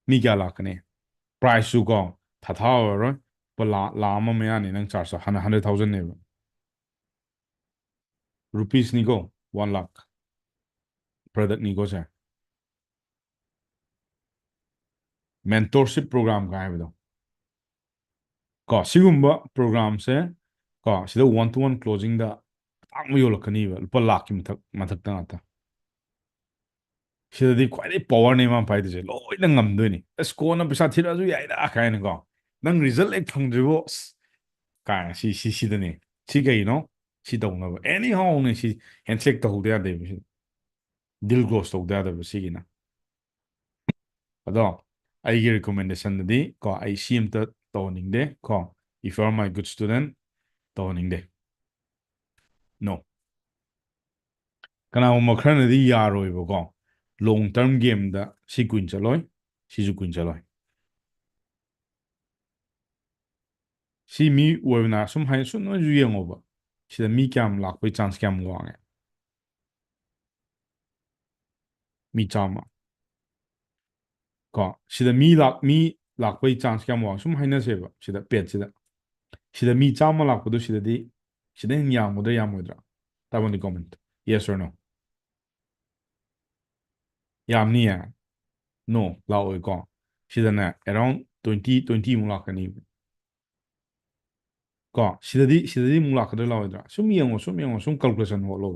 ꯃꯤ ꯀꯌꯥ ꯂꯥꯛꯀꯅꯤ ꯄ꯭ꯔꯥꯏꯁꯁꯨ ꯀꯣ ꯊꯥꯊꯥ ꯑꯣꯏꯔꯔꯣꯏ ꯂꯨꯄꯥ ꯂꯥꯈ ꯑꯃ ꯃꯌꯥꯅꯤ ꯅꯪ ꯆꯥꯔꯖꯇꯣ 100,000ꯅꯦꯕ ꯔꯨꯄꯤꯁꯅꯤꯀꯣ 1 lakh ꯄ꯭ꯔꯗꯛꯅꯤꯀꯣ ꯁꯦ ꯃꯦꯟꯇꯣꯔꯁꯤꯞ ꯄ꯭ꯔꯣꯒ꯭ꯔꯥꯝꯒ ꯍꯥꯏꯕꯗꯣ ꯀꯣ ꯁꯤꯒꯨꯝꯕ ꯄ꯭ꯔꯣꯒ꯭ꯔꯥꯝꯁꯦ ꯀꯣ ꯁꯤꯗ ꯋꯥꯟ ꯇꯨ ꯋꯥꯟ ꯀ꯭ꯂꯣꯖꯤꯡꯗ ꯇꯥꯡꯕ ꯌꯣꯜꯂꯛꯀꯅꯤꯕ ꯂꯨꯄꯥ ꯂꯥꯈꯀꯤ ꯃꯊꯛꯇ ꯉꯥꯛꯇ ꯁꯤꯗꯗꯤ ꯈ꯭ꯋꯥꯏꯗꯒꯤ ꯄꯋꯥꯔꯅꯤ ꯃꯥ ꯄꯥꯏꯗꯣꯏꯁꯦ ꯂꯣꯏꯅ ꯉꯝꯗꯣꯏꯅꯤ ꯑꯁ ꯀꯣꯟꯅ ꯄꯩꯁꯥ ꯊꯤꯔꯛꯑꯁꯨ ꯌꯥꯏꯗ ꯀꯥꯏꯅꯀꯣ ꯅꯪ ꯔꯤꯖꯜ ꯍꯦꯛ ꯐꯪꯗ꯭ꯔꯤꯕꯣ ꯑꯁ ꯀꯥꯏ ꯁꯤꯗꯅꯦ ꯁꯤ ꯀꯩꯅꯣ ꯁꯤ ꯇꯧꯅꯕ ꯑꯦꯅꯤ ꯍꯥꯎꯅ ꯁꯤ ꯍꯦꯟꯁꯦꯛ ꯇꯧꯍꯧꯗ ꯌꯥꯗꯦꯕ ꯁꯤ ꯗꯤꯜ ꯀ꯭ꯂꯣꯁ ꯇꯧꯗ ꯌꯥꯗꯕ ꯁꯤꯒꯤꯅ ꯑꯗꯣ ꯑꯩꯒꯤ ꯔꯤꯀꯣꯃꯦꯟꯗꯦꯁꯟꯗꯗꯤ ꯀꯣ ꯑꯩ ꯁꯤ ꯑꯝꯇ ꯇꯧꯍꯟꯅꯤꯡꯗꯦ ꯀꯣ ꯏꯐ ꯌꯨ ꯑꯥꯔ ꯃꯥꯏ ꯒꯨꯗ ꯁ꯭ꯇꯨꯗꯦꯟ ꯇꯧꯍꯟꯅꯤꯡꯗꯦ ꯅꯣ ꯀꯅꯥꯒꯨꯝꯕ ꯈꯔꯅꯗꯤ ꯌꯥꯔꯣꯏꯕꯀꯣ ꯂꯣꯡ ꯇꯔꯝ ꯒꯦꯝꯗ ꯁꯤ ꯀꯨꯏꯅ ꯆꯠꯂꯣꯏ ꯁꯤꯁꯨ ꯀꯨꯏꯅ ꯆꯠꯂꯣꯏ ꯁꯤ ꯃꯤ ꯑꯣꯏꯕꯅ ꯁꯨꯝ ꯍꯥꯏ ꯁꯨꯝ ꯅꯣꯏꯁꯨ ꯌꯦꯡꯉꯣꯕ ꯁꯤꯗ ꯃꯤ ꯀꯌꯥꯝ ꯂꯥꯛꯄꯒꯤ ꯆꯥꯟꯁ ꯀꯌꯥꯝ ꯋꯥꯡꯉꯦ ꯃꯤ 100 ꯀꯣ ꯁꯤꯗ ꯃꯤ ꯂꯥꯛꯄꯒꯤ ꯆꯥꯟꯁ ꯀꯌꯥꯝ ꯋꯥꯡꯉꯦ ꯁꯨꯝ ꯍꯥꯏꯅꯁꯦꯕ ꯁꯤꯗ ꯄꯦꯠꯁꯤꯗ ꯁꯤꯗ ꯃꯤ 100 ꯂꯥꯛꯄꯗꯣ ꯁꯤꯗꯗꯤ ꯁꯤꯗ ꯍꯦꯟꯅ ꯌꯥꯝꯒꯗ꯭ꯔꯥ ꯌꯥꯝꯃꯣꯏꯗ꯭ꯔꯥ ꯇꯥꯕꯅꯤ ꯀꯣꯃꯦꯟꯠ ꯌꯦꯁ ꯑꯣꯔ ꯅꯣ ꯌꯥꯝꯅꯤꯌꯦ ꯅꯣ ꯂꯥꯛꯑꯣꯏꯀꯣ ꯁꯤꯗꯅꯦ ꯑꯦꯔꯥꯎꯟ 20-20 ꯃꯨꯛ ꯂꯥꯛꯀꯅꯤ ꯀꯣ ꯁꯤꯗꯗꯤ ꯑꯃꯨꯛ ꯂꯥꯛꯀꯗ꯭ꯔꯥ ꯂꯥꯛꯑꯣꯏꯗ꯭ꯔꯥ ꯁꯨꯝ ꯌꯦꯡꯉꯣ ꯁꯨꯝ ꯀꯥꯜꯀꯨꯂꯦꯁꯟ ꯍꯣꯠꯂꯣ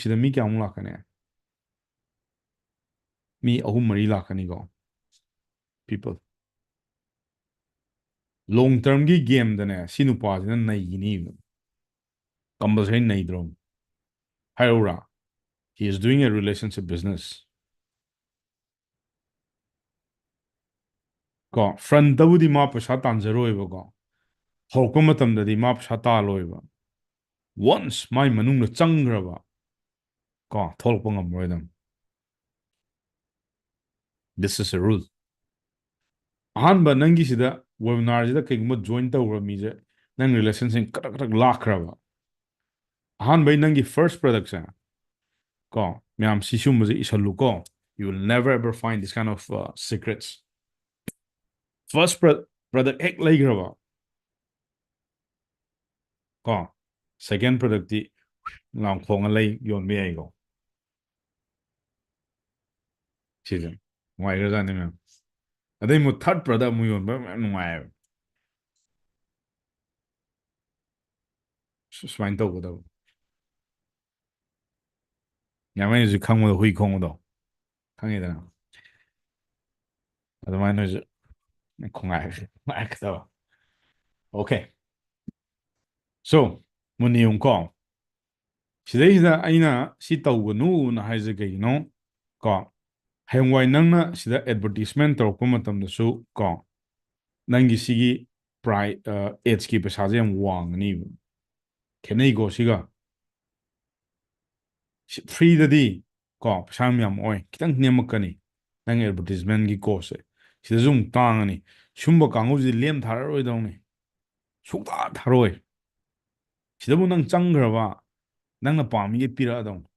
ꯁꯤꯗ ꯃꯤ ꯀꯌꯥꯃꯨꯛ ꯂꯥꯛꯀꯅꯤ ꯃꯤ 3-4 ꯂꯥꯛꯀꯅꯤꯀꯣ ꯄꯤꯄꯜ ꯂꯣꯡ ꯇꯔꯝꯒꯤ ꯒꯦꯝꯗꯅꯦ ꯁꯤ ꯅꯨꯄꯥꯁꯤꯅ ꯅꯩꯈꯤꯅꯤꯕ ꯀꯝꯄꯜꯁꯔꯤ ꯅꯩꯗ꯭ꯔꯣ ꯍꯥꯏꯔꯧꯔꯥ ꯍꯤ ꯏꯁ ꯗꯨꯏꯡ ꯑꯦ ꯔꯤꯂꯦꯁꯟꯁꯤꯞ ꯕꯤꯖꯤꯅꯦꯁ ꯀꯣ ꯐ꯭ꯔꯟꯇꯕꯨꯗꯤ ꯃꯥ ꯄꯩꯁꯥ ꯇꯥꯟꯖꯔꯣꯏꯕꯀꯣ ꯍꯧꯔꯛꯄ ꯃꯇꯝꯗꯗꯤ ꯃꯥ ꯄꯩꯁꯥ ꯇꯥꯜꯂꯣꯏꯕ ꯋꯟꯁ ꯃꯥꯏ ꯃꯅꯨꯡꯗ ꯆꯪꯈ꯭ꯔꯕ ꯀꯣ ꯊꯣꯛꯂꯛꯄ ꯉꯝꯃꯔꯣꯏꯗꯝ ꯗꯤꯁ ꯏꯁ ꯑ ꯔꯨꯜ ꯑꯍꯥꯟꯕ ꯅꯪꯒꯤꯁꯤꯗ ꯋꯦꯕꯤꯅꯥꯔꯁꯤꯗ ꯀꯩꯒꯨꯝꯕ ꯖꯣꯏꯟ ꯇꯧꯈ꯭ꯔ ꯃꯤꯁꯦ ꯅꯪ ꯔꯤꯂꯦꯁꯟꯁꯤꯞ ꯀꯔꯛ ꯀꯔꯛ ꯂꯥꯛꯈ꯭ꯔꯕ ꯑꯍꯥꯟꯕꯩ ꯅꯪꯒꯤ ꯐꯥꯔꯁ ꯄ꯭ꯔꯗꯛꯁꯦ ꯀꯣ ꯃꯌꯥꯝ ꯁꯤ ꯁꯤꯒꯨꯝꯕꯁꯦ ꯏꯁꯜꯂꯨꯀꯣ you will never ever find this kind of secrets first product ꯍꯦꯛ ꯂꯩꯈ꯭ꯔꯕ ꯀꯣ ꯁꯦꯀꯦꯟ ꯄ꯭ꯔꯗꯛꯇꯤ ꯂꯥꯝꯈꯣꯡꯉ ꯂꯩ ꯌꯣꯟꯕ ꯌꯥꯏꯀꯣ ꯁꯤꯁꯦ ꯅꯨꯡꯉꯥꯏꯈ꯭ꯔꯖꯥꯠꯅꯤ ꯃꯌꯥꯝ ꯑꯗꯩ ꯑꯃꯨꯛ ꯊꯥꯔꯠ ꯄ꯭ꯔꯗꯛ ꯑꯃꯨꯛ ꯌꯣꯟꯕ ꯃꯌꯥꯝ ꯅꯨꯡꯉꯥꯏꯌꯦꯕ ꯁꯨꯃꯥꯏꯅ ꯇꯧꯒꯗꯕ ꯌꯥꯝꯃꯩ ꯍꯧꯖꯤꯛ ꯈꯪꯕꯗꯣ ꯍꯨꯏ ꯈꯣꯡꯕꯗꯣ ꯈꯪꯉꯤꯗꯅ ꯑꯗꯨꯃꯥꯏꯅ ꯅꯣꯏꯁꯨ ꯈꯣꯡꯉꯥꯏꯒꯗꯕ ꯑꯣꯀꯦ ꯁꯣ ꯃꯨꯟꯅ ꯌꯦꯡꯉꯨꯀꯣ ꯁꯤꯗꯩꯁꯤꯗ ꯑꯩꯅ ꯁꯤ ꯇꯧꯒꯅꯨꯅ ꯍꯥꯏꯁꯦ ꯀꯩꯒꯤꯅꯣ ꯀꯣ ꯍꯌꯦꯡꯋꯥꯏ ꯅꯪꯅ ꯁꯤꯗ ꯑꯦꯗꯚꯔꯇꯤꯁꯃꯦꯟ ꯇꯧꯔꯛꯄ ꯃꯇꯝꯗꯁꯨ ꯀꯣ ꯅꯪꯒꯤ ꯁꯤꯒꯤ ꯑꯦడ్ꯁꯀꯤ ꯄꯩꯁꯥꯁꯦ ꯌꯥꯝ ꯋꯥꯡꯒꯅꯤꯕ ꯈꯦꯠꯅꯩꯀꯣ ꯁꯤꯒ ꯐ꯭ꯔꯤꯗꯗꯤ ꯀꯣ ꯄꯩꯁꯥ ꯌꯥꯝ ꯑꯣꯏ ꯈꯤꯇꯪ ꯅꯦꯝꯃꯛꯀꯅꯤ ꯅꯪ ꯑꯦꯗꯚꯔꯇꯤꯁꯃꯦꯟꯒꯤ ꯀꯣꯁꯁꯦ ꯁꯤꯗꯁꯨ ꯑꯃꯨꯛ ꯇꯥꯡꯉꯅꯤ ꯁꯨꯝꯕ ꯀꯥꯡꯕꯨꯁꯤ ꯂꯦꯝ ꯊꯥꯔꯔꯣꯏꯗꯧꯅꯤ ꯁꯨꯡꯊꯥ ꯊꯥꯔꯣꯏ ꯁꯤꯗꯕꯨ ꯅꯪ ꯆꯪꯈ꯭ꯔꯕ ꯅꯪꯅ ꯄꯥꯝꯃꯤꯒꯩ ꯄꯤꯔꯛꯑꯗꯧꯅꯤ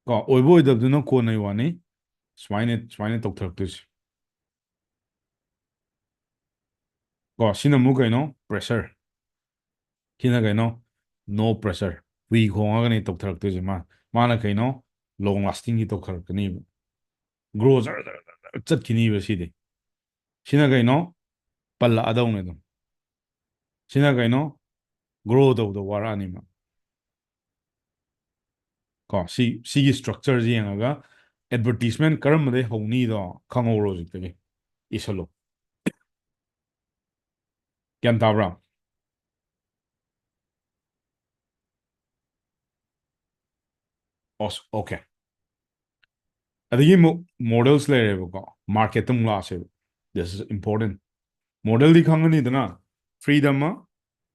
ꯀꯣ ꯑꯣꯏꯕ ꯑꯣꯏꯗꯕꯗꯨꯅ ꯀꯣꯟꯅꯩ ꯋꯥꯅꯤ ꯁꯨꯃꯥꯏꯅ ꯇꯧꯊꯔꯛꯇꯣꯏꯁꯦ ꯀꯣ ꯁꯤꯅ ꯑꯃꯨꯛ ꯀꯩꯅꯣ ꯄ꯭ꯔꯦꯁꯔ ꯁꯤꯅ ꯀꯩꯅꯣ ꯅꯣ ꯄ꯭ꯔꯦꯁꯔ ꯍꯨꯏ ꯈꯣꯡꯉꯒꯅꯤ ꯇꯧꯊꯔꯛꯇꯣꯏꯁꯦ ꯃꯥꯅ ꯀꯩꯅꯣ ꯂꯣꯡ ꯂꯥꯁꯇꯤꯡꯒꯤ ꯇꯧꯊꯔꯛꯀꯅꯤꯕ ꯒ꯭ꯔꯣ ꯖꯔ ꯖꯔ ꯖꯔ ꯆꯠꯈꯤꯅꯤꯕ ꯁꯤꯗꯤ ꯁꯤꯅ ꯀꯩꯅꯣ ꯄꯜꯂꯛꯑꯗꯧꯅꯦ ꯑꯗꯨꯝ ꯁꯤꯅ ꯀꯩꯅꯣ ꯒ꯭ꯔꯣ ꯇꯧꯕꯗ ꯋꯥꯔꯛꯑꯅꯤꯃ ꯀꯣ ꯁꯤꯒꯤ ꯁꯇ꯭ꯔꯛꯆꯔꯁꯤ ꯌꯦꯡꯉꯒ ꯑꯦꯗꯚꯔꯇꯤꯁꯃꯦꯟ ꯀꯔꯝꯕꯗꯩ ꯍꯧꯅꯤꯗꯣ ꯈꯪꯍꯧꯔꯣ ꯍꯧꯖꯤꯛꯇꯒꯤ ꯏꯁꯜꯂꯣ ꯒ꯭ꯌꯥꯟ ꯇꯥꯕ꯭ꯔꯥ ꯑꯣꯀꯦ ꯑꯗꯒꯤ ꯑꯃꯨꯛ ꯃꯣꯗꯦꯜꯁ ꯂꯩꯔꯦꯕꯀꯣ ꯃꯥꯔꯀꯦꯠꯇ ꯑꯃꯨꯛ ꯂꯥꯛꯑꯁꯦꯕ ꯗꯤꯁ ꯏꯁ ꯏꯝꯄꯣꯔꯇꯦꯟ ꯃꯣꯗꯦꯜꯗꯤ ꯈꯪꯉꯅꯤꯗꯅ ꯐ꯭ꯔꯤꯗ ꯑꯃ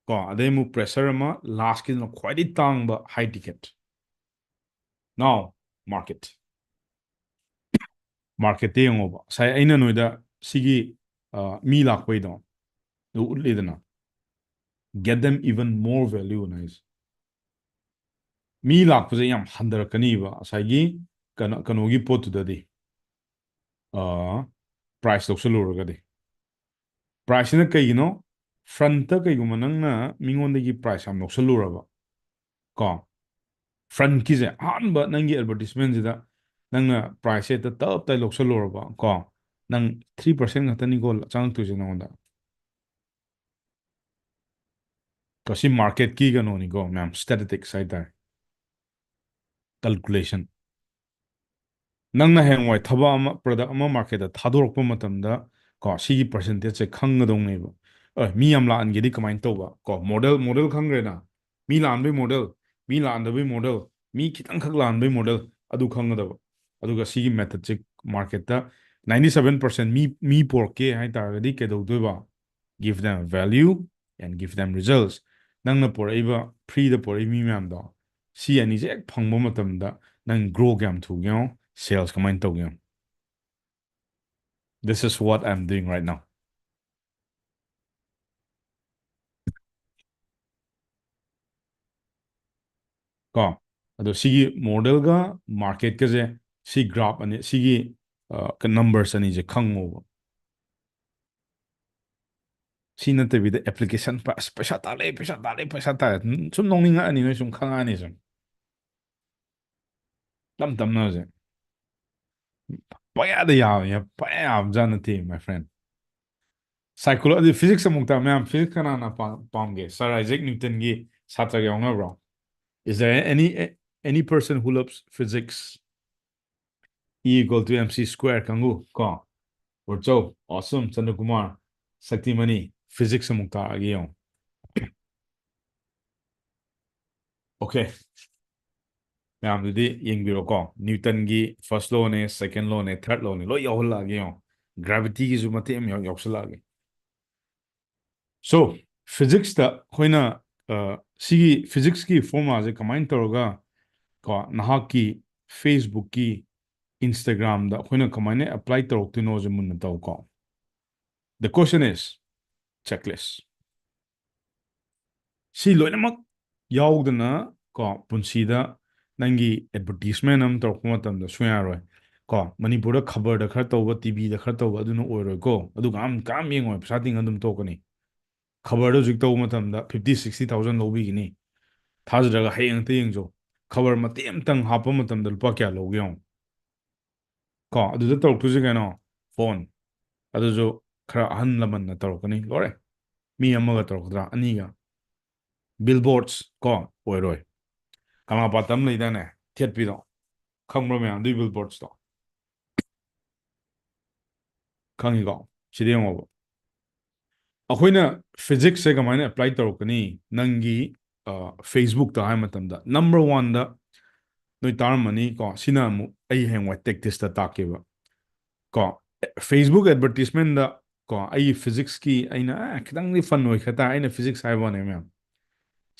ꯀꯣ ꯑꯗꯩ ꯑꯃꯨꯛ ꯄ꯭ꯔꯦꯁꯔ ꯑꯃ ꯂꯥꯁꯀꯤꯗꯨꯅ ꯈ꯭ꯋꯥꯏꯗꯒꯤ ꯇꯥꯡꯕ ꯍꯥꯏ ꯇꯤꯀꯦꯠ ꯅꯥꯎ ꯃꯥꯔꯀꯦꯠ ꯃꯥꯔꯀꯦꯠꯇ ꯌꯦꯡꯉꯣꯕ ꯉꯁꯥꯏ ꯑꯩꯅ ꯅꯣꯏꯗ ꯁꯤꯒꯤ ꯃꯤ ꯂꯥꯛꯄꯩꯗꯣ ꯑꯗꯨ ꯎꯠꯂꯤꯗꯅ get them even more value ꯍꯥꯏꯁꯦ ꯃꯤ ꯂꯥꯛꯄꯁꯦ ꯌꯥꯝ ꯍꯟꯊꯔꯛꯀꯅꯤꯕ ꯉꯁꯥꯏꯒꯤ ꯀꯩꯅꯣꯒꯤ ꯄꯣꯠꯇꯨꯗꯗꯤ ꯄ꯭ꯔꯥꯏꯁ ꯂꯧꯁꯜꯂꯨꯔꯒꯗꯤ ꯄ꯭ꯔꯥꯏꯁꯁꯤꯅ ꯀꯩꯒꯤꯅꯣ ꯐ꯭ꯔꯟꯠꯇ ꯀꯩꯒꯨꯝꯕ ꯅꯪꯅ ꯃꯤꯉꯣꯟꯗꯒꯤ ꯄ꯭ꯔꯥꯏꯁ ꯌꯥꯝ ꯂꯧꯁꯜꯂꯨꯔꯕ ꯀꯣ ꯐ꯭ꯔꯟꯠꯀꯤꯁꯦ ꯑꯍꯥꯟꯕ ꯅꯪꯒꯤ ꯑꯦꯗꯚꯔꯇꯤꯁꯃꯦꯟꯁꯤꯗ ꯅꯪꯅ ꯄ꯭ꯔꯥꯏꯁꯁꯦ ꯍꯦꯛꯇ ꯇꯞ ꯇꯥꯏ ꯂꯧꯁꯜꯂꯨꯔꯕ ꯀꯣ ꯅꯪ 3% ꯈꯛꯇꯅꯤꯀꯣ ꯆꯪꯉꯛꯇꯣꯏꯁꯦ ꯅꯉꯣꯟꯗ ꯀꯣ ꯁꯤ ꯃꯥꯔꯀꯦꯠꯀꯤ ꯀꯩꯅꯣꯅꯤꯀꯣ ꯃꯌꯥꯝ ꯁ꯭ꯇꯦꯇꯤꯁꯇꯤꯛꯁ ꯍꯥꯏꯇꯥꯔꯦ ꯀꯜꯀꯨꯂꯦꯁꯟ ꯅꯪꯅ ꯍꯌꯦꯡꯋꯥꯏ ꯊꯕꯛ ꯑꯃ ꯄ꯭ꯔꯗꯛ ꯑꯃ ꯃꯥꯔꯀꯦꯠꯇ ꯊꯥꯗꯣꯔꯛꯄ ꯃꯇꯝꯗ ꯀꯣ ꯁꯤꯒꯤ ꯄꯔꯁꯦꯟꯇꯦꯖꯁꯦ ꯈꯪꯒꯗꯧꯅꯦꯕ ꯃꯤ ꯌꯥꯝ ꯂꯥꯛꯍꯟꯒꯦꯗꯤ ꯀꯃꯥꯏꯅ ꯇꯧꯕ ꯀꯣ ꯃꯣꯗꯦꯜ ꯈꯪꯈ꯭ꯔꯦꯅ ꯃꯤ ꯂꯥꯛꯍꯟꯕꯩ ꯃꯣꯗꯦꯜ ꯃꯤ ꯂꯥꯛꯍꯟꯗꯕꯩ ꯃꯣꯗꯦꯜ ꯃꯤ ꯈꯤꯇꯪꯈꯛ ꯂꯥꯛꯍꯟꯕꯩ ꯃꯣꯗꯦꯜ ꯑꯗꯨ ꯈꯪꯒꯗꯕ ꯑꯗꯨꯒ ꯁꯤꯒꯤ ꯃꯦꯊꯠꯁꯦ ꯃꯥꯔꯀꯦꯠꯇ 97% ꯃꯤ ꯄꯣꯔꯛꯀꯦ ꯍꯥꯏꯇꯥꯔꯒꯗꯤ ꯀꯩꯗꯧꯗꯣꯏꯕ ꯒꯤꯐ ꯗꯦꯝ ꯚꯦꯜꯌꯨ ꯑꯦꯟ ꯒꯤꯐ ꯗꯦꯝ ꯔꯤꯖꯜꯠꯁ ꯅꯪꯅ ꯄꯣꯔꯛꯏꯕ ꯐ꯭ꯔꯤꯗ ꯄꯣꯔꯛꯏꯕ ꯃꯤ ꯃꯌꯥꯝꯗꯣ ꯁꯤ ꯑꯅꯤꯁꯦ ꯍꯦꯛ ꯐꯪꯕ ꯃꯇꯝꯗ ꯅꯪ ꯒ꯭ꯔꯣ ꯀꯌꯥꯝ ꯊꯨꯒꯦ ꯁꯦꯜꯁ ꯀꯃꯥꯏꯅ ꯇꯧꯒꯦ This is what I'm doing right now. ꯀꯣ ꯑꯗꯣ ꯁꯤꯒꯤ ꯃꯣꯗꯦꯜꯒ ꯃꯥꯔꯀꯦꯠꯀꯁꯦ ꯁꯤ ꯒ꯭ꯔꯥꯐ ꯑꯅꯤ ꯁꯤꯒꯤ ꯅꯝꯕꯔꯁ ꯑꯅꯤꯁꯦ ꯈꯪꯉꯣꯕ ꯁꯤ ꯅꯠꯇꯕꯤꯗ ꯑꯦꯄ꯭ꯂꯤꯀꯦꯁꯟ ꯄꯩꯁꯥ ꯇꯥꯜꯂꯦ ꯄꯩꯁꯥ ꯇꯥꯜꯂꯦ ꯁꯨꯝ ꯅꯣꯡꯅꯤꯡꯉꯛꯑꯅꯤ ꯅꯣꯏ ꯁꯨꯝ ꯈꯪꯉꯛꯑꯅꯤ ꯁꯨꯝ ꯇꯞꯅ ꯍꯧꯖꯤꯛ ꯄꯌꯥꯗ ꯌꯥꯕ ꯄꯌꯥ ꯌꯥꯕꯖꯥꯠ ꯅꯠꯇꯦ ꯃꯥꯏ ꯐ꯭ꯔꯦꯟ ꯁꯥꯏꯀꯣꯂꯣꯖꯤ ꯐꯤꯖꯤꯛꯁ ꯑꯃꯨꯛꯇ ꯃꯌꯥꯝ ꯐꯤꯖꯤꯛꯁ ꯀꯅꯥꯅ ꯄꯥꯝꯒꯦ ꯁꯥꯔ Isaac ꯅ꯭ꯌꯨꯇꯟꯒꯤ ꯁꯥꯇ꯭ꯔꯒ ꯌꯥꯎꯅꯕ꯭ꯔꯣ Is there any person who loves physics? E equal to MC square ꯀꯥꯡꯕꯨ ꯀꯣ ꯎꯔꯆꯧ ꯑꯣꯁꯝ ꯆꯟꯗ꯭ꯔꯀꯨꯃꯥꯔ ꯁꯛꯇꯤꯃꯅꯤ ꯐꯤꯖꯤꯛꯁ ꯑꯃꯨꯛ ꯇꯥꯛꯑꯒꯦ ꯌꯦꯡꯉꯣ ꯑꯣꯀꯦ ꯃꯌꯥꯝꯗꯨꯗꯤ ꯌꯦꯡꯕꯤꯔꯣꯀꯣ ꯅ꯭ꯌꯨꯇꯟꯒꯤ ꯐꯥꯔꯁ ꯂꯣꯅꯦ ꯁꯦꯀꯦꯟ ꯂꯣꯅꯦ ꯊꯥꯔꯠ ꯂꯣꯅꯦ ꯂꯣꯏ ꯌꯥꯎꯍꯜꯂꯛꯑꯒꯦ ꯌꯦꯡꯉꯣ ꯒ꯭ꯔꯥꯚꯤꯇꯤꯒꯤꯁꯨ ꯃꯇꯦꯛ ꯑꯃ ꯌꯥꯎꯁꯜꯂꯛꯑꯒꯦ ꯁꯣ ꯐꯤꯖꯤꯛꯁꯇ ꯑꯩꯈꯣꯏꯅ ꯁꯤꯒꯤ ꯐꯤꯖꯤꯛꯁꯀꯤ ꯐꯣꯔꯃꯨꯂꯥꯁꯦ ꯀꯃꯥꯏꯅ ꯇꯧꯔꯒ ꯀꯣ ꯅꯍꯥꯛꯀꯤ ꯐꯦꯁꯕꯨꯛꯀꯤ ꯏꯟꯁꯇꯥꯒ꯭ꯔꯥꯝꯗ ꯑꯩꯈꯣꯏꯅ ꯀꯃꯥꯏꯅ ꯑꯦꯄ꯭ꯂꯥꯏ ꯇꯧꯔꯛꯇꯣꯏꯅꯣꯁꯦ ꯃꯨꯟꯅ ꯇꯧꯀꯣ ꯗ ꯀ꯭ꯋꯦꯁꯟ ꯏꯁ ꯆꯦꯛꯂꯤꯁ ꯁꯤ ꯂꯣꯏꯅꯃꯛ ꯌꯥꯎꯗꯅ ꯀꯣ ꯄꯨꯟꯁꯤꯗ ꯅꯪꯒꯤ ꯑꯦꯗꯚꯔꯇꯤꯁꯃꯦꯟ ꯑꯃ ꯇꯧꯔꯛꯄ ꯃꯇꯝꯗ ꯁꯨꯡꯌꯥ ꯌꯥꯔꯣꯏ ꯀꯣ ꯃꯅꯤꯄꯨꯔꯗ ꯈꯕꯔꯗ ꯈꯔ ꯇꯧꯕ ꯇꯤꯚꯤꯗ ꯈꯔ ꯇꯧꯕ ꯑꯗꯨꯅ ꯑꯣꯏꯔꯣꯏꯀꯣ ꯑꯗꯨ ꯀꯅꯥꯝ ꯌꯦꯡꯉꯣꯏ ꯄꯩꯁꯥ ꯇꯤꯡꯉ ꯑꯗꯨꯝ ꯇꯣꯛꯀꯅꯤ ꯈꯕꯔꯗ ꯍꯧꯖꯤꯛ ꯇꯧꯕ ꯃꯇꯝꯗ 50,000-60,000 ꯂꯧꯕꯤꯒꯅꯤ ꯊꯥꯖꯗ꯭ꯔꯒ ꯍꯌꯦꯡ ꯑꯝꯇ ꯌꯦꯡꯖꯧ ꯈꯕꯔ ꯃꯇꯦꯛ ꯑꯃꯇꯪ ꯍꯥꯞꯄ ꯃꯇꯝꯗ ꯂꯨꯄꯥ ꯀꯌꯥ ꯂꯧꯒꯦ ꯌꯦꯡꯉꯣ ꯀꯣ ꯑꯗꯨꯗ ꯇꯧꯔꯛꯇꯣꯏꯁꯦ ꯀꯩꯅꯣ ꯐꯣꯟ ꯑꯗꯨꯁꯨ ꯈꯔ ꯑꯍꯜ ꯂꯃꯟꯅ ꯇꯧꯔꯛꯀꯅꯤ ꯂꯣꯏꯔꯦ ꯃꯤ ꯑꯃꯒ ꯇꯧꯔꯛꯀꯗ꯭ꯔꯥ ꯑꯅꯤꯒ ꯕꯤꯜꯕꯣꯔꯗꯁ ꯀꯣ ꯑꯣꯏꯔꯣꯏ ꯀꯪꯂꯥꯄꯥꯠꯇ ꯑꯃ ꯂꯩꯗꯥꯏꯅꯦ ꯊꯦꯠꯄꯤꯗꯣ ꯈꯪꯕ꯭ꯔꯣ ꯃꯌꯥꯝ ꯑꯗꯨꯏ ꯕꯤꯜꯕꯣꯔꯗꯁꯇꯣ ꯈꯪꯉꯤꯀꯣ ꯁꯤꯗ ꯌꯦꯡꯉꯣꯕ ꯑꯩꯈꯣꯏꯅ ꯐꯤꯖꯤꯛꯁꯁꯦ ꯀꯃꯥꯏꯅ ꯑꯦꯄ꯭ꯂꯥꯏ ꯇꯧꯔꯛꯀꯅꯤ ꯅꯪꯒꯤ ꯐꯦꯁꯕꯨꯛꯇ ꯍꯥꯏ ꯃꯇꯝꯗ ꯅꯝꯕꯔ ꯋꯥꯟꯗ ꯅꯣꯏ ꯇꯥꯔꯝꯃꯅꯤ ꯀꯣ ꯁꯤꯅ ꯑꯃꯨꯛ ꯑꯩ ꯍꯌꯦꯡꯋꯥꯏ ꯇꯦꯛꯇꯤꯁꯇ ꯇꯥꯛꯀꯦꯕ ꯀꯣ ꯐꯦꯁꯕꯨꯛ ꯑꯦꯗꯚꯔꯇꯤꯁꯃꯦꯟꯗ ꯀꯣ ꯑꯩꯒꯤ ꯐꯤꯖꯤꯛꯁꯀꯤ ꯑꯩꯅ ꯈꯤꯇꯪꯗꯤ ꯐꯟ ꯑꯣꯏꯈ꯭ꯔ ꯇꯥꯔꯦ ꯑꯩꯅ ꯐꯤꯖꯤꯛꯁ ꯍꯥꯏꯕ ꯋꯥꯅꯦ ꯃꯌꯥꯝ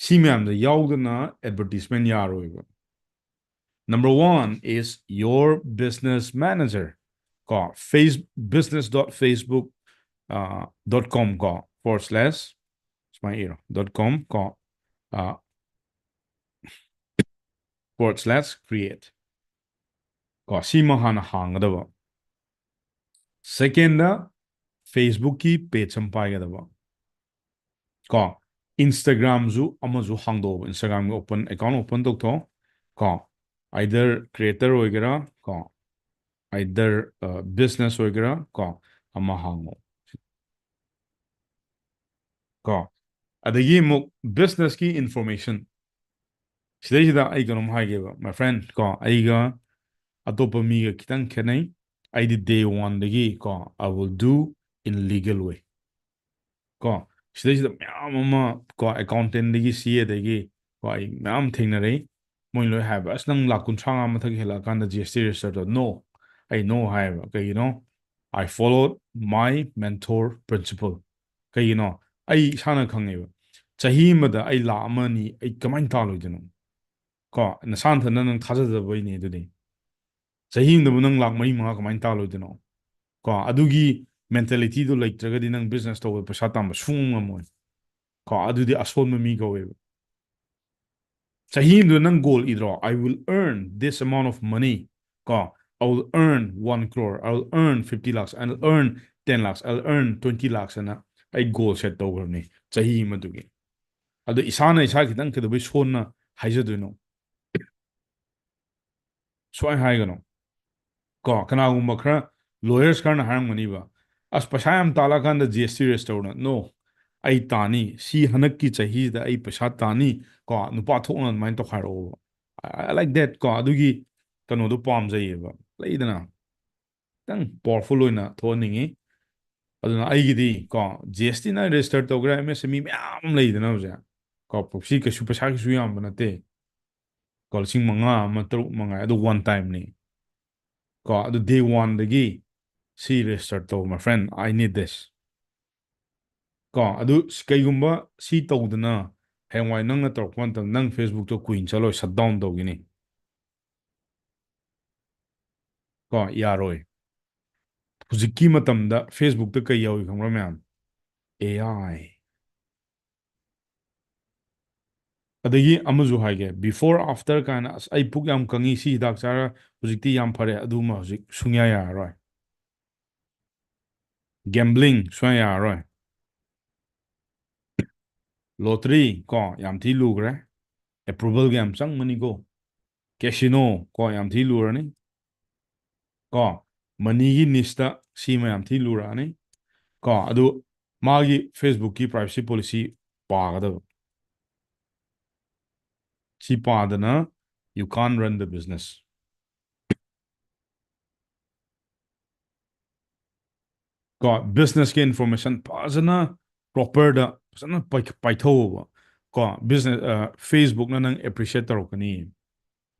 ꯁꯤ ꯃꯌꯥꯝꯗ ꯌꯥꯎꯗꯅ ꯑꯦꯗꯚꯔꯇꯤꯁꯃꯦꯟ ꯌꯥꯔꯣꯏꯕ Number one is your business manager. Ko business.facebook .com ko // _com ko /create ꯀꯣ ꯁꯤꯃ ꯍꯥꯟꯅ ꯍꯥꯡꯒꯗꯕ ꯁꯦꯀꯦꯟꯗ ꯐꯦꯁꯕꯨꯛꯀꯤ ꯄꯦꯖ ꯑꯃ ꯄꯥꯏꯒꯗꯕ ꯀꯣ ꯏꯟꯁꯇꯥꯒ꯭ꯔꯥꯝꯁꯨ ꯑꯃꯁꯨ ꯍꯥꯡꯗꯣꯛꯑꯣꯕ ꯏꯟꯁꯇꯥꯒ꯭ꯔꯥꯝꯒꯤ ꯑꯣꯄꯟ ꯑꯦꯀꯥꯎꯟ ꯑꯣꯄꯟ ꯇꯧꯊꯣꯛꯑꯣ ꯀꯣ ꯑꯥꯏꯗꯔ ꯀ꯭ꯔꯤꯌꯦꯇꯔ ꯑꯣꯏꯒꯦꯔꯥ ꯀꯣ ꯑꯥꯏꯗꯔ ꯕꯤꯖꯤꯅꯦꯁ ꯑꯣꯏꯒꯦꯔꯥ ꯀꯣ ꯑꯃ ꯍꯥꯡꯉꯣ ꯀꯣ ꯑꯗꯒꯤ ꯑꯃꯨꯛ ꯕꯤꯖꯤꯅꯦꯁꯀꯤ ꯏꯟꯐꯣꯔꯃꯦꯁꯟ ꯁꯤꯗꯩꯁꯤꯗ ꯑꯩ ꯀꯩꯅꯣꯝ ꯍꯥꯏꯒꯦꯕ ꯃꯥꯏ ꯐ꯭ꯔꯦꯟ ꯀꯣ ꯑꯩꯒ ꯑꯇꯣꯞꯄ ꯃꯤꯒ ꯈꯤꯇꯪ ꯈꯦꯠꯅꯩ ꯑꯩꯗꯤ ꯗꯦ ꯋꯥꯟꯗꯒꯤ ꯀꯣ ꯑꯥꯏ ꯋꯤꯜ ꯗꯨ ꯏꯟ ꯂꯤꯒꯦꯜ ꯋꯦ ꯀꯣ ꯁꯤꯗꯩꯁꯤꯗ ꯃꯌꯥꯝ ꯑꯃ ꯀꯣ ꯑꯦꯀꯥꯎꯟꯇꯦꯟꯗꯒꯤ ꯁꯤ ꯑꯦꯗꯒꯤ ꯀꯣ ꯑꯩ ꯃꯌꯥꯝ ꯊꯦꯡꯅꯔꯛꯏ ꯃꯣꯏ ꯂꯣꯏ ꯍꯥꯏꯕ ꯑꯁ ꯅꯪ ꯂꯥꯛ ꯀꯨꯟꯊ꯭ꯔꯥ ꯃꯊꯛ ꯍꯦꯜꯂꯛꯑꯀꯥꯟꯗ ꯖꯤ ꯑꯦꯁ ꯇꯤ ꯔꯦꯖꯤꯁꯇꯔ ꯇꯧ ꯅꯣ ꯑꯩ ꯅꯣ ꯍꯥꯏꯌꯦꯕ ꯀꯩꯒꯤꯅꯣ ꯑꯥꯏ ꯐꯣꯂꯣ ꯃꯥꯏ ꯃꯦꯟꯊꯣꯔ ꯄ꯭ꯔꯤꯟꯁꯤꯄꯜ ꯀꯩꯒꯤꯅꯣ ꯑꯩ ꯏꯁꯥꯅ ꯈꯪꯉꯦꯕ ꯆꯍꯤ ꯑꯃꯗ ꯑꯩ ꯂꯥꯛ ꯑꯃ ꯑꯅꯤ ꯑꯩ ꯀꯃꯥꯏꯅ ꯇꯥꯜꯂꯣꯏꯗꯣꯏꯅꯣ ꯀꯣ ꯅꯁꯥꯅꯊꯟꯗ ꯅꯪ ꯊꯥꯖꯗꯕꯩꯅꯦ ꯑꯗꯨꯗꯤ ꯆꯍꯤ ꯑꯃꯗꯕꯨ ꯅꯪ ꯂꯥꯛ ꯃꯔꯤ ꯃꯉꯥ ꯀꯃꯥꯏꯅ ꯇꯥꯜꯂꯣꯏꯗꯣꯏꯅꯣ ꯀꯣ ꯑꯗꯨꯒꯤ ꯃꯦꯟꯇꯦꯂꯤꯇꯤꯗꯨ ꯂꯩꯇ꯭ꯔꯒꯗꯤ ꯅꯪ ꯕꯤꯖꯤꯅꯦꯁ ꯇꯧꯕ ꯄꯩꯁꯥ ꯇꯥꯟꯕ ꯁꯨꯡꯉꯝ ꯉꯝꯃꯣꯏ ꯀꯣ ꯑꯗꯨꯗꯤ ꯑꯁꯣꯟꯕ ꯃꯤ ꯀꯧꯋꯦꯕ ꯆꯍꯤ ꯑꯃꯗ ꯅꯪ ꯒꯣꯜ ꯏꯗ꯭ꯔꯣ I will earn this amount of money ꯀꯣ I will earn 1 crore. I will earn 50 lakhs. I will earn 10 lakhs. I will earn 20 lakhs ꯑꯅ ꯑꯩ ꯒꯣꯜ ꯁꯦꯠ ꯇꯧꯈ꯭ꯔꯕꯅꯤ ꯆꯍꯤ ꯑꯃꯗꯨꯒꯤ ꯑꯗꯣ ꯏꯁꯥꯅ ꯏꯁꯥ ꯈꯤꯇꯪ ꯀꯩꯗꯧꯕꯩ ꯁꯣꯟꯅ ꯍꯥꯏꯖꯗꯣꯏꯅꯣ ꯁꯨꯃꯥꯏ ꯍꯥꯏꯒꯅꯣ ꯀꯣ ꯀꯅꯥꯒꯨꯝꯕ ꯈꯔ ꯂꯣꯌꯔꯁ ꯈꯔꯅ ꯍꯥꯏꯔꯝꯒꯅꯤꯕ ꯑꯁ ꯄꯩꯁꯥ ꯌꯥꯝ ꯇꯥꯜꯂꯀꯥꯟꯗ ꯖꯤ ꯑꯦꯁ ꯇꯤ ꯔꯦꯁ ꯇꯧꯔꯅ ꯅꯣ ꯑꯩ ꯇꯥꯅꯤ ꯁꯤ ꯍꯟꯗꯛꯀꯤ ꯆꯍꯤꯁꯤꯗ ꯑꯩ ꯄꯩꯁꯥ ꯇꯥꯅꯤ ꯀꯣ ꯅꯨꯄꯥ ꯊꯣꯛꯅ ꯑꯗꯨꯃꯥꯏꯅ ꯇꯧꯈꯥꯏꯔꯛꯑꯣꯕ ꯑꯥꯏ ꯂꯥꯏꯛ ꯗꯦꯠ ꯀꯣ ꯑꯗꯨꯒꯤ ꯀꯩꯅꯣꯗꯣ ꯄꯥꯝꯖꯩꯌꯦꯕ ꯂꯩꯗꯅ ꯈꯤꯇꯪ ꯄꯋꯥꯔꯐꯨꯜ ꯑꯣꯏꯅ ꯊꯣꯛꯍꯟꯅꯤꯡꯉꯤ ꯑꯗꯨꯅ ꯑꯩꯒꯤꯗꯤ ꯀꯣ ꯖꯤ ꯑꯦꯁ ꯇꯤꯅ ꯔꯦꯖꯤꯁꯇꯔ ꯇꯧꯒꯦꯔꯥ ꯑꯦꯝ ꯑꯦꯁ ꯑꯦꯝ ꯏ ꯃꯌꯥꯝ ꯂꯩꯗꯅ ꯍꯧꯖꯤꯛ ꯀꯣ ꯁꯤ ꯀꯩꯁꯨ ꯄꯩꯁꯥ ꯀꯩꯁꯨ ꯌꯥꯝꯕ ꯅꯠꯇꯦ ꯀꯣ ꯂꯤꯁꯤꯡ ꯃꯉꯥ ꯑꯃ ꯇꯔꯨꯛ ꯃꯉꯥ ꯑꯗꯨ ꯋꯥꯟ ꯇꯥꯏꯝꯅꯤ ꯀꯣ ꯑꯗꯨ ꯗꯦ ꯋꯥꯟꯗꯒꯤ ꯁꯤ ꯔꯦꯖꯤꯁꯇꯔ ꯇꯧ my friend I need this ꯀꯣ ꯑꯗꯨ ꯀꯩꯒꯨꯝꯕ ꯁꯤ ꯇꯧꯗꯅ ꯍꯌꯦꯡꯋꯥꯏ ꯅꯪꯅ ꯇꯧꯔꯛꯄ ꯃꯇꯝꯗ ꯅꯪ ꯐꯦꯁꯕꯨꯛꯇꯣ ꯀꯨꯏꯅ ꯆꯠꯂꯣꯏ ꯁꯠ ꯗꯥꯎꯟ ꯇꯧꯈꯤꯅꯤ ꯀꯣ ꯌꯥꯔꯣꯏ ꯍꯧꯖꯤꯛꯀꯤ ꯃꯇꯝꯗ ꯐꯦꯁꯕꯨꯛꯇ ꯀꯩ ꯌꯥꯎꯏ ꯈꯪꯕ꯭ꯔꯥ ꯃꯌꯥꯝ ꯑꯦ ꯑꯥꯏ ꯑꯗꯒꯤ ꯑꯃꯁꯨ ꯍꯥꯏꯒꯦ ꯕꯤꯐꯣꯔ ꯑꯥꯐꯇꯔ ꯀꯥꯏꯅ ꯑꯁ ꯑꯩ ꯄꯨꯛ ꯌꯥꯝ ꯀꯪꯉꯤ ꯁꯤ ꯍꯤꯗꯥꯛ ꯆꯥꯔ ꯍꯧꯖꯤꯛꯇꯤ ꯌꯥꯝ ꯐꯔꯦ ꯑꯗꯨꯃ ꯍꯧꯖꯤꯛ ꯁꯨꯡꯌꯥ ꯌꯥꯔꯔꯣꯏ ꯒꯦꯝꯕ꯭ꯂꯤꯡ ꯁꯨꯡꯌꯥ ꯌꯥꯔꯔꯣꯏ ꯂꯣꯇ꯭ꯔꯤ ꯀꯣ ꯌꯥꯝ ꯊꯤ ꯂꯨꯈ꯭ꯔꯦ ꯑꯦꯄ꯭ꯔꯨꯚꯜꯒ ꯌꯥꯝ ꯆꯪꯕꯅꯤꯀꯣ ꯀꯦꯁꯤꯅꯣ ꯀꯣ ꯌꯥꯝ ꯊꯤ ꯂꯨꯔꯅꯤ ꯀꯣ ꯃꯅꯤꯒꯤ ꯅꯤꯁꯇ ꯁꯤ ꯃꯌꯥꯝ ꯊꯤ ꯂꯨꯔꯛꯑꯅꯤ ꯀꯣ ꯑꯗꯨ ꯃꯥꯒꯤ ꯐꯦꯁꯕꯨꯛꯀꯤ ꯄ꯭ꯔꯥꯏꯚꯦꯁꯤ ꯄꯣꯂꯤꯁꯤ ꯄꯥꯒꯗꯕ ꯁꯤ ꯄꯥꯗꯅ ꯌꯨ ꯀꯥꯟ ꯔꯟ ꯗ ꯕꯤꯖꯤꯅꯦꯁ ꯀꯣ ꯕꯤꯖꯤꯅꯦꯁꯀꯤ ꯏꯟꯐꯣꯔꯃꯦꯁꯟ ꯐꯖꯅ ꯄ꯭ꯔꯣꯄꯔꯗ ꯐꯖꯅ ꯄꯥꯏꯊꯣꯛꯑꯣꯕ ꯀꯣ ꯕꯤꯖꯤꯅꯦꯁ ꯐꯦꯁꯕꯨꯛꯅ ꯅꯪ ꯑꯦꯄ꯭ꯔꯤꯁꯤꯌꯦꯠ ꯇꯧꯔꯛꯀꯅꯤ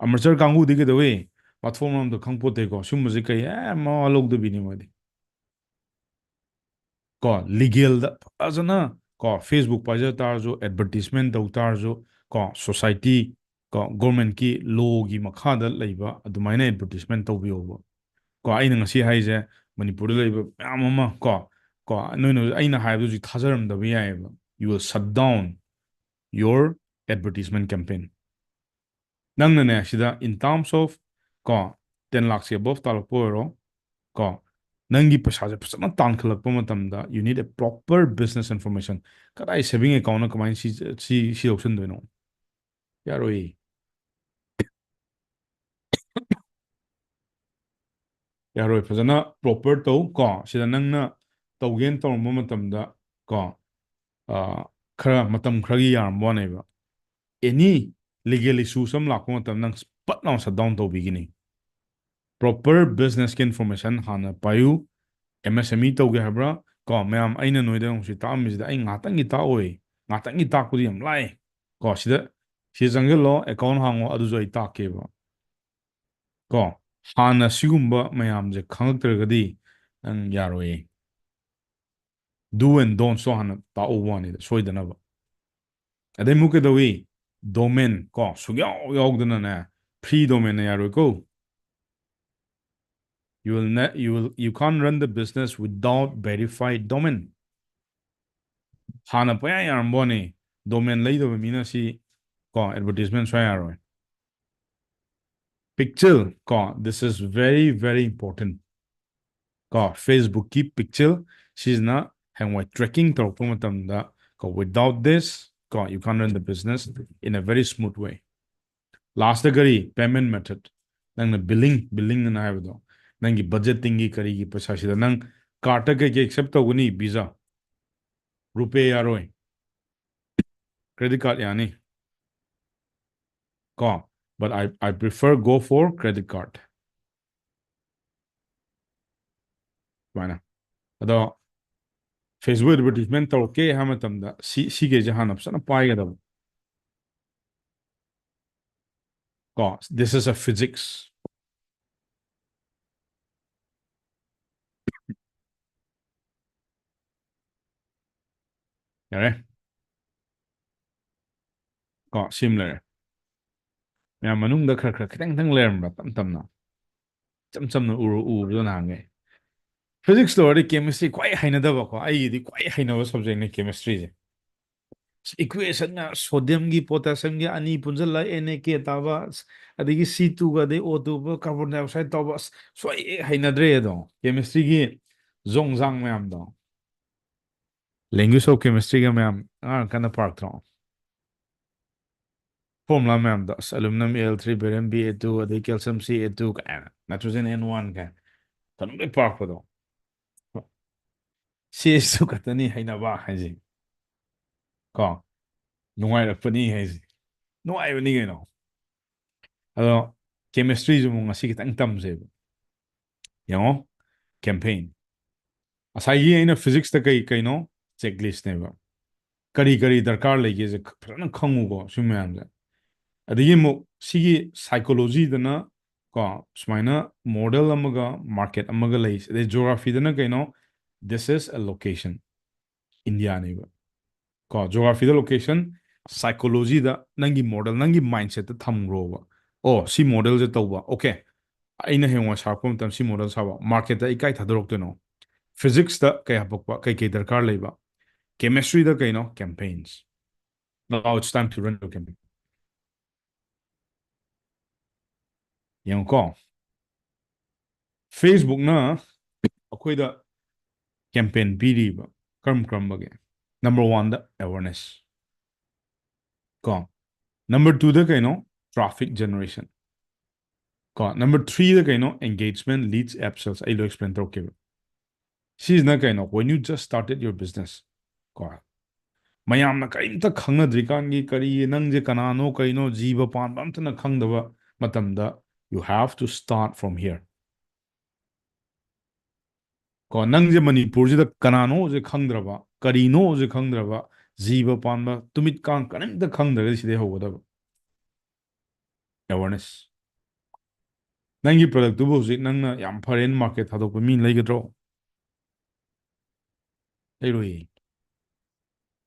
ꯑꯃꯔꯆꯔ ꯀꯥꯡꯕꯨꯗꯤ ꯀꯩꯗꯧꯋꯤ ꯄ꯭ꯂꯥꯠꯐꯣꯝ ꯑꯝꯗ ꯈꯪꯄꯣꯠꯇꯦꯀꯣ ꯁꯨꯝꯕꯁꯤ ꯀꯩ ꯃꯋꯥ ꯂꯧꯗꯕꯤꯅꯤ ꯃꯣꯏꯗꯤ ꯀꯣ ꯂꯤꯒꯦꯜꯗ ꯐꯖꯅ ꯀꯣ ꯐꯦꯁꯕꯨꯛ ꯄꯥꯏꯖ ꯇꯥꯔꯁꯨ ꯑꯦꯗꯚꯔꯇꯤꯁꯃꯦꯟ ꯇꯧ ꯇꯥꯔꯁꯨ ꯀꯣ ꯁꯣꯁꯥꯏꯇꯤ ꯀꯣ ꯒꯣꯔꯃꯦꯟꯠꯀꯤ ꯂꯣꯒꯤ ꯃꯈꯥꯗ ꯂꯩꯕ ꯑꯗꯨꯃꯥꯏꯅ ꯑꯦꯗꯚꯔꯇꯤꯁꯃꯦꯟ ꯇꯧꯕꯤꯌꯣꯕ ꯀꯣ ꯑꯩꯅ ꯉꯁꯤ ꯍꯥꯏꯁꯦ ꯃꯅꯤꯄꯨꯔꯗ ꯂꯩꯕ ꯃꯌꯥꯝ ꯑꯃ ꯀꯣ ꯅꯣꯏꯅ ꯑꯩꯅ ꯍꯥꯏꯕꯗꯨ ꯍꯧꯖꯤꯛ ꯊꯥꯖꯔꯝꯗꯕ ꯌꯥꯏꯑꯕ ꯌꯨ ꯋꯤꯜ ꯁꯠ ꯗꯥꯎꯟ ꯌꯣꯔ ꯑꯦꯗꯚꯔꯇꯤꯁꯃꯦꯟ ꯀꯦꯝꯄꯦꯟ ꯅꯪꯅꯅꯦ ꯁꯤꯗ ꯏꯟ ꯇꯥꯔꯝꯁ ꯑꯣꯐ ꯀꯣ 10 lakhs ꯑꯕove ꯇꯥꯜꯂꯛꯄ ꯑꯣꯏꯔꯣ ꯀꯣ ꯅꯪꯒꯤ ꯄꯩꯁꯥꯁꯦ ꯐꯖꯅ ꯇꯥꯟꯈꯠꯂꯛꯄ ꯃꯇꯝꯗ ꯌꯨ ꯅꯤꯠ ꯑꯦ ꯄ꯭ꯔꯣꯄꯔ ꯕꯤꯖꯤꯅꯦꯁ ꯏꯟꯐꯣꯔꯃꯦꯁꯟ ꯀꯗꯥꯏ ꯁꯦꯚꯤꯡ ꯑꯦꯀꯥꯎꯟꯅ ꯀꯃꯥꯏꯅ ꯁꯤ ꯂꯧꯁꯤꯟꯗꯣꯏꯅꯣ ꯌꯥꯔꯣꯏ ꯌꯥꯔꯣꯏ ꯐꯖꯅ ꯄ꯭ꯔꯣꯄꯔ ꯇꯧ ꯀꯣ ꯁꯤꯗ ꯅꯪꯅ ꯇꯧꯒꯦꯅ ꯇꯧꯔꯝꯕ ꯃꯇꯝꯗ ꯀꯣ ꯈꯔ ꯃꯇꯝ ꯈꯔꯒꯤ ꯌꯥꯔꯝꯕ ꯋꯥꯅꯦꯕ ꯑꯦꯅꯤ ꯂꯤꯒꯦꯜ ꯏꯁꯨꯁ ꯑꯃ ꯂꯥꯛꯄ ꯃꯇꯝꯗ ꯅꯪ ꯄꯠ ꯂꯥꯎꯅ ꯁꯠ ꯗꯥꯎꯟ ꯇꯧꯕꯤꯒꯅꯤ ꯄ꯭ꯔꯣꯄꯔ ꯕꯤꯖꯤꯅꯦꯁꯀꯤ ꯏꯟꯐꯣꯔꯃꯦꯁꯟ ꯍꯥꯟꯅ ꯄꯥꯏꯌꯨ ꯑꯦꯝ ꯑꯦꯁ ꯑꯦꯝ ꯏ ꯇꯧꯒꯦ ꯍꯥꯏꯕ꯭ꯔꯥ ꯀꯣ ꯃꯌꯥꯝ ꯑꯩꯅ ꯅꯣꯏꯗ ꯍꯧꯖꯤꯛ ꯇꯥꯛꯑꯝꯃꯤꯁꯤꯗ ꯑꯩ ꯉꯥꯛꯇꯪꯒꯤ ꯇꯥꯛꯑꯣꯏ ꯉꯥꯛꯇꯪꯒꯤ ꯇꯥꯛꯄꯗꯤ ꯌꯥꯝ ꯂꯥꯏ ꯀꯣ ꯁꯤꯗ ꯆꯪꯁꯤꯜꯂꯣ ꯑꯦꯀꯥꯎꯟ ꯍꯥꯡꯉꯣ ꯑꯗꯨꯁꯨ ꯑꯩ ꯇꯥꯛꯀꯦꯕ ꯀꯣ ꯍꯥꯟꯅ ꯁꯤꯒꯨꯝꯕ ꯃꯌꯥꯝꯁꯦ ꯈꯪꯉꯛꯇ꯭ꯔꯒꯗꯤ ꯅꯪ ꯌꯥꯔꯣꯏꯌꯦ ꯗꯨ ꯑꯦꯟ ꯗꯣꯟꯁꯇꯣ ꯍꯥꯟꯅ ꯇꯥꯛꯎꯕ ꯋꯥꯅꯤꯗ ꯁꯣꯏꯗꯅꯕ ꯑꯗꯩ ꯑꯃꯨꯛ ꯀꯩꯗꯧꯏ ꯗꯣꯃꯦꯟ ꯀꯣ ꯁꯨꯡꯌꯥꯎ ꯌꯥꯎꯗꯅꯅꯦ free ꯗꯣꯃꯦꯟꯅ ꯌꯥꯔꯣꯏꯀꯣ you can't run the business without verified domain ꯍꯥꯟꯅ ꯄꯨꯡꯌꯥ ꯌꯥꯔꯝꯕꯅꯤ ꯗꯣꯃꯦꯟ ꯂꯩꯗꯕ ꯃꯤꯅ ꯁꯤ ꯀꯣ ꯑꯦꯗꯚꯔꯇꯤꯁꯃꯦꯟ ꯁꯨꯡꯌꯥ ꯌꯥꯔꯣꯏ Pixel ko, this is very, very important. Ko Facebook ki pixel, she's not hangway tracking to da ko without this, ko you can't run the business in a very smooth way. Last gari payment method. Nang na billing na have do. Nang ki budgeting ki kari ki paisa shida nang karta ke accept to guni visa. Rupee yaroi. Credit card yani. Ko. But I prefer go for credit card. Mana. Ado Facebook advertisement to ke hamatam da si ke jahan apsana paega da. Ko. This is a physics. Yare. Ko similar. Ya manung da khar khitang tang lerm ba tam na. Cham na uru do na nge. Physics lo ri chemistry kwai haina da ba ko ai di kwai haina ba subject ne chemistry je. Equation na sodium gi potassium gi ani punjal la Na taba adigi C2 ga de O2 ba carbon dioxide taba so haina dre do chemistry gi zong zang mayam do language of chemistry ga mayam kana park tro formula mayam do aluminum Al3 barium Ba2 adi calcium Ca2 ka nitrogen N1 ka tanum be park do CH2 ka tani haina ba haji ko nungai ra pani haji nungai bani ga no ado chemistry ju mo ngasi kitang tamse yango campaign asai aina physics ta kai no checklist ne ba kari darkar lege je phana khangu go sumyam ja adigi mo sigi psychology dana ko smaina model amaga market amaga lei de geography dana kai no this is a location India ne ba ko geography the location psychology da nangi model nangi mindset ta thamro ba oh si model je tawba okay aina hengwa sarpom tam si model sawa market da ikai thadrok to no physics da kay hapokpa kay darkar leiba chemistry da kay no campaigns now it's time to run the campaign yang ko Facebook na akwai da campaign piriba karam bage number 1 da awareness ko number 2 da kay no traffic generation ko number 3 da kay no engagement leads upsells I lo explain to okay she's na kay no when you just started your business ko mayamna kaimta khangnadrikangi kari nangje kanano kaino jiba pan amtana khangdaba matamda you have to start from here ko nangje manipur je kanano je khangdraba karino je khangdraba jiba panba tumit kan kanimta khangdraga side hogoda awareness nangi product tu bozi nangna yam foreign market hadok min leigadro leiroi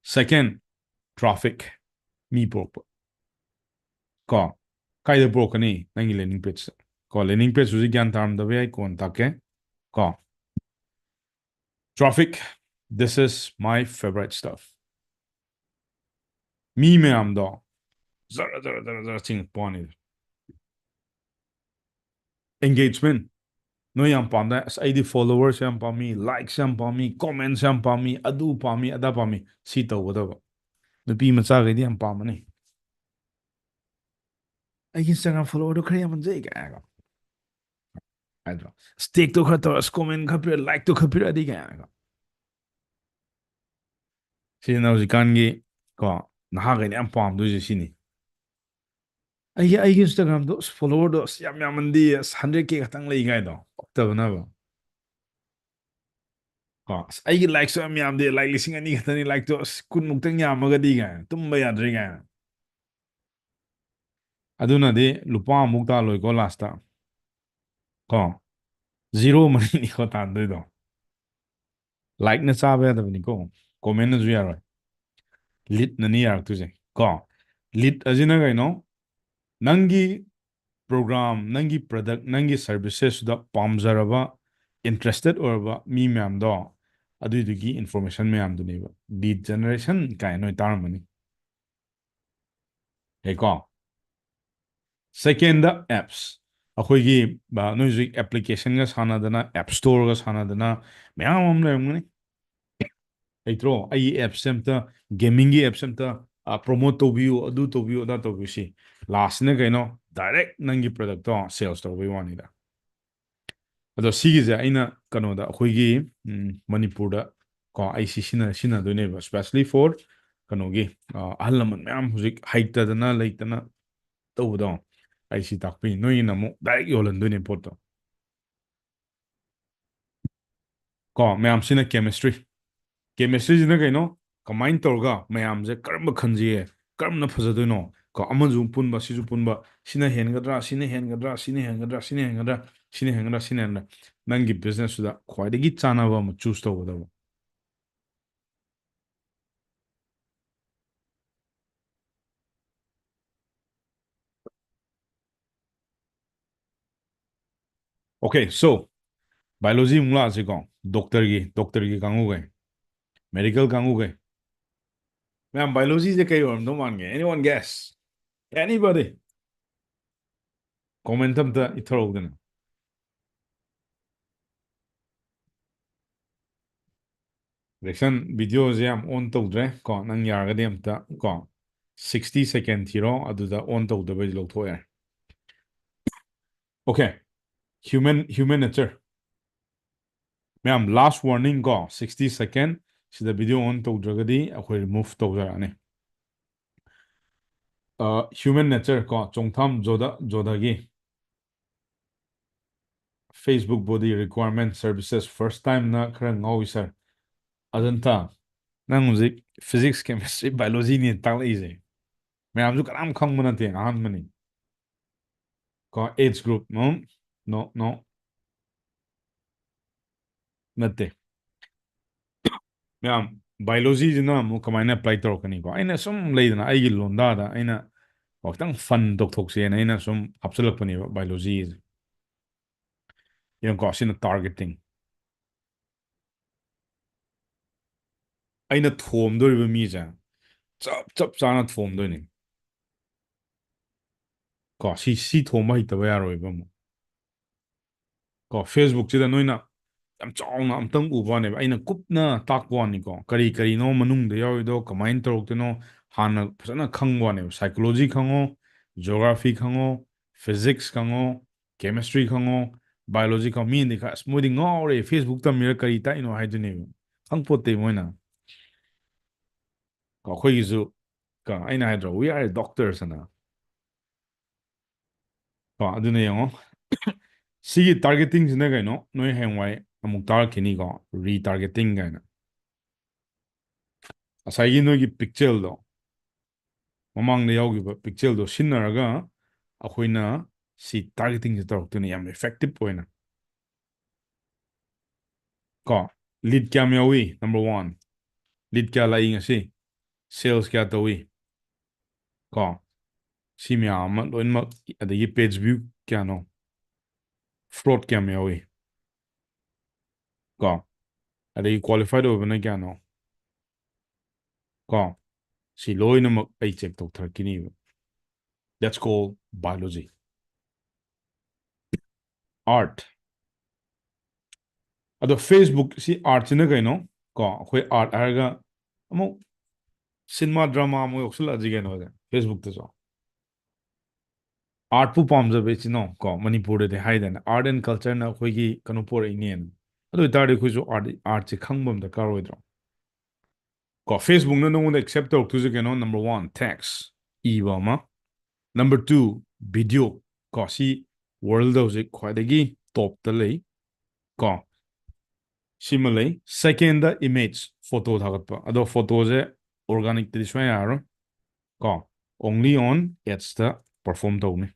second traffic mi pop ko kaida brokani nangi landing page ko landing page uji gyan taram da ai kon take ko traffic this is my favorite stuff mi me am do zara ching poni engagement no yam panda id followers yam pami likes yam pami comments yam pami adu pami ada pami si to wada nupi macha ga di yam pamani ai Instagram follower do khari yam jai ga adro stake to khato comment khapir like to khapir adi ga si na uji kan gi ko na ha ga yam pam do ji sini ai Instagram do follower do yam yam mandi 100k khatang lei ga do ta na ba ko ai like so yam yam de like lising ani khatani like to kun muktang yam ga di ga tum ba ya dri ga aduna de lupa mukta loi ko lasta ko zero mani ni ko tan do like na sa ba da ni ko comment na ju ya roi lit na ni ya tu je ko lit azina ga no nangi program nangi product nangi services da pamjaraba interested or ba mi ma'am do adu gi information ma'am do ne ba lead generation kai no tar mani he ko second the apps ꯑꯩꯈꯣꯏꯒꯤ ꯅꯣꯏ ꯍꯧꯖꯤꯛ ꯑꯦꯄ꯭ꯂꯤꯀꯦꯁꯟꯒ ꯁꯥꯟꯅꯗꯅ app ꯁ꯭ꯇꯣꯔꯒ ꯁꯥꯟꯅꯗꯅ ꯃꯌꯥꯝ ꯑꯃ ꯂꯩꯔꯝꯒꯅꯤ ꯂꯩꯇ꯭ꯔꯣ ꯑꯩꯒꯤ ꯑꯦꯞꯁꯦ ꯑꯝꯇ ꯒꯦꯃꯤꯡꯒꯤ ꯑꯦꯞꯁꯦ ꯑꯝꯇ ꯄ꯭ꯔꯣꯃꯣꯠ ꯇꯧꯕꯤꯌꯨ ꯑꯗꯨ ꯇꯧꯕꯤꯌꯨ ꯑꯗꯥ ꯇꯧꯕꯤꯌꯨ ꯁꯤ ꯂꯥꯁꯁꯤꯅ ꯀꯩꯅꯣ ꯗꯥꯏꯔꯦꯛ ꯅꯪꯒꯤ ꯄ꯭ꯔꯗꯛꯇꯣ ꯁꯦꯜꯁ ꯇꯧꯕꯩ ꯋꯥꯅꯤꯗ ꯑꯗꯣ ꯁꯤꯒꯤꯁꯦ ꯑꯩꯅ ꯀꯩꯅꯣꯗ ꯑꯩꯈꯣꯏꯒꯤ ꯃꯅꯤꯄꯨꯔꯗ ꯀꯣ ꯑꯩ ꯁꯤꯖꯤꯟꯅꯗꯣꯏꯅꯦꯕ ꯁ꯭ꯄꯦꯁꯦꯜꯂꯤ ꯐꯣꯔ ꯀꯩꯅꯣꯒꯤ ꯑꯍꯜ ꯂꯃꯟ ꯃꯌꯥꯝ ꯍꯧꯖꯤꯛ ꯍꯩꯇꯗꯅ ꯂꯩꯇꯅ ꯇꯧꯕꯗꯣ ꯑꯩ ꯁꯤ ꯇꯥꯛꯄꯤꯅꯤ ꯅꯣꯏꯒꯤꯅ ꯑꯃꯨꯛ ꯗꯥꯏꯔꯦꯛ ꯌꯣꯜꯍꯟꯗꯣꯏꯅꯦ ꯄꯣꯠꯇꯣ ꯀꯣ ꯃꯌꯥꯝꯁꯤꯅ ꯀꯦꯃꯤꯁꯇ꯭ꯔꯤꯁꯤꯅ ꯀꯩꯅꯣ ꯀꯃꯥꯏꯅ ꯇꯧꯔꯒ ꯃꯌꯥꯝꯁꯦ ꯀꯔꯝꯕ ꯈꯟꯁꯤꯒꯦ ꯀꯔꯝꯅ ꯐꯖꯗꯣꯏꯅꯣ ꯀꯣ ꯑꯃꯁꯨ ꯄꯨꯟꯕ ꯁꯤꯁꯨ ꯄꯨꯟꯕ ꯁꯤꯅ ꯍꯦꯟꯒꯗ꯭ꯔꯥ ꯁꯤꯅ ꯍꯦꯟꯒꯗ꯭ꯔꯥ ꯁꯤꯅ ꯍꯦꯟꯒꯗ꯭ꯔꯥ ꯁꯤꯅ ꯍꯦꯟꯒꯗ꯭ꯔꯥ ꯁꯤꯅ ꯍꯦꯟꯒꯗ꯭ꯔꯥ ꯁꯤꯅ ꯍꯦꯟꯒꯗ꯭ꯔꯥ ꯅꯪꯒꯤ ꯕꯤꯖꯤꯅꯦꯁꯇꯨꯗ ꯈ꯭ꯋꯥꯏꯗꯒꯤ ꯆꯥꯅꯕ ꯑꯃ ꯆꯨꯁ ꯇꯧꯒꯗꯕ ꯑꯣꯀꯦ ꯁꯣ ꯕꯥꯏꯑꯣꯂꯣꯖꯤ ꯑꯃꯨꯛ ꯂꯥꯛꯑꯁꯤꯀꯣ ꯗꯣꯛꯇꯔꯒꯤ ꯀꯥꯡꯕꯨꯈꯩ ꯃꯦꯗꯤꯀꯦꯜ ꯀꯥꯡꯕꯨꯈꯩ ꯃꯌꯥꯝ ꯕꯥꯏꯑꯣꯂꯣꯖꯤꯁꯦ ꯀꯩ ꯑꯣꯏꯔꯝꯗꯧ ꯃꯥꯟꯒꯦ ꯑꯦꯅꯤ ꯋꯥꯟ ꯒꯦꯁ ꯑꯦꯅꯤꯕꯗꯤ ꯀꯣꯃꯦꯟꯇ ꯑꯝꯇ ꯏꯊꯔꯛꯎꯗꯅ ꯔꯦꯛꯁꯟ ꯚꯤꯗꯤꯑꯣꯁꯦ ꯌꯥꯝ ꯑꯣꯟ ꯇꯧꯗ꯭ꯔꯦ ꯀꯣ ꯅꯪ ꯌꯥꯔꯒꯗꯤ ꯑꯝꯇ ꯀꯣ 60 ꯁꯦꯀꯦꯟ ꯊꯤꯔꯣ ꯑꯗꯨꯗ ꯑꯣꯟ ꯇꯧꯗꯕꯩ ꯂꯧꯊꯣꯛꯑꯦ ꯑꯣꯀꯦ ꯍ꯭ꯌꯨꯃꯦꯟ ꯅꯦꯆꯔ ꯃꯌꯥꯝ ꯂꯥꯁ ꯋꯥꯔꯅꯤꯡ ꯀꯣ 60 ꯁꯦꯀꯦꯟ ꯁꯤꯗ ꯚꯤꯗꯤꯑꯣ ꯑꯣꯟ ꯇꯧꯗ꯭ꯔꯒꯗꯤ ꯑꯩꯈꯣꯏ ꯔꯤꯃꯨꯚ ꯇꯧꯖꯔꯛꯑꯅꯤ ꯍ꯭ꯌꯨꯃꯦꯟ ꯅꯦꯆꯔ ꯀꯣ ꯆꯣꯡꯊꯥꯝ ꯖꯣꯗꯥꯒꯤ ꯐꯦꯁꯕꯨꯛ ꯕꯣꯗꯤ ꯔꯤꯀ꯭ꯋꯥꯔꯃꯦꯟ ꯁꯔꯚꯤꯁꯦꯁ ꯐꯥꯔꯁ ꯇꯥꯏꯝꯅ ꯈꯔ ꯉꯥꯎꯏ ꯁꯥꯔ ꯑꯖꯟꯇꯥ ꯅꯪ ꯍꯧꯖꯤꯛ ꯐꯤꯖꯤꯛꯁ ꯀꯦꯃꯤꯁꯇ꯭ꯔꯤ ꯕꯥꯏꯑꯣꯂꯣꯖꯤꯅꯤ ꯇꯥꯛꯂꯛꯏꯁꯦ ꯃꯌꯥꯝꯁꯨ ꯀꯅꯥꯝ ꯈꯪꯕ ꯅꯠꯇꯦ ꯑꯍꯥꯟꯕꯅꯤ ꯀꯣ ꯑꯦꯖ ꯒ꯭ꯔꯨꯞ ꯅꯣ ꯅꯣ ꯅꯠꯇꯦ ꯃꯌꯥꯝ ꯕꯥꯏꯑꯣꯂꯣꯖꯤꯁꯤꯅ ꯑꯃꯨꯛ ꯀꯃꯥꯏꯅ ꯑꯦꯄ꯭ꯂꯥꯏ ꯇꯧꯔꯛꯀꯅꯤꯀꯣ ꯑꯩꯅ ꯁꯨꯝ ꯂꯩꯗꯅ ꯑꯩꯒꯤ ꯂꯣꯟꯗꯥꯗ ꯑꯩꯅ ꯈꯤꯇꯪ ꯐꯟ ꯇꯧꯊꯣꯛꯁꯦꯅ ꯑꯩꯅ ꯁꯨꯝ ꯍꯥꯞꯆꯤꯜꯂꯛꯄꯅꯦꯕ ꯕꯥꯏꯑꯣꯂꯣꯖꯤꯁꯦ ꯌꯦꯡꯉꯨꯀꯣ ꯁꯤꯅ ꯇꯥꯔꯒꯦꯇꯤꯡ ꯑꯩꯅ ꯊꯣꯝꯗꯣꯔꯤꯕ ꯃꯤꯁꯦ ꯆꯞ ꯆꯥꯅ ꯊꯣꯝꯗꯣꯏꯅꯤ ꯀꯣ ꯁꯤ ꯊꯣꯝꯕ ꯍꯩꯇꯕ ꯌꯥꯔꯣꯏꯕ ꯑꯃꯨꯛ ꯀꯣ ꯐꯦꯁꯕꯨꯛꯁꯤꯗ ꯅꯣꯏꯅ ꯌꯥꯝ ꯆꯥꯎꯅ ꯑꯝꯇꯪ ꯎꯕ ꯋꯥꯅꯦꯕ ꯑꯩꯅ ꯀꯨꯞꯅ ꯇꯥꯛꯄ ꯋꯥꯅꯤꯀꯣ ꯀꯔꯤꯅꯣ ꯃꯅꯨꯡꯗ ꯌꯥꯎꯔꯤꯗꯣ ꯀꯃꯥꯏꯅ ꯇꯧꯔꯛꯇꯣꯏꯅꯣ ꯍꯥꯟꯅ ꯐꯖꯅ ꯈꯪꯕ ꯋꯥꯅꯦꯕ ꯁꯥꯏꯀꯣꯂꯣꯖꯤ ꯈꯪꯉꯣ ꯖꯤꯑꯣꯒ꯭ꯔꯥꯐꯤ ꯈꯪꯉꯣ ꯐꯤꯖꯤꯛꯁ ꯈꯪꯉꯣ ꯀꯦꯃꯤꯁꯇ꯭ꯔꯤ ꯈꯪꯉꯣ ꯕꯥꯏꯑꯣꯂꯣꯖꯤ ꯈꯪꯉꯣ ꯃꯤꯅꯗꯤ ꯈꯔ ꯑꯁ ꯃꯣꯏꯗꯤ ꯉꯥꯎꯔꯦ ꯐꯦꯁꯕꯨꯛ ꯇꯝꯃꯤꯔ ꯀꯔꯤ ꯇꯥꯛꯏꯅꯣ ꯍꯥꯏꯗꯨꯅꯦꯕ ꯈꯪꯄꯣꯠꯇꯦ ꯃꯣꯏꯅ ꯀꯣ ꯑꯩꯈꯣꯏꯒꯤꯁꯨ ꯑꯩꯅ ꯍꯥꯏꯗ꯭ꯔꯣ ꯋꯤ ꯑꯥꯔ ꯗꯣꯛꯇꯔꯁ ꯑꯅ ꯀꯣ ꯑꯗꯨꯅ ꯌꯦꯡꯉꯣ ꯁꯤꯒꯤ ꯇꯥꯔꯒꯦꯇꯤꯡꯁꯤꯅ ꯀꯩꯅꯣ ꯅꯣꯏ ꯍꯌꯦꯡꯋꯥꯏ ꯑꯃꯨꯛ ꯇꯥꯔꯛꯈꯤꯅꯤꯀꯣ ꯔꯤꯇꯥꯔꯒꯦꯇꯤꯡ ꯀꯥꯏꯅ ꯉꯁꯥꯏꯒꯤ ꯅꯣꯏꯒꯤ ꯄꯤꯛꯆꯦꯜꯗꯣ ꯃꯃꯥꯡꯗ ꯌꯥꯎꯈꯤꯕ ꯄꯤꯛꯆꯦꯜꯗꯣ ꯁꯤꯖꯤꯟꯅꯔꯒ ꯑꯩꯈꯣꯏꯅ ꯁꯤ ꯇꯥꯔꯒꯦꯇꯤꯡꯁꯦ ꯇꯧꯔꯛꯇꯣꯏꯅꯤ ꯌꯥꯝ ꯏꯐꯦꯛꯇꯤꯞ ꯑꯣꯏꯅ ꯀꯣ ꯂꯤꯠ ꯀꯌꯥꯝ ꯌꯥꯎꯏ ꯅꯝꯕꯔ ꯋꯥꯟ ꯂꯤꯠ ꯀꯌꯥ ꯂꯥꯛꯏ ꯉꯁꯤ ꯁꯦꯜꯁ ꯀꯌꯥ ꯇꯧꯏ ꯀꯣ ꯁꯤ ꯃꯌꯥꯝ ꯑꯃ ꯂꯣꯏꯅꯃꯛ ꯑꯗꯒꯤ ꯄꯦꯖ ꯚ꯭ꯌꯨ ꯀꯌꯥꯅꯣ ꯐ꯭ꯂꯣꯠ ꯀꯌꯥꯝ ꯌꯥꯎꯏ ꯀꯣ ꯑꯗꯒꯤ ꯀ꯭ꯋꯥꯂꯤꯐꯥꯏꯠ ꯑꯣꯏꯕꯅ ꯀꯌꯥꯅꯣ ꯀꯣ ꯁꯤ ꯂꯣꯏꯅꯃꯛ ꯑꯩ ꯆꯦꯛ ꯇꯧꯊꯔꯛꯈꯤꯅꯦꯕ ꯗꯦꯠꯁ ꯀꯣꯜ ꯕꯥꯏꯑꯣꯂꯣꯖꯤ ꯑꯥꯔꯠ ꯑꯗꯣ ꯐꯦꯁꯕꯨꯛ ꯁꯤ ꯑꯥꯔꯠꯁꯤꯅ ꯀꯩꯅꯣ ꯀꯣ ꯑꯩꯈꯣꯏ ꯑꯥꯔꯠ ꯍꯥꯏꯔꯒ ꯑꯃꯨꯛ ꯁꯤꯅꯦꯃꯥ ꯗ꯭ꯔꯃꯥ ꯑꯃꯨꯛ ꯌꯧꯁꯤꯜꯂꯛꯑꯁꯤ ꯀꯩꯅꯣꯁꯦ ꯐꯦꯁꯕꯨꯛꯇꯁꯨ ꯑꯥꯔꯠꯄꯨ ꯄꯥꯝꯖꯕ ꯏꯆꯤꯟ ꯏꯅꯥꯎ ꯀꯣ ꯃꯅꯤꯄꯨꯔꯗꯗꯤ ꯍꯥꯏꯗꯅ ꯑꯥꯔꯠ ꯑꯦꯟ ꯀꯜꯆꯔꯅ ꯑꯩꯈꯣꯏꯒꯤ ꯀꯩꯅꯣ ꯄꯣꯔꯛꯏꯅꯦꯅ ꯑꯗꯨ ꯑꯣꯏꯇꯥꯔꯗꯤ ꯑꯩꯈꯣꯏꯁꯨ ꯑꯥꯔꯠꯁꯦ ꯈꯪꯕ ꯑꯃ ꯗꯔꯀꯥꯔ ꯑꯣꯏꯗ꯭ꯔꯣ ꯀꯣ ꯐꯦꯁꯕꯨꯛꯅ ꯅꯉꯣꯟꯗ ꯑꯦꯛꯁꯦꯞ ꯇꯧꯔꯛꯇꯣꯏꯁꯦ ꯀꯩꯅꯣ ꯅꯝꯕꯔ ꯋꯥꯟ ꯇꯦꯛꯁ ꯏꯕ ꯑꯃ ꯅꯝꯕꯔ ꯇꯨ ꯚꯤꯗꯤꯑꯣ ꯀꯣ ꯁꯤ ꯋꯥꯔꯜꯗ ꯍꯧꯖꯤꯛ ꯈ꯭ꯋꯥꯏꯗꯒꯤ ꯇꯣꯞꯇ ꯂꯩ ꯀꯣ ꯁꯤꯃ ꯂꯩ ꯁꯦꯀꯦꯟꯗ ꯏꯃꯦꯖ ꯐꯣꯇꯣ ꯊꯥꯒꯠꯄ ꯑꯗꯣ ꯐꯣꯇꯣꯁꯦ ꯑꯣꯔꯒꯥꯅꯤꯛꯇꯗꯤ ꯁꯨꯡꯌꯥ ꯌꯥꯔꯔꯣꯏ ꯀꯣ ꯑꯣꯡꯂꯤ ꯑꯣꯟ ꯑꯦꯠꯁꯇ ꯄꯔꯐꯣꯔꯝ ꯇꯧꯅꯤ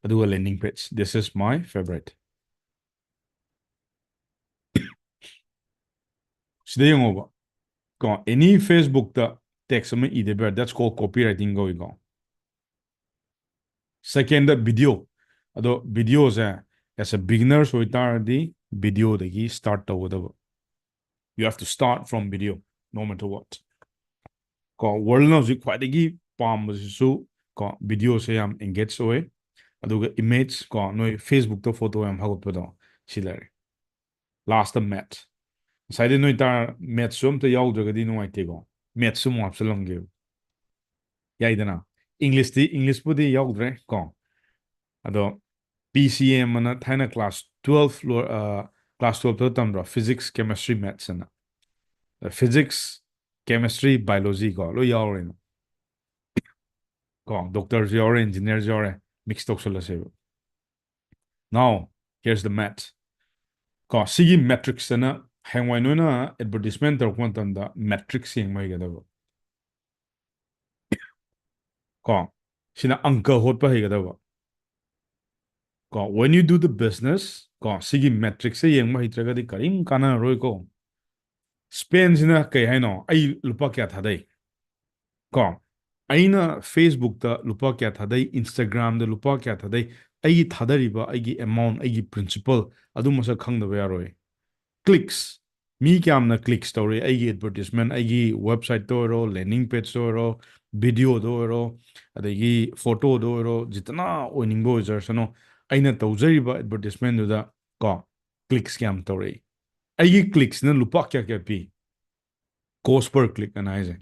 ꯑꯗꯨꯒ landing page this is my favourite ꯁꯤꯗ ꯌꯦꯡꯉꯣꯕ ꯀꯣ ꯑꯦꯅꯤ ꯐꯦꯁꯕꯨꯛꯇ ꯇꯦꯛꯁ ꯑꯃ ꯏꯗꯕ ꯌꯥꯔ ꯗꯦꯠꯁ ꯀꯣꯜ ꯀꯣꯄꯤ ꯔꯥꯏꯇꯤꯡ ꯀꯧꯏꯀꯣ ꯁꯦꯀꯦꯟꯗ ꯚꯤꯗꯤꯑꯣ ꯑꯗꯣ ꯚꯤꯗꯤꯑꯣꯁꯦ ꯑꯦꯁ ꯑ ꯕꯤꯒꯤꯅꯔꯁ ꯑꯣꯏꯇꯥꯔꯗꯤ ꯚꯤꯗꯤꯑꯣꯗꯒꯤ ꯁ꯭ꯇꯥꯔꯠ ꯇꯧꯒꯗꯕ you have to start from video no matter what ꯀꯣ ꯋꯥꯔꯜꯅ ꯍꯧꯖꯤꯛ ꯈ꯭ꯋꯥꯏꯗꯒꯤ ꯄꯥꯝꯕꯁꯤꯁꯨ ꯀꯣ ꯚꯤꯗꯤꯑꯣꯁꯦ ꯌꯥꯝ ꯑꯦꯡꯒꯦꯖ ꯑꯣꯏ ꯑꯗꯨꯒ ꯏꯃꯦꯖ ꯀꯣ ꯅꯣꯏ ꯐꯦꯁꯕꯨꯛꯇ ꯐꯣꯇꯣ ꯌꯥꯝ ꯍꯥꯞꯒꯠꯄꯗꯣ ꯁꯤ ꯂꯩꯔꯦ ꯂꯥꯁꯇ ꯃꯦꯠꯁ ꯉꯁꯥꯏꯗꯤ ꯅꯣꯏ ꯇꯥꯔ ꯃꯦꯠꯁꯁꯨ ꯑꯝꯇ ꯌꯥꯎꯗ꯭ꯔꯒꯗꯤ ꯅꯨꯡꯉꯥꯏꯇꯦꯀꯣ ꯃꯦꯠꯁꯁꯨ ꯑꯃꯨꯛ ꯍꯥꯞꯆꯤꯜꯂꯝꯒꯦꯕ ꯌꯥꯏꯗꯅ ꯏꯪꯂꯤꯁꯄꯨꯗꯤ ꯌꯥꯎꯗ꯭ꯔꯦ ꯀꯣ ꯑꯗꯣ ꯄꯤ ꯁꯤ ꯑꯦꯝ ꯑꯅ ꯊꯥꯏꯅ ꯀ꯭ꯂꯥꯁ 12 ꯀ꯭ꯂꯥꯁ 12ꯇ ꯇꯝꯕ꯭ꯔꯣ ꯐꯤꯖꯤꯛꯁ ꯀꯦꯃꯦꯁꯇ꯭ꯔꯤ ꯃꯦꯠꯁ ꯑꯅ ꯐꯤꯖꯤꯛꯁ ꯀꯦꯃꯦꯁꯇ꯭ꯔꯤ ꯕꯥꯏꯑꯣꯂꯣꯖꯤ ꯀꯣ ꯂꯣꯏ ꯌꯥꯎꯔꯦꯅ ꯀꯣ ꯗꯣꯛꯇꯔꯁꯨ ꯌꯥꯎꯔꯦ ꯏꯟꯖꯤꯅꯤꯌꯥꯔꯁꯨ ꯌꯥꯎꯔꯦ ꯃꯤꯛꯁ ꯇꯧꯁꯜꯂꯁꯦꯕ ꯅꯥꯎ ꯍꯤꯌꯔꯁ ꯗ ꯃꯦꯠꯁ ꯀꯣ ꯁꯤꯒꯤ ꯃꯦꯇ꯭ꯔꯤꯛꯁꯇꯅ ꯍꯌꯦꯡꯋꯥꯏ ꯅꯣꯏꯅ ꯑꯦꯗꯚꯔꯇꯤꯁꯃꯦꯟ ꯇꯧꯔꯛꯄ ꯃꯇꯝꯗ ꯃꯦꯇ꯭ꯔꯤꯛꯁ ꯌꯦꯡꯕ ꯍꯩꯒꯗꯕ ꯀꯣ ꯁꯤꯅ ꯑꯪꯀ ꯍꯣꯠꯄ ꯍꯩꯒꯗꯕ ꯀꯣ when you do the business ꯀꯣ ꯁꯤꯒꯤ ꯃꯦꯇ꯭ꯔꯤꯛꯁꯁꯦ ꯌꯦꯡꯕ ꯍꯩꯇ꯭ꯔꯒꯗꯤ ꯀꯔꯤꯝ ꯀꯥꯟꯅꯔꯔꯣꯏꯀꯣ ꯁ꯭ꯄꯦꯟꯁꯤꯅ ꯀꯩ ꯍꯥꯏꯅꯣ ꯑꯩ ꯂꯨꯄꯥ ꯀꯌꯥ ꯊꯥꯗꯩ ꯀꯣ ꯑꯩꯅ ꯐꯦꯁꯕꯨꯛꯇ ꯂꯨꯄꯥ ꯀꯌꯥ ꯊꯥꯗꯩ ꯏꯟꯁꯇꯥꯒ꯭ꯔꯥꯝꯗ ꯂꯨꯄꯥ ꯀꯌꯥ ꯊꯥꯗꯩ ꯑꯩꯒꯤ ꯊꯥꯗꯔꯤꯕ ꯑꯩꯒꯤ ꯑꯦꯃꯥꯎꯟ ꯑꯩꯒꯤ ꯄ꯭ꯔꯤꯟꯁꯤꯄꯜ ꯑꯗꯨ ꯃꯁꯛ ꯈꯪꯗꯕ ꯌꯥꯔꯣꯏ ꯀ꯭ꯂꯤꯛꯁ ꯃꯤ ꯀꯌꯥꯝꯅ ꯀ꯭ꯂꯤꯛꯁ ꯇꯧꯔꯦ ꯑꯩꯒꯤ ꯑꯦꯗꯚꯔꯇꯤꯁꯃꯦꯟ ꯑꯩꯒꯤ ꯋꯦꯕꯁꯥꯏꯠꯇ ꯑꯣꯏꯔꯣ ꯂꯦꯟꯗꯤꯡ ꯄꯦꯖꯇ ꯑꯣꯏꯔꯣ ꯚꯤꯗꯤꯑꯣꯗ ꯑꯣꯏꯔꯣ ꯑꯗꯒꯤ ꯐꯣꯇꯣꯗ ꯑꯣꯏꯔꯣ ꯖꯤꯇꯅ ꯑꯣꯏꯅꯤꯡꯕ ꯑꯣꯏꯖꯔꯁꯅꯨ ꯑꯩꯅ ꯇꯧꯖꯔꯤꯕ ꯑꯦꯗꯚꯔꯇꯤꯁꯃꯦꯟꯗꯨꯗ ꯀꯣ ꯀ꯭ꯂꯤꯛꯁ ꯀꯌꯥꯝ ꯇꯧꯔꯛꯏ ꯑꯩꯒꯤ ꯀ꯭ꯂꯤꯛꯁꯅ ꯂꯨꯄꯥ ꯀꯌꯥ ꯀꯌꯥ ꯄꯤ ꯀꯣꯁ ꯄꯔ ꯀ꯭ꯂꯤꯛ ꯑꯅ ꯍꯥꯏꯁꯦ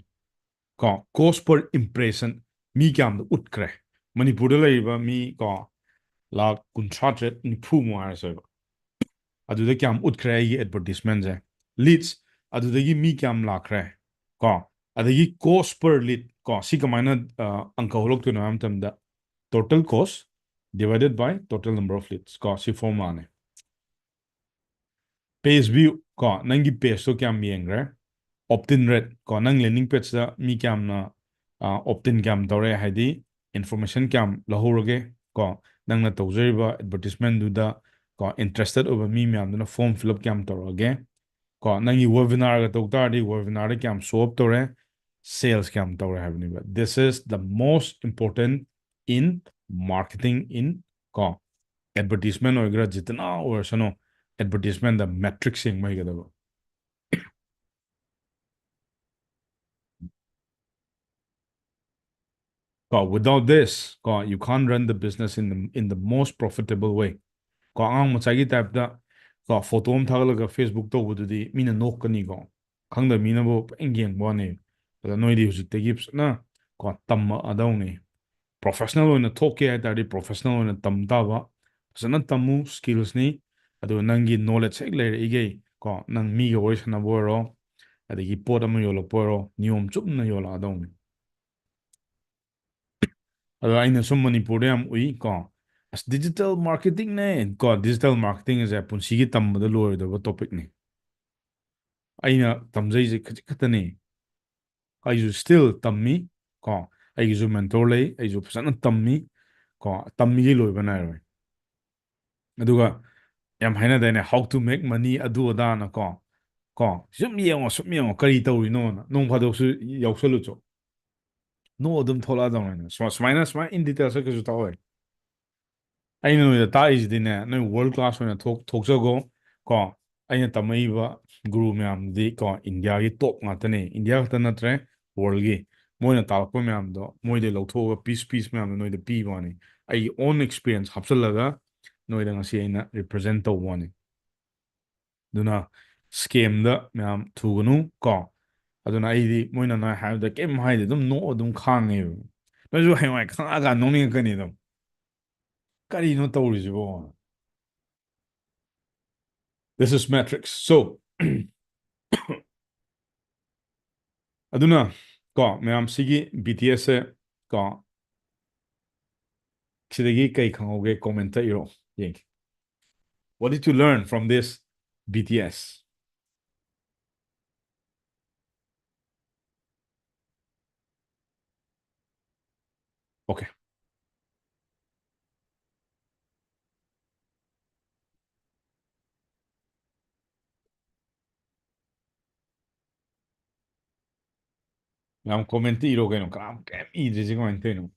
ꯀꯣ ꯀꯣꯁ ꯄꯔ ꯏꯝꯄ꯭ꯔꯦꯁꯟ ꯃꯤ ꯀꯌꯥꯝꯗ ꯎꯠꯈ꯭ꯔꯦ ꯃꯅꯤꯄꯨꯔꯗ ꯂꯩꯔꯤꯕ ꯃꯤ ꯀꯣ ꯂꯥꯛ 38-40 ꯍꯥꯏꯔꯁꯦꯕ ꯑꯗꯨꯗ ꯀꯌꯥꯝ ꯎꯠꯈ꯭ꯔꯦ ꯑꯩꯒꯤ ꯑꯦꯗꯚꯔꯇꯤꯁꯃꯦꯟꯁꯦ ꯂꯤꯗꯁ ꯑꯗꯨꯗꯒꯤ ꯃꯤ ꯀꯌꯥꯝ ꯂꯥꯛꯈ꯭ꯔꯦ ꯀꯣ ꯑꯗꯒꯤ ꯀꯣꯁ ꯄꯔ ꯂꯤꯗ ꯀꯣ ꯁꯤ ꯀꯃꯥꯏꯅ ꯑꯪꯀ ꯍꯣꯠꯂꯛꯇꯣꯏꯅꯣ ꯍꯥꯏꯕ ꯃꯇꯝꯗ total cost divided by total number of leads ꯀꯣ ꯁꯤ ꯐꯣꯔꯃꯨꯂꯥꯅꯦ ꯄꯦꯖ ꯚ꯭ꯌू ꯀꯣ ꯅꯪꯒꯤ ꯄꯦꯖꯇꯣ ꯀꯌꯥꯝ ꯌꯦꯡꯈ꯭ꯔꯦ ꯑꯣꯞꯇꯤꯟ ꯔꯦꯠ ꯀꯣ ꯅꯪ ꯂꯦꯟꯗꯤꯡ ꯄꯦꯖꯇ ꯃꯤ ꯀꯌꯥꯝꯅ ꯑꯣꯞꯇꯤꯟ ꯀꯌꯥꯝ ꯇꯧꯔꯦ ꯍꯥꯏꯗꯤ ꯏꯟꯐꯣꯔꯃꯦꯁꯟ ꯀꯌꯥꯝ ꯂꯧꯍꯧꯔꯒꯦ ꯀꯣ ꯅꯪꯅ ꯇꯧꯖꯔꯤꯕ ꯑꯦꯗꯚꯔꯇꯤꯁꯃꯦꯟꯗꯨꯗ ꯀꯣ ꯏꯟꯇꯔꯦꯁꯇꯦꯠ ꯑꯣꯏꯕ ꯃꯤ ꯃꯌꯥꯝꯗꯨꯅ ꯐꯣꯔꯝ ꯐꯤꯜ ꯑꯞ ꯀꯌꯥꯝ ꯇꯧꯔꯛꯑꯒꯦ ꯀꯣ ꯅꯪꯒꯤ ꯋꯦꯕꯤꯅꯥꯔꯒ ꯇꯧ ꯇꯥꯔꯗꯤ ꯋꯦꯕꯤꯅꯥꯔꯗ ꯀꯌꯥꯝ ꯁꯣ ꯑꯞ ꯇꯧꯔꯦ ꯁꯦꯜꯁ ꯀꯌꯥꯝ ꯇꯧꯔꯦ ꯍꯥꯏꯕꯅꯦꯕ this is the most important in marketing in ꯀꯣ ꯑꯦꯗꯚꯔꯇꯤꯁꯃꯦꯟ ꯑꯣꯏꯒꯦꯔꯥ ꯖꯤꯇꯅ ꯑꯣꯏꯔꯁꯅꯨ ꯑꯦꯗꯚꯔꯇꯤꯁꯃꯦꯟꯗ ꯃꯦꯇ꯭ꯔꯤꯛꯁ ꯌꯦꯡꯕ ꯍꯩꯒꯗꯕ without this you can't run the business in the most profitable way ꯑꯉꯥꯡ ꯃꯆꯥꯒꯤ ꯇꯥꯏꯞꯇ ꯐꯣꯇꯣ ꯑꯃ ꯊꯥꯒꯠꯂꯒ ꯐꯦꯁꯕꯨꯛ ꯇꯧꯕꯗꯨꯗꯤ ꯃꯤꯅ ꯅꯣꯛꯀꯅꯤꯀꯣ ꯈꯪꯗꯕ ꯃꯤꯅꯕꯨ ꯄꯨꯡꯌꯦꯡ ꯌꯦꯡꯕ ꯋꯥꯅꯤ ꯑꯗ ꯅꯣꯏꯗꯤ ꯍꯧꯖꯤꯛꯇꯒꯤ ꯐꯖꯅ ꯇꯝꯃꯛꯑꯗꯧꯅꯤ ꯄ꯭ꯔꯣꯐꯦꯁꯅꯦꯜ ꯑꯣꯏꯅ ꯊꯣꯛꯀꯦ ꯍꯥꯏ ꯇꯥꯔꯗꯤ ꯄ꯭ꯔꯣꯐꯦꯁꯅꯦꯜ ꯑꯣꯏꯅ ꯇꯝ ꯇꯥꯕ ꯐꯖꯅ ꯇꯝꯃꯨ ꯁ꯭ꯀꯤꯜꯁꯅꯤ ꯑꯗꯨꯒ ꯅꯪꯒꯤ ꯅꯣꯂꯦꯖ ꯍꯦꯛ ꯂꯩꯔꯛꯏꯈꯩ ꯅꯪ ꯃꯤꯒ ꯋꯥꯔꯤ ꯁꯥꯟꯅꯕ ꯑꯣꯏꯔꯣ ꯑꯗꯒꯤ ꯄꯣꯠ ꯑꯃ ꯌꯣꯜꯂꯛꯄ ꯑꯣꯏꯔꯣ ꯅꯤꯌꯣꯝ ꯆꯨꯝꯅ ꯌꯣꯜꯂꯛꯑꯗꯧꯅꯤ ꯑꯗꯣ ꯑꯩꯅ ꯁꯨꯝ ꯃꯅꯤꯄꯨꯔꯗ ꯌꯥꯝ ꯎꯏ ꯑꯁ ꯗꯤꯖꯤꯇꯦꯜ ꯃꯥꯔꯀꯦꯇꯤꯡꯅꯦ ꯗꯤꯖꯤꯇꯦꯜ ꯃꯥꯔꯀꯦꯇꯤꯡ ꯑꯁꯦ ꯄꯨꯟꯁꯤꯒꯤ ꯇꯝꯕꯗ ꯂꯣꯏꯔꯣꯏꯗꯕ ꯇꯣꯄꯤꯛꯅꯤ ꯑꯩꯅ ꯇꯝꯖꯩꯁꯦ ꯈꯖꯤꯛ ꯈꯛꯇꯅꯤ ꯑꯩꯁꯨ ꯁ꯭ꯇꯤꯜ ꯇꯝꯃꯤ ꯀꯣ ꯑꯩꯒꯤꯁꯨ ꯃꯦꯟꯇꯣꯔ ꯂꯩ ꯑꯩꯁꯨ ꯐꯖꯅ ꯇꯝꯃꯤ ꯇꯝꯃꯤꯒꯩ ꯂꯣꯏꯕ ꯅꯥꯏꯔꯣꯏ ꯑꯗꯨꯒ ꯌꯥꯝ ꯍꯥꯏꯅꯗꯥꯏꯅꯦ ꯍꯥꯎ ꯇꯨ ꯃꯦꯛ ꯃꯅꯤ ꯑꯗꯨ ꯑꯗꯥꯅ ꯁꯨꯝ ꯌꯦꯡꯉꯣ ꯀꯔꯤ ꯇꯧꯔꯤꯅꯣꯅ ꯅꯣꯡ ꯐꯥꯗꯣꯛꯁꯨ ꯌꯥꯎꯁꯜꯂꯨꯆꯣ ꯑꯗꯨꯝ ꯊꯣꯛꯂꯛꯑꯗꯧꯅꯤꯅ ꯁꯨꯃꯥꯏꯅ ꯏꯟ ꯗꯤꯇꯦꯜꯁ ꯀꯩꯁꯨ ꯇꯥꯛꯑꯣꯏ ꯑꯩꯅ ꯅꯣꯏꯗ ꯇꯥꯛꯏꯁꯤꯗꯤꯅꯦ ꯅꯣꯏ ꯋꯥꯔꯜ ꯀ꯭ꯂꯥꯁ ꯑꯣꯏꯅ ꯊꯣꯛꯆꯒꯣ ꯀꯣ ꯑꯩꯅ ꯇꯝꯃꯛꯏꯕ ꯒꯨꯔꯨ ꯃꯌꯥꯝꯗꯤ ꯏꯟꯗꯤꯌꯥꯒꯤ ꯇꯣꯞ ꯉꯥꯛꯇꯅꯦ ꯏꯟꯗꯤꯌꯥ ꯈꯛꯇ ꯅꯠꯇ꯭ꯔꯦ ꯋꯥꯔꯜꯒꯤ ꯃꯣꯏꯅ ꯇꯥꯛꯂꯛꯄ ꯃꯌꯥꯝꯗꯣ ꯃꯣꯏꯗꯩ ꯂꯧꯊꯣꯛꯑꯒ ꯄꯤꯁ ꯃꯌꯥꯝꯗꯣ ꯅꯣꯏꯗ ꯄꯤꯕ ꯋꯥꯅꯤ ꯑꯩꯒꯤ ꯑꯣꯟ ꯑꯦꯛꯁꯄꯤꯔꯤꯌꯦꯟꯁ ꯍꯥꯞꯆꯤꯜꯂꯒ ꯅꯣꯏꯗ ꯉꯁꯤ ꯑꯩꯅ ꯔꯤꯄ꯭ꯔꯖꯦꯟ ꯇꯧꯕ ꯋꯥꯅꯤ ꯑꯗꯨꯅ ꯁ꯭ꯀꯦꯝꯗ ꯃꯌꯥꯝ ꯊꯨꯒꯅꯨ ꯑꯗꯨꯅ ꯑꯩꯗꯤ ꯃꯣꯏꯅ ꯅꯣꯏ ꯍꯥꯏꯕꯗ ꯀꯩꯝ ꯍꯥꯏꯗꯤ ꯑꯗꯨꯝ ꯅꯣꯛꯑ ꯑꯗꯨꯝ ꯈꯥꯡꯉꯦꯕ ꯅꯣꯏꯁꯨ ꯍꯌꯦꯡꯋꯥꯏ ꯈꯪꯉꯛꯑꯀꯥꯟꯗ ꯅꯣꯛꯅꯤꯡꯉꯛꯀꯅꯤ ꯑꯗꯨꯝ ꯀꯔꯤꯅꯣ ꯇꯧꯔꯤꯁꯤꯕꯣ This is metrics so ꯑꯗꯨꯅ ꯃꯌꯥꯝ ꯁꯤꯒꯤ BTSꯁꯦ ꯁꯤꯗꯒꯤ ꯀꯩ ꯈꯪꯍꯧꯒꯦ ꯀꯣꯃꯦꯟꯇ ꯏꯔꯣ ꯌꯦꯡꯒꯦ What did you learn from this BTS? Okay. ꯌꯥꯝ ꯀꯣꯃꯦꯟꯇ ꯏꯔꯣ ꯀꯩꯅꯣ ꯀꯅꯥꯝ ꯀꯩꯝ ꯏꯗ꯭ꯔꯤꯁꯦ ꯀꯃꯥꯏꯅ ꯇꯧꯔꯤꯅꯣ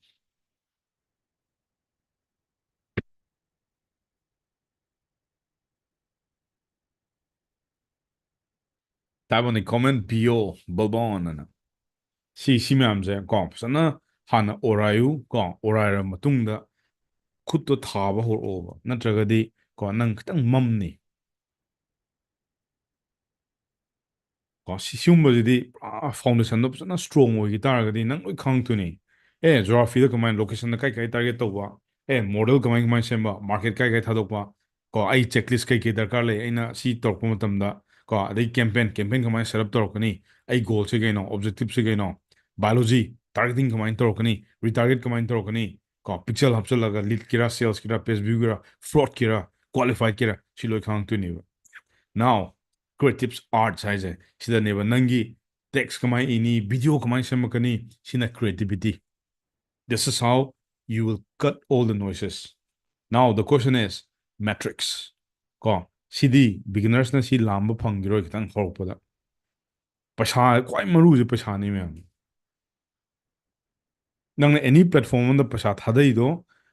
ꯇꯥꯏꯕꯣꯟꯗꯤ ꯀꯣꯃꯦꯟ ꯄꯤꯌꯣ ꯕꯜꯕꯣꯟ ꯁꯤ ꯃꯌꯥꯝꯁꯦ ꯐꯖꯅ ꯍꯥꯟꯅ ꯑꯣꯔꯥꯏꯌꯨ ꯑꯣꯔꯥꯏꯔ ꯃꯇꯨꯡꯗ ꯈꯨꯠꯇꯣ ꯊꯥꯕ ꯍꯧꯔꯛꯑꯣꯕ ꯅꯠꯇ꯭ꯔꯒꯗꯤ ꯀꯣ ꯅꯪ ꯈꯤꯇꯪ ꯃꯝꯅꯤ ꯀꯣ ꯁꯤꯒꯨꯝꯕꯁꯤꯗꯤ ꯄꯨꯔꯥ ꯐꯥꯎꯟꯗꯦꯁꯟꯗꯣ ꯐꯖꯅ ꯁꯇ꯭ꯔꯣꯡ ꯑꯣꯏꯈꯤ ꯇꯥꯔꯒꯗꯤ ꯅꯪ ꯂꯣꯏ ꯈꯪꯉꯛꯇꯣꯏꯅꯤ ꯖꯣꯒ꯭ꯔꯥꯐꯤꯗ ꯀꯃꯥꯏꯅ ꯂꯣꯀꯦꯁꯟꯗ ꯀꯥꯏ ꯇꯥꯔꯒꯦꯠ ꯇꯧꯕ ꯃꯣꯗꯦꯜ ꯀꯃꯥꯏꯅ ꯁꯦꯝꯕ ꯃꯥꯔꯀꯦꯠ ꯀꯥꯏ ꯊꯥꯗꯣꯛꯄ ꯀꯣ ꯑꯩ ꯆꯦꯛꯂꯤꯁ ꯀꯩ ꯗꯔꯀꯥꯔ ꯂꯩ ꯑꯩꯅ ꯁꯤ ꯇꯧꯔꯛꯄ ꯃꯇꯝꯗ ꯀꯣ ꯑꯗꯩ ꯀꯦꯝꯄꯦꯟ ꯀꯃꯥꯏꯅ ꯁꯦꯠ ꯑꯞ ꯇꯧꯔꯛꯀꯅꯤ ꯑꯩ ꯒꯣꯜꯁꯦ ꯀꯩꯅꯣ ꯑꯣಬ್ꯖꯦꯛꯇꯤꯞꯁꯦ ꯀꯩꯅꯣ ꯕꯥꯏꯑꯣꯂꯣꯖꯤ ꯇꯥꯔꯒꯦꯇꯤꯡ ꯀꯃꯥꯏꯅ ꯇꯧꯔꯛꯀꯅꯤ ꯔꯤꯇꯥꯔꯒꯦꯠ ꯀꯃꯥꯏꯅ ꯇꯧꯔꯛꯀꯅꯤ ꯀꯣ ꯄꯤꯛꯆꯦꯜ ꯍꯥꯞꯆꯤꯜꯂꯒ ꯂꯤꯗꯀꯤꯔꯥ ꯁꯦꯜꯁꯀꯤꯔꯥ ꯄꯦꯖ ꯚ꯭ꯌꯨꯒꯤꯔꯥ ꯐ꯭ꯔꯣꯗꯀꯤꯔꯥ ꯀ꯭ꯋꯥꯂꯤꯐꯥꯏꯗꯀꯤꯔꯥ ꯁꯤ ꯂꯣꯏ ꯈꯪꯉꯛꯇꯣꯏꯅꯦꯕ ꯅꯥꯎ ꯀ꯭रिꯌꯦꯇꯤꯞꯁ ꯑꯥꯔꯠꯁ ꯍꯥꯏꯁꯦ ꯁꯤꯗꯅꯦꯕ ꯅꯪꯒꯤ ꯇꯦꯛꯁ ꯀꯃꯥꯏꯅ ꯏꯅꯤ ꯚꯤꯗꯤꯑꯣ ꯀꯃꯥꯏꯅ ꯁꯦꯝꯃꯛꯀꯅꯤ ꯁꯤꯅ ꯀ꯭रिꯌꯦꯇꯤꯕꯤꯇꯤ this is how you will cut all the noises now the question is metrics ꯀꯣ ꯁꯤꯗꯤ ꯕꯤꯒꯤꯅꯔꯁꯅ ꯁꯤ ꯂꯥꯝꯕ ꯐꯪꯈꯤꯔꯣꯏ ꯈꯤꯇꯪ ꯍꯧꯔꯛꯄꯗ ꯄꯩꯁꯥ ꯈ꯭ꯋꯥꯏ ꯃꯔꯨꯁꯦ ꯄꯩꯁꯥꯅꯤ ꯃꯌꯥꯝ ꯅꯪꯅ ꯑꯦꯅꯤ ꯄ꯭ꯂꯦꯠꯐꯣꯝ ꯑꯃꯗ ꯄꯩꯁꯥ ꯊꯥꯗꯩꯗꯣ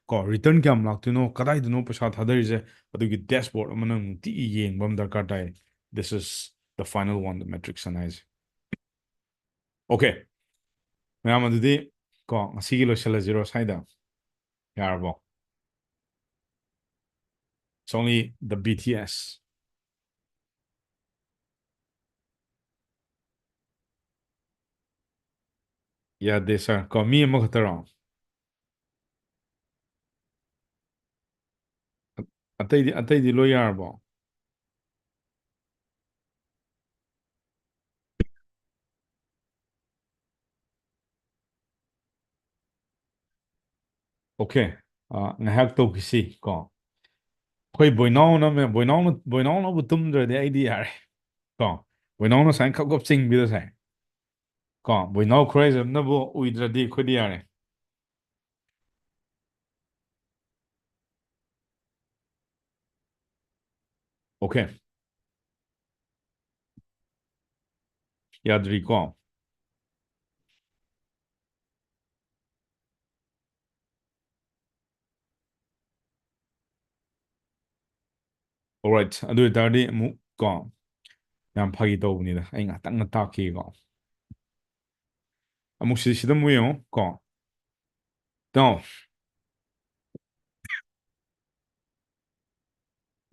ꯀꯣ ꯔꯤꯇꯔꯟ ꯀꯌꯥꯝ ꯂꯥꯛꯇꯣꯏꯅꯣ ꯀꯗꯥꯏꯗꯅꯣ ꯄꯩꯁꯥ ꯊꯥꯗꯔꯤꯁꯦ ꯑꯗꯨꯒꯤ ꯗꯦꯁꯕꯣꯔꯗ ꯑꯃ ꯅꯪ ꯅꯨꯡꯇꯤꯒꯤ ꯌꯦꯡꯕ ꯑꯃ ꯗꯔꯀꯥꯔ ꯇꯥꯏ this is the final one the metrics ꯑꯅ ꯍꯥꯏꯁꯦ ꯑꯣꯀꯦ ꯃꯌꯥꯝ ꯑꯗꯨꯗꯤ ꯀꯣ ꯉꯁꯤꯒꯤ ꯂꯣꯏꯁꯤꯜꯂꯁꯤꯔꯣ ꯁ꯭ꯋꯥꯏꯗ ꯌꯥꯔꯕꯣ It's only the BTS. ꯌꯥꯗꯦ ꯁꯥꯔ ꯀꯣ ꯃꯤ ꯑꯃꯈꯛꯇꯔꯣ ꯑꯇꯩꯗꯤ ꯂꯣꯏ ꯌꯥꯔꯕꯣ ꯑꯣꯀꯦ ꯉꯥꯏꯍꯥꯛ ꯇꯧꯈꯤꯁꯤ ꯀꯣ ꯑꯩꯈꯣꯏ ꯕꯣꯏꯅꯥꯎꯅꯕꯨ ꯇꯨꯝꯗ꯭ꯔꯗꯤ ꯑꯩꯗꯤ ꯌꯥꯔꯦ ꯀꯣ ꯕꯣꯏꯅꯥꯎꯅ ꯁꯨꯃꯥꯏꯅ ꯈꯞ ꯈꯞ ꯆꯤꯡꯕꯤꯗꯣ ꯁꯥꯏ ꯀꯣ ꯕꯣꯏꯅꯥꯎ ꯈꯨꯔꯥꯏꯖꯝꯅꯕꯨ ꯎꯏꯗ꯭ꯔꯗꯤ ꯑꯩꯈꯣꯏꯗꯤ ꯌꯥꯔꯦ ꯑꯣꯀꯦ ꯌꯥꯗ꯭ꯔꯤꯀꯣ ꯑꯣꯔꯥꯏꯠ ꯑꯗꯨ ꯑꯣꯏꯇꯥꯔꯗꯤ ꯑꯃꯨꯛ ꯀꯣ ꯌꯥꯝ ꯐꯥꯒꯤ ꯇꯧꯕꯅꯤꯗ ꯑꯩ ꯉꯥꯛꯇꯪꯅ ꯇꯥꯛꯈꯤꯀꯣ ꯑꯃꯨꯛ ꯁꯤꯗ ꯑꯃꯨꯛ ꯌꯦꯡꯉꯣ ꯀꯣ ꯇꯥꯎ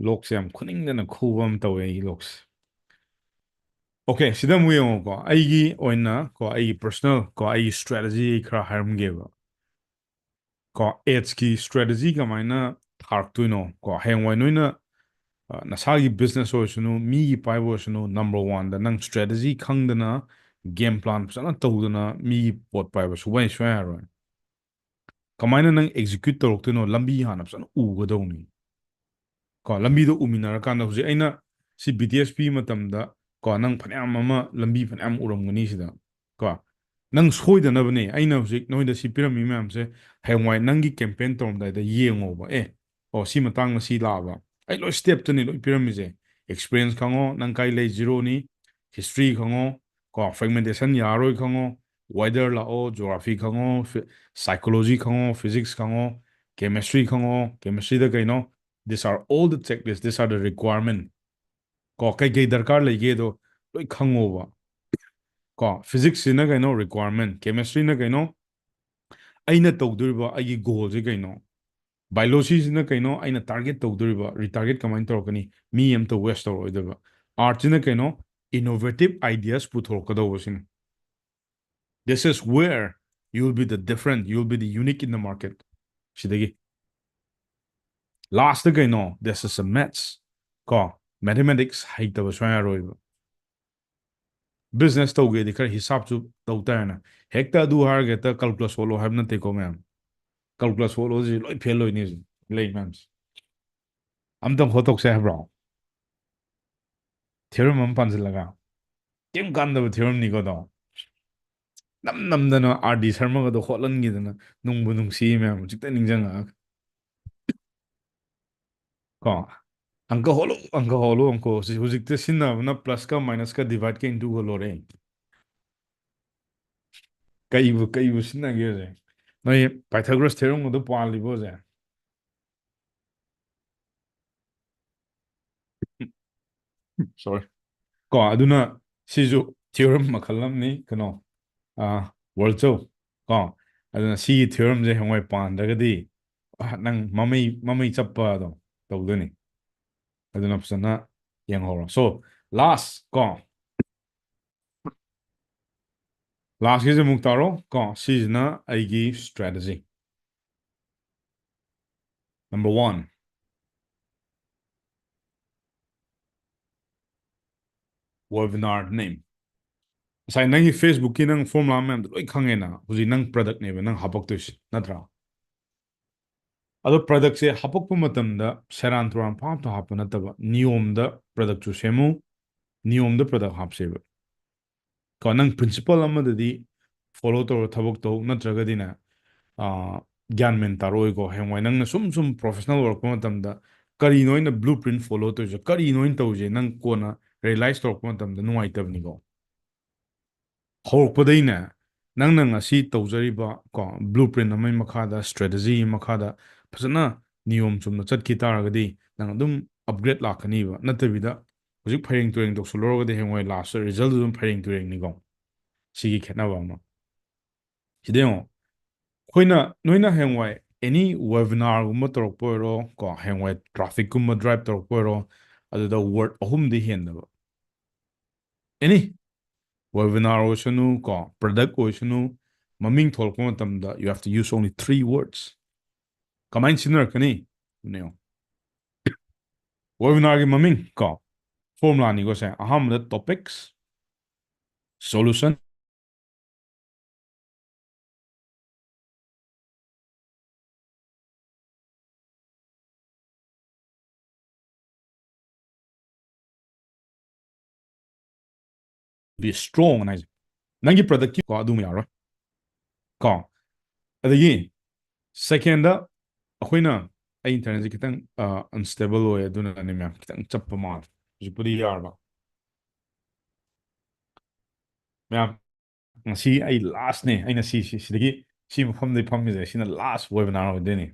ꯂꯣꯛꯁꯦ ꯌꯥꯝ ꯈꯨꯅꯤꯡꯗꯅ ꯈꯨꯕ ꯑꯃ ꯇꯧꯋꯦ ꯑꯩꯒꯤ ꯂꯣꯛꯁꯦ ꯑꯣꯀꯦ ꯁꯤꯗ ꯑꯃꯨꯛ ꯌꯦꯡꯉꯣꯀꯣ ꯑꯩꯒꯤ ꯑꯣꯏꯅ ꯀꯣ ꯑꯩꯒꯤ ꯄꯔꯁꯣꯅꯦꯜ ꯀꯣ ꯑꯩꯒꯤ ꯏꯁꯇ꯭ꯔꯦꯇꯖꯤ ꯈꯔ ꯍꯥꯏꯔꯝꯒꯦꯕ ꯀꯣ ꯑꯦꯠꯁꯀꯤ ꯏꯁꯇ꯭ꯔꯦꯇꯖꯤ ꯀꯃꯥꯏꯅ ꯊꯥꯔꯛꯇꯣꯏꯅꯣ ꯀꯣ ꯍꯌꯦꯡꯋꯥꯏ ꯅꯣꯏꯅ ꯅꯁꯥꯒꯤ ꯕꯤꯖꯤꯅꯦꯁ ꯑꯣꯏꯔꯁꯅꯨ ꯃꯤꯒꯤ ꯄꯥꯏꯕ ꯑꯣꯏꯔꯁꯅꯨ ꯅꯝꯕꯔ ꯋꯥꯟꯗ ꯅꯪ ꯏꯁꯇ꯭ꯔꯦꯇꯖꯤ ꯈꯪꯗꯅ ꯒꯦꯝ ꯄ꯭ꯂꯥꯟ ꯐꯖꯅ ꯇꯧꯗꯅ ꯃꯤꯒꯤ ꯄꯣꯠ ꯄꯥꯏꯕ ꯁꯨꯡꯌꯥ ꯌꯥꯔꯣꯏ ꯀꯃꯥꯏꯅ ꯅꯪ ꯑꯦꯛꯖꯤꯀ꯭ꯌꯨꯠ ꯇꯧꯔꯛꯇꯣꯏꯅꯣ ꯂꯝꯕꯤ ꯍꯥꯟꯅ ꯐꯖꯅ ꯎꯒꯗꯧꯅꯤ ꯀꯣ ꯂꯝꯕꯤꯗꯣ ꯎꯃꯤꯟꯅꯔꯀꯥꯟꯗ ꯍꯧꯖꯤꯛ ꯑꯩꯅ C B T S P ꯃꯇꯝꯗ ꯀꯣ ꯅꯪ ꯐꯅꯌꯥꯝ ꯑꯃ ꯂꯝꯕꯤ ꯐꯅꯌꯥꯝ ꯎꯔꯝꯒꯅꯤ ꯁꯤꯗ ꯀꯣ ꯅꯪ ꯁꯣꯏꯗꯅꯕꯅꯦ ꯑꯩꯅ ꯍꯧꯖꯤꯛ ꯅꯣꯏꯗ ꯁꯤ ꯄꯤꯔꯝꯃꯤ ꯃꯌꯥꯝꯁꯦ ꯍꯌꯦꯡꯋꯥꯏ ꯅꯪꯒꯤ ꯀꯦꯝꯄꯦꯟ ꯇꯧꯔꯝꯗꯥꯏꯗ ꯌꯦꯡꯉꯣꯕ ꯑꯣ ꯁꯤ ꯃꯇꯥꯡꯗ ꯁꯤ ꯂꯥꯛꯑꯕ ꯑꯩ ꯂꯣꯏ ꯁ꯭ꯇꯦꯞꯇꯅꯤ ꯂꯣꯏ ꯄꯤꯔꯝꯃꯤꯁꯦ ꯑꯦꯛꯁꯄꯤꯔꯤꯌꯦꯟꯁ ꯈꯪꯉꯣ ꯅꯪ ꯀꯥꯏ ꯂꯩ ꯖꯤꯔꯣꯅꯤ ꯍꯤꯁꯇ꯭ꯔꯤ ꯈꯪꯉꯣ ꯀꯣ ꯐ꯭ꯔꯦꯒꯃꯦꯟꯇꯦꯁꯟ ꯌꯥꯔꯔꯣꯏ ꯈꯪꯉꯣ ꯋꯦꯗꯔ ꯂꯥꯛꯑꯣ ꯖꯣꯒ꯭ꯔꯥꯐꯤ ꯈꯪꯉꯣ ꯁꯥꯏꯀꯣꯂꯣꯖꯤ ꯈꯪꯉꯣ ꯐꯤꯖꯤꯛꯁ ꯈꯪꯉꯣ ꯀꯦꯃꯦꯁꯇ꯭ꯔꯤ ꯈꯪꯉꯣ ꯀꯦꯃꯦꯁꯇ꯭ꯔꯤꯗ ꯀꯩꯅꯣ this are all the checklist this are the requirement ꯀꯣ ꯀꯩꯀꯩ ꯗꯔꯀꯥꯔ ꯂꯩꯒꯦꯗꯣ ꯂꯣꯏ ꯈꯪꯉꯣꯕ ꯀꯣ ꯐꯤꯖꯤꯛꯁꯁꯤꯅ ꯀꯩꯅꯣ ꯔꯤꯀ꯭ꯋꯥꯔꯃꯦꯟ ꯀꯦꯃꯦꯁꯇ꯭ꯔꯤꯅ ꯀꯩꯅꯣ ꯑꯩꯅ ꯇꯧꯗꯣꯔꯤꯕ ꯑꯩꯒꯤ ꯒꯣꯜꯁꯦ ꯀꯩꯅꯣ ꯕꯥꯏꯑꯣꯂꯣꯖꯤꯁꯤꯅ ꯀꯩꯅꯣ ꯑꯩꯅ ꯇꯥꯔꯒꯦꯠ ꯇꯧꯗꯣꯔꯤꯕ ꯔꯤꯇꯥꯔꯒꯦꯠ ꯀꯃꯥꯏꯅ ꯇꯧꯔꯛꯀꯅꯤ ꯃꯤ ꯑꯃꯇ ꯋꯦꯁ ꯇꯧꯔꯛꯑꯣꯏꯗꯕ ꯑꯥꯔꯠꯁꯤꯅ ꯀꯩꯅꯣ ꯏꯅꯣꯚꯦꯇꯤꯞ ꯑꯥꯏꯗꯤꯌꯥꯁ ꯄꯨꯊꯣꯔꯛꯀꯗꯧꯕꯁꯤꯅꯤ this is where you will be the different you will be the unique in the market ꯁꯤꯗꯒꯤ ꯂꯥꯁꯇ ꯀꯩꯅꯣ ꯗꯤꯁ ꯏꯁ ꯑ ꯃꯦꯠꯁ ꯀꯣ ꯃꯦꯊꯃꯦꯇꯤꯛꯁ ꯍꯩꯇꯕ ꯁꯨꯡꯌꯥ ꯌꯥꯔꯣꯏꯕ ꯕꯤꯖꯤꯅꯦꯁ ꯇꯧꯒꯦꯗꯤ ꯈꯔ ꯍꯤꯁꯥꯞꯁꯨ ꯇꯧ ꯇꯥꯔꯦꯅ ꯍꯦꯛꯇ ꯑꯗꯨ ꯍꯥꯏꯔꯒ ꯍꯦꯛꯇ ꯀꯜꯀꯨꯂꯁ ꯍꯣꯠꯂꯣ ꯍꯥꯏꯕ ꯅꯠꯇꯦꯀꯣ ꯃꯌꯥꯝ ꯀꯜꯀꯨꯂꯁ ꯍꯣꯠꯂꯣꯁꯤ ꯂꯣꯏ ꯐꯦꯜ ꯑꯣꯏꯅꯤ ꯍꯧꯖꯤꯛ ꯂꯩ ꯃꯌꯥꯝꯁꯦ ꯑꯝꯇꯪ ꯍꯣꯠꯇꯣꯛꯁꯦ ꯍꯥꯏꯕ꯭ꯔꯣ ꯊꯤꯑꯣꯔꯝ ꯑꯃ ꯄꯥꯟꯁꯤꯜꯂꯒ ꯀꯩꯝ ꯀꯥꯟꯗꯕ ꯊꯤꯑꯣꯔꯝꯅꯤꯀꯣꯗꯣ ꯅꯝꯗꯅ ꯑꯥꯔ ꯗꯤ ꯁꯔꯃꯒꯗꯣ ꯍꯣꯠꯍꯟꯈꯤꯗꯅ ꯅꯨꯡꯕꯨ ꯅꯨꯡꯁꯤ ꯃꯌꯥꯝ ꯍꯧꯖꯤꯛꯇ ꯅꯤꯡꯁꯤꯡꯉꯛꯑꯒ ꯀꯣ ꯑꯪꯀ ꯍꯣꯜꯂꯨ ꯑꯪꯀ ꯍꯧꯖꯤꯛꯇ ꯁꯤꯖꯤꯟꯅꯕꯅ ꯄ꯭ꯂꯁꯀ ꯃꯥꯏꯅꯁꯀ ꯗꯤꯚꯥꯏꯠꯀ ꯏꯟꯇꯨꯒ ꯂꯣꯏꯔꯦ ꯀꯩꯕꯨ ꯁꯤꯖꯤꯟꯅꯒꯦ ꯍꯧꯖꯤꯛ ꯅꯣꯏ ꯄꯥꯏꯊꯥꯒꯣꯔꯁ ꯊꯤꯑꯣꯔꯝꯒꯗꯣ ꯄꯥꯜꯂꯤꯕꯣ ꯍꯧꯖꯤꯛ ꯁꯣꯔꯤ ꯀꯣ ꯑꯗꯨꯅ ꯁꯤꯁꯨ ꯊꯤꯑꯣꯔꯝ ꯃꯈꯜ ꯑꯃꯅꯤ ꯀꯩꯅꯣ ꯋꯥꯔꯜ ꯆꯧ ꯀꯣ ꯑꯗꯨꯅ ꯁꯤꯒꯤ ꯊꯤꯑꯣꯔꯝꯁꯦ ꯍꯌꯦꯡꯋꯥꯏ ꯄꯥꯟꯗ꯭ꯔꯒꯗꯤ ꯅꯪ ꯃꯃꯩ ꯆꯞꯄꯗꯣ ꯇꯧꯗꯣꯏꯅꯤ ꯑꯗꯨꯅ ꯐꯖꯅ ꯌꯦꯡꯍꯧꯔꯣ ꯁꯣ ꯂꯥꯁ ꯀꯣ ꯂꯥꯁꯀꯤꯁꯦ ꯑꯃꯨꯛ ꯇꯥꯔꯣ ꯀꯣ ꯁꯤꯁꯤꯅ ꯑꯩꯒꯤ ꯁ꯭ꯇ꯭ꯔꯦꯇꯦꯖꯤ ꯅꯝꯕꯔ 1 ꯋꯦꯕꯤꯅꯥꯔ ꯅꯦꯝ ꯉꯁꯥꯏ ꯅꯪꯒꯤ ꯐꯦꯁꯕꯨꯛꯀꯤ ꯅꯪ ꯐꯣꯔꯃꯨꯂꯥ ꯃꯌꯥꯝꯗꯣ ꯂꯣꯏ ꯈꯪꯉꯦꯅ ꯍꯧꯖꯤꯛ ꯅꯪ ꯄ꯭ꯔꯗꯛꯅꯦꯕ ꯅꯪ ꯍꯥꯄꯛꯇꯣꯏꯁꯤ ꯅꯠꯇ꯭ꯔꯥ ꯑꯗꯣ ꯄ꯭ꯔꯗꯛꯁꯦ ꯍꯥꯄꯛꯄ ꯃꯇꯝꯗ ꯁꯦꯔꯥꯟ ꯇꯨꯔꯥꯟ ꯄꯥꯞꯇ ꯍꯥꯞꯄ ꯅꯠꯇꯕ ꯅꯤꯌꯣꯝꯗ ꯄ꯭ꯔꯗꯛꯁꯨ ꯁꯦꯝꯃꯨ ꯅꯤꯌꯣꯝꯗ ꯄ꯭ꯔꯗꯛ ꯍꯥꯞꯁꯦꯕ ꯀꯣ ꯅꯪ ꯄ꯭ꯔꯤꯟꯁꯤꯄꯜ ꯑꯃꯗꯗꯤ ꯐꯣꯂꯣ ꯇꯧꯔ ꯊꯕꯛ ꯇꯧ ꯅꯠꯇ꯭ꯔꯒꯗꯤꯅꯦ ꯒ꯭ꯌꯥꯟ ꯃꯦꯟ ꯇꯥꯔꯛꯑꯣꯏꯀꯣ ꯍꯌꯦꯡꯋꯥꯏ ꯅꯪꯅ ꯁꯨꯝ ꯄ꯭ꯔꯣꯐꯦꯁꯅꯦꯜ ꯑꯣꯏꯔꯛꯄ ꯃꯇꯝꯗ ꯀꯔꯤꯅꯣ ꯑꯩꯅ ꯕ꯭ꯂꯨ ꯄ꯭ꯔꯤꯟ ꯐꯣꯂꯣ ꯇꯧꯔꯤꯁꯦ ꯀꯔꯤꯅꯣ ꯑꯩꯅ ꯇꯧꯔꯤꯁꯦ ꯅꯪ ꯀꯣꯟꯅ ꯔꯤꯌꯦꯂꯥꯏꯁ ꯇꯧꯔꯛꯄ ꯃꯇꯝꯗ ꯅꯨꯡꯉꯥꯏꯇꯕꯅꯤꯀꯣ ꯍꯧꯔꯛꯄꯗꯩꯅꯦ ꯅꯪꯅ ꯉꯁꯤ ꯇꯧꯖꯔꯤꯕ ꯀꯣ ꯕ꯭ꯂꯨ ꯄ꯭ꯔꯤꯟ ꯑꯃꯒꯤ ꯃꯈꯥꯗ ꯁ꯭ꯇ꯭ꯔꯦꯇꯦꯖꯤ ꯃꯈꯥꯗ ꯐꯖꯅ ꯅꯤꯌꯣꯝ ꯆꯨꯝꯅ ꯆꯠꯈꯤ ꯇꯥꯔꯒꯗꯤ ꯅꯪ ꯑꯗꯨꯝ ꯑꯞꯒ꯭ꯔꯦꯗ ꯂꯥꯛꯀꯅꯤꯕ ꯅꯠꯇꯕꯤꯗ ꯍꯧꯖꯤꯛ ꯐꯩꯔꯦꯡ ꯇꯨꯔꯦꯡ ꯇꯧꯁꯜꯂꯨꯔꯒꯗꯤ ꯍꯌꯦꯡꯋꯥꯏ ꯂꯥꯁꯇ ꯔꯤꯖꯜꯗꯨ ꯑꯗꯨꯝ ꯐꯩꯔꯦꯡ ꯇꯨꯔꯦꯡꯅꯤꯀꯣ ꯁꯤꯒꯤ ꯈꯦꯠꯅꯕ ꯑꯃ ꯁꯤꯗ ꯌꯦꯡꯉꯣ ꯑꯩꯈꯣꯏꯅ ꯅꯣꯏꯅ ꯍꯌꯦꯡꯋꯥꯏ ꯑꯦꯅꯤ ꯋꯦꯕꯤꯅꯥꯔꯒꯨꯝꯕ ꯇꯧꯔꯛꯄ ꯑꯣꯏꯔꯣ ꯀꯣ ꯍꯌꯦꯡꯋꯥꯏ ꯇ꯭ꯔꯥꯐꯤꯛꯀꯨꯝꯕ ꯗ꯭ꯔꯥꯏꯚ ꯇꯧꯔꯛꯄ ꯑꯣꯏꯔꯣ ꯑꯗꯨꯗ ꯋꯥꯔꯗ ꯑꯍꯨꯝꯗꯤ ꯍꯦꯟꯗꯕ ꯑꯦꯅꯤ ꯋꯦꯕꯤꯅꯥꯔ ꯑꯣꯏꯁꯅꯨ ꯀꯣ ꯄ꯭ꯔꯗꯛ ꯑꯣꯏꯁꯅꯨ ꯃꯃꯤꯡ ꯊꯣꯛꯂꯛꯄ ꯃꯇꯝꯗ you have to use only 3 words ꯀꯃꯥꯏꯅ ꯁꯤꯖꯤꯟꯅꯔꯛꯀꯅꯤ ꯌꯦꯡꯉꯣ ꯋꯦꯕꯤꯅꯥꯔꯒꯤ ꯃꯃꯤꯡ ꯀꯣ ꯐꯣꯔꯃꯨꯂꯥꯅꯤꯀꯣ ꯁꯦ ꯑꯍꯥꯟꯕꯗ ꯇꯣꯄꯤꯛꯁ ꯁꯣꯂꯨꯁꯟ ꯕꯤ ꯁꯇ꯭ꯔꯣꯡ ꯑꯅ ꯍꯥꯏꯁꯦ ꯅꯪꯒꯤ ꯄ꯭ꯔꯗꯛꯀꯤ ꯀꯣ ꯑꯗꯨꯝ ꯌꯥꯔꯣꯏ ꯀꯣ ꯑꯗꯒꯤ ꯁꯦꯀꯦꯟꯗ ꯑꯩꯈꯣꯏꯅ ꯑꯩ ꯏꯟꯇꯔꯅꯦꯠꯁꯦ ꯈꯤꯇꯪ ꯑꯟꯁꯇꯦꯕꯜ ꯑꯣꯏ ꯑꯗꯨꯅꯅꯦ ꯃꯌꯥꯝ ꯈꯤꯇꯪ ꯆꯞꯄ ꯃꯥꯜꯂꯦ ꯍꯧꯖꯤꯛꯄꯨꯗꯤ ꯌꯥꯔꯕ ꯃꯌꯥꯝ ꯉꯁꯤ ꯑꯩ ꯂꯥꯁꯅꯦ ꯑꯩꯅ ꯁꯤꯗꯒꯤ ꯁꯤ ꯃꯐꯝꯗꯩ ꯐꯝꯃꯤꯁꯦ ꯁꯤꯅ ꯂꯥꯁ ꯋꯦꯕꯤꯅꯥꯔ ꯑꯣꯏꯗꯣꯏꯅꯤ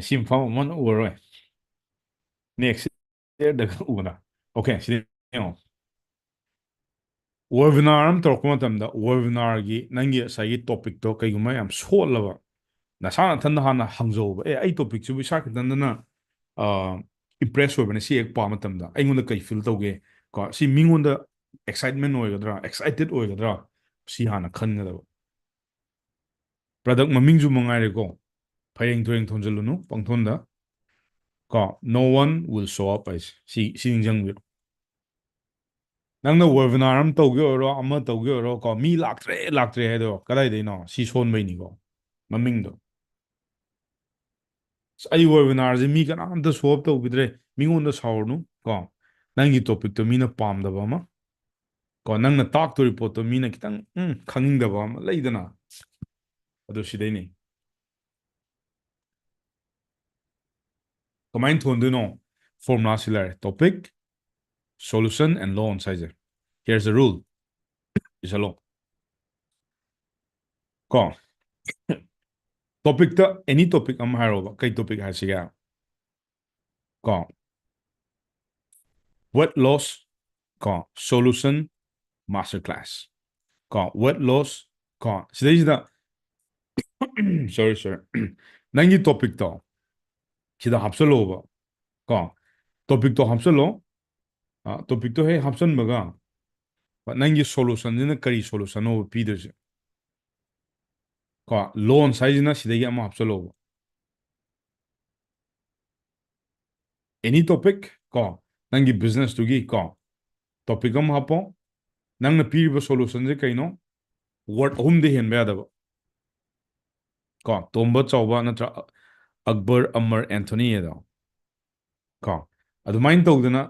ꯁꯤ ꯃꯐꯝ ꯑꯃꯨꯛ ꯎꯔꯔꯣꯏ ꯅꯦꯛꯁ ꯏꯌꯔꯗꯒ ꯎꯕꯗ ꯑꯣꯀꯦ ꯁꯤꯗ ꯌꯦꯡꯉꯣ ꯋꯦꯕꯤꯅꯥꯔ ꯑꯃ ꯇꯧꯔꯛꯄ ꯃꯇꯝꯗ ꯋꯦꯕꯤꯅꯥꯔꯒꯤ ꯅꯪꯒꯤ ꯉꯁꯥꯏꯒꯤ ꯇꯣꯄꯤꯛꯇꯣ ꯀꯩꯒꯨꯝꯕ ꯌꯥꯝ ꯁꯣꯠꯂꯕ ꯅꯁꯥ ꯅꯊꯟꯗ ꯍꯥꯟꯅ ꯍꯪꯖꯧꯕ ꯑꯩ ꯇꯣꯄꯤꯛꯁꯤꯕꯨ ꯏꯁꯥ ꯈꯤꯇꯪꯗꯅ ꯏꯝꯄ꯭ꯔꯦꯁ ꯑꯣꯏꯕꯅꯦ ꯁꯤ ꯍꯦꯛ ꯄꯥꯕ ꯃꯇꯝꯗ ꯑꯩꯉꯣꯟꯗ ꯀꯩ ꯐꯤꯜ ꯇꯧꯒꯦ ꯀꯣ ꯁꯤ ꯃꯤꯉꯣꯟꯗ ꯑꯦꯛꯁꯥꯏꯠꯃꯦꯟ ꯑꯣꯏꯒꯗ꯭ꯔꯥ ꯑꯦꯛꯁꯥꯏꯇꯦड ꯑꯣꯏꯒꯗ꯭ꯔꯥ ꯁꯤ ꯍꯥꯟꯅ ꯈꯟꯒꯗꯕ ꯄ꯭ꯔꯗꯛ ꯃꯃꯤꯡꯁꯨ ꯃꯉꯥꯏꯔꯦꯀꯣ ꯐꯩꯔꯦꯡ ꯇꯨꯔꯦꯡ ꯊꯣꯟꯖꯜꯂꯨꯅꯨ ꯄꯪꯊꯣꯟꯗ ꯀꯣ no one will show up ꯍꯥꯏꯁꯦ ꯁꯤ ꯅꯤꯡꯁꯤꯡꯕꯤꯔꯣ ꯅꯪꯅ ꯋꯦꯕꯤꯅꯥꯔ ꯑꯃ ꯇꯧꯒꯦ ꯑꯣꯏꯔꯣ ꯑꯃ ꯇꯧꯒꯦ ꯑꯣꯏꯔꯣ ꯀꯣ ꯃꯤ ꯂꯥꯛꯇ꯭ꯔꯦ ꯍꯥꯏꯗꯣ ꯀꯗꯥꯏꯗꯩꯅꯣ ꯁꯤ ꯁꯣꯟꯕꯩꯅꯤꯀꯣ ꯃꯃꯤꯡꯗꯣ ꯑꯩ ꯋꯦꯕꯤꯅꯥꯔꯁꯦ ꯃꯤ ꯀꯅꯥꯝꯇ ꯁꯣ ꯑꯞ ꯇꯧꯕꯤꯗ꯭ꯔꯦ ꯃꯤꯉꯣꯟꯗ ꯁꯥꯎꯔꯨꯅꯨ ꯀꯣ ꯅꯪꯒꯤ ꯇꯣꯄꯤꯛꯇꯣ ꯃꯤꯅ ꯄꯥꯝꯗꯕ ꯑꯃ ꯀꯣ ꯅꯪꯅ ꯇꯥꯛꯇꯣꯔꯤ ꯄꯣꯠꯇꯣ ꯃꯤꯅ ꯈꯤꯇꯪ ꯈꯪꯅꯤꯡꯗꯕ ꯑꯃ ꯂꯩꯗꯅ ꯑꯗꯨ ꯁꯤꯗꯩꯅꯤ ꯀꯃꯥꯏꯅ ꯊꯣꯟꯗꯣꯏꯅꯣ ꯐꯣꯔꯃꯨꯂꯥꯁꯤ ꯂꯩꯔꯦ ꯇꯣꯄꯤꯛ ꯁꯣꯂꯨꯁꯟ ꯑꯦꯟ ꯂꯣꯟꯁ ꯍꯥꯏꯁꯦ ꯍꯤꯌꯔꯁ ꯑ ꯔꯨꯜ ꯏꯁꯜꯂꯣ ꯀꯣ ꯇꯣꯄꯤꯛꯇ ꯑꯦꯅꯤ ꯇꯣꯄꯤꯛ ꯑꯃ ꯍꯥꯏꯔꯣꯕ ꯀꯩ ꯇꯣꯄꯤꯛ ꯍꯥꯏꯁꯤꯒꯦ ꯀꯣ ꯋꯦꯠ ꯂꯣꯁ ꯀꯣ ꯁꯣꯂꯨꯁꯟ ꯃꯥꯁꯇꯔ ꯀ꯭ꯂꯥꯁ ꯀꯣ ꯋꯦꯠ ꯂꯣꯁ ꯀꯣ ꯁꯤꯗꯩꯁꯤꯗ ꯁꯣꯔꯤ ꯅꯪꯒꯤ ꯇꯣꯄꯤꯛꯇꯣ ꯁꯤꯗ ꯍꯥꯞꯆꯜꯂꯛꯑꯣꯕ ꯀꯣ ꯇꯣꯄꯤꯛꯇꯣ ꯍꯥꯞꯆꯜꯂꯣ ꯇꯣꯄꯤꯛꯇꯣ ꯍꯦꯛ ꯍꯥꯞꯆꯟꯕꯒ ꯅꯪꯒꯤ ꯁꯣꯂꯨꯁꯟꯁꯤꯅ ꯀꯔꯤ ꯁꯣꯂꯨꯁꯟꯅꯣ ꯄꯤꯗꯣꯏꯁꯦ ꯀꯣ ꯂꯣꯟꯁ ꯍꯥꯏꯁꯤꯅ ꯁꯤꯗꯒꯤ ꯑꯃ ꯍꯥꯞꯆꯜꯂꯛꯑꯣꯕ ꯑꯦꯅꯤ ꯇꯣꯄꯤꯛ ꯀꯣ ꯅꯪꯒꯤ ꯕꯤꯖꯤꯅꯦꯁꯇꯨꯒꯤ ꯀꯣ ꯇꯣꯄꯤꯛ ꯑꯃ ꯍꯥꯞꯄꯣ ꯅꯪꯅ ꯄꯤꯔꯤꯕ ꯁꯣꯂꯨꯁꯟꯁꯦ ꯀꯩꯅꯣ ꯋꯥꯔꯗ ꯑꯍꯨꯝꯗꯤ ꯍꯦꯟꯕ ꯌꯥꯗꯕ ꯀꯣ ꯇꯣꯝꯕ ꯆꯥꯎꯕ ꯅꯠꯇ꯭ꯔ ꯑꯛꯕꯔ ꯑꯃꯔ ꯑꯦꯟꯊꯣꯅꯤ ꯑꯗꯣ ꯀꯣ ꯑꯗꯨꯃꯥꯏꯅ ꯇꯧꯗꯅ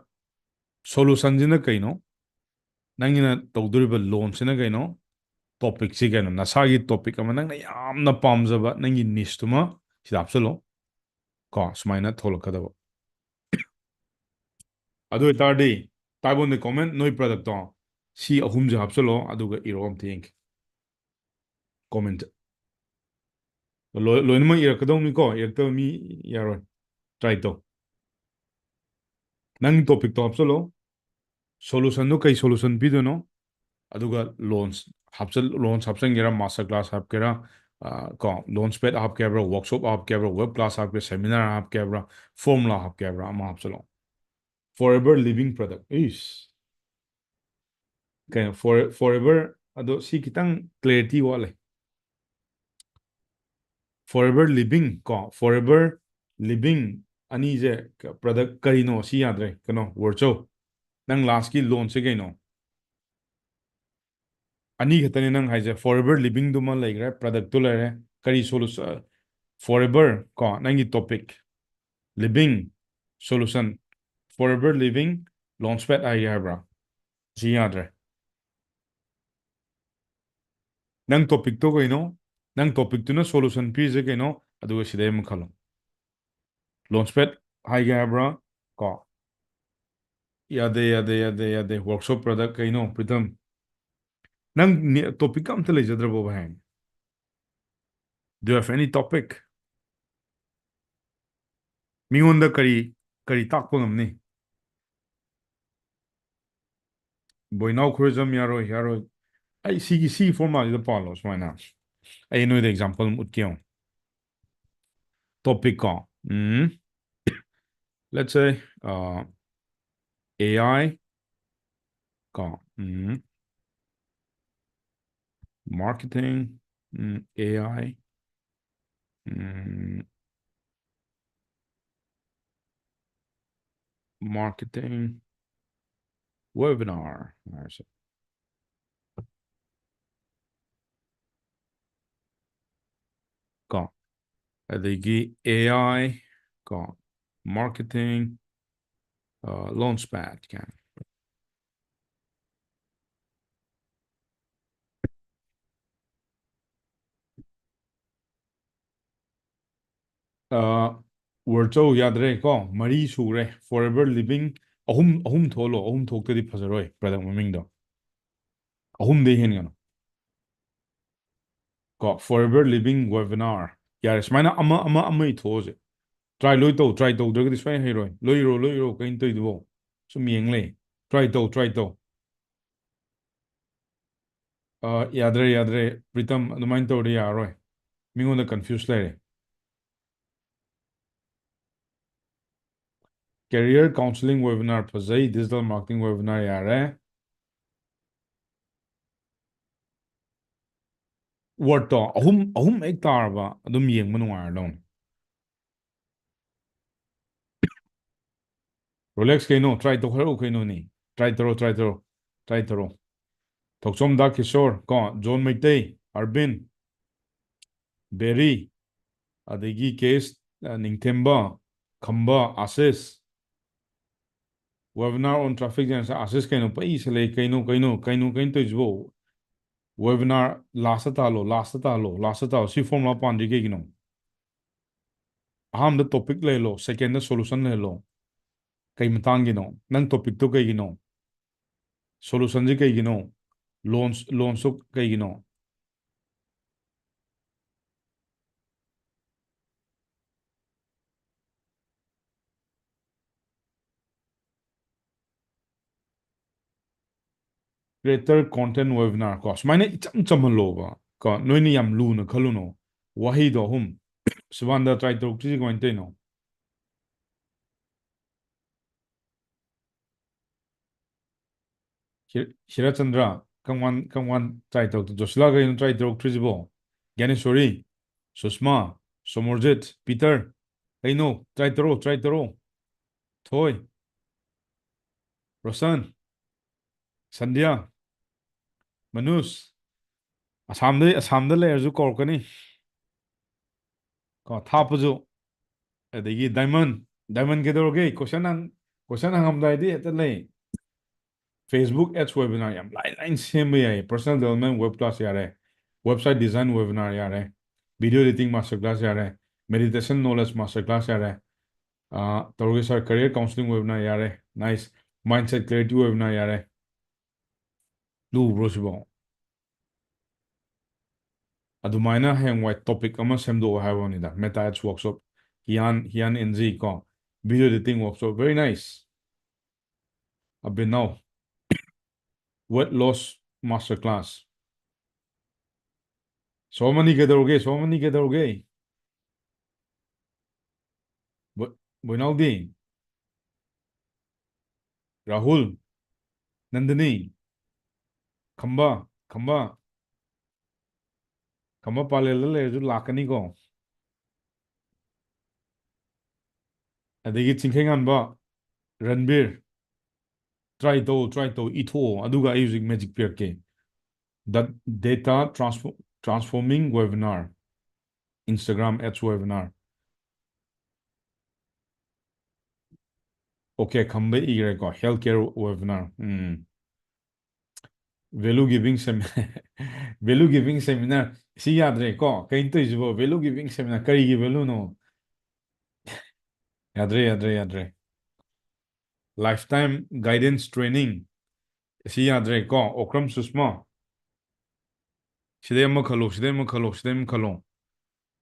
ꯁꯣꯂꯨꯁꯟꯁꯤꯅ ꯀꯩꯅꯣ ꯅꯪꯒꯤꯅ ꯇꯧꯗꯣꯔꯤꯕ ꯂꯣꯟꯁꯤꯅ ꯀꯩꯅꯣ ꯇꯣꯄꯤꯛꯁꯤ ꯀꯩꯅꯣ ꯅꯁꯥꯒꯤ ꯇꯣꯄꯤꯛ ꯑꯃ ꯅꯪꯅ ꯌꯥꯝꯅ ꯄꯥꯝꯖꯕ ꯅꯪꯒꯤ ꯅꯤꯁꯇꯨꯃ ꯁꯤꯗ ꯍꯥꯞꯆꯜꯂꯣ ꯀꯣ ꯁꯨꯃꯥꯏꯅ ꯊꯣꯛꯂꯛꯀꯗꯕ ꯑꯗꯨ ꯑꯣꯏꯇꯥꯔꯗꯤ ꯇꯥꯏꯞ ꯑꯣꯟ ꯗ ꯀꯣꯃꯦꯟ ꯅꯣꯏ ꯄ꯭ꯔꯗꯛꯇꯣ ꯁꯤ ꯑꯍꯨꯝꯁꯦ ꯍꯥꯞꯆꯜꯂꯣ ꯑꯗꯨꯒ ꯏꯔꯣ ꯑꯝꯇ ꯌꯦꯡꯒꯦ ꯀꯣꯃꯦꯟꯠ ꯂꯣꯏꯅꯃꯛ ꯏꯔꯛꯀꯗꯧꯅꯤꯀꯣ ꯏꯔꯛꯇꯕ ꯃꯤ ꯌꯥꯔꯣꯏ ꯇ꯭ꯔꯥꯏ ꯇꯧ ꯅꯪ ꯇꯣꯄꯤꯛꯇꯣ ꯍꯥꯞꯆꯜꯂꯣ ꯁꯣꯂꯨꯁꯟꯗꯣ ꯀꯩ ꯁꯣꯂꯨꯁꯟ ꯄꯤꯗꯣꯏꯅꯣ ꯑꯗꯨꯒ ꯂꯣꯟꯁ ꯍꯥꯞꯆꯟꯒꯦꯔꯥ ꯃꯥꯁꯇꯔ ꯀ꯭ꯂꯥꯁ ꯍꯥꯞꯀꯦꯔꯥ Launchpad hapkebra, workshop hapkebra, web class hapkebra, seminar hapkebra, formula hapkebra, ama hapsalo. Forever living product is kaya forever ado si kitang clarity wale. Forever living forever living ani je product karino si yadre kano worcho nang last ki launch se kaino ani khatane nang haije forever living duma laigre product to lare kari solution forever nangi topic living solution forever living launchpad ai habra si yadre nang topic to kaino nang topic to na solution pi je kaino adu side em khalo launchpad ai habra ko yade workshop product kaino pritam nang topic kam tele jadrabo bhang do you have any topic mingonda kari takpo ngamni boinaw khurjam yaro ai si formal da palo smaina ai no the example utkyo topic ko let's say AI ko marketing AI marketing webinar ko adigi AI ko marketing launchpad kan worcho yadre ko mari sure forever living ahum tholo ahum thoktadi phazaroi product maming do ahum de hen gano ko forever living webinar yar smaina ama I those try to drag this fine hero loiro kain to ido sum yengle try to yadre pritam adumain to ri yaroi mingonda confuse lere career counseling webinar phazai digital marketing webinar yare word to ahum ek tarba adum yeng manungar don Rolex kaino try to hero kaino ni try tro Toksom da Kishore ko John Maitei Arbin Berry adagi case Ningthemba Khamba Asis webinar on traffic jam Asis kaino pai sele kaino to jbo webinar last talo si formula pandi ke gino aham the topic le lo second the solution le lo kai matang gino nang topic to kai gino solution ji kai gino launch so kai gino creator content webinar ko smaine cham lo ba ko noini yam lu na khalu no wahi do hum subanda try to tri ko inte no Shirachandra kangwan try to Josla ga try to tri bo Ganeshwari Susma Somorjit Peter kaino try to Thoy Rosan Sandhya Manus Asamde le arju kor kani ko thapajo adagi diamond ke doroge question ang hamdai di etle Facebook ads webinar yam line same yai personal development web class yare website design webinar yare video editing master class yare meditation knowledge master class yare toroge sir career counseling webinar yare nice mindset clarity webinar yare lu brosibo adumaina hang white topic ama semdo haiboni da meta ads workshop hian NG ko video editing workshop very nice abin now weight loss master class 소문이 그대로게, 소문이 그대로게. Boinaldi, Rahul, Nandini, Khamba palele ju lakani ko. Adigi chingkhengan ba, Ranbir, try to, ito, aduga using magic pair ke. That data transforming webinar, Instagram ads webinar. Okay, khamba igre ko, healthcare webinar. Value giving value giving seminar. Si yadre ko, kain to ijibo, value giving seminar, kari gi value no. Yadre. Lifetime guidance training. Si yadre ko, Okram Susma. Sidema khalo.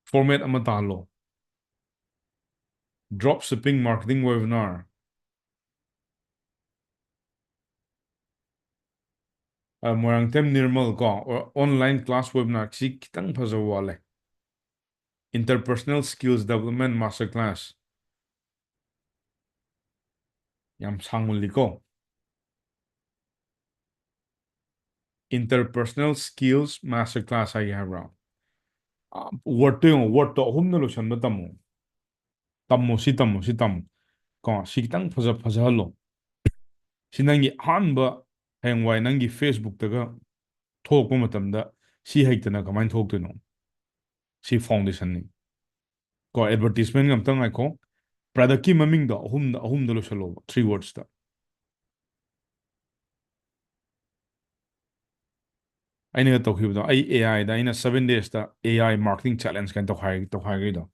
Format ama talo. Drop shipping marketing webinar. Morangtem Nirmal ko, or online class webinar. Si kitang pazawale. Interpersonal skills development masterclass. Yam sangmuli ko. Interpersonal skills masterclass I have around. Word to hum na lo shan batamu. Tammo. Ko si kitang phazalo. Si nangi hanba hengwai nangi Facebook taga thokpa matamda si haitana kamai thoktoino. Si foundation ni. Ko advertisement ngam tang ai ko product ki maming da ahum da lo shalo 3 words da. Aina ga tokhi da ai AI da ina 7 days da AI marketing challenge kan to khai ga da.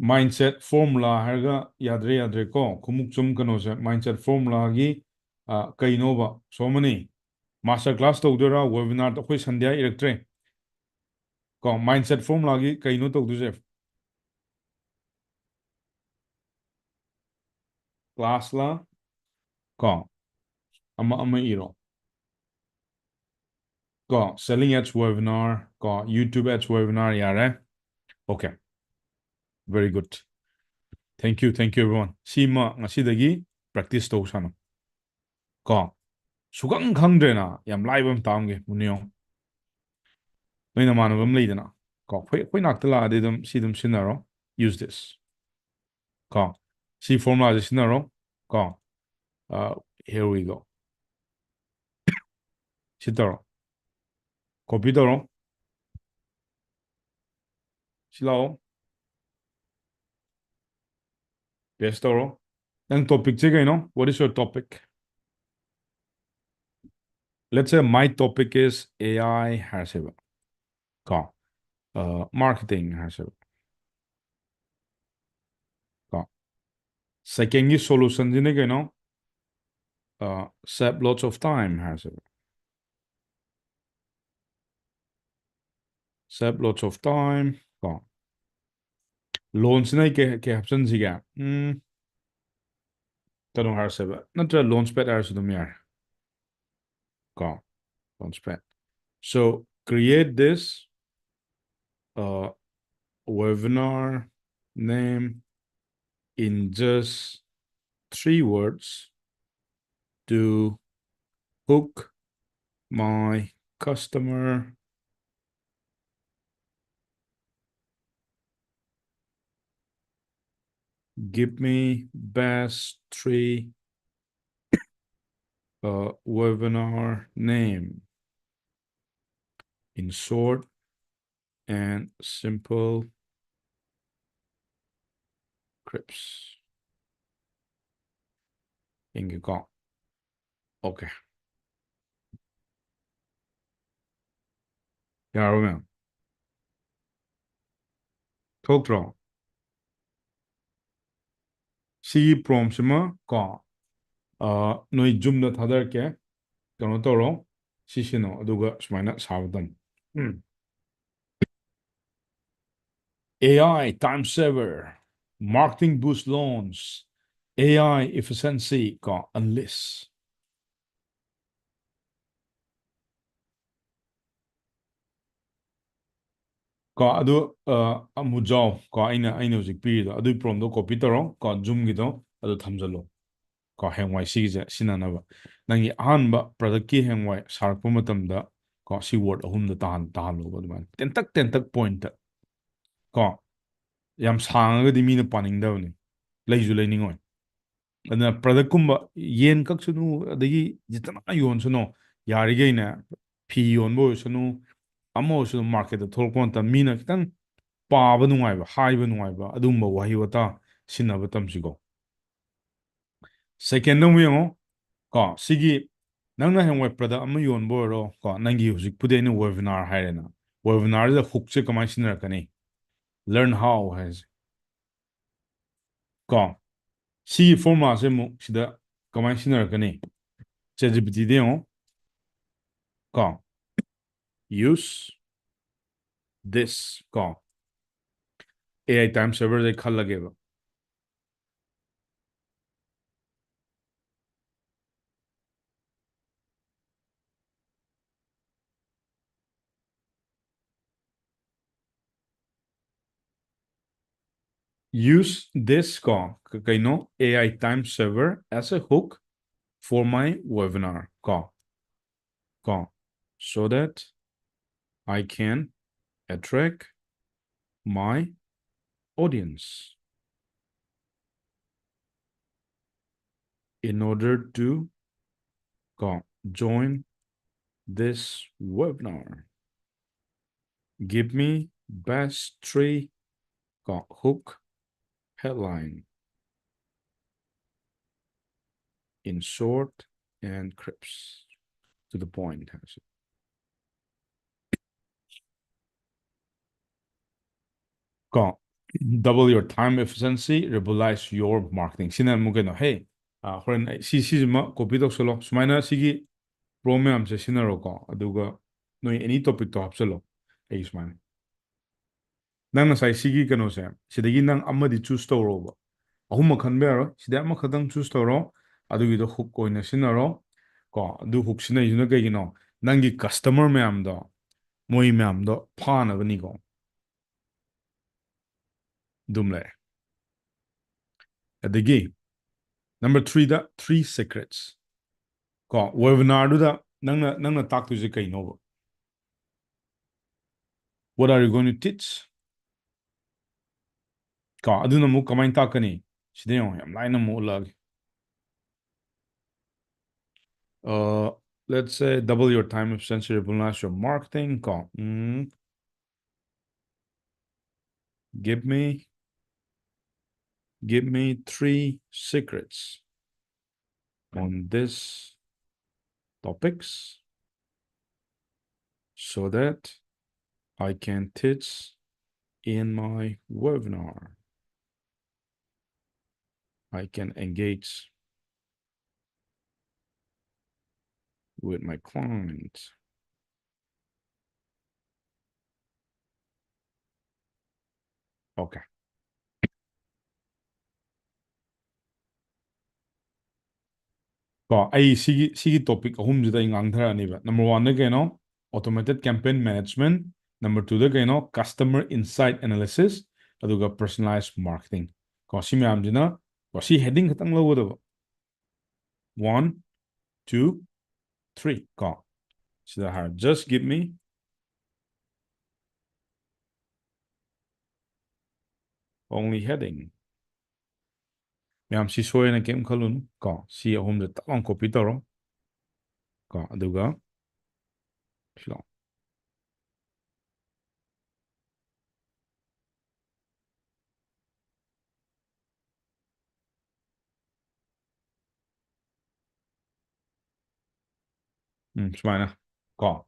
Mindset formula harga yadre ko kumuk chum kano se mindset formula gi kaino ba so many master class to dora webinar to khoi sandhya electre ko mindset formula gi kaino to du se class la ko ama iro ko selling ads webinar ko YouTube ads webinar yare. Okay, very good. Thank you everyone. Sima ngasidagi practice to sana ko sugang khangdrena yam live am taamge munyo noina manabam leidana ko khoi naktala adidum sidum sinaro use this ko si formula sinaro ko here we go sitaro copy doro silao paste doro ang topic che kaino what is your topic. Let's say my topic is AI haseba ko marketing haseba ko second is solution jine kaino save lots of time haseba save lots of time ko loans na ke option siga tanong haseba natra loans pet haseba dumyar ko loans pet. So create this webinar name in just 3 words to hook my customer. Give me best 3 webinar name in short and simple scripts. Inge ko. Okay. Yaro Talk wrong. C prompt sima ko. Noi zoom da thadar ke kano toro sisino aduga smaina sabdam. AI time saver, marketing boost loans, AI efficiency ka unless. ꯀꯣ ꯑꯗꯨ ꯑꯃꯨꯛ ꯖꯥꯎ ꯀꯣ ꯑꯩꯅ ꯍꯧꯖꯤꯛ ꯄꯤꯔꯤꯗꯣ ꯑꯗꯨꯒꯤ ꯄ꯭ꯔꯣꯝꯗꯣ copy ꯇꯧꯔꯣ ꯀꯣ ꯖꯨꯝꯒꯤꯗꯣ ꯑꯗꯨ ꯊꯝꯖꯜꯂꯣ ꯀꯣ ꯍꯌꯦꯡꯋꯥꯏ ꯁꯤꯒꯤꯁꯦ ꯁꯤꯖꯤꯟꯅꯅꯕ ꯅꯪꯒꯤ ꯑꯍꯥꯟꯕ ꯄ꯭ꯔꯗꯛꯀꯤ ꯍꯌꯦꯡꯋꯥꯏ ꯁꯥꯔꯛꯄ ꯃꯇꯝꯗ ꯀꯣ ꯁꯤ ꯋꯥꯔꯗ ꯑꯍꯨꯝꯗ ꯇꯥꯍꯜꯂꯣꯕ ꯑꯗꯨꯃꯥꯏꯅ ꯇꯦꯟꯇꯛ ꯇꯦꯟꯇꯛ ꯄꯣꯏꯟꯠꯇ ꯀꯣ ꯌꯥꯝ ꯁꯥꯡꯉꯒꯗꯤ ꯃꯤꯅ ꯄꯥꯅꯤꯡꯗꯕꯅꯤ ꯂꯩꯁꯨ ꯂꯩꯅꯤꯡꯉꯣꯏ ꯑꯗꯨꯅ ꯄ꯭ꯔꯗꯛꯀꯨꯝꯕ ꯌꯦꯟ ꯀꯛꯁꯅꯨ ꯑꯗꯒꯤ ꯖꯤꯇꯅ ꯌꯣꯟꯁꯅꯨ ꯌꯥꯔꯤꯈꯩꯅꯦ ꯐꯤ ꯌꯣꯟꯕ ꯑꯣꯏꯁꯅꯨ ꯑꯃ ꯑꯣꯏꯁꯅꯨ ꯃꯥꯔꯀꯦꯠꯇ ꯊꯣꯛꯂꯛꯄ ꯃꯇꯝ ꯃꯤꯅ ꯈꯤꯇꯪ ꯄꯥꯕ ꯅꯨꯡꯉꯥꯏꯕ ꯍꯥꯏꯕ ꯅꯨꯡꯉꯥꯏꯕ ꯑꯗꯨꯒꯨꯝꯕ ꯋꯥꯍꯩ ꯋꯥꯇꯥ ꯁꯤꯟꯅꯕ ꯇꯝꯁꯤꯀꯣ ꯁꯦꯀꯦꯟꯗ ꯑꯃꯨꯛ ꯌꯦꯡꯉꯣ ꯀꯣ ꯁꯤꯒꯤ ꯅꯪꯅ ꯍꯌꯦꯡꯋꯥꯏ ꯄ꯭ꯔꯗꯛ ꯑꯃ ꯌꯣꯟꯕ ꯑꯣꯏꯔꯣ ꯀꯣ ꯅꯪꯒꯤ ꯍꯧꯖꯤꯛꯄꯨꯗꯤ ꯑꯩꯅ ꯋꯦꯕꯤꯅꯥꯔ ꯍꯥꯏꯔꯦꯅ ꯋꯦꯕꯤꯅꯥꯔꯁꯤꯗ ꯍꯨꯛꯁꯦ ꯀꯃꯥꯏꯅ ꯁꯤꯖꯤꯟꯅꯔꯛꯀꯅꯤ ꯂꯔꯟ ꯍꯥꯎ ꯍꯥꯏꯁꯦ ꯀꯣ ꯁꯤꯒꯤ ꯐꯣꯔꯃꯨꯂꯥꯁꯦ ꯑꯃꯨꯛ ꯁꯤꯗ ꯀꯃꯥꯏꯅ ꯁꯤꯖꯤꯟꯅꯔꯛꯀꯅꯤ ꯆꯦꯠꯖꯤꯄꯤꯇꯤꯗ ꯌꯦꯡꯉꯣ ꯀꯣ ꯌꯨꯁ this ꯀꯣ AI time server ꯈꯜꯂꯒꯦꯕ use this ꯀꯣ ꯀꯩꯅꯣ AI time server as a hook for my webinar ꯀꯣ so that I can attract my audience in order to join this webinar. Give me best three hook headline in short and crisp to the point. Double your time efficiency, revolutionize your marketing. Sina mo keno hey, horen si copy tawsalo sumaina sigi pro ma'am se sinaro ko aduga noi any topic to hapsalo ay sumaina nang nasai sigi kano se sidagi nang amadi choose tawroba ahum makhanbe aro sida ama khadang choose tawro adugi do hook oina sinaro ko adu hook sina yuna kaigino nangi customer ma'am do moi ma'am do phana bani ko dumle adagi number 3 da 3 secrets ko webinar du da nangna talk to je kaino what are you going to teach ko aduna mu kamain takani sida yo yam laina mu lag let's say double your time efficiency revolutionize your marketing ko give me three secrets on this topics so that I can teach in my webinar. I can engage with my clients. Okay. Sigi topic ahumjida ingangthara number 1 da keno automated campaign management, number 2 da keno customer insight analysis aduga personalized marketing ko si myam jina ko si heading khatang lawada 1 2 3 ko sida har just give me only heading myam si soyena kem khalun ko si ahumda talong copy taro ko aduga silo sumana ko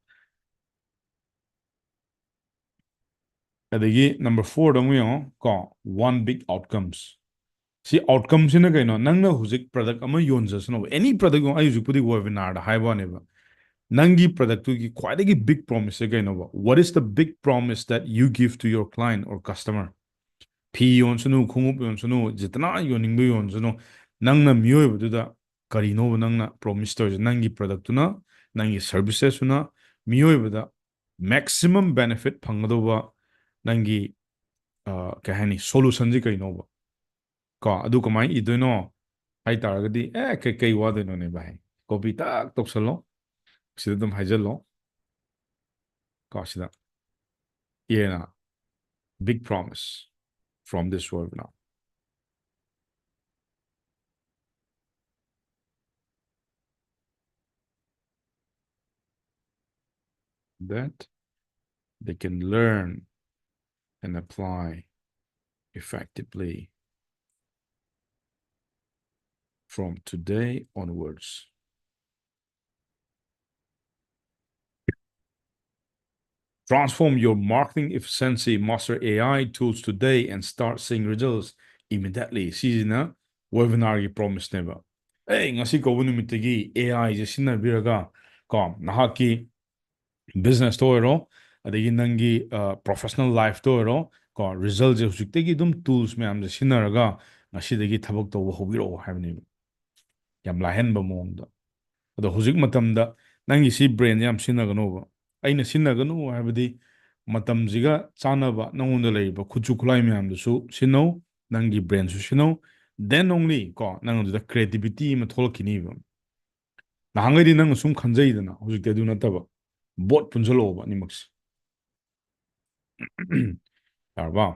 adagi number 4 da mu yo ko one big outcomes si outcomes in kaino nangna huzik product ama yonjasno any product I use pudi webinar da haiba neba nangi product ki quite a big promise kaino what is the big promise that you give to your client or customer P yonsunu khungup yonsunu jitna yoning yonsunu nangna myoy buda karino nangna promise to nangi product na nangi services na myoy buda maximum benefit phangdoba ꯅꯪꯒꯤ ꯀꯩ ꯍꯥꯏꯅꯤ ꯁꯣꯂꯨꯁꯟꯁꯤ ꯀꯩꯅꯣꯕ ꯀꯣ ꯑꯗꯨ ꯀꯃꯥꯏꯅ ꯏꯗꯣꯏꯅꯣ ꯍꯥꯏꯇꯥꯔꯒꯗꯤ ꯀꯩ ꯋꯥꯗꯣꯏꯅꯣꯅꯦ ꯚꯥꯏ ꯀꯣꯄꯤ ꯇꯛ ꯇꯧꯁꯜꯂꯣ ꯁꯤꯗ ꯑꯗꯨꯝ ꯍꯥꯏꯖꯜꯂꯣ ꯀꯣ ꯁꯤꯗ ꯌꯦꯅ big promise from this webinar that they can learn and apply effectively from today onwards. Transform your marketing efficiency, master AI tools today, and start seeing results immediately. Sisina webinar gi promise never. Ngasi kaubu numitagi AI je sinabiraga ko nahaki business to ero adagi nangi professional life to ero ko results je hujiktagi dum tools mayam je sinaraga ngasidagi thabak to hobiro habni yam lahen ba mongda ado hujik matamda nangi si brain yam sinaganoba aina sinaganu habadi matamjiga chanaba nangonda leiba khuchu khulai mayam su sinau nangi brain su sinau then only ko nang da creativity ma tholkini ba nahangadi nang sum khanjaidana hujik te du nataba bot punjalo ni maks yarba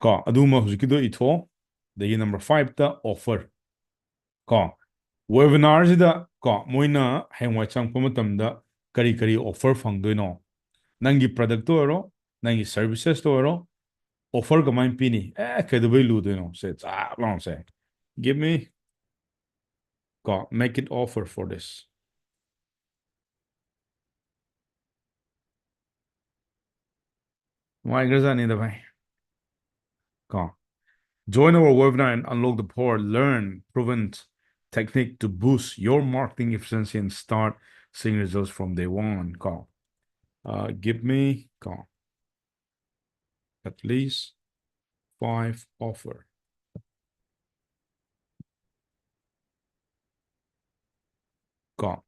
ko aduma hujikido itho dagi number 5 ta offer ko webinar sida ko moina hengwa changpa matamda kari kari offer phangdoino nangi product to ero nangi services to ero offer kamai pini kedubai ludoino se cha long say give me ko make it offer for this why grazani da bhai ko join our webinar and unlock the power. Learn proven technique to boost your marketing efficiency and start seeing results from day one. Call. Give me call. At least 5 offer. Call.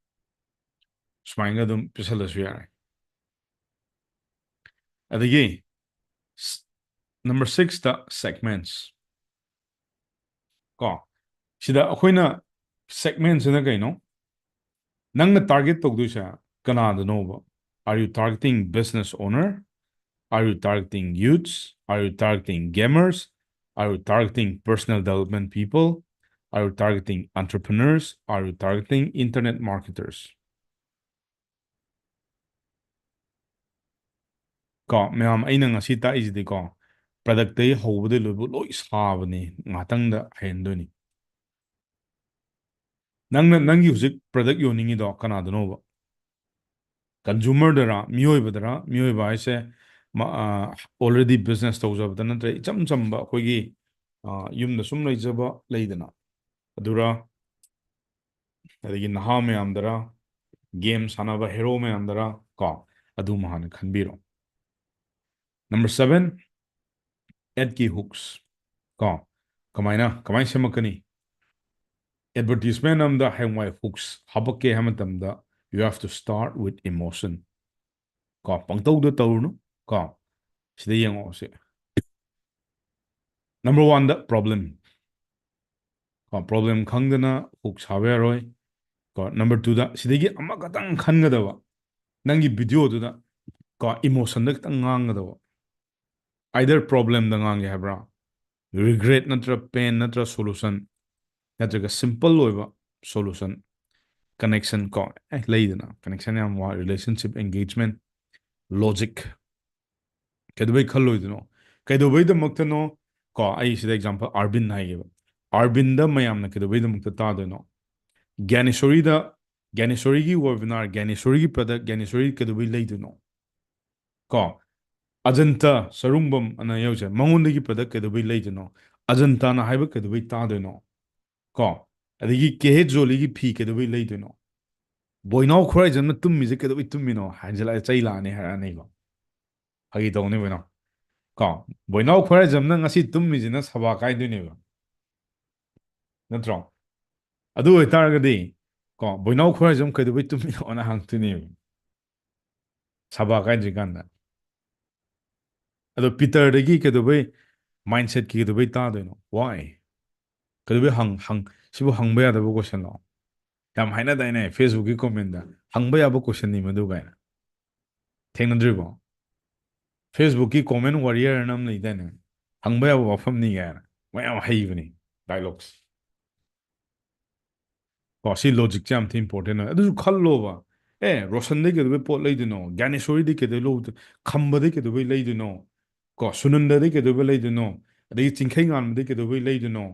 Smainga dum pisalas yare. Adigi number 6 the segments. Call. Sida akoina segments na kaino. Nang na target togdusa kanada nova. Are you targeting business owner? Are you targeting youths? Are you targeting gamers? Are you targeting personal development people? Are you targeting entrepreneurs? Are you targeting internet marketers? Ko mayam aina ngasi ta isidi ko product tay hobode lobu loi sabani ngatangda hendoni. Nangna nangi husik product yoningi do kanadano ba. Consumer dara miyoy ba ise already business tawjab da natre cham cham ba koigi yumda sum leijaba leidana adura adagi naha mayamdara game sanaba hero mayamdara ko adu mahana khanbiro. Number 7 ad ki hooks ko kamai semakani advertisement amda hangwai hooks habake hamatamda you have to start with emotion ko pangtaw da tawnu ko sida yango se number 1 the problem ko problem khangdana hooks haveroi ko number 2 da sidagi amakatang khangadawa nangi video du da ko emotion da kitang ngangadawa either problem da ngange habra regret natra pain natra solution natra simple loiba solution connection ko leidana connection yam wa relationship engagement logic kedubai khalloidino kedubai da maktano ko ai sida example arbin haigeba arbin da mayam na kedubai da makta ta do no gyanesori da gyanesori gi webinar gyanesori gi product gyanesori kedubai leidino ko ajanta sarumbam ana yause mangondagi product kedubai leidino ajanta na haiba kedubai ta do no ko adigi kehe joli gi phi kedubai leidino boinaw khrai janna tummi je kedubai tummino hanjala chaila ne harane go hagi dawne boinaw ko boinaw khrai jamna ngasi tummi jina saba kai dune ba natro adu oitaragadi ko boinaw khrai jam kedubai tummino ona hangtuni saba kai jiganda ꯑꯗꯣ ꯄꯤꯇꯔꯗꯒꯤ ꯀꯩꯗꯧꯕꯩ ꯃꯥꯏꯟꯁꯦꯠꯀꯤ ꯀꯩꯗꯧꯕꯩ ꯇꯥꯗꯣꯏꯅꯣ ꯋꯥꯏ ꯀꯩꯗꯧꯕꯩ ꯁꯤꯕꯨ ꯍꯪꯕ ꯌꯥꯗꯕ ꯀꯣꯏꯁꯟꯂꯣ ꯌꯥꯝ ꯍꯥꯏꯅꯗꯥꯏꯅꯦ ꯐꯦꯁꯕꯨꯛꯀꯤ ꯀꯣꯃꯦꯟꯗ ꯍꯪꯕ ꯌꯥꯕ ꯀꯣꯏꯁꯟꯅꯤ ꯃꯗꯨ ꯀꯥꯏꯅ ꯊꯦꯡꯅꯗ꯭ꯔꯤꯕꯣ ꯐꯦꯁꯕꯨꯛꯀꯤ ꯀꯣꯃꯦꯟ ꯋꯥꯔꯤꯌꯔ ꯑꯃ ꯂꯩꯗꯥꯏꯅꯦ ꯍꯪꯕ ꯌꯥꯕ ꯋꯥꯐꯝꯅꯤ ꯀꯥꯏꯅ ꯃꯌꯥꯝ ꯍꯩꯕꯅꯤ ꯗꯥꯏꯂꯣग्ꯁ ꯀꯣ ꯁꯤ ꯂꯣꯖꯤꯛꯁꯦ ꯌꯥꯝ ꯊꯤ ꯏꯝꯄꯣꯔꯇꯦꯟ ꯑꯣꯏ ꯑꯗꯨꯁꯨ ꯈꯜꯂꯣꯕ ꯔꯣꯁꯟꯗꯒꯤ ꯀꯩꯗꯧꯕꯩ ꯄꯣꯠ ꯂꯩꯗꯣꯏꯅꯣ ꯒ꯭ꯌꯥꯅꯦꯁꯣꯔꯤꯗꯒꯤ ꯀꯩꯗꯧꯕꯩ ꯈꯝꯕꯗꯒꯤ ꯀꯩꯗꯧꯕꯩ ꯂꯩꯗꯣꯏꯅꯣ ꯀꯣ ꯁꯨꯅꯟꯗꯗꯒꯤ ꯀꯩꯗꯧꯕꯩ ꯂꯩꯗꯣꯏꯅꯣ ꯑꯗꯒꯤ ꯆꯤꯡꯈꯩ ꯉꯥꯟꯕꯗꯒꯤ ꯀꯩꯗꯧꯕꯩ ꯂꯩꯗꯣꯏꯅꯣ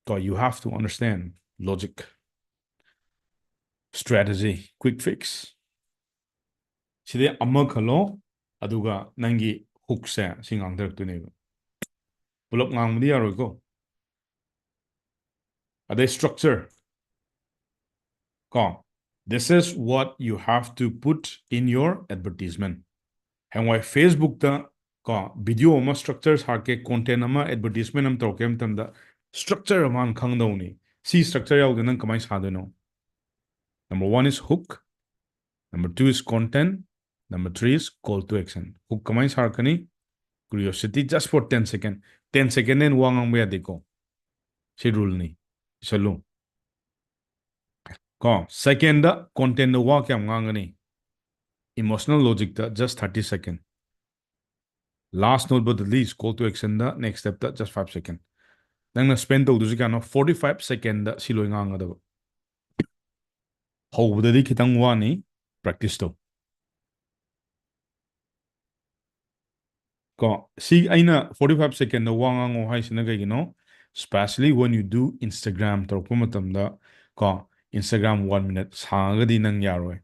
ꯀꯣ you have to understand logic strategy quick fix ꯁꯤꯗꯩ ꯑꯃ ꯈꯜꯂꯣ ꯑꯗꯨꯒ ꯅꯪꯒꯤ ꯍꯨꯛꯁꯦ ꯁꯤ ꯉꯥꯡꯊꯔꯛꯇꯣꯏꯅꯦꯕ ꯄꯨꯂꯞ ꯉꯥꯡꯕꯗꯤ ꯌꯥꯔꯣꯏꯀꯣ ꯑꯗꯩ ꯁꯇ꯭ꯔꯛꯆꯔ ꯀꯣ this is what you have to put in your advertisement ꯍꯌꯦꯡꯋꯥꯏ ꯐꯦꯁꯕꯨꯛꯇ ꯀꯣ ꯚꯤꯗꯤꯑꯣ ꯑꯃ ꯁꯇ꯭ꯔꯛꯆꯔ ꯁꯥꯔꯛꯀꯦ ꯀꯣꯟꯇꯦꯟ ꯑꯃ ꯑꯦꯗꯚꯔꯇꯤꯁꯃꯦꯟ ꯑꯃ ꯇꯧꯔꯛꯀꯦ ꯃꯇꯝꯗ ꯁꯇ꯭ꯔꯛꯆꯔ ꯑꯃ ꯈꯪꯗꯧꯅꯤ ꯁꯤ ꯁꯇ꯭ꯔꯛꯆꯔ ꯌꯥꯎꯗꯅ ꯅꯪ ꯀꯃꯥꯏꯅ ꯁꯥꯗꯣꯏꯅꯣ number one is hook Number two is content. Number three is call to action. Hook kamay sarkani? Curiosity just for 10 seconds. 10 seconds then wang ang deko. Si rule ni. Isalu. Ko second da content da wa kyam ngangani. Emotional logic da just 30 seconds. Last note but the least call to action da next step da just 5 seconds. Nang na spend to dusi kano 45 seconds da silo nganga da. How da di kitang wa ni practice to. ꯀꯣ ꯁꯤ ꯑꯩꯅ 45 second ꯋꯥ ꯉꯥꯡꯉꯣ ꯍꯥꯏꯁꯤꯅ ꯀꯩꯒꯤꯅꯣ especially when you do Instagram ꯇꯧꯔꯛꯄ ꯃꯇꯝꯗ ꯀꯣ Instagram 1 minute ꯁꯥꯡꯉꯒꯗꯤ ꯅꯪ ꯌꯥꯔꯣꯏ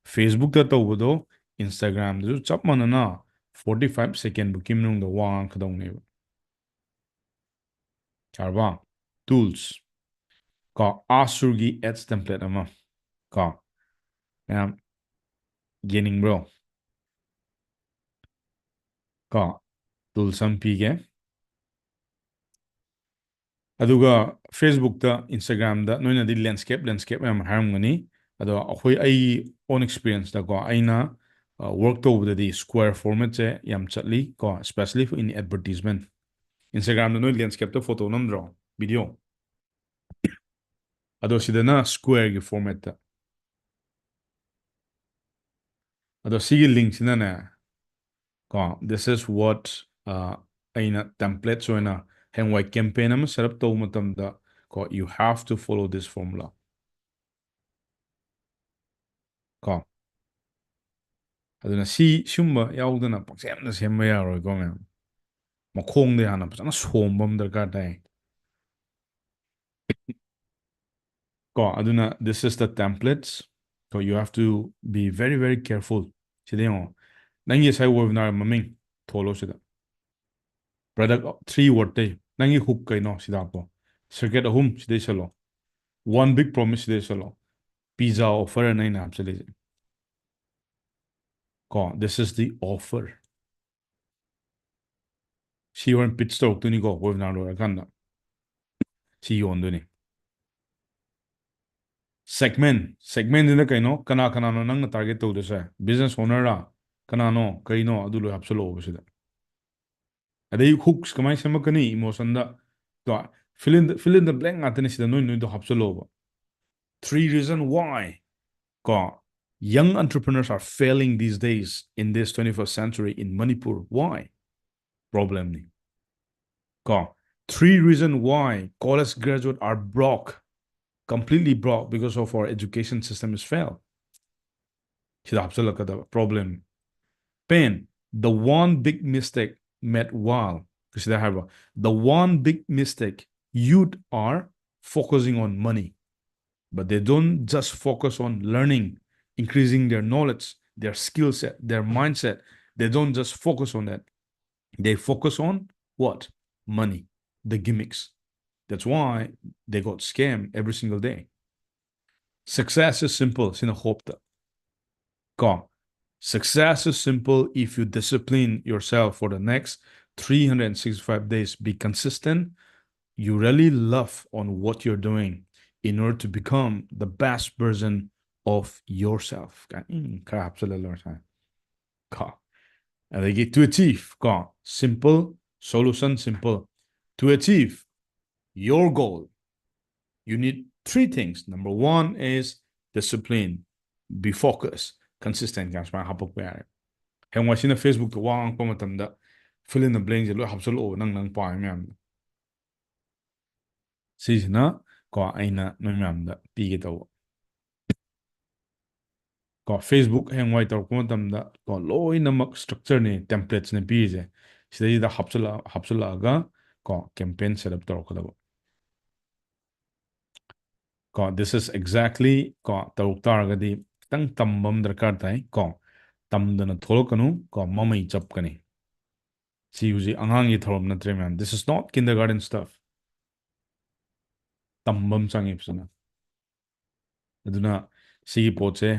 ꯐꯦꯁꯕꯨꯛꯇ ꯇꯧꯕꯗꯣ Instagramꯗꯁꯨ ꯆꯞ ꯃꯥꯟꯅꯅ 45 ꯁꯦꯀꯦꯟꯕꯨꯛꯀꯤ ꯃꯅꯨꯡꯗ ꯋꯥ ꯉꯥꯡꯒꯗꯧꯅꯦꯕ ꯌꯥꯔꯕ ꯇꯨꯜꯁ ꯀꯣ ꯑꯥꯁꯨꯔꯒꯤ ꯑꯦꯗꯁ ꯇꯦꯝꯄ꯭ꯂꯦꯠ ꯑꯃ ꯀꯣ ꯃꯌꯥꯝ ꯌꯦꯡꯅꯤꯡꯕ꯭ꯔꯣ ꯀꯣ ꯇꯨꯜꯁ ꯑꯃ ꯄꯤꯒꯦ ꯑꯗꯨꯒ ꯐꯦꯁꯕꯨꯛꯇ ꯏꯟꯁꯇꯥꯒ꯭ꯔꯥꯝꯗ ꯅꯣꯏꯅꯗꯤ ꯂꯦꯟꯁꯀꯦꯞ ꯃꯌꯥꯝ ꯍꯥꯏꯔꯝꯒꯅꯤ ꯑꯗꯣ ꯑꯩ ꯑꯣꯟ ꯑꯦꯛꯁꯄꯤꯔꯤꯌꯦꯟꯁꯇꯀꯣ ꯑꯩꯅ ꯋꯔꯛ ꯇꯧꯕꯗꯗꯤ ꯁ꯭ꯀ꯭ꯋꯥꯔ ꯐꯣꯔꯃꯦꯠꯁꯦ ꯌꯥꯝ ꯆꯠꯂꯤ ꯀꯣ ꯁ꯭ꯄꯦꯁꯤꯌꯦꯂꯤ ꯏꯟ ꯑꯦꯗꯚꯔꯇꯤꯁꯃꯦꯟ ꯏꯟꯁꯇꯥꯒ꯭ꯔꯥꯝꯗ ꯅꯣꯏ ꯂꯦꯟꯁꯀꯦꯞꯇ ꯐꯣꯇꯣ ꯅꯝꯗ꯭ꯔꯣ ꯚꯤꯗꯤꯑꯣ ꯑꯗꯣ ꯁꯤꯗꯅ ꯁ꯭ꯀ꯭ꯋꯥꯔꯒꯤ ꯐꯣꯔꯃꯦꯠꯇ ꯑꯗꯣ ꯁꯤꯒꯤ ꯂꯤꯡꯛꯁꯤꯅꯅꯦ ꯀꯣ ꯗꯤꯁ ꯏꯁ ꯋꯥꯠ ꯑꯩꯅ ꯇꯦꯝꯄ꯭ꯂꯦꯠꯁ ꯑꯣꯏꯅ ꯍꯌꯦꯡꯋꯥꯏ ꯀꯦꯝꯄꯦꯟ ꯑꯃ ꯁꯦꯠ ꯑꯞ ꯇꯧꯕ ꯃꯇꯝꯗ ꯀꯣ you have to follow this formula ꯀꯣ ꯑꯗꯨꯅ ꯁꯤꯒꯨꯝꯕ ꯌꯥꯎꯗꯅ ꯄꯪꯁꯦꯝꯗ ꯁꯦꯝꯕ ꯌꯥꯔꯣꯏꯀꯣ ꯃꯌꯥꯝ ꯃꯈꯣꯡꯗ ꯍꯥꯟꯅ ꯐꯖꯅ ꯁꯣꯝꯕ ꯑꯃ ꯗꯔꯀꯥꯔ ꯇꯥꯏ ꯀꯣ ꯑꯗꯨꯅ ꯗꯤꯁ ꯏꯁ ꯗ ꯇꯦꯝꯄ꯭ꯂꯦꯠꯁ ꯀꯣ you have to be very very careful ꯁꯤꯗ ꯌꯦꯡꯉꯣ ꯅꯪꯒꯤ ꯉꯁꯥꯏ ꯋꯦꯕꯤꯅꯥꯔ ꯃꯃꯤꯡ ꯊꯣꯜꯂꯣ ꯁꯤꯗ ꯄ꯭ꯔꯗꯛ 3 ꯋꯥꯔꯗꯇꯩ ꯅꯪꯒꯤ ꯍꯨꯛ ꯀꯩꯅꯣ ꯁꯤꯗ ꯍꯥꯞꯄꯣ ꯁꯔꯀꯦꯠ 3 ꯁꯤꯗꯩ ꯁꯜꯂꯣ 1 ꯕꯤగ్ ꯄ꯭ꯔꯣꯃꯤꯁ ꯁꯤꯗꯩ ꯁꯜꯂꯣ ꯄꯤꯖꯥ ꯑꯣꯐꯔ ꯑꯅ ꯑꯩꯅ ꯍꯥꯞꯆꯜꯂꯤꯁꯦ ꯀꯣ ꯗꯤꯁ ꯏꯁ ꯗꯤ ꯑꯣꯐꯔ ꯁꯤ ꯍꯣꯔꯦꯟ ꯄꯤꯠꯆ ꯇꯧꯔꯛꯇꯣꯏꯅꯤꯀꯣ ꯋꯦꯕꯤꯅꯥꯔ ꯂꯣꯏꯔꯀꯥꯟꯗ ꯁꯤ ꯌꯣꯟꯗꯣꯏꯅꯤ ꯁꯦꯒꯃꯦꯟꯁꯤꯅ ꯀꯩꯅꯣ ꯀꯅꯥꯅꯣ ꯅꯪꯅ ꯇꯥꯔꯒꯦꯠ ꯇꯧꯗꯣꯏꯁꯦ ꯕꯤꯖꯤꯅꯦꯁ ꯑꯣꯅꯔꯔꯥ ꯀꯅꯥꯅꯣ ꯀꯩꯅꯣ ꯑꯗꯨ ꯂꯣꯏ ꯍꯥꯞꯆꯜꯂꯛꯑꯣꯕ ꯁꯤꯗ ꯑꯗꯩ ꯍꯨꯛꯁ ꯀꯃꯥꯏꯅ ꯁꯦꯝꯃꯛꯀꯅꯤ ꯏꯃꯣꯁꯟꯗ ꯀꯣ fill in the blank ꯉꯥꯛꯇꯅꯤ ꯁꯤꯗ ꯅꯣꯏꯗꯣ ꯍꯥꯞꯆꯜꯂꯛꯑꯣꯕ 3 reasons why ꯀꯣ young entrepreneurs are failing these days in this 21st century in Manipur. Why? Problem ni. Ko 3 reasons why college graduates are broke, completely broke because of our education system is failed. Problem. Pain. The one big mistake met while. The one big mistake youth are focusing on money, but they don't just focus on learning, increasing their knowledge, their skill set, their mindset. They don't just focus on that. They focus on what? Money, the gimmicks. That's why they got scammed every single day. Success is simple. Sina hope that. Ko. Success is simple if you discipline yourself for the next 365 days. Be consistent. You really love on what you're doing in order to become the best version of yourself. ꯑꯗꯒꯤ to achieve ꯀꯣ simple solution simple to achieve your goal you need three things. Number one is discipline, be focused, consistent ꯀ ꯁꯨꯃꯥꯏꯅ ꯍꯥꯞꯄꯛꯄ ꯌꯥꯔꯦ ꯍꯌꯦꯡꯋꯥꯏꯁꯤꯅ ꯐꯦꯁꯕꯨꯛꯇ ꯋꯥ ꯉꯥꯡꯉꯛꯄ ꯃꯇꯝꯗ fill in the blanks ꯂꯣꯏ ꯍꯥꯞꯆꯜꯂꯛꯑꯣ ꯅꯪ ꯄꯥꯝꯃꯤ ꯃꯌꯥꯝꯗꯣ ꯁꯤꯁꯤꯅ ꯀꯣ ꯑꯩꯅ ꯅꯣꯏ ꯃꯌꯥꯝꯗ ꯄꯤꯒꯦ ꯇꯧꯕ ꯀꯣ ꯐꯦꯁꯕꯨꯛ ꯍꯌꯦꯡꯋꯥꯏ ꯇꯧꯔꯛꯄ ꯃꯇꯝꯗ ꯀꯣ ꯂꯣꯏꯅꯃꯛ ꯁ꯭ꯇ꯭ꯔꯛꯆꯔꯅꯤ ꯇꯦꯝꯄ꯭ꯂꯦꯠꯁꯅꯤ ꯄꯤꯔꯤꯁꯦ ꯁꯤꯗꯩꯁꯤꯗ ꯍꯥꯞꯆꯜꯂꯛꯑꯒ ꯀꯣ ꯀꯦꯝꯄꯦꯟ ꯁꯦꯠ ꯑꯞ ꯇꯧꯔꯛꯀꯗꯕ ꯀꯣ ꯗꯤꯁ ꯏꯁ ꯑꯦꯛꯖꯦꯛꯠꯂꯤ ꯀꯣ ꯇꯧꯔꯛ ꯇꯥꯔꯒꯗꯤ ꯈꯤꯇꯪ ꯇꯝꯕ ꯑꯃ ꯗꯔꯀꯥꯔ ꯇꯥꯏ ꯀꯣ ꯇꯝꯗꯅ ꯊꯣꯛꯂꯛꯀꯅꯨ ꯀꯣ ꯃꯃꯩ ꯆꯞꯀꯅꯤ ꯁꯤ ꯍꯧꯖꯤꯛ ꯑꯉꯥꯡꯒꯤ ꯊꯧꯔꯝ ꯅꯠꯇ꯭ꯔꯦ ꯃꯌꯥꯝ ꯗꯤꯁ ꯏꯁ ꯅꯣꯠ ꯀꯤꯟꯗꯔꯒꯥꯔꯇꯦꯟ ꯁ꯭ꯇꯐ ꯇꯝꯕ ꯑꯃ ꯆꯪꯉꯤ ꯐꯖꯅ ꯑꯗꯨꯅ ꯁꯤꯒꯤ ꯄꯣꯠꯁꯦ